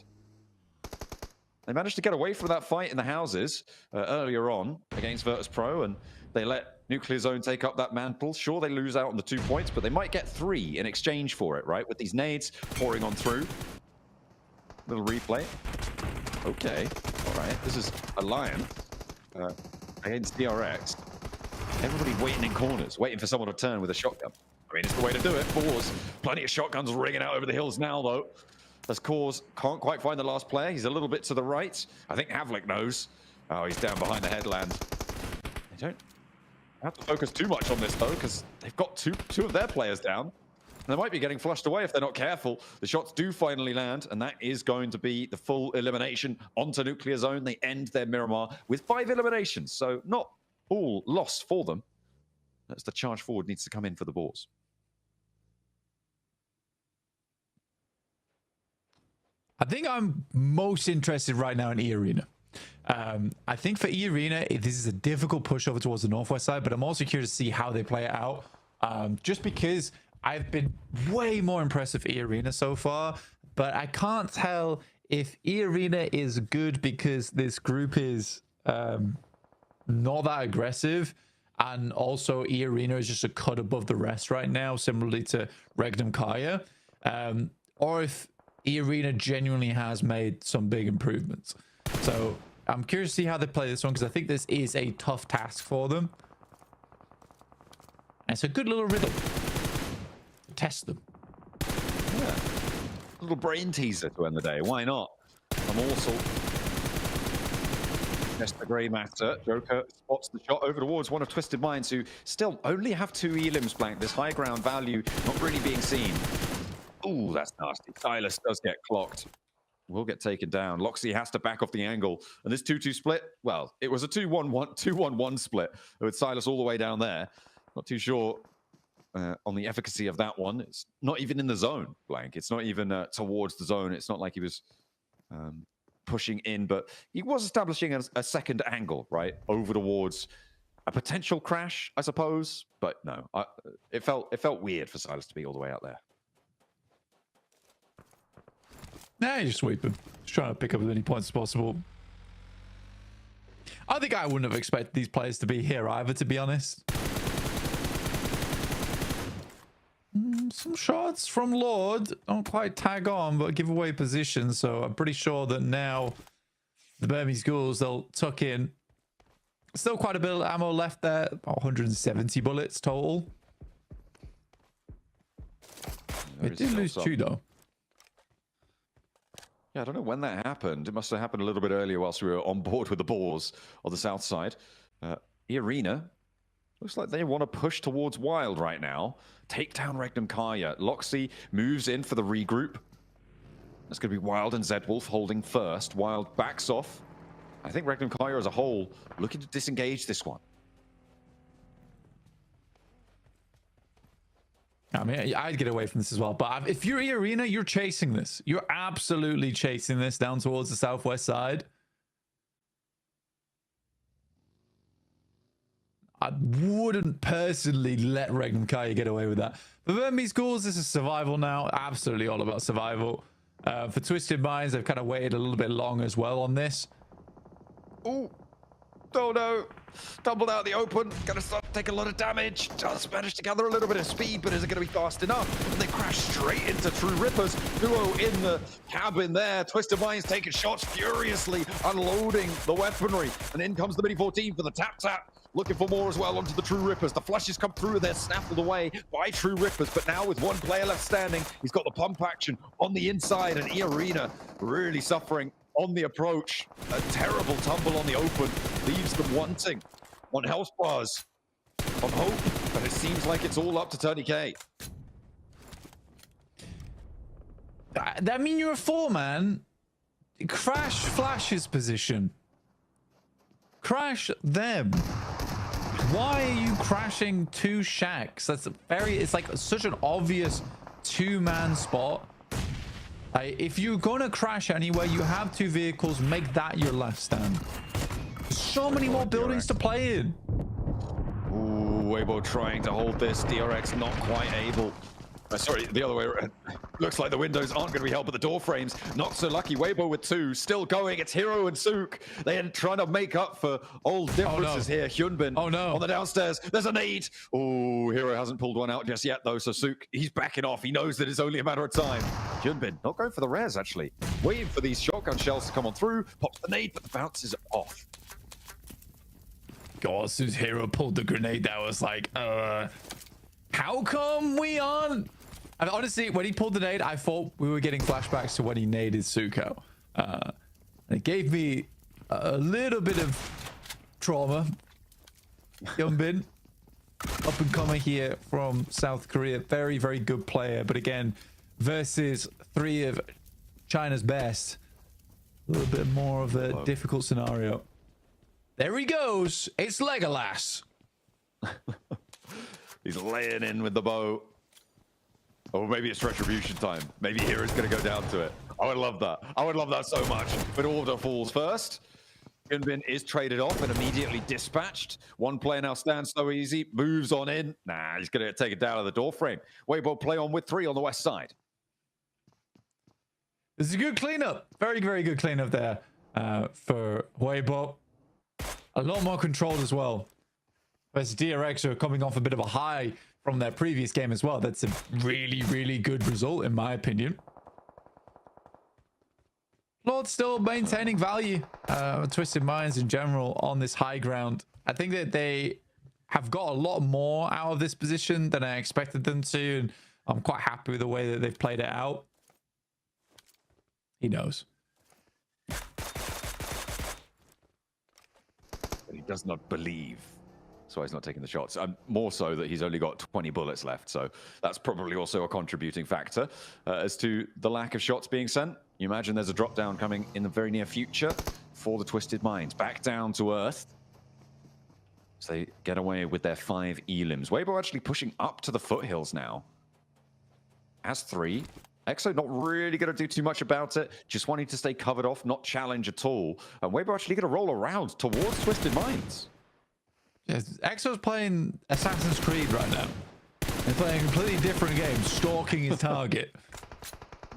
They managed to get away from that fight in the houses earlier on against Virtus Pro, and they let Nuclear Zone take up that mantle. Sure, they lose out on the 2 points, but they might get 3 in exchange for it, right? With these nades pouring on through. Little replay. Okay, all right. This is a lion against DRX. Everybody waiting in corners, waiting for someone to turn with a shotgun. I mean, it's the way to do it. Boars, plenty of shotguns ringing out over the hills now, though. As Kors can't quite find the last player. He's a little bit to the right. I think Havlik knows. Oh, he's down behind the headland. They don't have to focus too much on this, though, because they've got two of their players down. And they might be getting flushed away if they're not careful. The shots do finally land, and that is going to be the full elimination onto Nuclear Zone. They end their Miramar with 5 eliminations, so not all lost for them. That's the charge forward needs to come in for the Boars. I think I'm most interested right now in E-Arena. I think for E-Arena, this is a difficult pushover towards the northwest side, but I'm also curious to see how they play it out. Just because I've been way more impressed with E-Arena so far, but I can't tell if E-Arena is good because this group is not that aggressive, and also E-Arena is just a cut above the rest right now, similarly to Regnum Kaya, or if E-Arena genuinely has made some big improvements. So I'm curious to see how they play this one, because I think this is a tough task for them. And it's a good little riddle. Test them. Yeah. A little brain teaser to end the day. Why not? A morsel. Test the grey matter. Joker spots the shot over towards one of Twisted Minds, who still only have 2 elims blank. This high ground value not really being seen. Ooh, that's nasty. Silas does get clocked. Will get taken down. Loxy has to back off the angle. And this 2-2 split, well, it was a 2-1-1 split with Silas all the way down there. Not too sure on the efficacy of that one. It's not even in the zone, blank. It's not even towards the zone. It's not like he was pushing in, but he was establishing a second angle, right? Over towards a potential crash, I suppose. But no, it felt weird for Silas to be all the way out there. Nah, you just sweep him. Just trying to pick up as many points as possible. I think I wouldn't have expected these players to be here either, to be honest. Some shots from Lord don't quite tag on, but give away position. So I'm pretty sure that now the Burmese Ghouls, they'll tuck in. Still quite a bit of ammo left there. About 170 bullets total. They did lose 2 though. Yeah, I don't know when that happened. It must have happened a little bit earlier whilst we were on board with the Boars on the south side. E-Arena looks like they want to push towards Wild right now. Take down Regnum Kaya. Loxy moves in for the regroup. That's going to be Wild and Zedwolf holding first. Wild backs off. I think Regnum Kaya as a whole looking to disengage this one. I mean, I'd get away from this as well. But if you're E-Arena, you're chasing this. You're absolutely chasing this down towards the southwest side. I wouldn't personally let Regnum Kaya get away with that. For Burmese Ghouls, this is survival now. Absolutely all about survival. For Twisted Minds, they've kind of waited a little bit long as well on this. Ooh. Oh no. Tumbled out the open. Gonna start to take a lot of damage. Just managed to gather a little bit of speed, but is it going to be fast enough? And they crash straight into True Rippers. Duo in the cabin there. Twisted Minds taking shots furiously, unloading the weaponry. And in comes the Mini 14 for the tap-tap. Looking for more as well onto the True Rippers. The flushes come through. They're snaffled away by True Rippers. But now with one player left standing, he's got the pump action on the inside. And E-Arena really suffering on the approach. A terrible tumble on the open leaves them wanting on health bars, on hope, but it seems like it's all up to Tony K. That mean you're a 4-man. Crash Flash's position. Crash them. Why are you crashing 2 shacks? That's it's like such an obvious 2-man spot. If you're gonna crash anywhere, you have 2 vehicles. Make that your last stand. So many more buildings to play in. Ooh, Weibo trying to hold this. DRX not quite able. Sorry, the other way around. Looks like the windows aren't going to be helped, but the door frames, not so lucky. Weibo with 2, still going. It's Hero and Sook. They are trying to make up for old differences here. Hyunbin on the downstairs. There's a nade. Oh, Hero hasn't pulled one out just yet, though. So Sook, he's backing off. He knows that it's only a matter of time. Hyunbin not going for the rares, actually. Waiting for these shotgun shells to come on through. Pops the nade, but the bounce is off. God, as soon as Hero pulled the grenade, that was like, how come we aren't? And honestly, when he pulled the nade, I thought we were getting flashbacks to when he naded Suko. It gave me a little bit of trauma. Hyunbin, up and coming here from South Korea. Very, very good player. But again, versus 3 of China's best. A little bit more of a difficult scenario. There he goes. It's Legolas. He's laying in with the bow. Or maybe it's retribution time. Maybe Hero's going to go down to it. I would love that. I would love that so much. But order falls first. Hyunbin is traded off and immediately dispatched. One player now stands so easy. Moves on in. Nah, he's going to take it down of the door frame. Weibo play on with 3 on the west side. This is a good cleanup. Very, very good cleanup there for Weibo. A lot more controlled as well. Whereas DRX are coming off a bit of a high from their previous game as well. That's a really, really good result, in my opinion. Lord still maintaining value. Twisted Minds in general on this high ground. I think that they have got a lot more out of this position than I expected them to. And I'm quite happy with the way that they've played it out. He knows. But he does not believe. That's why he's not taking the shots. More so that he's only got 20 bullets left. So that's probably also a contributing factor as to the lack of shots being sent. You imagine there's a drop down coming in the very near future for the Twisted Minds. Back down to earth. So they get away with their 5 elims. Weibo actually pushing up to the foothills now. As 3. Exo not really going to do too much about it. Just wanting to stay covered off, not challenge at all. And Weibo actually going to roll around towards Twisted Minds. Yes, Exo's playing Assassin's Creed right now. They're playing a completely different game, stalking his target.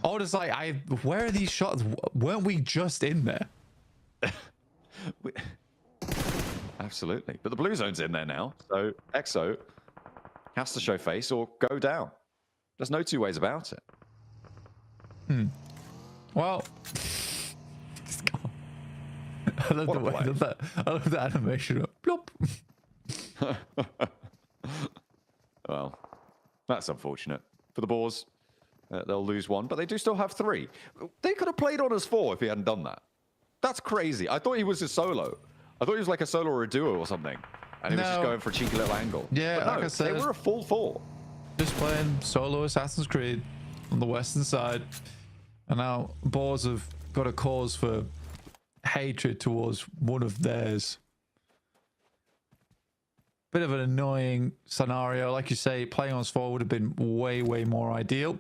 I was like, where are these shots? Weren't we just in there? Absolutely. But the blue zone's in there now. So Exo has to show face or go down. There's no 2 ways about it. Well, I love the way I love the animation. Plop. Well, that's unfortunate for the Boars. They'll lose 1, but they do still have 3. They could have played on as 4 if he hadn't done that. That's crazy. I thought he was a solo. I thought he was like a solo or a duo or something, and he was just going for a cheeky little angle. Yeah, but no, like I said, they were a full 4. Just playing solo Assassin's Creed on the western side, and now Boars have got a cause for hatred towards one of theirs. Bit of an annoying scenario. Like you say, playing on 4 would have been way, way more ideal.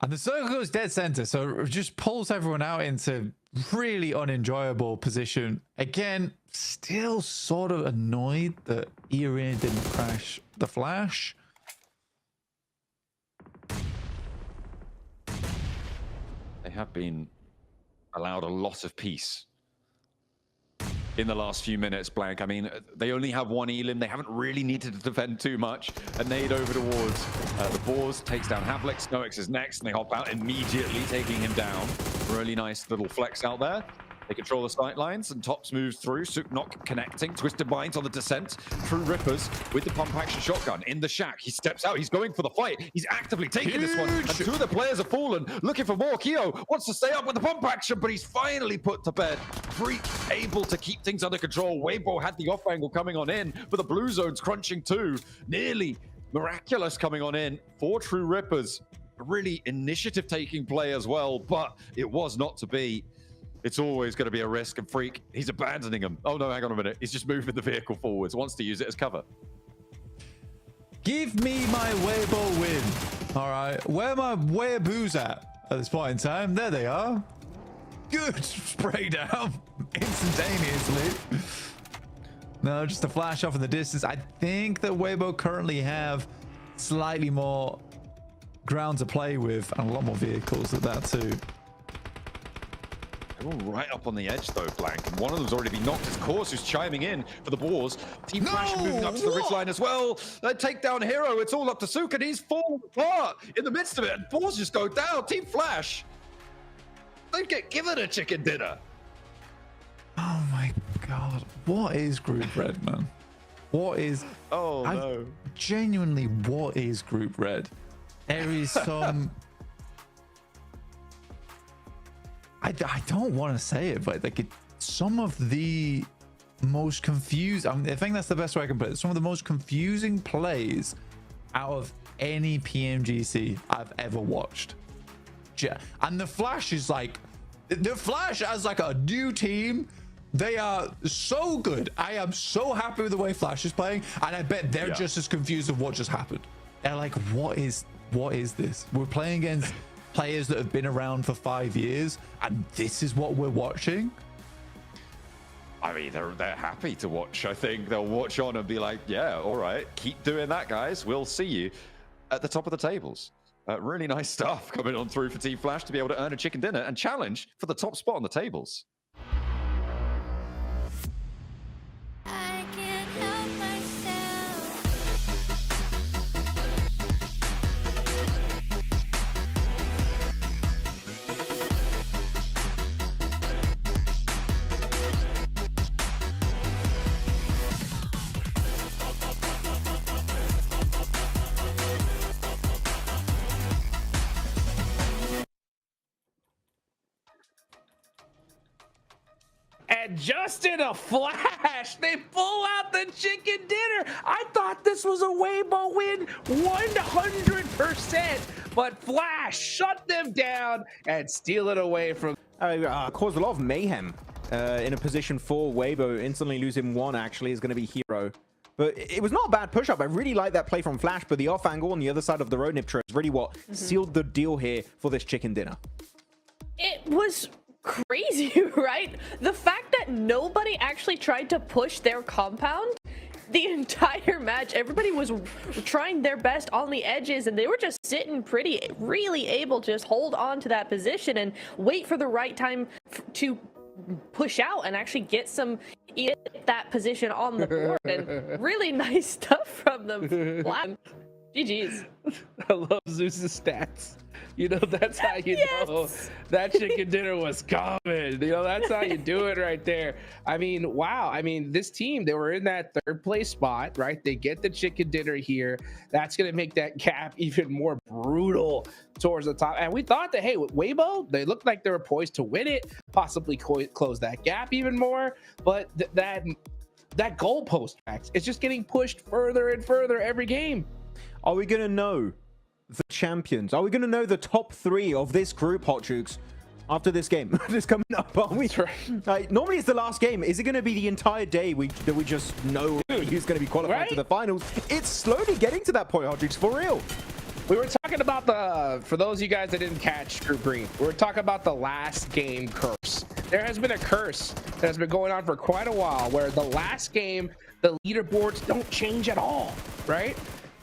And the circle goes dead center, so it just pulls everyone out into really unenjoyable position. Again, still sort of annoyed that Irene didn't crash the flash. They have been allowed a lot of peace in the last few minutes, Blank. I mean, they only have 1 elim. They haven't really needed to defend too much. A nade over towards the Boars, takes down Havlik. Snoix is next, and they hop out immediately, taking him down. Really nice little flex out there. They control the sight lines, and Tops moves through. Sook not connecting. Twisted Minds on the descent. True Rippers with the pump action shotgun in the shack. He steps out. He's going for the fight. He's actively taking this one. And 2 of the players have fallen, looking for more. Keo wants to stay up with the pump action, but he's finally put to bed. Freak able to keep things under control. Weibo had the off angle coming on in, but the blue zone's crunching too. Nearly miraculous coming on in for True Rippers. A really initiative-taking play as well, but it was not to be. It's always going to be a risk, and Freak, he's abandoning him. Oh no, hang on a minute. He's just moving the vehicle forwards, wants to use it as cover. Give me my Weibo win. All right, where my Weeaboos at this point in time? There they are. Good spray down instantaneously. No, just a flash off in the distance. I think that Weibo currently have slightly more ground to play with and a lot more vehicles at that too. They're all right up on the edge though, Blank, and one of them's already been knocked. As Course who's chiming in for the Boars. Team Flash moving up to the ridgeline as well. They take down Hero. It's all up to Suk, and he's falling apart in the midst of it. And Boars just go down. Team Flash, they get given a chicken dinner. Oh my god, what is Group Red, man? What is... Oh no. Genuinely, what is Group Red? There is some... I don't want to say it, but like some of the most confused... I think that's the best way I can put it. Some of the most confusing plays out of any PMGC I've ever watched. And the Flash is like... The Flash as like a new team... They are so good. I am so happy with the way Flash is playing, and I bet they're just as confused of what just happened. They're like, what is this? We're playing against players that have been around for 5 years, and this is what we're watching. I mean, they're happy to watch. I think they'll watch on and be like, yeah, all right, keep doing that, guys. We'll see you at the top of the tables. Really nice stuff coming on through for Team Flash to be able to earn a chicken dinner and challenge for the top spot on the tables. And just in a flash, they pull out the chicken dinner. I thought this was a Weibo win 100%, but Flash shut them down and steal it away from... Caused a lot of mayhem in a position for Weibo. Instantly losing one, actually, is going to be Hero. But it was not a bad push-up. I really like that play from Flash, but the off angle on the other side of the road, Niptra, is really what sealed the deal here for this chicken dinner. It was crazy, right? The fact that nobody actually tried to push their compound the entire match, everybody was trying their best on the edges, and they were just sitting pretty, really able to just hold on to that position and wait for the right time to push out and actually get that position on the board. And really nice stuff from them. GG's. I love Zeus's stats. You know, that's how you know that chicken dinner was coming. You know, that's how you do it right there. I mean, wow. I mean, this team, they were in that third place spot, right? They get the chicken dinner here. That's going to make that gap even more brutal towards the top. And we thought that, hey, with Weibo, they looked like they were poised to win it, possibly close that gap even more. But that goalpost, Max, it's just getting pushed further and further every game. Are we going to know the champions? Are we going to know the top 3 of this group, Hot Jukes, after this game? It's coming up, aren't we? Normally it's the last game. Is it going to be the entire day that we just know who's going to be qualified to the finals? It's slowly getting to that point, Hot Jukes, for real. We were talking about for those of you guys that didn't catch Group Green, we were talking about the last game curse. There has been a curse that has been going on for quite a while where the last game, the leaderboards don't change at all, right?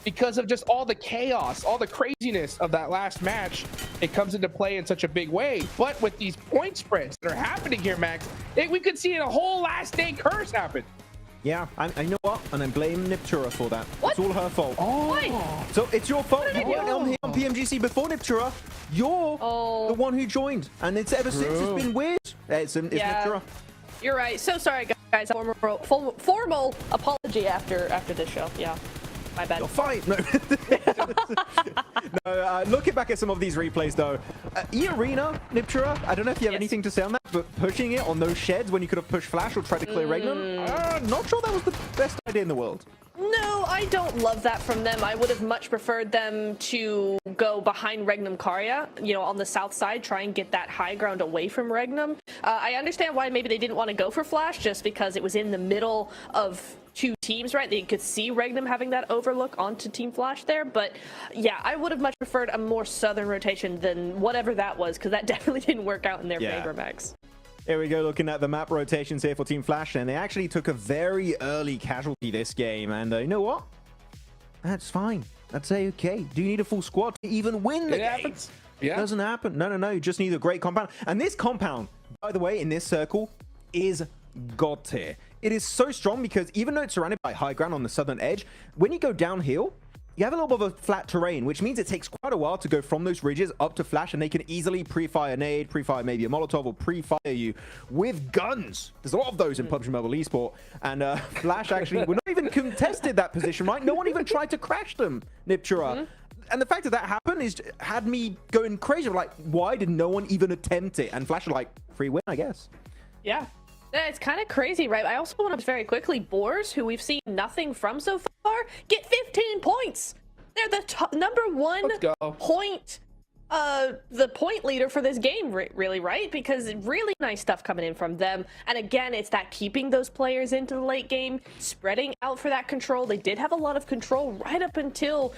Because of just all the chaos, all the craziness of that last match, it comes into play in such a big way. But with these point spreads that are happening here, Max, we could see a whole last day curse happen. Yeah, I know what, and I blame Niptura for that. What? It's all her fault. Oh. So it's your fault. You weren't on here on PMGC before Niptura. You're the one who joined, and it's ever since it's been weird. It's Niptura. You're right. So sorry, guys. Formal apology after this show. Yeah. My bad. You're fine. No. No, looking back at some of these replays, though, E-Arena, Niptura, I don't know if you have anything to say on that, but pushing it on those sheds when you could have pushed Flash or tried to clear Regnum, not sure that was the best idea in the world. No, I don't love that from them. I would have much preferred them to go behind Regnum Karya, you know, on the south side, try and get that high ground away from Regnum. I understand why maybe they didn't want to go for Flash, just because it was in the middle of 2 teams, right? They could see Regnum having that overlook onto Team Flash there. But yeah, I would have much preferred a more southern rotation than whatever that was, because that definitely didn't work out in their favor, Max. Here we go, looking at the map rotations here for Team Flash, and they actually took a very early casualty this game, and you know what? That's fine. I'd say, okay, do you need a full squad to even win the game? Happens. Yeah. It doesn't happen. No. You just need a great compound. And this compound, by the way, in this circle, is god tier. It is so strong because even though it's surrounded by high ground on the southern edge, when you go downhill, you have a little bit of a flat terrain, which means it takes quite a while to go from those ridges up to flash, and they can easily pre-fire a nade, pre-fire maybe a Molotov, or pre-fire you with guns. There's a lot of those in PUBG Mobile Esport, and Flash actually, we're not even contested that position, right? No one even tried to crash them, Niptura. And the fact that happened had me going crazy. Like, why did no one even attempt it? And Flash are like, free win, I guess. Yeah. It's kind of crazy, right? I also want to very quickly, Boars, who we've seen nothing from so far, get 15 points. They're the #1 point, the point leader for this game, really, right? Because really nice stuff coming in from them. And again, it's that keeping those players into the late game, spreading out for that control. They did have a lot of control right up until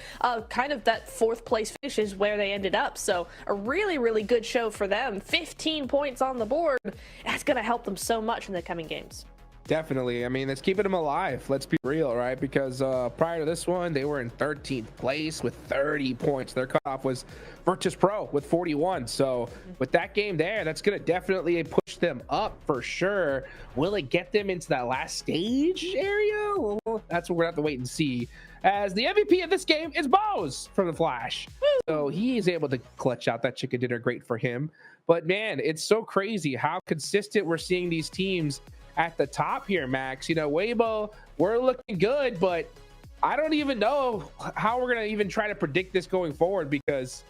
kind of that 4th place finish is where they ended up. So a really, really good show for them. 15 points on the board. That's going to help them so much in the coming games. Definitely. I mean, it's keeping them alive. Let's be real, right? Because prior to this one, they were in 13th place with 30 points. Their cutoff was Virtus Pro with 41. So with that game there, that's going to definitely push them up for sure. Will it get them into that last stage area? Well, that's what we're going to have to wait and see. As the MVP of this game is Bose from the Flash. So he is able to clutch out that chicken dinner. Great for him. But man, it's so crazy how consistent we're seeing these teams at the top here, Max. You know, Weibo, we're looking good, but I don't even know how we're going to even try to predict this going forward, because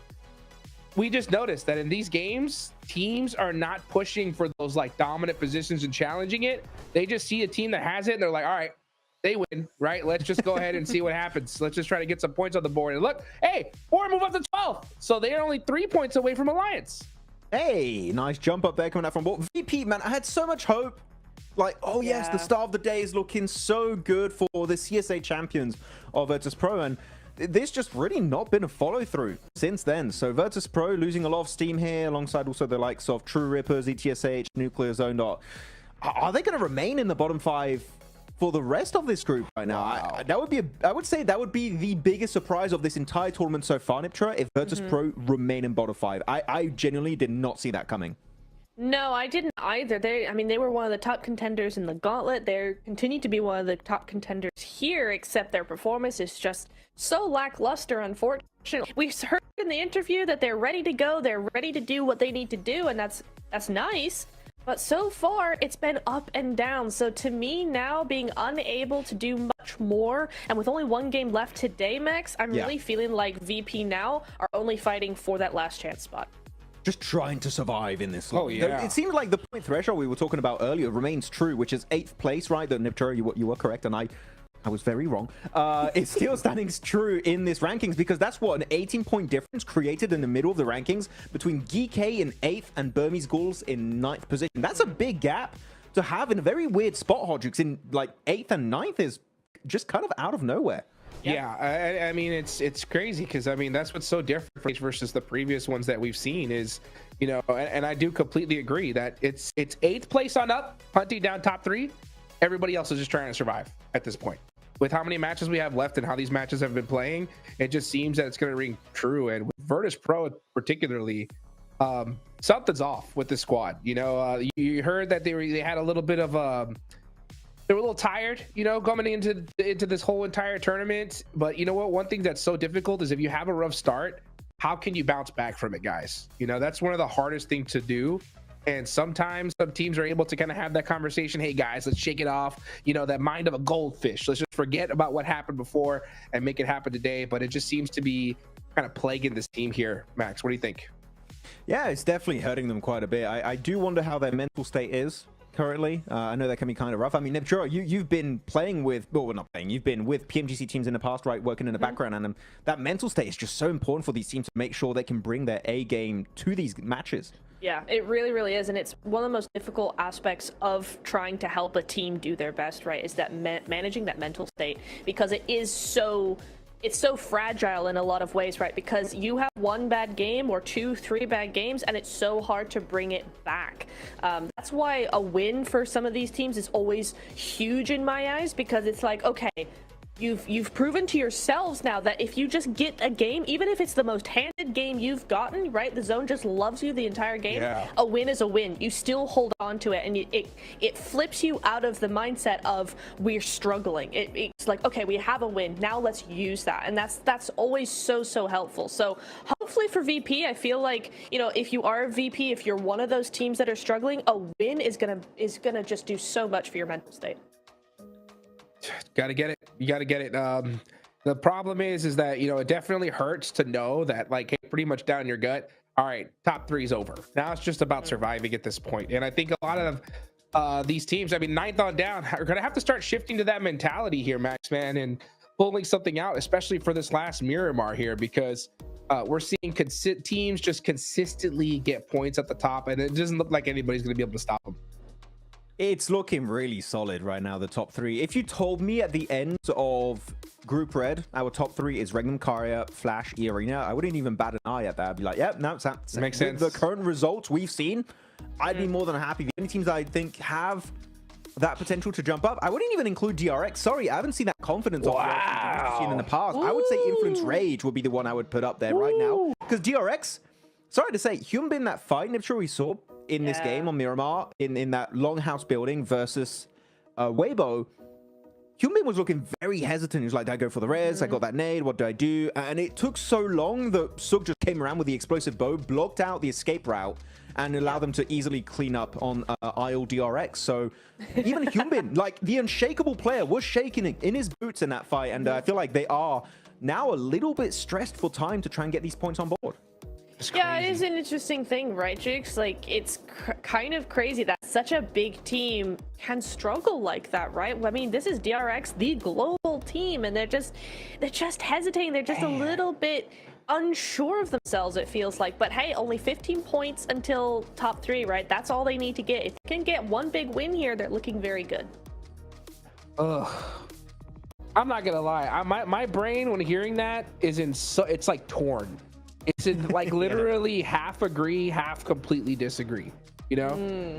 we just noticed that in these games, teams are not pushing for those like dominant positions and challenging it. They just see a team that has it and they're like, all right, they win, right? Let's just go ahead and see what happens. Let's just try to get some points on the board. And look, hey, or move up to 12. So they are only 3 points away from Alliance. Hey, nice jump up there coming out from board. VP, man, I had so much hope. Like, oh yes, the start of the day is looking so good for the CSA champions of Virtus Pro, and there's just really not been a follow-through since then. So Virtus Pro losing a lot of steam here, alongside also the likes of True Rippers, ETSH, Nuclear Zone. Are they going to remain in the bottom 5 for the rest of this group right now? Wow. I would say that would be the biggest surprise of this entire tournament so far, Niptra, if Virtus Pro remain in bottom 5. I genuinely did not see that coming. No, I didn't either. They were one of the top contenders in the gauntlet. They continue to be one of the top contenders here, except their performance is just so lackluster, unfortunately. We heard in the interview that they're ready to go, they're ready to do what they need to do, and that's nice. But so far, it's been up and down. So to me now, being unable to do much more, and with only 1 game left today, Max, I'm really feeling like VP now are only fighting for that last chance spot. Just trying to survive in this. Oh, yeah. It seems like the point threshold we were talking about earlier remains true, which is 8th place, right? The Niptura, you were correct, and I was very wrong. It's still standing true in this rankings, because that's what, an 18-point difference created in the middle of the rankings between GK in 8th and Burmese Ghouls in 9th position. That's a big gap to have in a very weird spot, Hodrix, in like 8th and 9th is just kind of out of nowhere. Yeah, I mean, it's crazy, because I mean, that's what's so different versus the previous ones that we've seen is, you know, and I do completely agree that it's 8th place on up, hunting down top 3. Everybody else is just trying to survive at this point. With how many matches we have left and how these matches have been playing, it just seems that it's going to ring true. And with Virtus Pro particularly, something's off with the squad. You know, you heard that they had a little bit of they were a little tired, you know, coming into this whole entire tournament. But you know what? One thing that's so difficult is if you have a rough start, how can you bounce back from it, guys? You know, that's one of the hardest things to do. And sometimes some teams are able to kind of have that conversation. Hey, guys, let's shake it off. You know, that mind of a goldfish. Let's just forget about what happened before and make it happen today. But it just seems to be kind of plaguing this team here. Max, what do you think? Yeah, it's definitely hurting them quite a bit. I do wonder how their mental state is currently. I know that can be kind of rough. I mean, Niptura, you've been playing with, well, not playing, you've been with PMGC teams in the past, right, working in the background, and that mental state is just so important for these teams to make sure they can bring their A game to these matches. Yeah, it really, really is, and it's one of the most difficult aspects of trying to help a team do their best, right, is that managing that mental state, because it's so fragile in a lot of ways, right? Because you have 1 bad game or 2, 3 bad games, and it's so hard to bring it back. That's why a win for some of these teams is always huge in my eyes, because it's like, okay, you've proven to yourselves now that if you just get a game, even if it's the most handed game you've gotten, right? The zone just loves you the entire game. Yeah. A win is a win. You still hold on to it, and it flips you out of the mindset of we're struggling. It's like, okay, we have a win. Now let's use that, and that's always so helpful. So hopefully for VP, I feel like, you know, if you are a VP, if you're one of those teams that are struggling, a win is gonna just do so much for your mental state. Gotta get it. You gotta get it. The problem is that, you know, it definitely hurts to know that, like, hey, pretty much down your gut, all right, top 3's over. Now it's just about surviving at this point. And I think a lot of these teams, I mean, 9th on down, are gonna have to start shifting to that mentality here, Max, man, and pulling something out, especially for this last Miramar here, because we're seeing teams just consistently get points at the top, and it doesn't look like anybody's gonna be able to stop them. It's looking really solid right now, the top 3. If you told me at the end of Group Red, our top 3 is Regnum, Karya, Flash, Arena, I wouldn't even bat an eye at that. I'd be like, yep, no, it makes sense. With the current results we've seen, I'd be more than happy. The only teams I think have that potential to jump up, I wouldn't even include DRX. Sorry, I haven't seen that confidence of DRX we've seen in the past. I would say Influence Rage would be the one I would put up there right now. Because DRX, sorry to say, Hyunbin, that fight, I'm sure we saw in this game on Miramar, in that longhouse building versus Weibo, Hyunbin was looking very hesitant. He was like, did I go for the res? I got that nade. What do I do? And it took so long that Sug just came around with the explosive bow, blocked out the escape route, and allowed them to easily clean up on Isle DRX. So even Hyunbin, like the unshakable player, was shaking in his boots in that fight. And I feel like they are now a little bit stressed for time to try and get these points on board. Yeah, it is an interesting thing, right, Jigs? Like, it's kind of crazy that such a big team can struggle like that, right? I mean, this is DRX, the global team, and they're just hesitating. They're just a little bit unsure of themselves, it feels like. But hey, only 15 points until top 3, right? That's all they need to get. If they can get one big win here, they're looking very good. Ugh. I'm not gonna lie. My brain, when hearing that, it's like torn. It's in like literally half agree, half completely disagree, you know?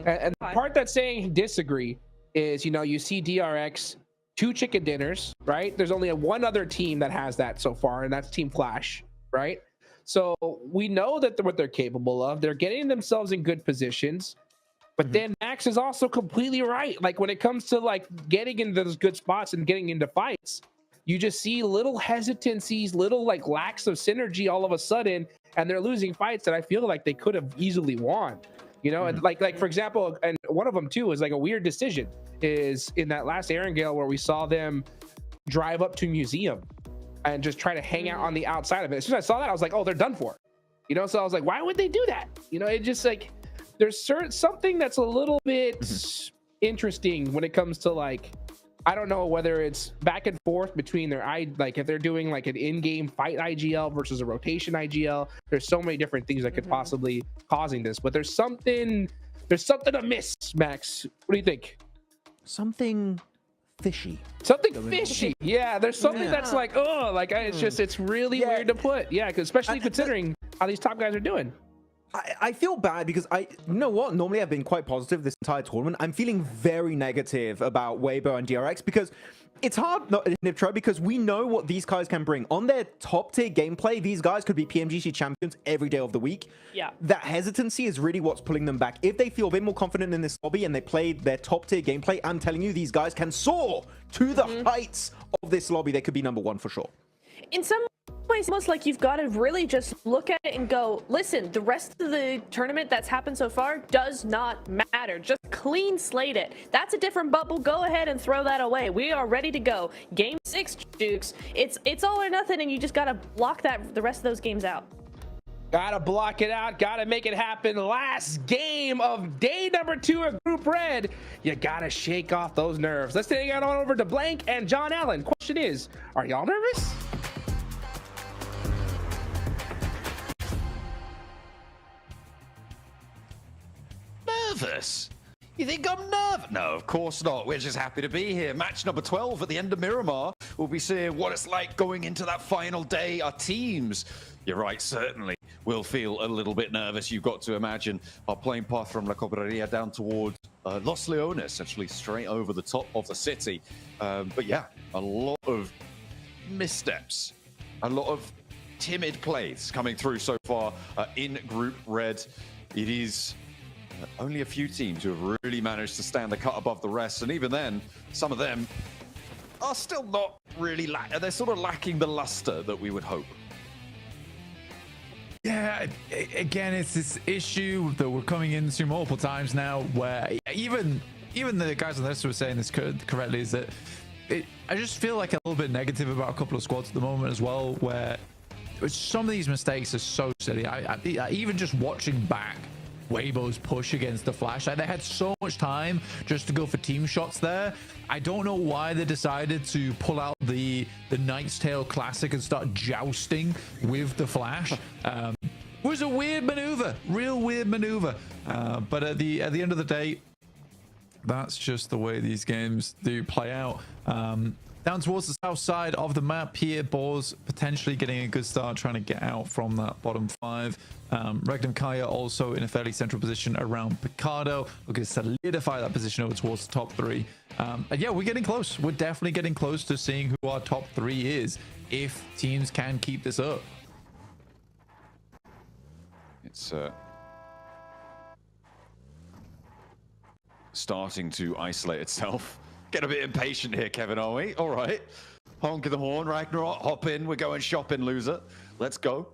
And the part that's saying disagree is, you know, you see DRX 2 chicken dinners, right? There's only one other team that has that so far, and that's Team Flash, right? So we know that what they're capable of. They're getting themselves in good positions, but then Max is also completely right. Like when it comes to like getting into those good spots and getting into fights, you just see little hesitancies, little like lacks of synergy all of a sudden, and they're losing fights that I feel like they could have easily won. You know, and like for example, and one of them too is like a weird decision is in that last Erangel where we saw them drive up to museum and just try to hang out on the outside of it. As soon as I saw that, I was like, oh, they're done for. You know, so I was like, why would they do that? You know, it just like there's something that's a little bit interesting when it comes to like, I don't know whether it's back and forth between their like if they're doing like an in-game fight IGL versus a rotation IGL. There's so many different things that could possibly causing this, but there's something amiss, Max. What do you think? Something fishy. Something fishy. Yeah, there's something that's like, oh, like it's really weird to put. Yeah, because especially considering how these top guys are doing. I feel bad because you know what? Normally I've been quite positive this entire tournament. I'm feeling very negative about Weibo and DRX because it's hard not in Niptro because we know what these guys can bring. On their top tier gameplay, these guys could be PMGC champions every day of the week. Yeah. That hesitancy is really what's pulling them back. If they feel a bit more confident in this lobby and they play their top tier gameplay, I'm telling you, these guys can soar to the heights of this lobby. They could be #1 for sure. In some ways, almost like you've got to really just look at it and go, listen, the rest of the tournament that's happened so far does not matter. Just clean slate it. That's a different bubble. Go ahead and throw that away. We are ready to go. Game 6, Jukes. It's all or nothing, and you just got to block the rest of those games out. Gotta block it out. Gotta make it happen. Last game of day #2 of Group Red. You gotta shake off those nerves. Let's take it on over to Blank and John Allen. Question is, are y'all nervous? Nervous? You think I'm nervous? No, of course not. We're just happy to be here. Match number 12 at the end of Miramar. We'll be seeing what it's like going into that final day. Our teams, you're right, certainly will feel a little bit nervous. You've got to imagine our plane path from La Cobreria down towards Los Leones, essentially straight over the top of the city. But yeah, a lot of missteps, a lot of timid plays coming through so far in Group Red. It is only a few teams who have really managed to stand the cut above the rest, and even then, some of them are still not really, they're sort of lacking the luster that we would hope. Yeah, again, it's this issue that we're coming into multiple times now where even the guys on this were saying this correctly, is that I just feel like a little bit negative about a couple of squads at the moment as well, where some of these mistakes are so silly. I even just watching back Weibo's push against the Flash, like, they had so much time just to go for team shots there. I don't know why they decided to pull out the Knight's Tale Classic and start jousting with the Flash. It was a weird maneuver, real weird maneuver. But at the end of the day, that's just the way these games do play out. Down towards the south side of the map here, Boars potentially getting a good start, trying to get out from that bottom 5. Regnum Kaya also in a fairly central position around Picardo, looking to solidify that position over towards the top 3. And yeah, we're getting close. We're definitely getting close to seeing who our top 3 is, if teams can keep this up. It's starting to isolate itself. Get a bit impatient here, Kevin, are we? All right. Honk of the horn, Ragnarok, hop in. We're going shopping, loser. Let's go.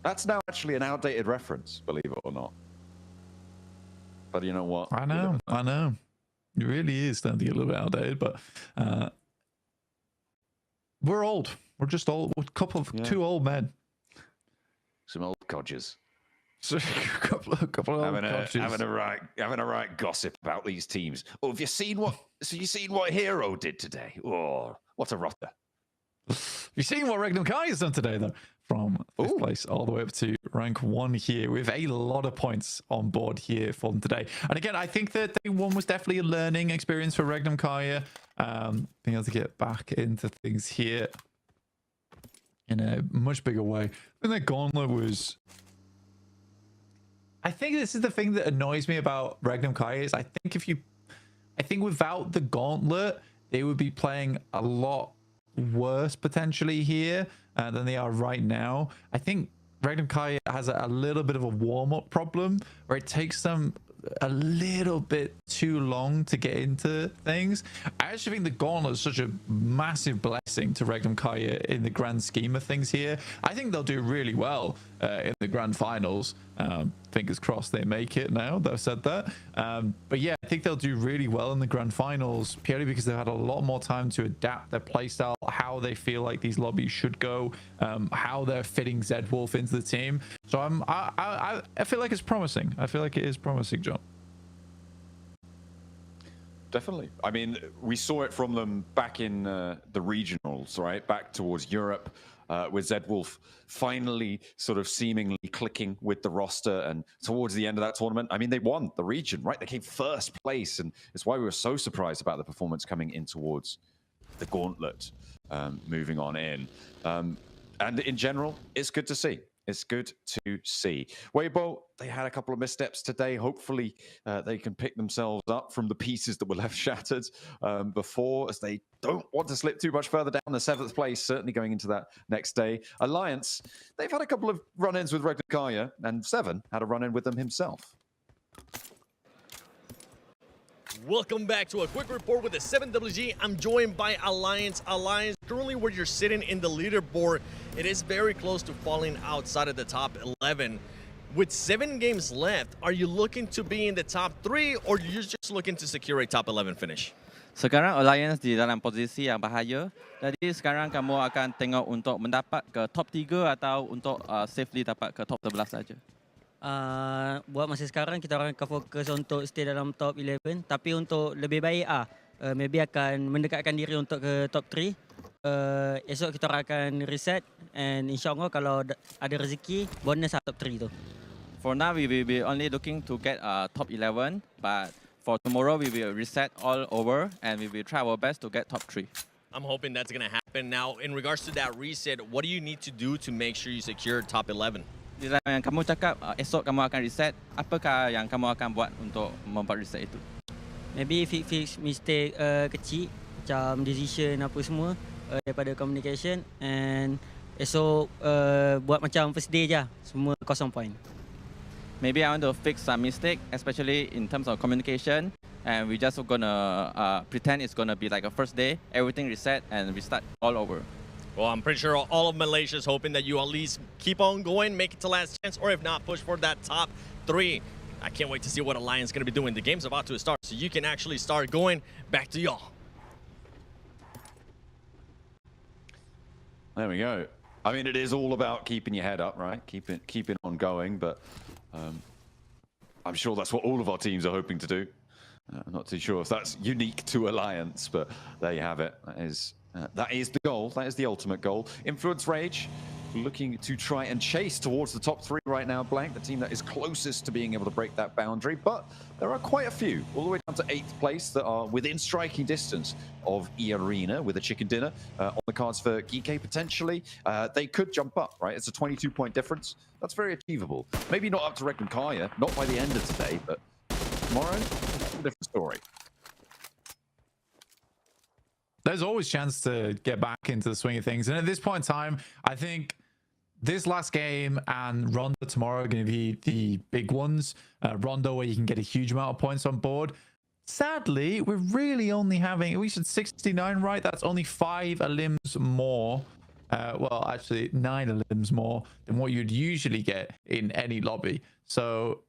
That's now actually an outdated reference, believe it or not. But you know what? I know. It really is starting to get a little bit outdated, but we're old. We're just old. We're two old men. Some old codgers. So, a couple of having a right gossip about these teams. Oh, have you seen what? So you seen what Hero did today? Oh, what a rotter! You seen what Regnum Kai has done today, though? From 5th place all the way up to rank 1 here, with a lot of points on board here for them today. And again, I think that day 1 was definitely a learning experience for Regnum Kaya. Being able to get back into things here in a much bigger way. I think that Gauntlet was... I think this is the thing that annoys me about Regnum Kaya, is I think without the Gauntlet, they would be playing a lot worse potentially here than they are right now. I think Regnum Kaya has a little bit of a warm-up problem where it takes them a little bit too long to get into things. I actually think the Gauntlet is such a massive blessing to Regnum Kaya in the grand scheme of things here. I think they'll do really well in the grand finals. Fingers crossed they make it now that I've said that. But yeah, I think they'll do really well in the grand finals, purely because they've had a lot more time to adapt their playstyle, how they feel like these lobbies should go, how they're fitting Zed Wolf into the team. So I feel like it's promising. I feel like it is promising, John. Definitely. I mean, we saw it from them back in the regionals, right? Back towards Europe, with Zed Wolf finally sort of seemingly clicking with the roster. And towards the end of that tournament, I mean, they won the region, right? They came 1st place. And it's why we were so surprised about the performance coming in towards the Gauntlet, moving on in. And in general, it's good to see. It's good to see. Weibo, they had a couple of missteps today. Hopefully, they can pick themselves up from the pieces that were left shattered before, as they don't want to slip too much further down the 7th place, certainly going into that next day. Alliance, they've had a couple of run-ins with Regnum Kaya, and Seven had a run-in with them himself. Welcome back to a quick report with the 7WG. I'm joined by Alliance. Alliance, currently where you're sitting in the leaderboard, it is very close to falling outside of the top 11. With 7 games left, are you looking to be in the top 3 or you're just looking to secure a top 11 finish? Sekarang Alliance di dalam posisi yang bahaya. Jadi sekarang kamu akan tengok untuk mendapat ke top 3 atau untuk safely dapat ke top 11 saja. Buat masa sekarang kita orang akan fokus untuk stay dalam top 11, tapi untuk lebih baik maybe akan mendekatkan diri untuk ke top 3. Esok kita orang akan reset, and insyaAllah kalau ada rezeki bonus top 3 tu. For now we will be only looking to get top 11, but for tomorrow we will reset all over and we will try our best to get top 3. I'm hoping that's going to happen. Now, in regards to that reset, what do you need to do to make sure you secure top 11? Yang kamu cakap esok kamu akan reset, apakah yang kamu akan buat untuk membuat reset itu? Maybe fix mistake kecil macam decision apa semua, daripada communication, and esok buat macam first day je, semua 0 point. Maybe I want to fix some mistake, especially in terms of communication. And we just gonna pretend it's gonna be like a first day, everything reset, and we start all over. Well, I'm pretty sure all of Malaysia is hoping that you at least keep on going, make it to last chance, or if not, push for that top 3. I can't wait to see what Alliance is going to be doing. The game's about to start, so you can actually start going. Back to y'all. There we go. I mean, it is all about keeping your head up, right? Keeping on going, but I'm sure that's what all of our teams are hoping to do. I'm not too sure if that's unique to Alliance, but there you have it. That is the goal. That is the ultimate goal. Influence Rage looking to try and chase towards the top 3 right now, Blank, the team that is closest to being able to break that boundary. But there are quite a few, all the way down to 8th place, that are within striking distance of E-Arena with a chicken dinner on the cards for Geek potentially. They could jump up, right? It's a 22-point difference. That's very achievable. Maybe not up to Rek and Kaya, not by the end of today, but tomorrow, it's a different story. There's always chance to get back into the swing of things. And at this point in time, I think this last game and Rondo tomorrow are going to be the big ones. Rondo, where you can get a huge amount of points on board. Sadly, we're really only having, we said 69, right? That's only 5 elims more. Well, actually 9 elims more than what you'd usually get in any lobby. So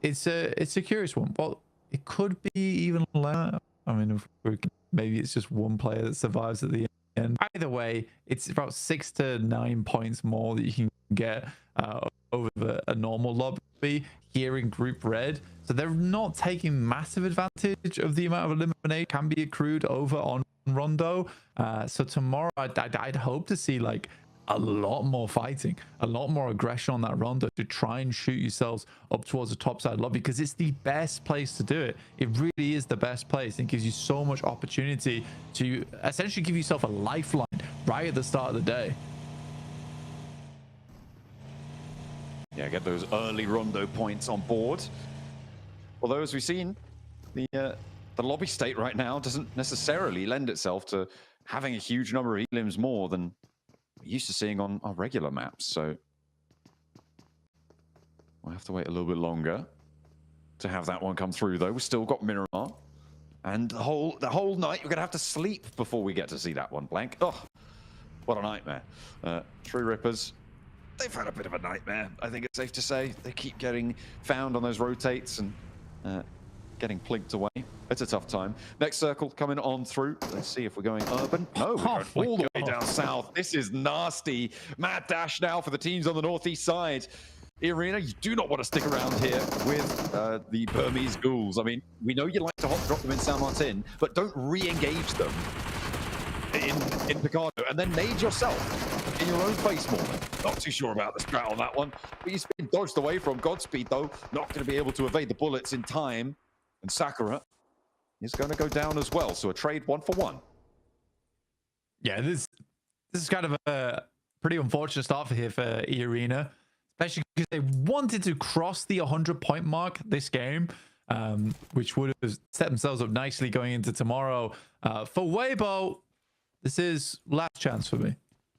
it's a curious one. Well, it could be even less. I mean, if we can, maybe it's just one player that survives at the end. Either way, it's about 6 to 9 points more that you can get over a normal lobby here in Group Red. So they're not taking massive advantage of the amount of elimination can be accrued over on Rondo. So tomorrow, I'd hope to see like a lot more fighting, a lot more aggression on that Rondo to try and shoot yourselves up towards the top side lobby, because it's the best place to do it. It really is the best place, and gives you so much opportunity to essentially give yourself a lifeline right at the start of the day. Yeah, get those early Rondo points on board. Although, as we've seen, the lobby state right now doesn't necessarily lend itself to having a huge number of elims more than we're used to seeing on our regular maps. So we'll have to wait a little bit longer to have that one come through, though. We've still got Miramar, and the whole night you're gonna have to sleep before we get to see that one, Blank. Oh, what a nightmare. True Rippers, they've had a bit of a nightmare, I think it's safe to say. They keep getting found on those rotates and getting plinked away. It's a tough time. Next circle coming on through. Let's see if we're going urban. No, we're going all the way down south. This is nasty. Mad dash now for the teams on the northeast side. Arena, you do not want to stick around here with the Burmese ghouls. I mean, we know you like to hot drop them in San Martin, but don't re-engage them in Picardo, and then nade yourself in your own face more. Not too sure about the strat on that one, but he's been dodged away from. Godspeed, though, not going to be able to evade the bullets in time. And Sakura is going to go down as well. So a trade 1-for-1. Yeah, this is kind of a pretty unfortunate start for here for E-Arena, especially because they wanted to cross the 100-point mark this game, which would have set themselves up nicely going into tomorrow. For Weibo, this is last chance for me,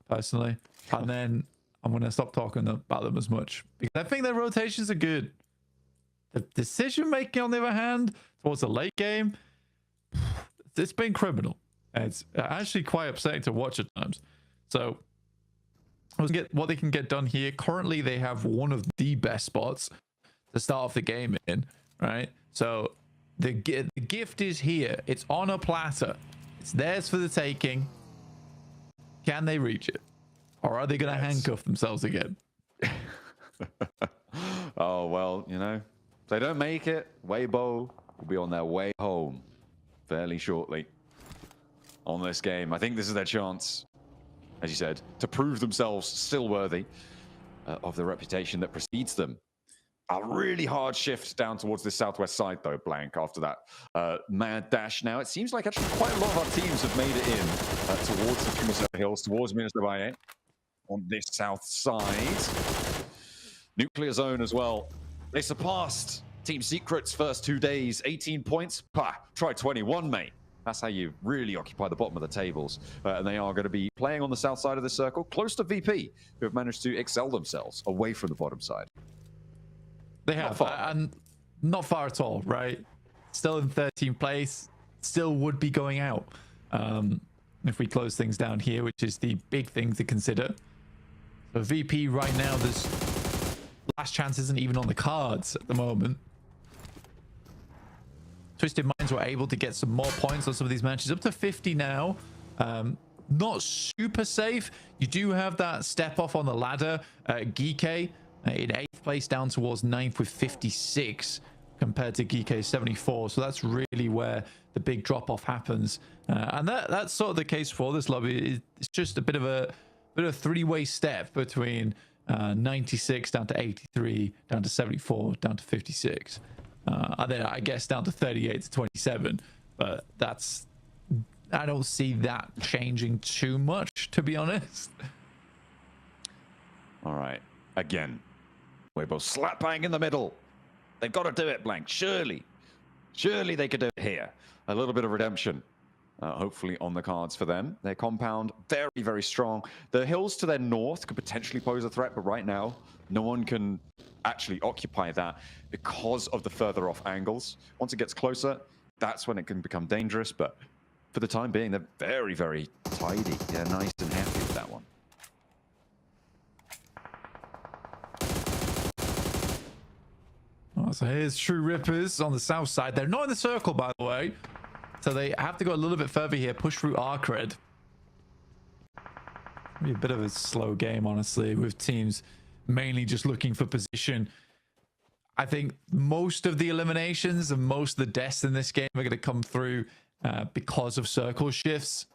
personally. And then I'm going to stop talking about them as much, because I think their rotations are good. The decision making, on the other hand, towards the late game, it's been criminal. It's actually quite upsetting to watch at times. So let's get what they can get done here. Currently, they have one of the best spots to start off the game in, right? So the gift is here. It's on a platter. It's theirs for the taking. Can they reach it? Or are they going to handcuff themselves again? Oh, well, you know, if they don't make it, Weibo will be on their way home fairly shortly on this game. I think this is their chance, as you said, to prove themselves still worthy of the reputation that precedes them. A really hard shift down towards this southwest side, though, Blank, after that mad dash. Now, it seems like actually quite a lot of our teams have made it in towards the Pumasa Hills, towards Minas Gerais on this south side. Nuclear zone as well. They surpassed Team Secret's first 2 days, 18 points. Pah, try 21, mate. That's how you really occupy the bottom of the tables. And they are going to be playing on the south side of the circle, close to VP, who have managed to excel themselves away from the bottom side. They have, and not far at all, right? Still in 13th place, still would be going out if we close things down here, which is the big thing to consider. So VP right now, this last chance isn't even on the cards at the moment. Twisted Minds were able to get some more points on some of these matches, up to 50 now. Not super safe. You do have that step off on the ladder. Geeke in 8th place, down towards 9th with 56 compared to Geeke 74. So that's really where the big drop off happens. And that's sort of the case for this lobby. It's just a bit of a three-way step between 96 down to 83, down to 74, down to 56. And then I guess down to 38 to 27, but I don't see that changing too much, to be honest. All right, again, Weibo slap bang in the middle. They've got to do it, Blank. Surely they could do it here. A little bit of redemption, hopefully on the cards for them. Their compound very, very strong. The hills to their north could potentially pose a threat, but right now, no one can actually occupy that because of the further off angles. Once it gets closer, that's when it can become dangerous, but for the time being, they're very, very tidy. They're nice and happy with that one. Oh, so here's True Rippers on the south side. They're not in the circle, by the way, so they have to go a little bit further here, push through Arcred. Be a bit of a slow game, honestly, with teams mainly just looking for position. I think most of the eliminations and most of the deaths in this game are going to come through because of circle shifts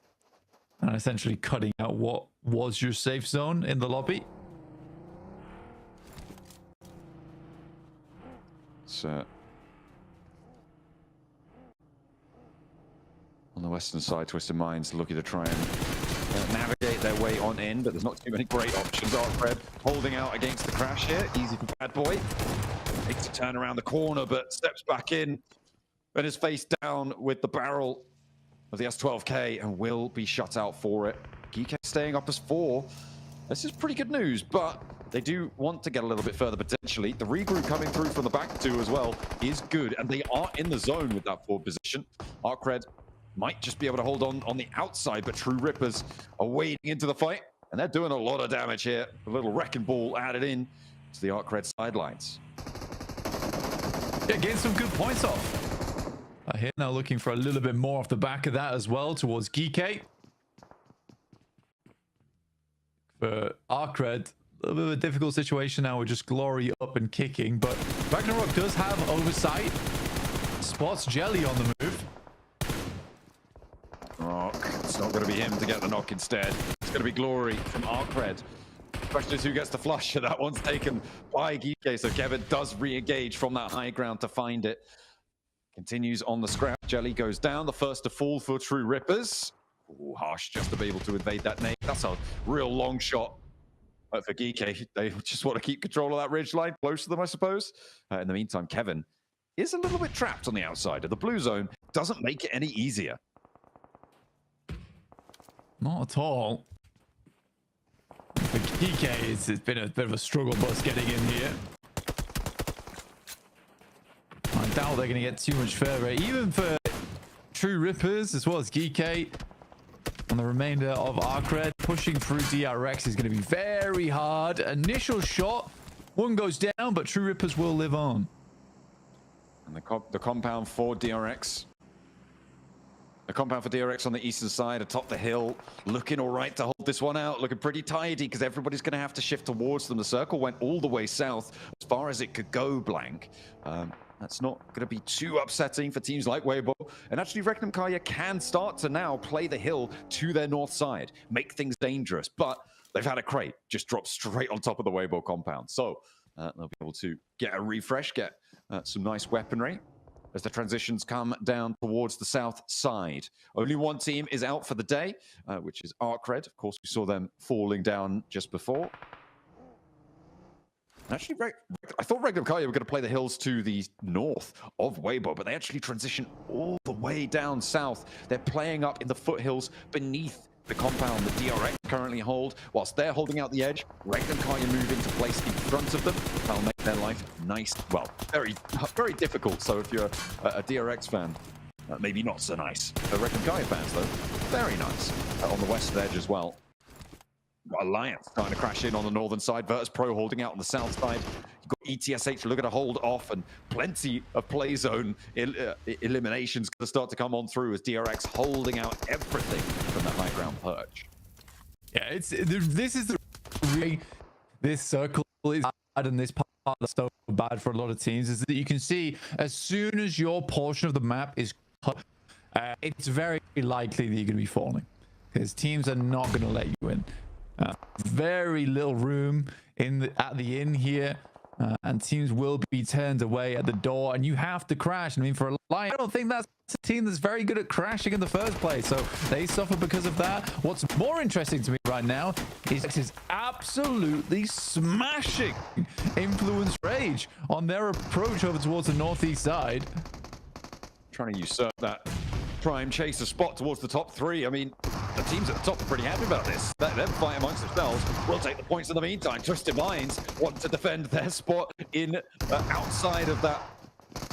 and essentially cutting out what was your safe zone in the lobby. So on the western side, Twisted Minds looking to try and navigate their way on in, but there's not too many great options. Arcred holding out against the crash here. Easy for Bad Boy. Makes a turn around the corner, but steps back in and is face down with the barrel of the S12K and will be shut out for it. Geeke staying up as 4. This is pretty good news, but they do want to get a little bit further potentially. The regroup coming through from the back 2 as well is good, and they are in the zone with that forward position. Arcred might just be able to hold on the outside, but True Rippers are wading into the fight, and they're doing a lot of damage here. A little wrecking ball added in to the Arcred sidelines. Yeah, getting some good points off. Here now looking for a little bit more off the back of that as well towards Geeke. For Arcred, a little bit of a difficult situation now with just Glory up and kicking, but Ragnarok does have oversight. Spots Jelly on the move. Rock. It's not going to be him to get the knock instead. It's going to be Glory from Arcred. Question is who gets the flush. That one's taken by Geeke, so Kevin does re-engage from that high ground to find it. Continues on the scrap. Jelly goes down. The first to fall for True Rippers. Ooh, Harsh just to be able to evade that nade. That's a real long shot. But for Geeke, they just want to keep control of that ridge line close to them, I suppose. In the meantime, Kevin is a little bit trapped on the outside of the blue zone. Doesn't make it any easier. Not at all. For Geeke, it's been a bit of a struggle bus getting in here. I doubt they're going to get too much further. Even for True Rippers as well as Geeke, and the remainder of Arcred, pushing through DRX is going to be very hard. Initial shot, one goes down, but True Rippers will live on. And the compound for DRX. The compound for DRX on the eastern side, atop the hill, looking all right to hold this one out, looking pretty tidy because everybody's going to have to shift towards them. The circle went all the way south as far as it could go, Blank. That's not going to be too upsetting for teams like Weibo. And actually, Regnum Kaya can start to now play the hill to their north side, make things dangerous. But they've had a crate just drop straight on top of the Weibo compound. So they'll be able to get a refresh, get some nice weaponry as the transitions come down towards the south side. Only one team is out for the day, which is Arcred. Of course, we saw them falling down just before. Actually, I thought Regnum Kaya were going to play the hills to the north of Weibo, but they actually transition all the way down south. They're playing up in the foothills beneath the compound that DRX currently hold. Whilst they're holding out the edge, Rekt and Kaya move into place in front of them. That'll make their life nice. Well, very, very difficult. So if you're a DRX fan, maybe not so nice. The Rekt and Kaya fans, though, very nice. On the west edge as well. Alliance trying to crash in on the northern side. Virtus Pro holding out on the south side. You've got ETSH looking to hold off, and plenty of play zone eliminations going to start to come on through as DRX holding out everything from that high ground perch. Yeah, this is the really, this circle is bad, and this part that's so bad for a lot of teams is that you can see as soon as your portion of the map is cut, it's very likely that you're going to be falling because teams are not going to let you in. Very little room at the inn here, and teams will be turned away at the door, and you have to crash. I mean, for a Lion, I don't think that's a team that's very good at crashing in the first place, so they suffer because of that. What's more interesting to me right now is absolutely smashing Influence Rage on their approach over towards the northeast side. Trying to usurp that prime chaser spot towards the top three. I mean, the teams at the top are pretty happy about this. Let them fight amongst themselves. We'll take the points in the meantime. Twisted Minds want to defend their spot in outside of that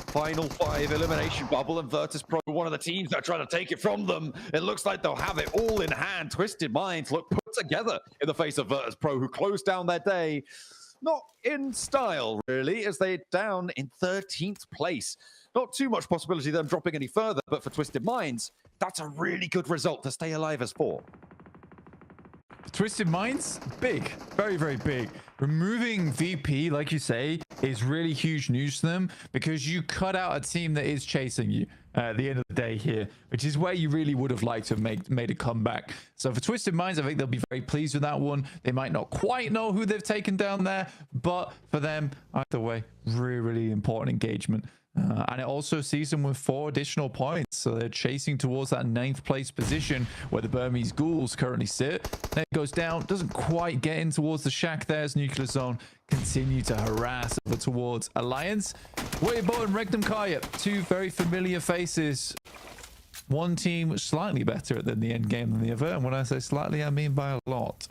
final 5 elimination bubble, and Virtus Pro, one of the teams that are trying to take it from them. It looks like they'll have it all in hand. Twisted Minds look put together in the face of Virtus Pro, who closed down their day. Not in style, really, as they're down in 13th place. Not too much possibility of them dropping any further, but for Twisted Minds, that's a really good result to stay alive as 4. Twisted Minds, big, very, very big. Removing VP, like you say, is really huge news to them because you cut out a team that is chasing you at the end of the day here, which is where you really would have liked to have made a comeback. So for Twisted Minds, I think they'll be very pleased with that one. They might not quite know who they've taken down there, but for them, either way, really, really important engagement. And it also sees them with 4 additional points. So they're chasing towards that 9th place position where the Burmese Ghouls currently sit. Then it goes down, doesn't quite get in towards the shack there as Nuclear Zone continue to harass over towards Alliance. Weibo and Rekt and Kaya, 2 very familiar faces. One team slightly better than the end game than the other. And when I say slightly, I mean by a lot.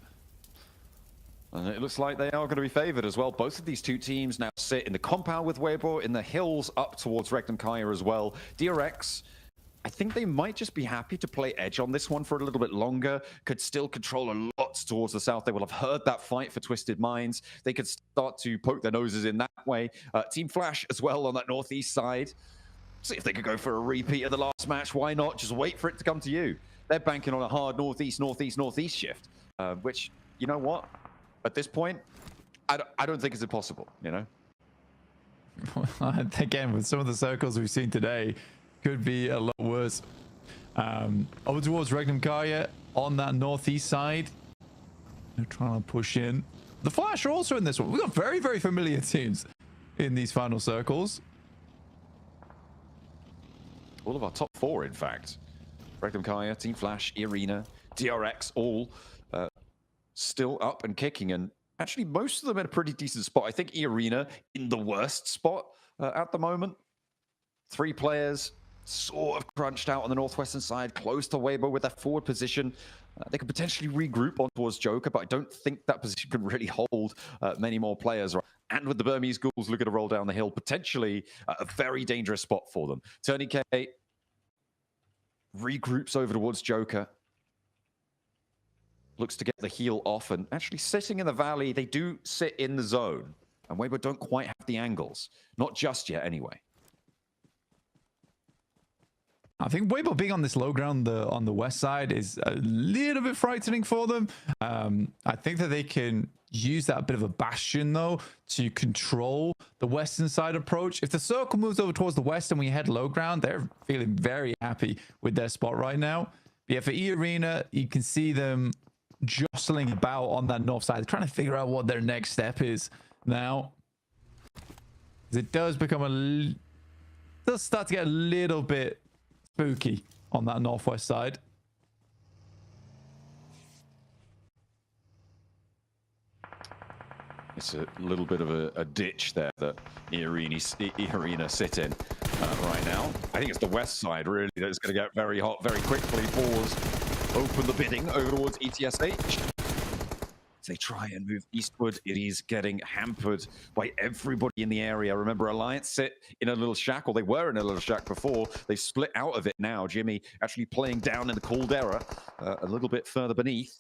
And it looks like they are going to be favored as well. Both of these 2 teams now sit in the compound with Weibo, in the hills up towards Rekt and Kaya as well. DRX, I think they might just be happy to play edge on this one for a little bit longer. Could still control a lot towards the south. They will have heard that fight for Twisted Minds. They could start to poke their noses in that way. Team Flash as well on that northeast side. See if they could go for a repeat of the last match. Why not? Just wait for it to come to you. They're banking on a hard northeast shift, which, you know what? At this point, I don't think it's impossible, you know? Again, with some of the circles we've seen today, could be a lot worse. Over towards Rekt and Kaya on that northeast side. They're trying to push in. The Flash are also in this one. We've got very, very familiar teams in these final circles. All of our top 4, in fact. Rekt and Kaya, Team Flash, Arena, DRX, all still up and kicking, and actually most of them in a pretty decent spot. I think Arena in the worst spot at the moment. 3 players sort of crunched out on the northwestern side, close to Weibo with their forward position. They could potentially regroup on towards Joker, but I don't think that position can really hold many more players. And with the Burmese Ghouls looking to roll down the hill, potentially a very dangerous spot for them. Tony K regroups over towards Joker. Looks to get the heal off, and actually sitting in the valley, they do sit in the zone. And Weibo don't quite have the angles. Not just yet, anyway. I think Weibo being on this low ground on the west side is a little bit frightening for them. I think that they can use that bit of a bastion, though, to control the western side approach. If the circle moves over towards the west and we head low ground, they're feeling very happy with their spot right now. But yeah, for E-Arena, you can see them jostling about on that north side. They're trying to figure out what their next step is now. It does become does start to get a little bit spooky on that northwest side. It's a little bit of a ditch there that Arena sit in right now. I think it's the west side, really, that's going to get very hot very quickly. Pause. Open the bidding over towards ETSH. As they try and move eastward, it is getting hampered by everybody in the area. Remember, Alliance sit in a little shack, or they were in a little shack before. They split out of it now. Jimmy actually playing down in the caldera a little bit further beneath.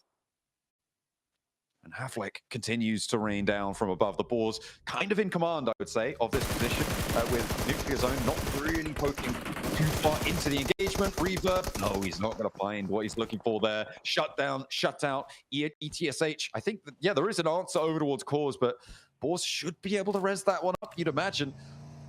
And Havlik continues to rain down from above the boars, kind of in command, I would say, of this position, with Nuclear Zone not really poking too far into the engagement. Reverb, no, he's not going to find what he's looking for there. Shut down, shut out, ETSH. I think, that, yeah, there is an answer over towards Cause, but boars should be able to res that one up, you'd imagine,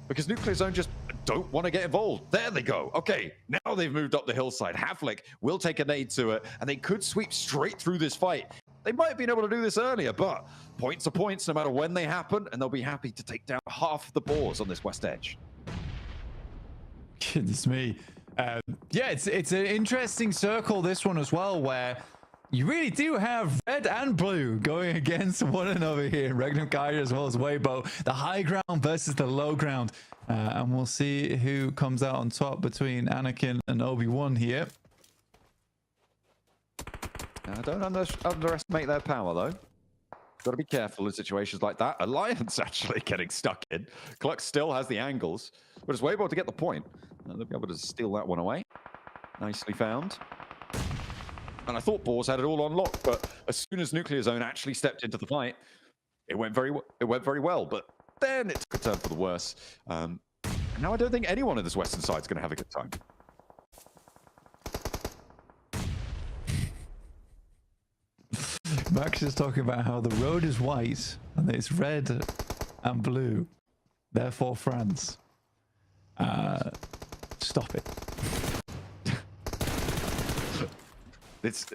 because Nuclear Zone just don't want to get involved. There they go. Okay, now they've moved up the hillside. Havlik will take a nade to it, and they could sweep straight through this fight. They might have been able to do this earlier, but points are points no matter when they happen, and they'll be happy to take down half the boars on this west edge. Goodness me. Yeah, it's an interesting circle, this one as well, where you really do have red and blue going against one another here. Regnum Kaya as well as Weibo. The high ground versus the low ground. And we'll see who comes out on top between Anakin and Obi-Wan here. Don't underestimate their power, though. Got to be careful in situations like that. Alliance actually getting stuck in. Cluck still has the angles, but it's Weibo to get the point. They'll be able to steal that one away. Nicely found. And I thought Boars had it all on lock, but as soon as Nuclear Zone actually stepped into the fight, it went very well. But then it took a turn for the worse. Now I don't think anyone in this western side is going to have a good time. Max is talking about how the road is white and it's red and blue, therefore France. Stop it. He's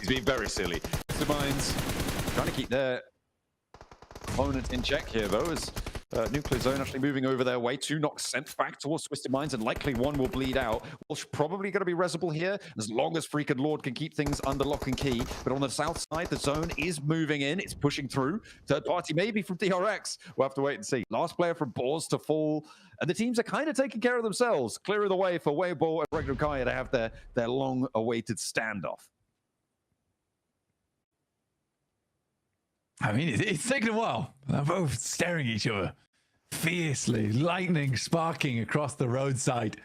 being very silly. The Mines trying to keep their opponent in check here, though, as Nuclear Zone actually moving over their way. 2 knocks sent back towards Twisted Minds, and likely 1 will bleed out. Walsh probably going to be resable here, as long as Freakin' Lord can keep things under lock and key. But on the south side, the zone is moving in. It's pushing through. Third party maybe from DRX. We'll have to wait and see. Last player from Boars to fall. And the teams are kind of taking care of themselves, clearing the way for Weibo and Regnum Kaya to have their long-awaited standoff. I mean, it's taken a while. They're both staring at each other fiercely, lightning sparking across the roadside.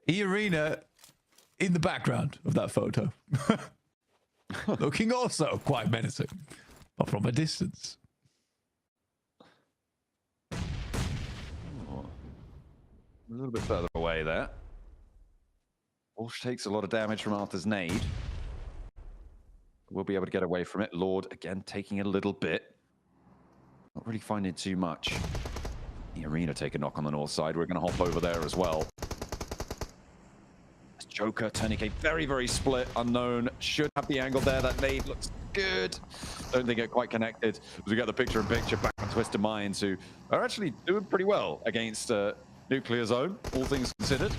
E-Arena in the background of that photo. Looking also quite menacing, but from a distance. Oh, a little bit further away there. Walsh takes a lot of damage from Arthur's nade. We'll be able to get away from it. Lord, again, taking a little bit. Not really finding too much. The Arena take a knock on the north side. We're going to hop over there as well. Joker turning a very, very split. Unknown should have the angle there. That nade looks good. Don't think it quite connected. As we get the picture-in-picture back on Twisted Minds, who are actually doing pretty well against Nuclear Zone, all things considered.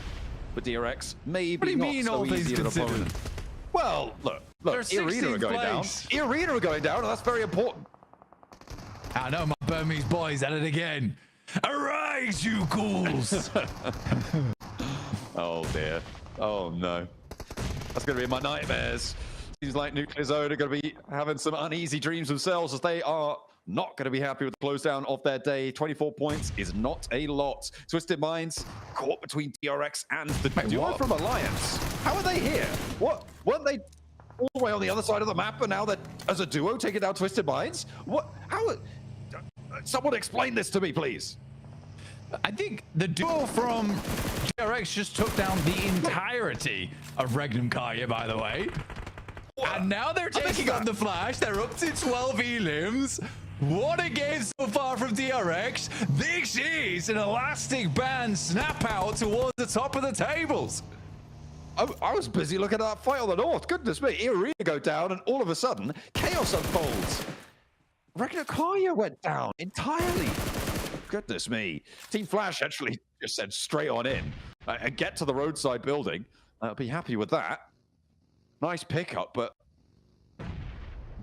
But DRX maybe not so easy an opponent. Well, look, E-Arena are going down. E-Arena are going down, and that's very important. I know my Burmese boys at it again. Arise, you ghouls! Oh dear. Oh no. That's going to be in my nightmares. Seems like Nuclear Zone are going to be having some uneasy dreams themselves, as they are not going to be happy with the close down of their day. 24 points is not a lot. Twisted Minds caught between DRX and the duo from Alliance. How are they here? What? Weren't they all the way on the other side of the map, and now they're, as a duo, taking down Twisted Minds? What? How? Someone explain this to me, please. I think the duo from DRX just took down the entirety of Regnum Kaya, by the way. What? And now they're taking on the Flash. They're up to 12 elims. What a game so far from DRX. This is an elastic band snap out towards the top of the tables. I was busy looking at that fight on the north. Goodness me. E-Arena go down, and all of a sudden, chaos unfolds. Regnum Kaya went down entirely. Goodness me. Team Flash actually just said straight on in and get to the roadside building. I'll be happy with that. Nice pickup, but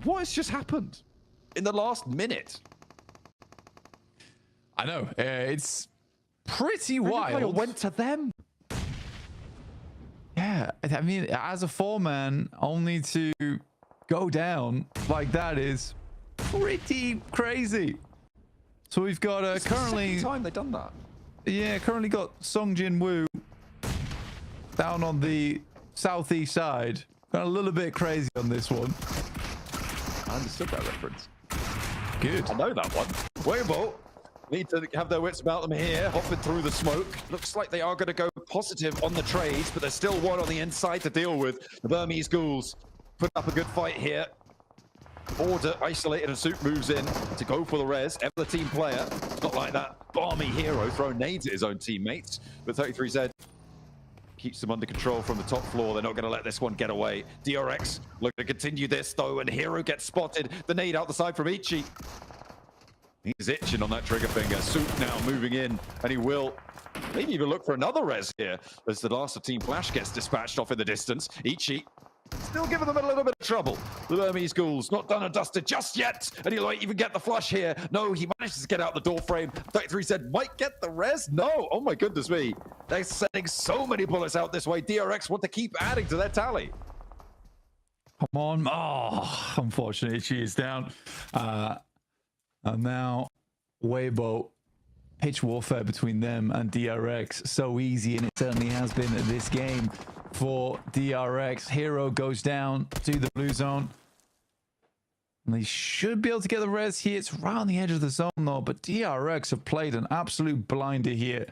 what has just happened? in the last minute. I know. It's pretty Wild. wild. Went to them. Yeah, I mean, as a 4-man, only to go down like that is pretty crazy. So we've got currently... The second time they've done that. Yeah, currently got Song Jin Woo down on the southeast side. Got a little bit crazy on this one. I understood that reference. Good. I know that one. Weibo need to have their wits about them here, hopping through the smoke. Looks like they are going to go positive on the trades, but there's still one on the inside to deal with. The Burmese Ghouls put up a good fight here. Order isolated and Soup moves in to go for the res. Ever the team player. It's not like that balmy hero throwing nades at his own teammates. But 33Z keeps them under control from the top floor. They're not going to let this one get away. DRX looking to continue this though, and Hero gets spotted. The nade out the side from Ichi. He's itching on that trigger finger. Soup now moving in, and he will maybe even look for another res here as the last of Team Flash gets dispatched off in the distance. Ichi still giving them a little bit of trouble. The Burmese Ghouls not done and dusted just yet, and he might even get the flush here. No, he manages to get out the door frame. 33 said, might get the res? No, oh my goodness me. They're sending so many bullets out this way. DRX want to keep adding to their tally. Come on. Oh, unfortunately, she is down. And now, Weibo, pitch warfare between them and DRX. So easy, and it certainly has been this game for DRX. Hero goes down to the blue zone. And they should be able to get the res here. It's right on the edge of the zone, though. But DRX have played an absolute blinder here.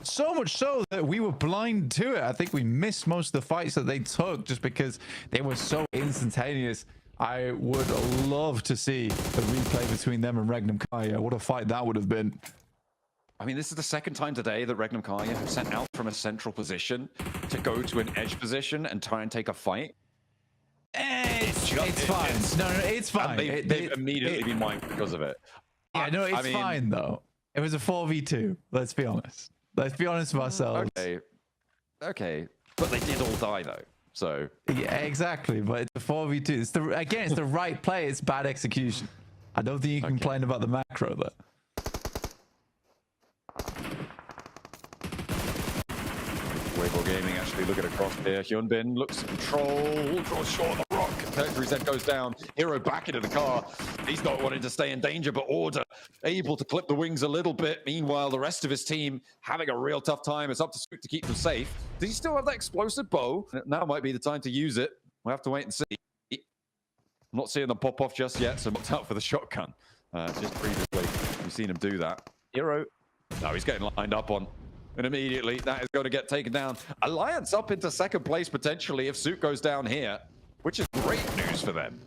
So much so that we were blind to it. I think we missed most of the fights that they took just because they were so instantaneous. I would love to see a replay between them and Regnum Kaya. What a fight that would have been. I mean, this is the second time today that Regnum Kaya have sent out from a central position to go to an edge position and try and take a fight. It's fine. No, it's fine. They've immediately been wiped because of it. Yeah, no, it's fine, though. It was a 4v2. Let's be honest. Let's be honest with ourselves. Okay. But they did all die, though. So yeah, exactly. But it's a 4v2. It's the right play. It's bad execution. I don't think you can complain about the macro there. Weibo Gaming actually looking across here. Hyunbin looks to control, draws short of the rock. 33% goes down. Hero back into the car. He's not wanting to stay in danger, but Order able to clip the wings a little bit. Meanwhile, the rest of his team having a real tough time. It's up to Swoop to keep them safe. Does he still have that explosive bow? Now might be the time to use it. We'll have to wait and see. I'm not seeing them pop off just yet, so I'm out for the shotgun. Just previously, we've seen him do that. Hero, no, he's getting lined up on. And immediately, that is going to get taken down. Alliance up into second place, potentially, if Suit goes down here, which is great news for them.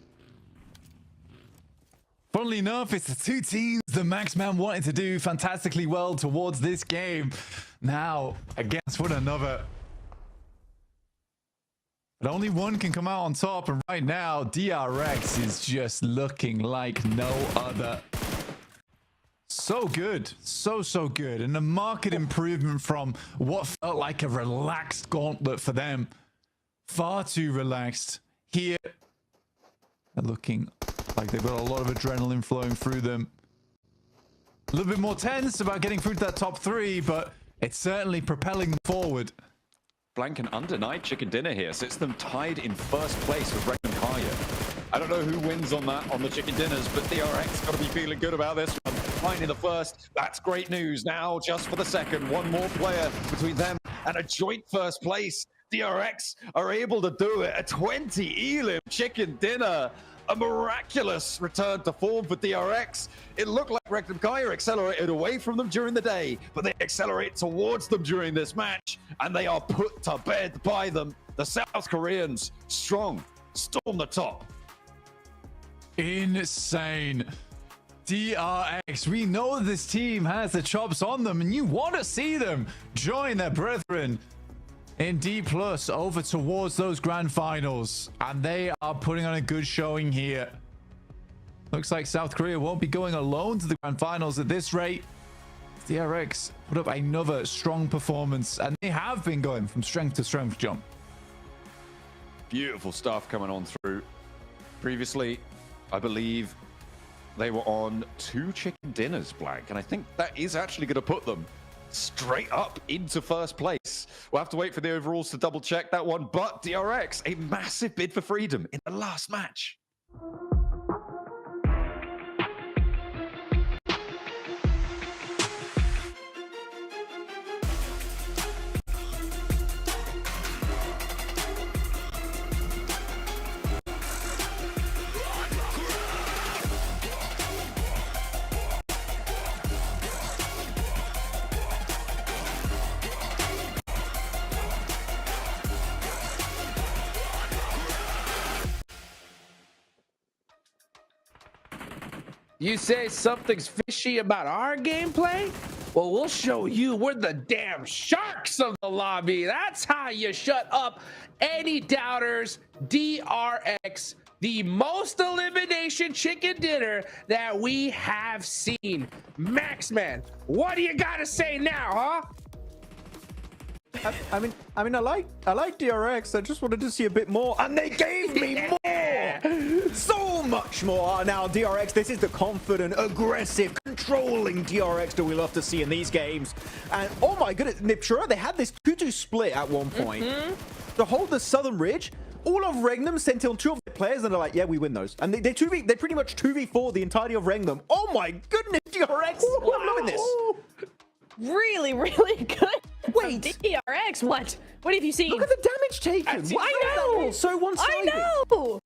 Funnily enough, it's the two teams the Maxman wanted to do fantastically well towards this game. Now, against one another. But only one can come out on top, and right now, DRX is just looking like no other. So good. So good. And a marked improvement from what felt like a relaxed gauntlet for them. Far too relaxed. Here, they're looking like they've got a lot of adrenaline flowing through them. A little bit more tense about getting through to that top 3, but it's certainly propelling them forward. Blank and undenied chicken dinner here sits them tied in first place with Regnum Kaya. I don't know who wins on that on the chicken dinners, but DRX got to be feeling good about this one. Finding the first, that's great news. Now just for the second, one more player between them and a joint first place. DRX are able to do it. A 20 elim chicken dinner. A miraculous return to form for DRX. It looked like Regnum Kaya accelerated away from them during the day, but they accelerate towards them during this match, and they are put to bed by them. The South Koreans, strong, storm the top. Insane. DRX, we know this team has the chops on them, and you want to see them join their brethren in D+ over towards those grand finals, and they are putting on a good showing here. Looks like South Korea won't be going alone to the grand finals at this rate. DRX put up another strong performance, and they have been going from strength to strength, John. Beautiful stuff coming on through. Previously, I believe they were on 2 chicken dinners, Blank, and I think that is actually going to put them straight up into first place. We'll have to wait for the overalls to double check that one, but DRX, a massive bid for freedom in the last match. You say something's fishy about our gameplay? Well, we'll show you. We're the damn sharks of the lobby. That's how you shut up any doubters. DRX, the most elimination chicken dinner that we have seen. Maxman, what do you got to say now, huh? I mean, I like DRX. I just wanted to see a bit more, and they gave me more, so much more. Now, DRX, this is the confident, aggressive, controlling DRX that we love to see in these games. And oh my goodness, Niptura, they had this 2-2 split at one point to hold the Southern Ridge. All of Regnum sent in 2 of their players, and they're like, yeah, we win those. And they pretty much 2v4 the entirety of Regnum. Oh my goodness, DRX, I'm loving this. Really, really good. Wait, DRX, what? What have you seen? Look at the damage taken. I know. So one-sided. I know.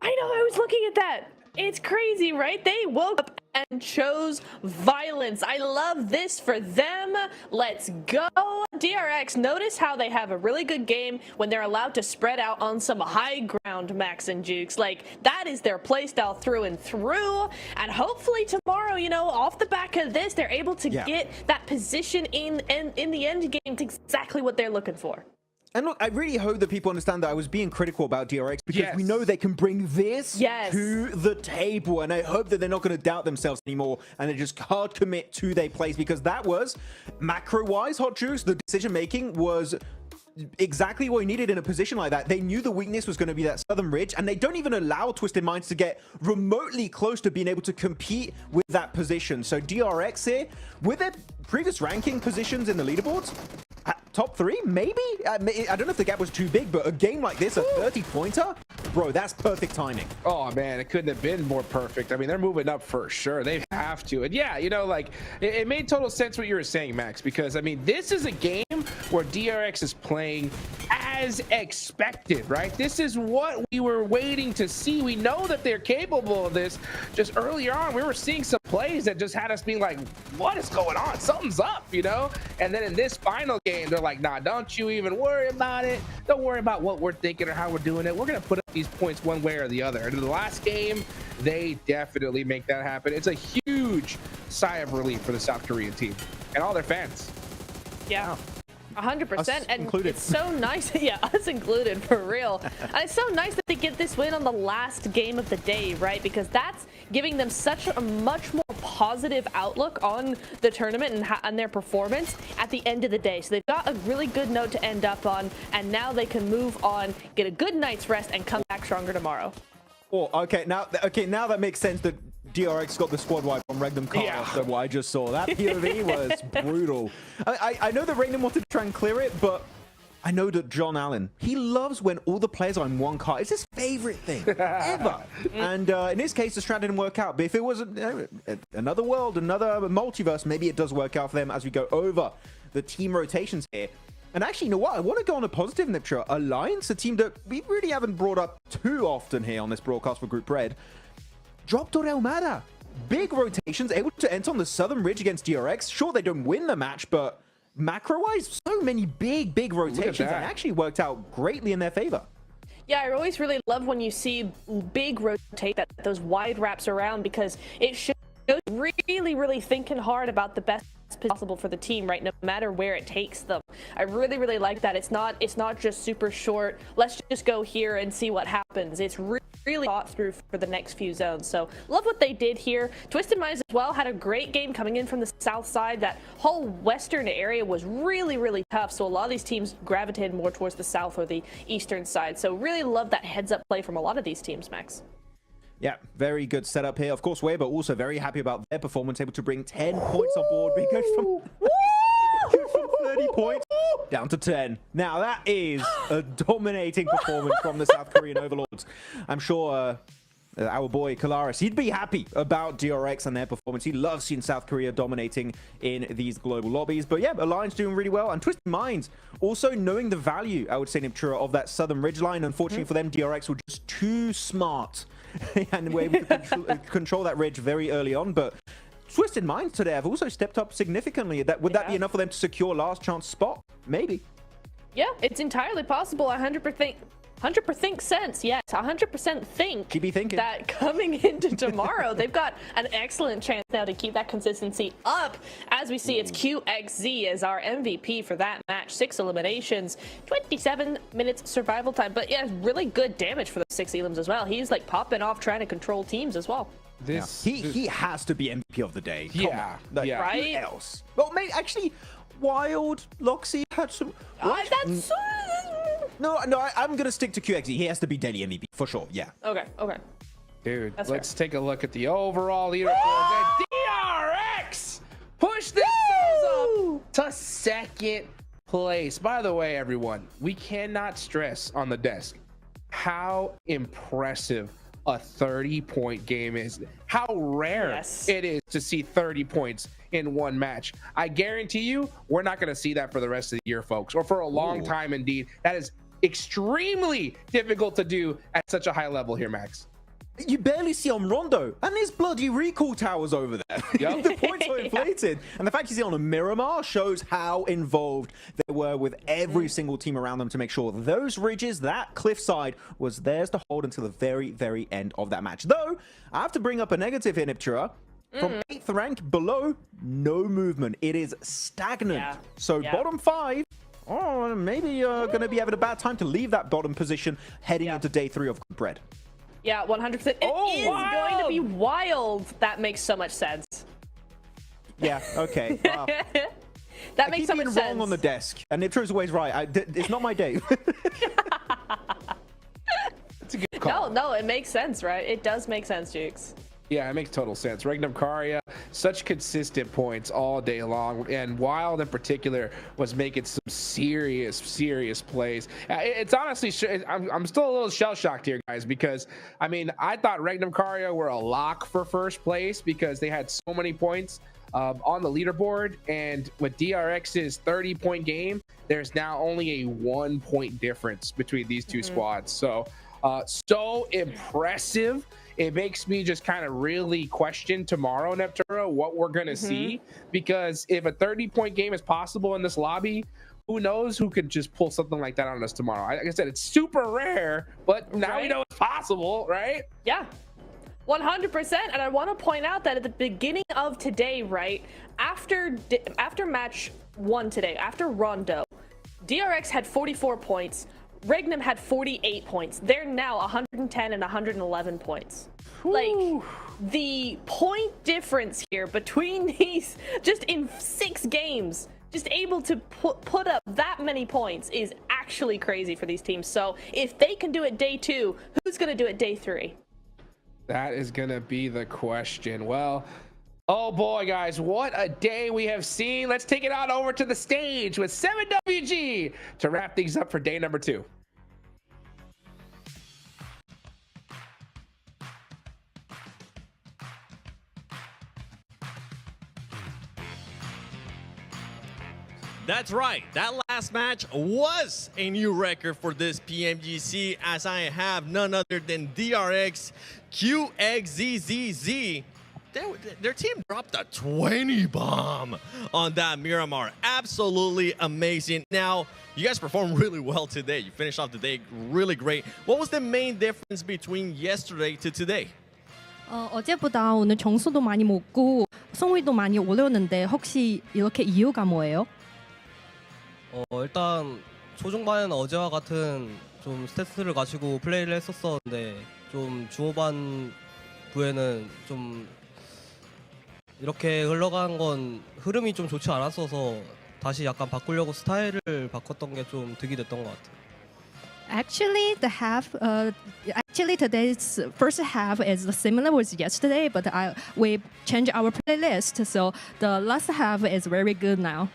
I was looking at that. It's crazy, right? They woke up and chose violence. I love this for them. Let's go. DRX, notice how they have a really good game when they're allowed to spread out on some high ground, Max and Jukes. Like, that is their playstyle through and through. And hopefully tomorrow, you know, off the back of this, they're able to get that position in the end game to exactly what they're looking for. And look, I really hope that people understand that I was being critical about DRX because we know they can bring this to the table. And I hope that they're not going to doubt themselves anymore and they just hard commit to their plays, because that was, macro-wise, Hot Juice, the decision-making was exactly what you needed in a position like that. They knew the weakness was going to be that Southern Ridge, and they don't even allow Twisted Minds to get remotely close to being able to compete with that position. So DRX here, with their previous ranking positions in the leaderboards, top 3, maybe? I don't know if the gap was too big, but a game like this, a 30-pointer, bro, that's perfect timing. Oh, man, it couldn't have been more perfect. I mean, they're moving up for sure. They have to. And yeah, you know, like, it made total sense what you were saying, Max, because, I mean, this is a game where DRX is playing as expected, right? This is what we were waiting to see. We know that they're capable of this. Just earlier on, we were seeing some plays that just had us being like, what is going on? Something's up, you know? And then in this final game, they're like, nah, don't you even worry about it. Don't worry about what we're thinking or how we're doing it. We're going to put up these points one way or the other. And in the last game, they definitely make that happen. It's a huge sigh of relief for the South Korean team and all their fans. Yeah. 100%, and included. It's so nice. Yeah, us included, for real. And it's so nice that they get this win on the last game of the day, right? Because that's giving them such a much more positive outlook on the tournament and their performance at the end of the day. So they've got a really good note to end up on, and now they can move on, get a good night's rest, and come back stronger tomorrow. Oh, okay, now that makes sense that DRX got the squad wipe on Regnum Karta, so what I just saw. That POV was brutal. I know that Regnum wanted to try and clear it, but I know that John Allen, he loves when all the players are in one car. It's his favorite thing ever. And in this case, the strat didn't work out. But if it was another world, another multiverse, maybe it does work out for them as we go over the team rotations here. And actually, you know what? I want to go on a positive, Niptra. Alliance, a team that we really haven't brought up too often here on this broadcast for Group Red. Dropped on Almada. Big rotations, able to enter on the Southern Ridge against DRX. Sure, they don't win the match, but macro-wise, so many big rotations, and actually worked out greatly in their favor. Yeah, I always really love when you see big rotate, those wide wraps around, because it shows really thinking hard about the best possible for the team, right? No matter where it takes them. I really like that. It's not just super short, let's just go here and see what happens. It's really thought through for the next few zones. So love what they did here. Twisted Minds as well had a great game coming in from the south side. That whole western area was really tough, so a lot of these teams gravitated more towards the south or the eastern side. So really love that heads up play from a lot of these teams, Max. Yeah, very good setup here. Of course, Weber also very happy about their performance, able to bring 10 points on board. We go from 30 points down to 10. Now, that is a dominating performance from the South Korean Overlords. I'm sure our boy Kalaris, he'd be happy about DRX and their performance. He loves seeing South Korea dominating in these global lobbies. But yeah, Alliance doing really well. And Twisted Minds also knowing the value, I would say, Niptura, of that southern ridgeline. Unfortunately for them, DRX were just too smart and were able to control that ridge very early on. But Twisted Minds today have also stepped up significantly. Would that be enough for them to secure last chance spot? Maybe. Yeah, it's entirely possible. 100% sense. Yes, 100% think keep thinking that coming into tomorrow, they've got an excellent chance now to keep that consistency up. As we see, it's QXZ as our MVP for that match. 6 eliminations, 27 minutes survival time. But yeah, really good damage for the 6 elims as well. He's like popping off trying to control teams as well. He has to be MVP of the day. Yeah, yeah. Right? Who else? Well, mate, actually, Wild Loxy had some. That's no. I'm gonna stick to QXZ. He has to be daily MVP for sure. Yeah. Okay. Dude, That's let's take a look at the overall leaderboard. DRX push themselves up to second place. By the way, everyone, we cannot stress on the desk how impressive a 30-point game is. How rare it is to see 30 points in one match. I guarantee you, we're not going to see that for the rest of the year, folks, or for a long time indeed. That is extremely difficult to do at such a high level here, Max. You barely see on Rondo, and there's bloody recall towers over there. Yep. The points are inflated. And the fact you see on a Miramar shows how involved they were with every single team around them to make sure those ridges, that cliffside, was theirs to hold until the very, very end of that match. Though, I have to bring up a negative here, Niptura. From 8th rank below, no movement. It is stagnant. So bottom 5, maybe going to be having a bad time to leave that bottom position heading into day 3 of Group Red. Yeah, 100%. It is going to be wild. That makes so much sense. Yeah, okay. Wow. That makes so much sense. Wrong on the desk, and Niptura's always right. It's not my day. It's a good call. No, it makes sense, right? It does make sense, Jukes. Yeah, it makes total sense. Regnum Karia, such consistent points all day long, and Wild in particular was making some serious plays. It's honestly, I'm still a little shell-shocked here, guys, because, I mean, I thought Regnum Karia were a lock for first place because they had so many points on the leaderboard, and with DRX's 30-point game, there's now only a 1-point difference between these two squads. So impressive. It makes me just kind of really question tomorrow, Neptura, what we're going to see. Because if a 30-point game is possible in this lobby, who knows who could just pull something like that on us tomorrow. Like I said, it's super rare, but now we know it's possible, right? Yeah. 100%. And I want to point out that at the beginning of today, right, after match 1 today, after Rondo, DRX had 44 points. Regnum had 48 points. They're now 110 and 111 points. Like, the point difference here between these, just in 6 games, just able to put up that many points is actually crazy for these teams. So if they can do it day 2, who's going to do it day 3? That is going to be the question. Well, oh boy, guys, what a day we have seen. Let's take it on over to the stage with 7WG to wrap things up for day number 2. That's right. That last match was a new record for this PMGC, as I have none other than DRX QXZZZ. Their team dropped a 20 bomb on that Miramar. Absolutely amazing. Now, you guys performed really well today. You finished off the day really great. What was the main difference between yesterday to today? 어제보다 오늘 점수도 많이 먹고 승률도 많이 올렸는데 혹시 이렇게 이유가 뭐예요? 일단 초중반에는 어제와 같은 좀 스탯을 가지고 플레이를 했었었는데 좀 중후반 부에는 좀 이렇게 흘러간 건 흐름이 좀 좋지 않았어서 다시 약간 바꾸려고 스타일을 바꿨던 게 좀 득이 됐던 것 같아요. Actually, today's first half is similar with yesterday, but we changed our playlist, so the last half is very good now.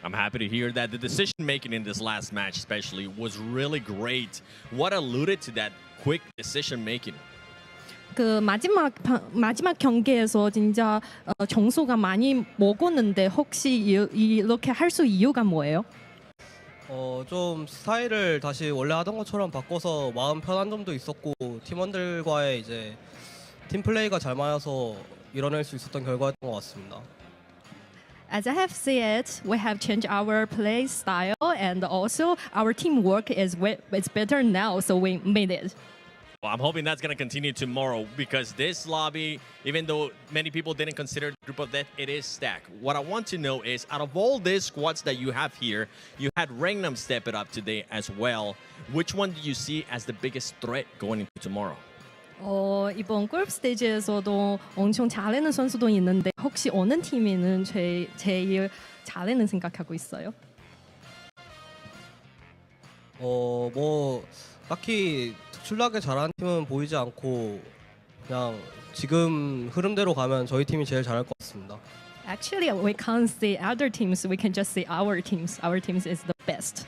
I'm happy to hear that the decision making in this last match especially was really great. What alluded to that quick decision making? 그 마지막 경기에서 진짜 점수가 많이 먹었는데 혹시 이렇게 할 수 이유가 뭐예요? 좀 스타일을 다시 원래 하던 것처럼 바꿔서 마음 편한 점도 있었고 팀원들과의 이제 팀 플레이가 잘 맞아서 이뤄낼 수 있었던 결과였던 것 같습니다. As I have said, we have changed our play style and also our teamwork is better now, so we made it. Well, I'm hoping that's going to continue tomorrow because this lobby, even though many people didn't consider the group of death, it is stacked. What I want to know is, out of all these squads that you have here, you had Rengnam step it up today as well. Which one do you see as the biggest threat going into tomorrow? 이번 골프 스테이지에서도 엄청 잘하는 선수도 있는데 혹시 어느 팀에는 제일 잘하는 생각하고 있어요? 뭐 딱히 특출나게 잘하는 팀은 보이지 않고 그냥 지금 흐름대로 가면 저희 팀이 제일 잘할 것 같습니다. Actually, we can't see other teams. We can just see our teams. Our teams is the best.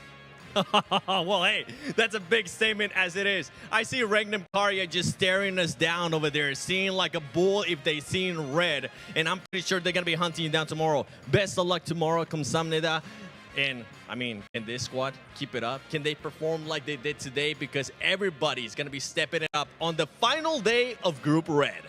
Well, hey, that's a big statement as it is. I see Rengnam Karya just staring us down over there, seeing like a bull if they seen red. And I'm pretty sure they're going to be hunting you down tomorrow. Best of luck tomorrow. Kamsamnida. And, I mean, can this squad keep it up? Can they perform like they did today? Because everybody's going to be stepping it up on the final day of Group Red.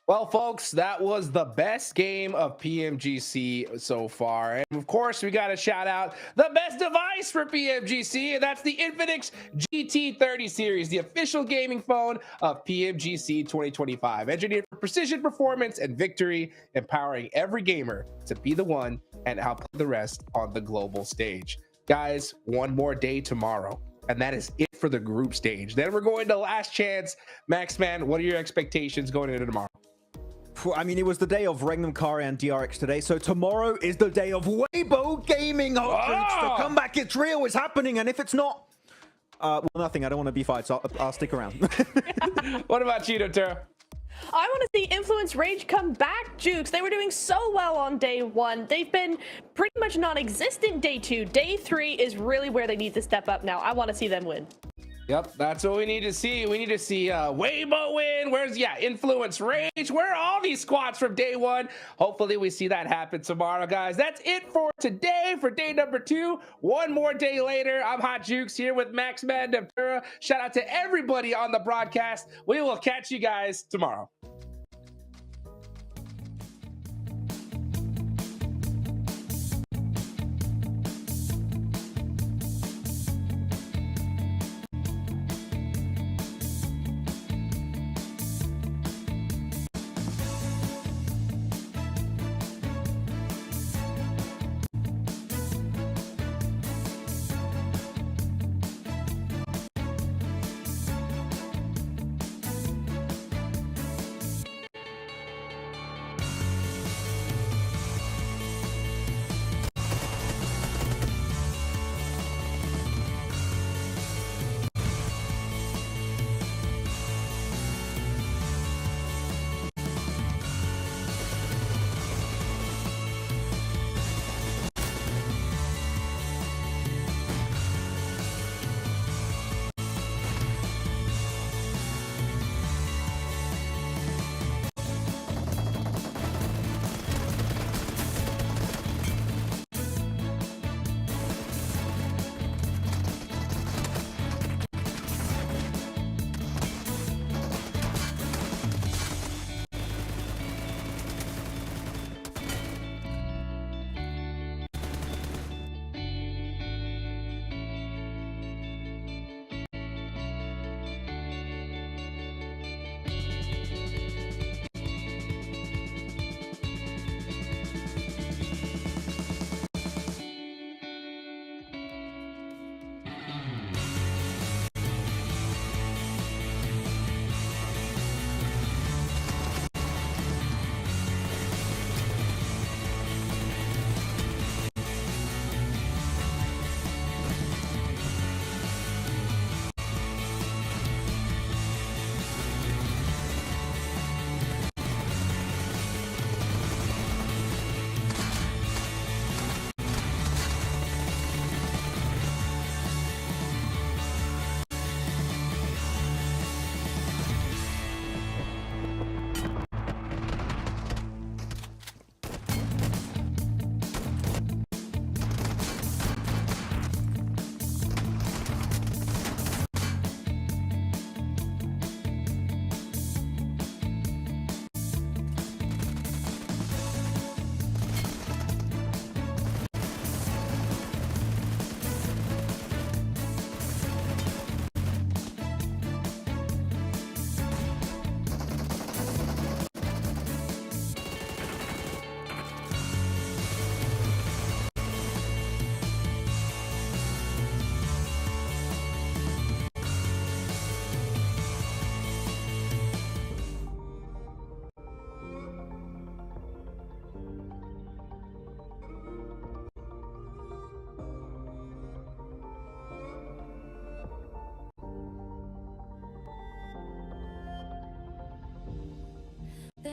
Well, folks, that was the best game of PMGC so far. And of course, we got to shout out the best device for PMGC, and that's the Infinix GT30 series, the official gaming phone of PMGC 2025. Engineered for precision, performance, and victory, empowering every gamer to be the one and outplay the rest on the global stage. Guys, one more day tomorrow, and that is it for the group stage. Then we're going to last chance. Max, man, what are your expectations going into tomorrow? I mean, it was the day of Rengnam Kari and DRX today, so tomorrow is the day of Weibo Gaming. The comeback, it's real, it's happening, and if it's not, well, nothing. I don't want to be fired, so I'll stick around. What about you, Tara? I want to see Influence Rage come back, Jukes. They were doing so well on day one. They've been pretty much non-existent day two. Day three is really where they need to step up now. I want to see them win. Yep, that's what we need to see. We need to see Weibo win. Where's, Influence Rage? Where are all these squads from day one? Hopefully we see that happen tomorrow, guys. That's it for today, for day number 2. One more day later. I'm Hot Jukes here with Max Man Devtura. Shout out to everybody on the broadcast. We will catch you guys tomorrow.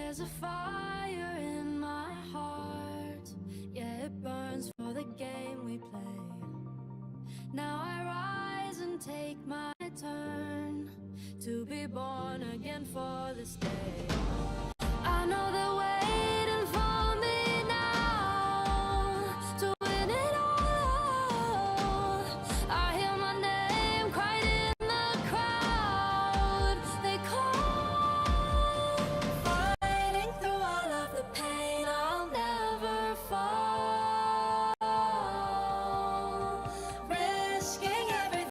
There's a fire in my heart, yeah, it burns for the game we play. Now I rise and take my turn to be born again for this day.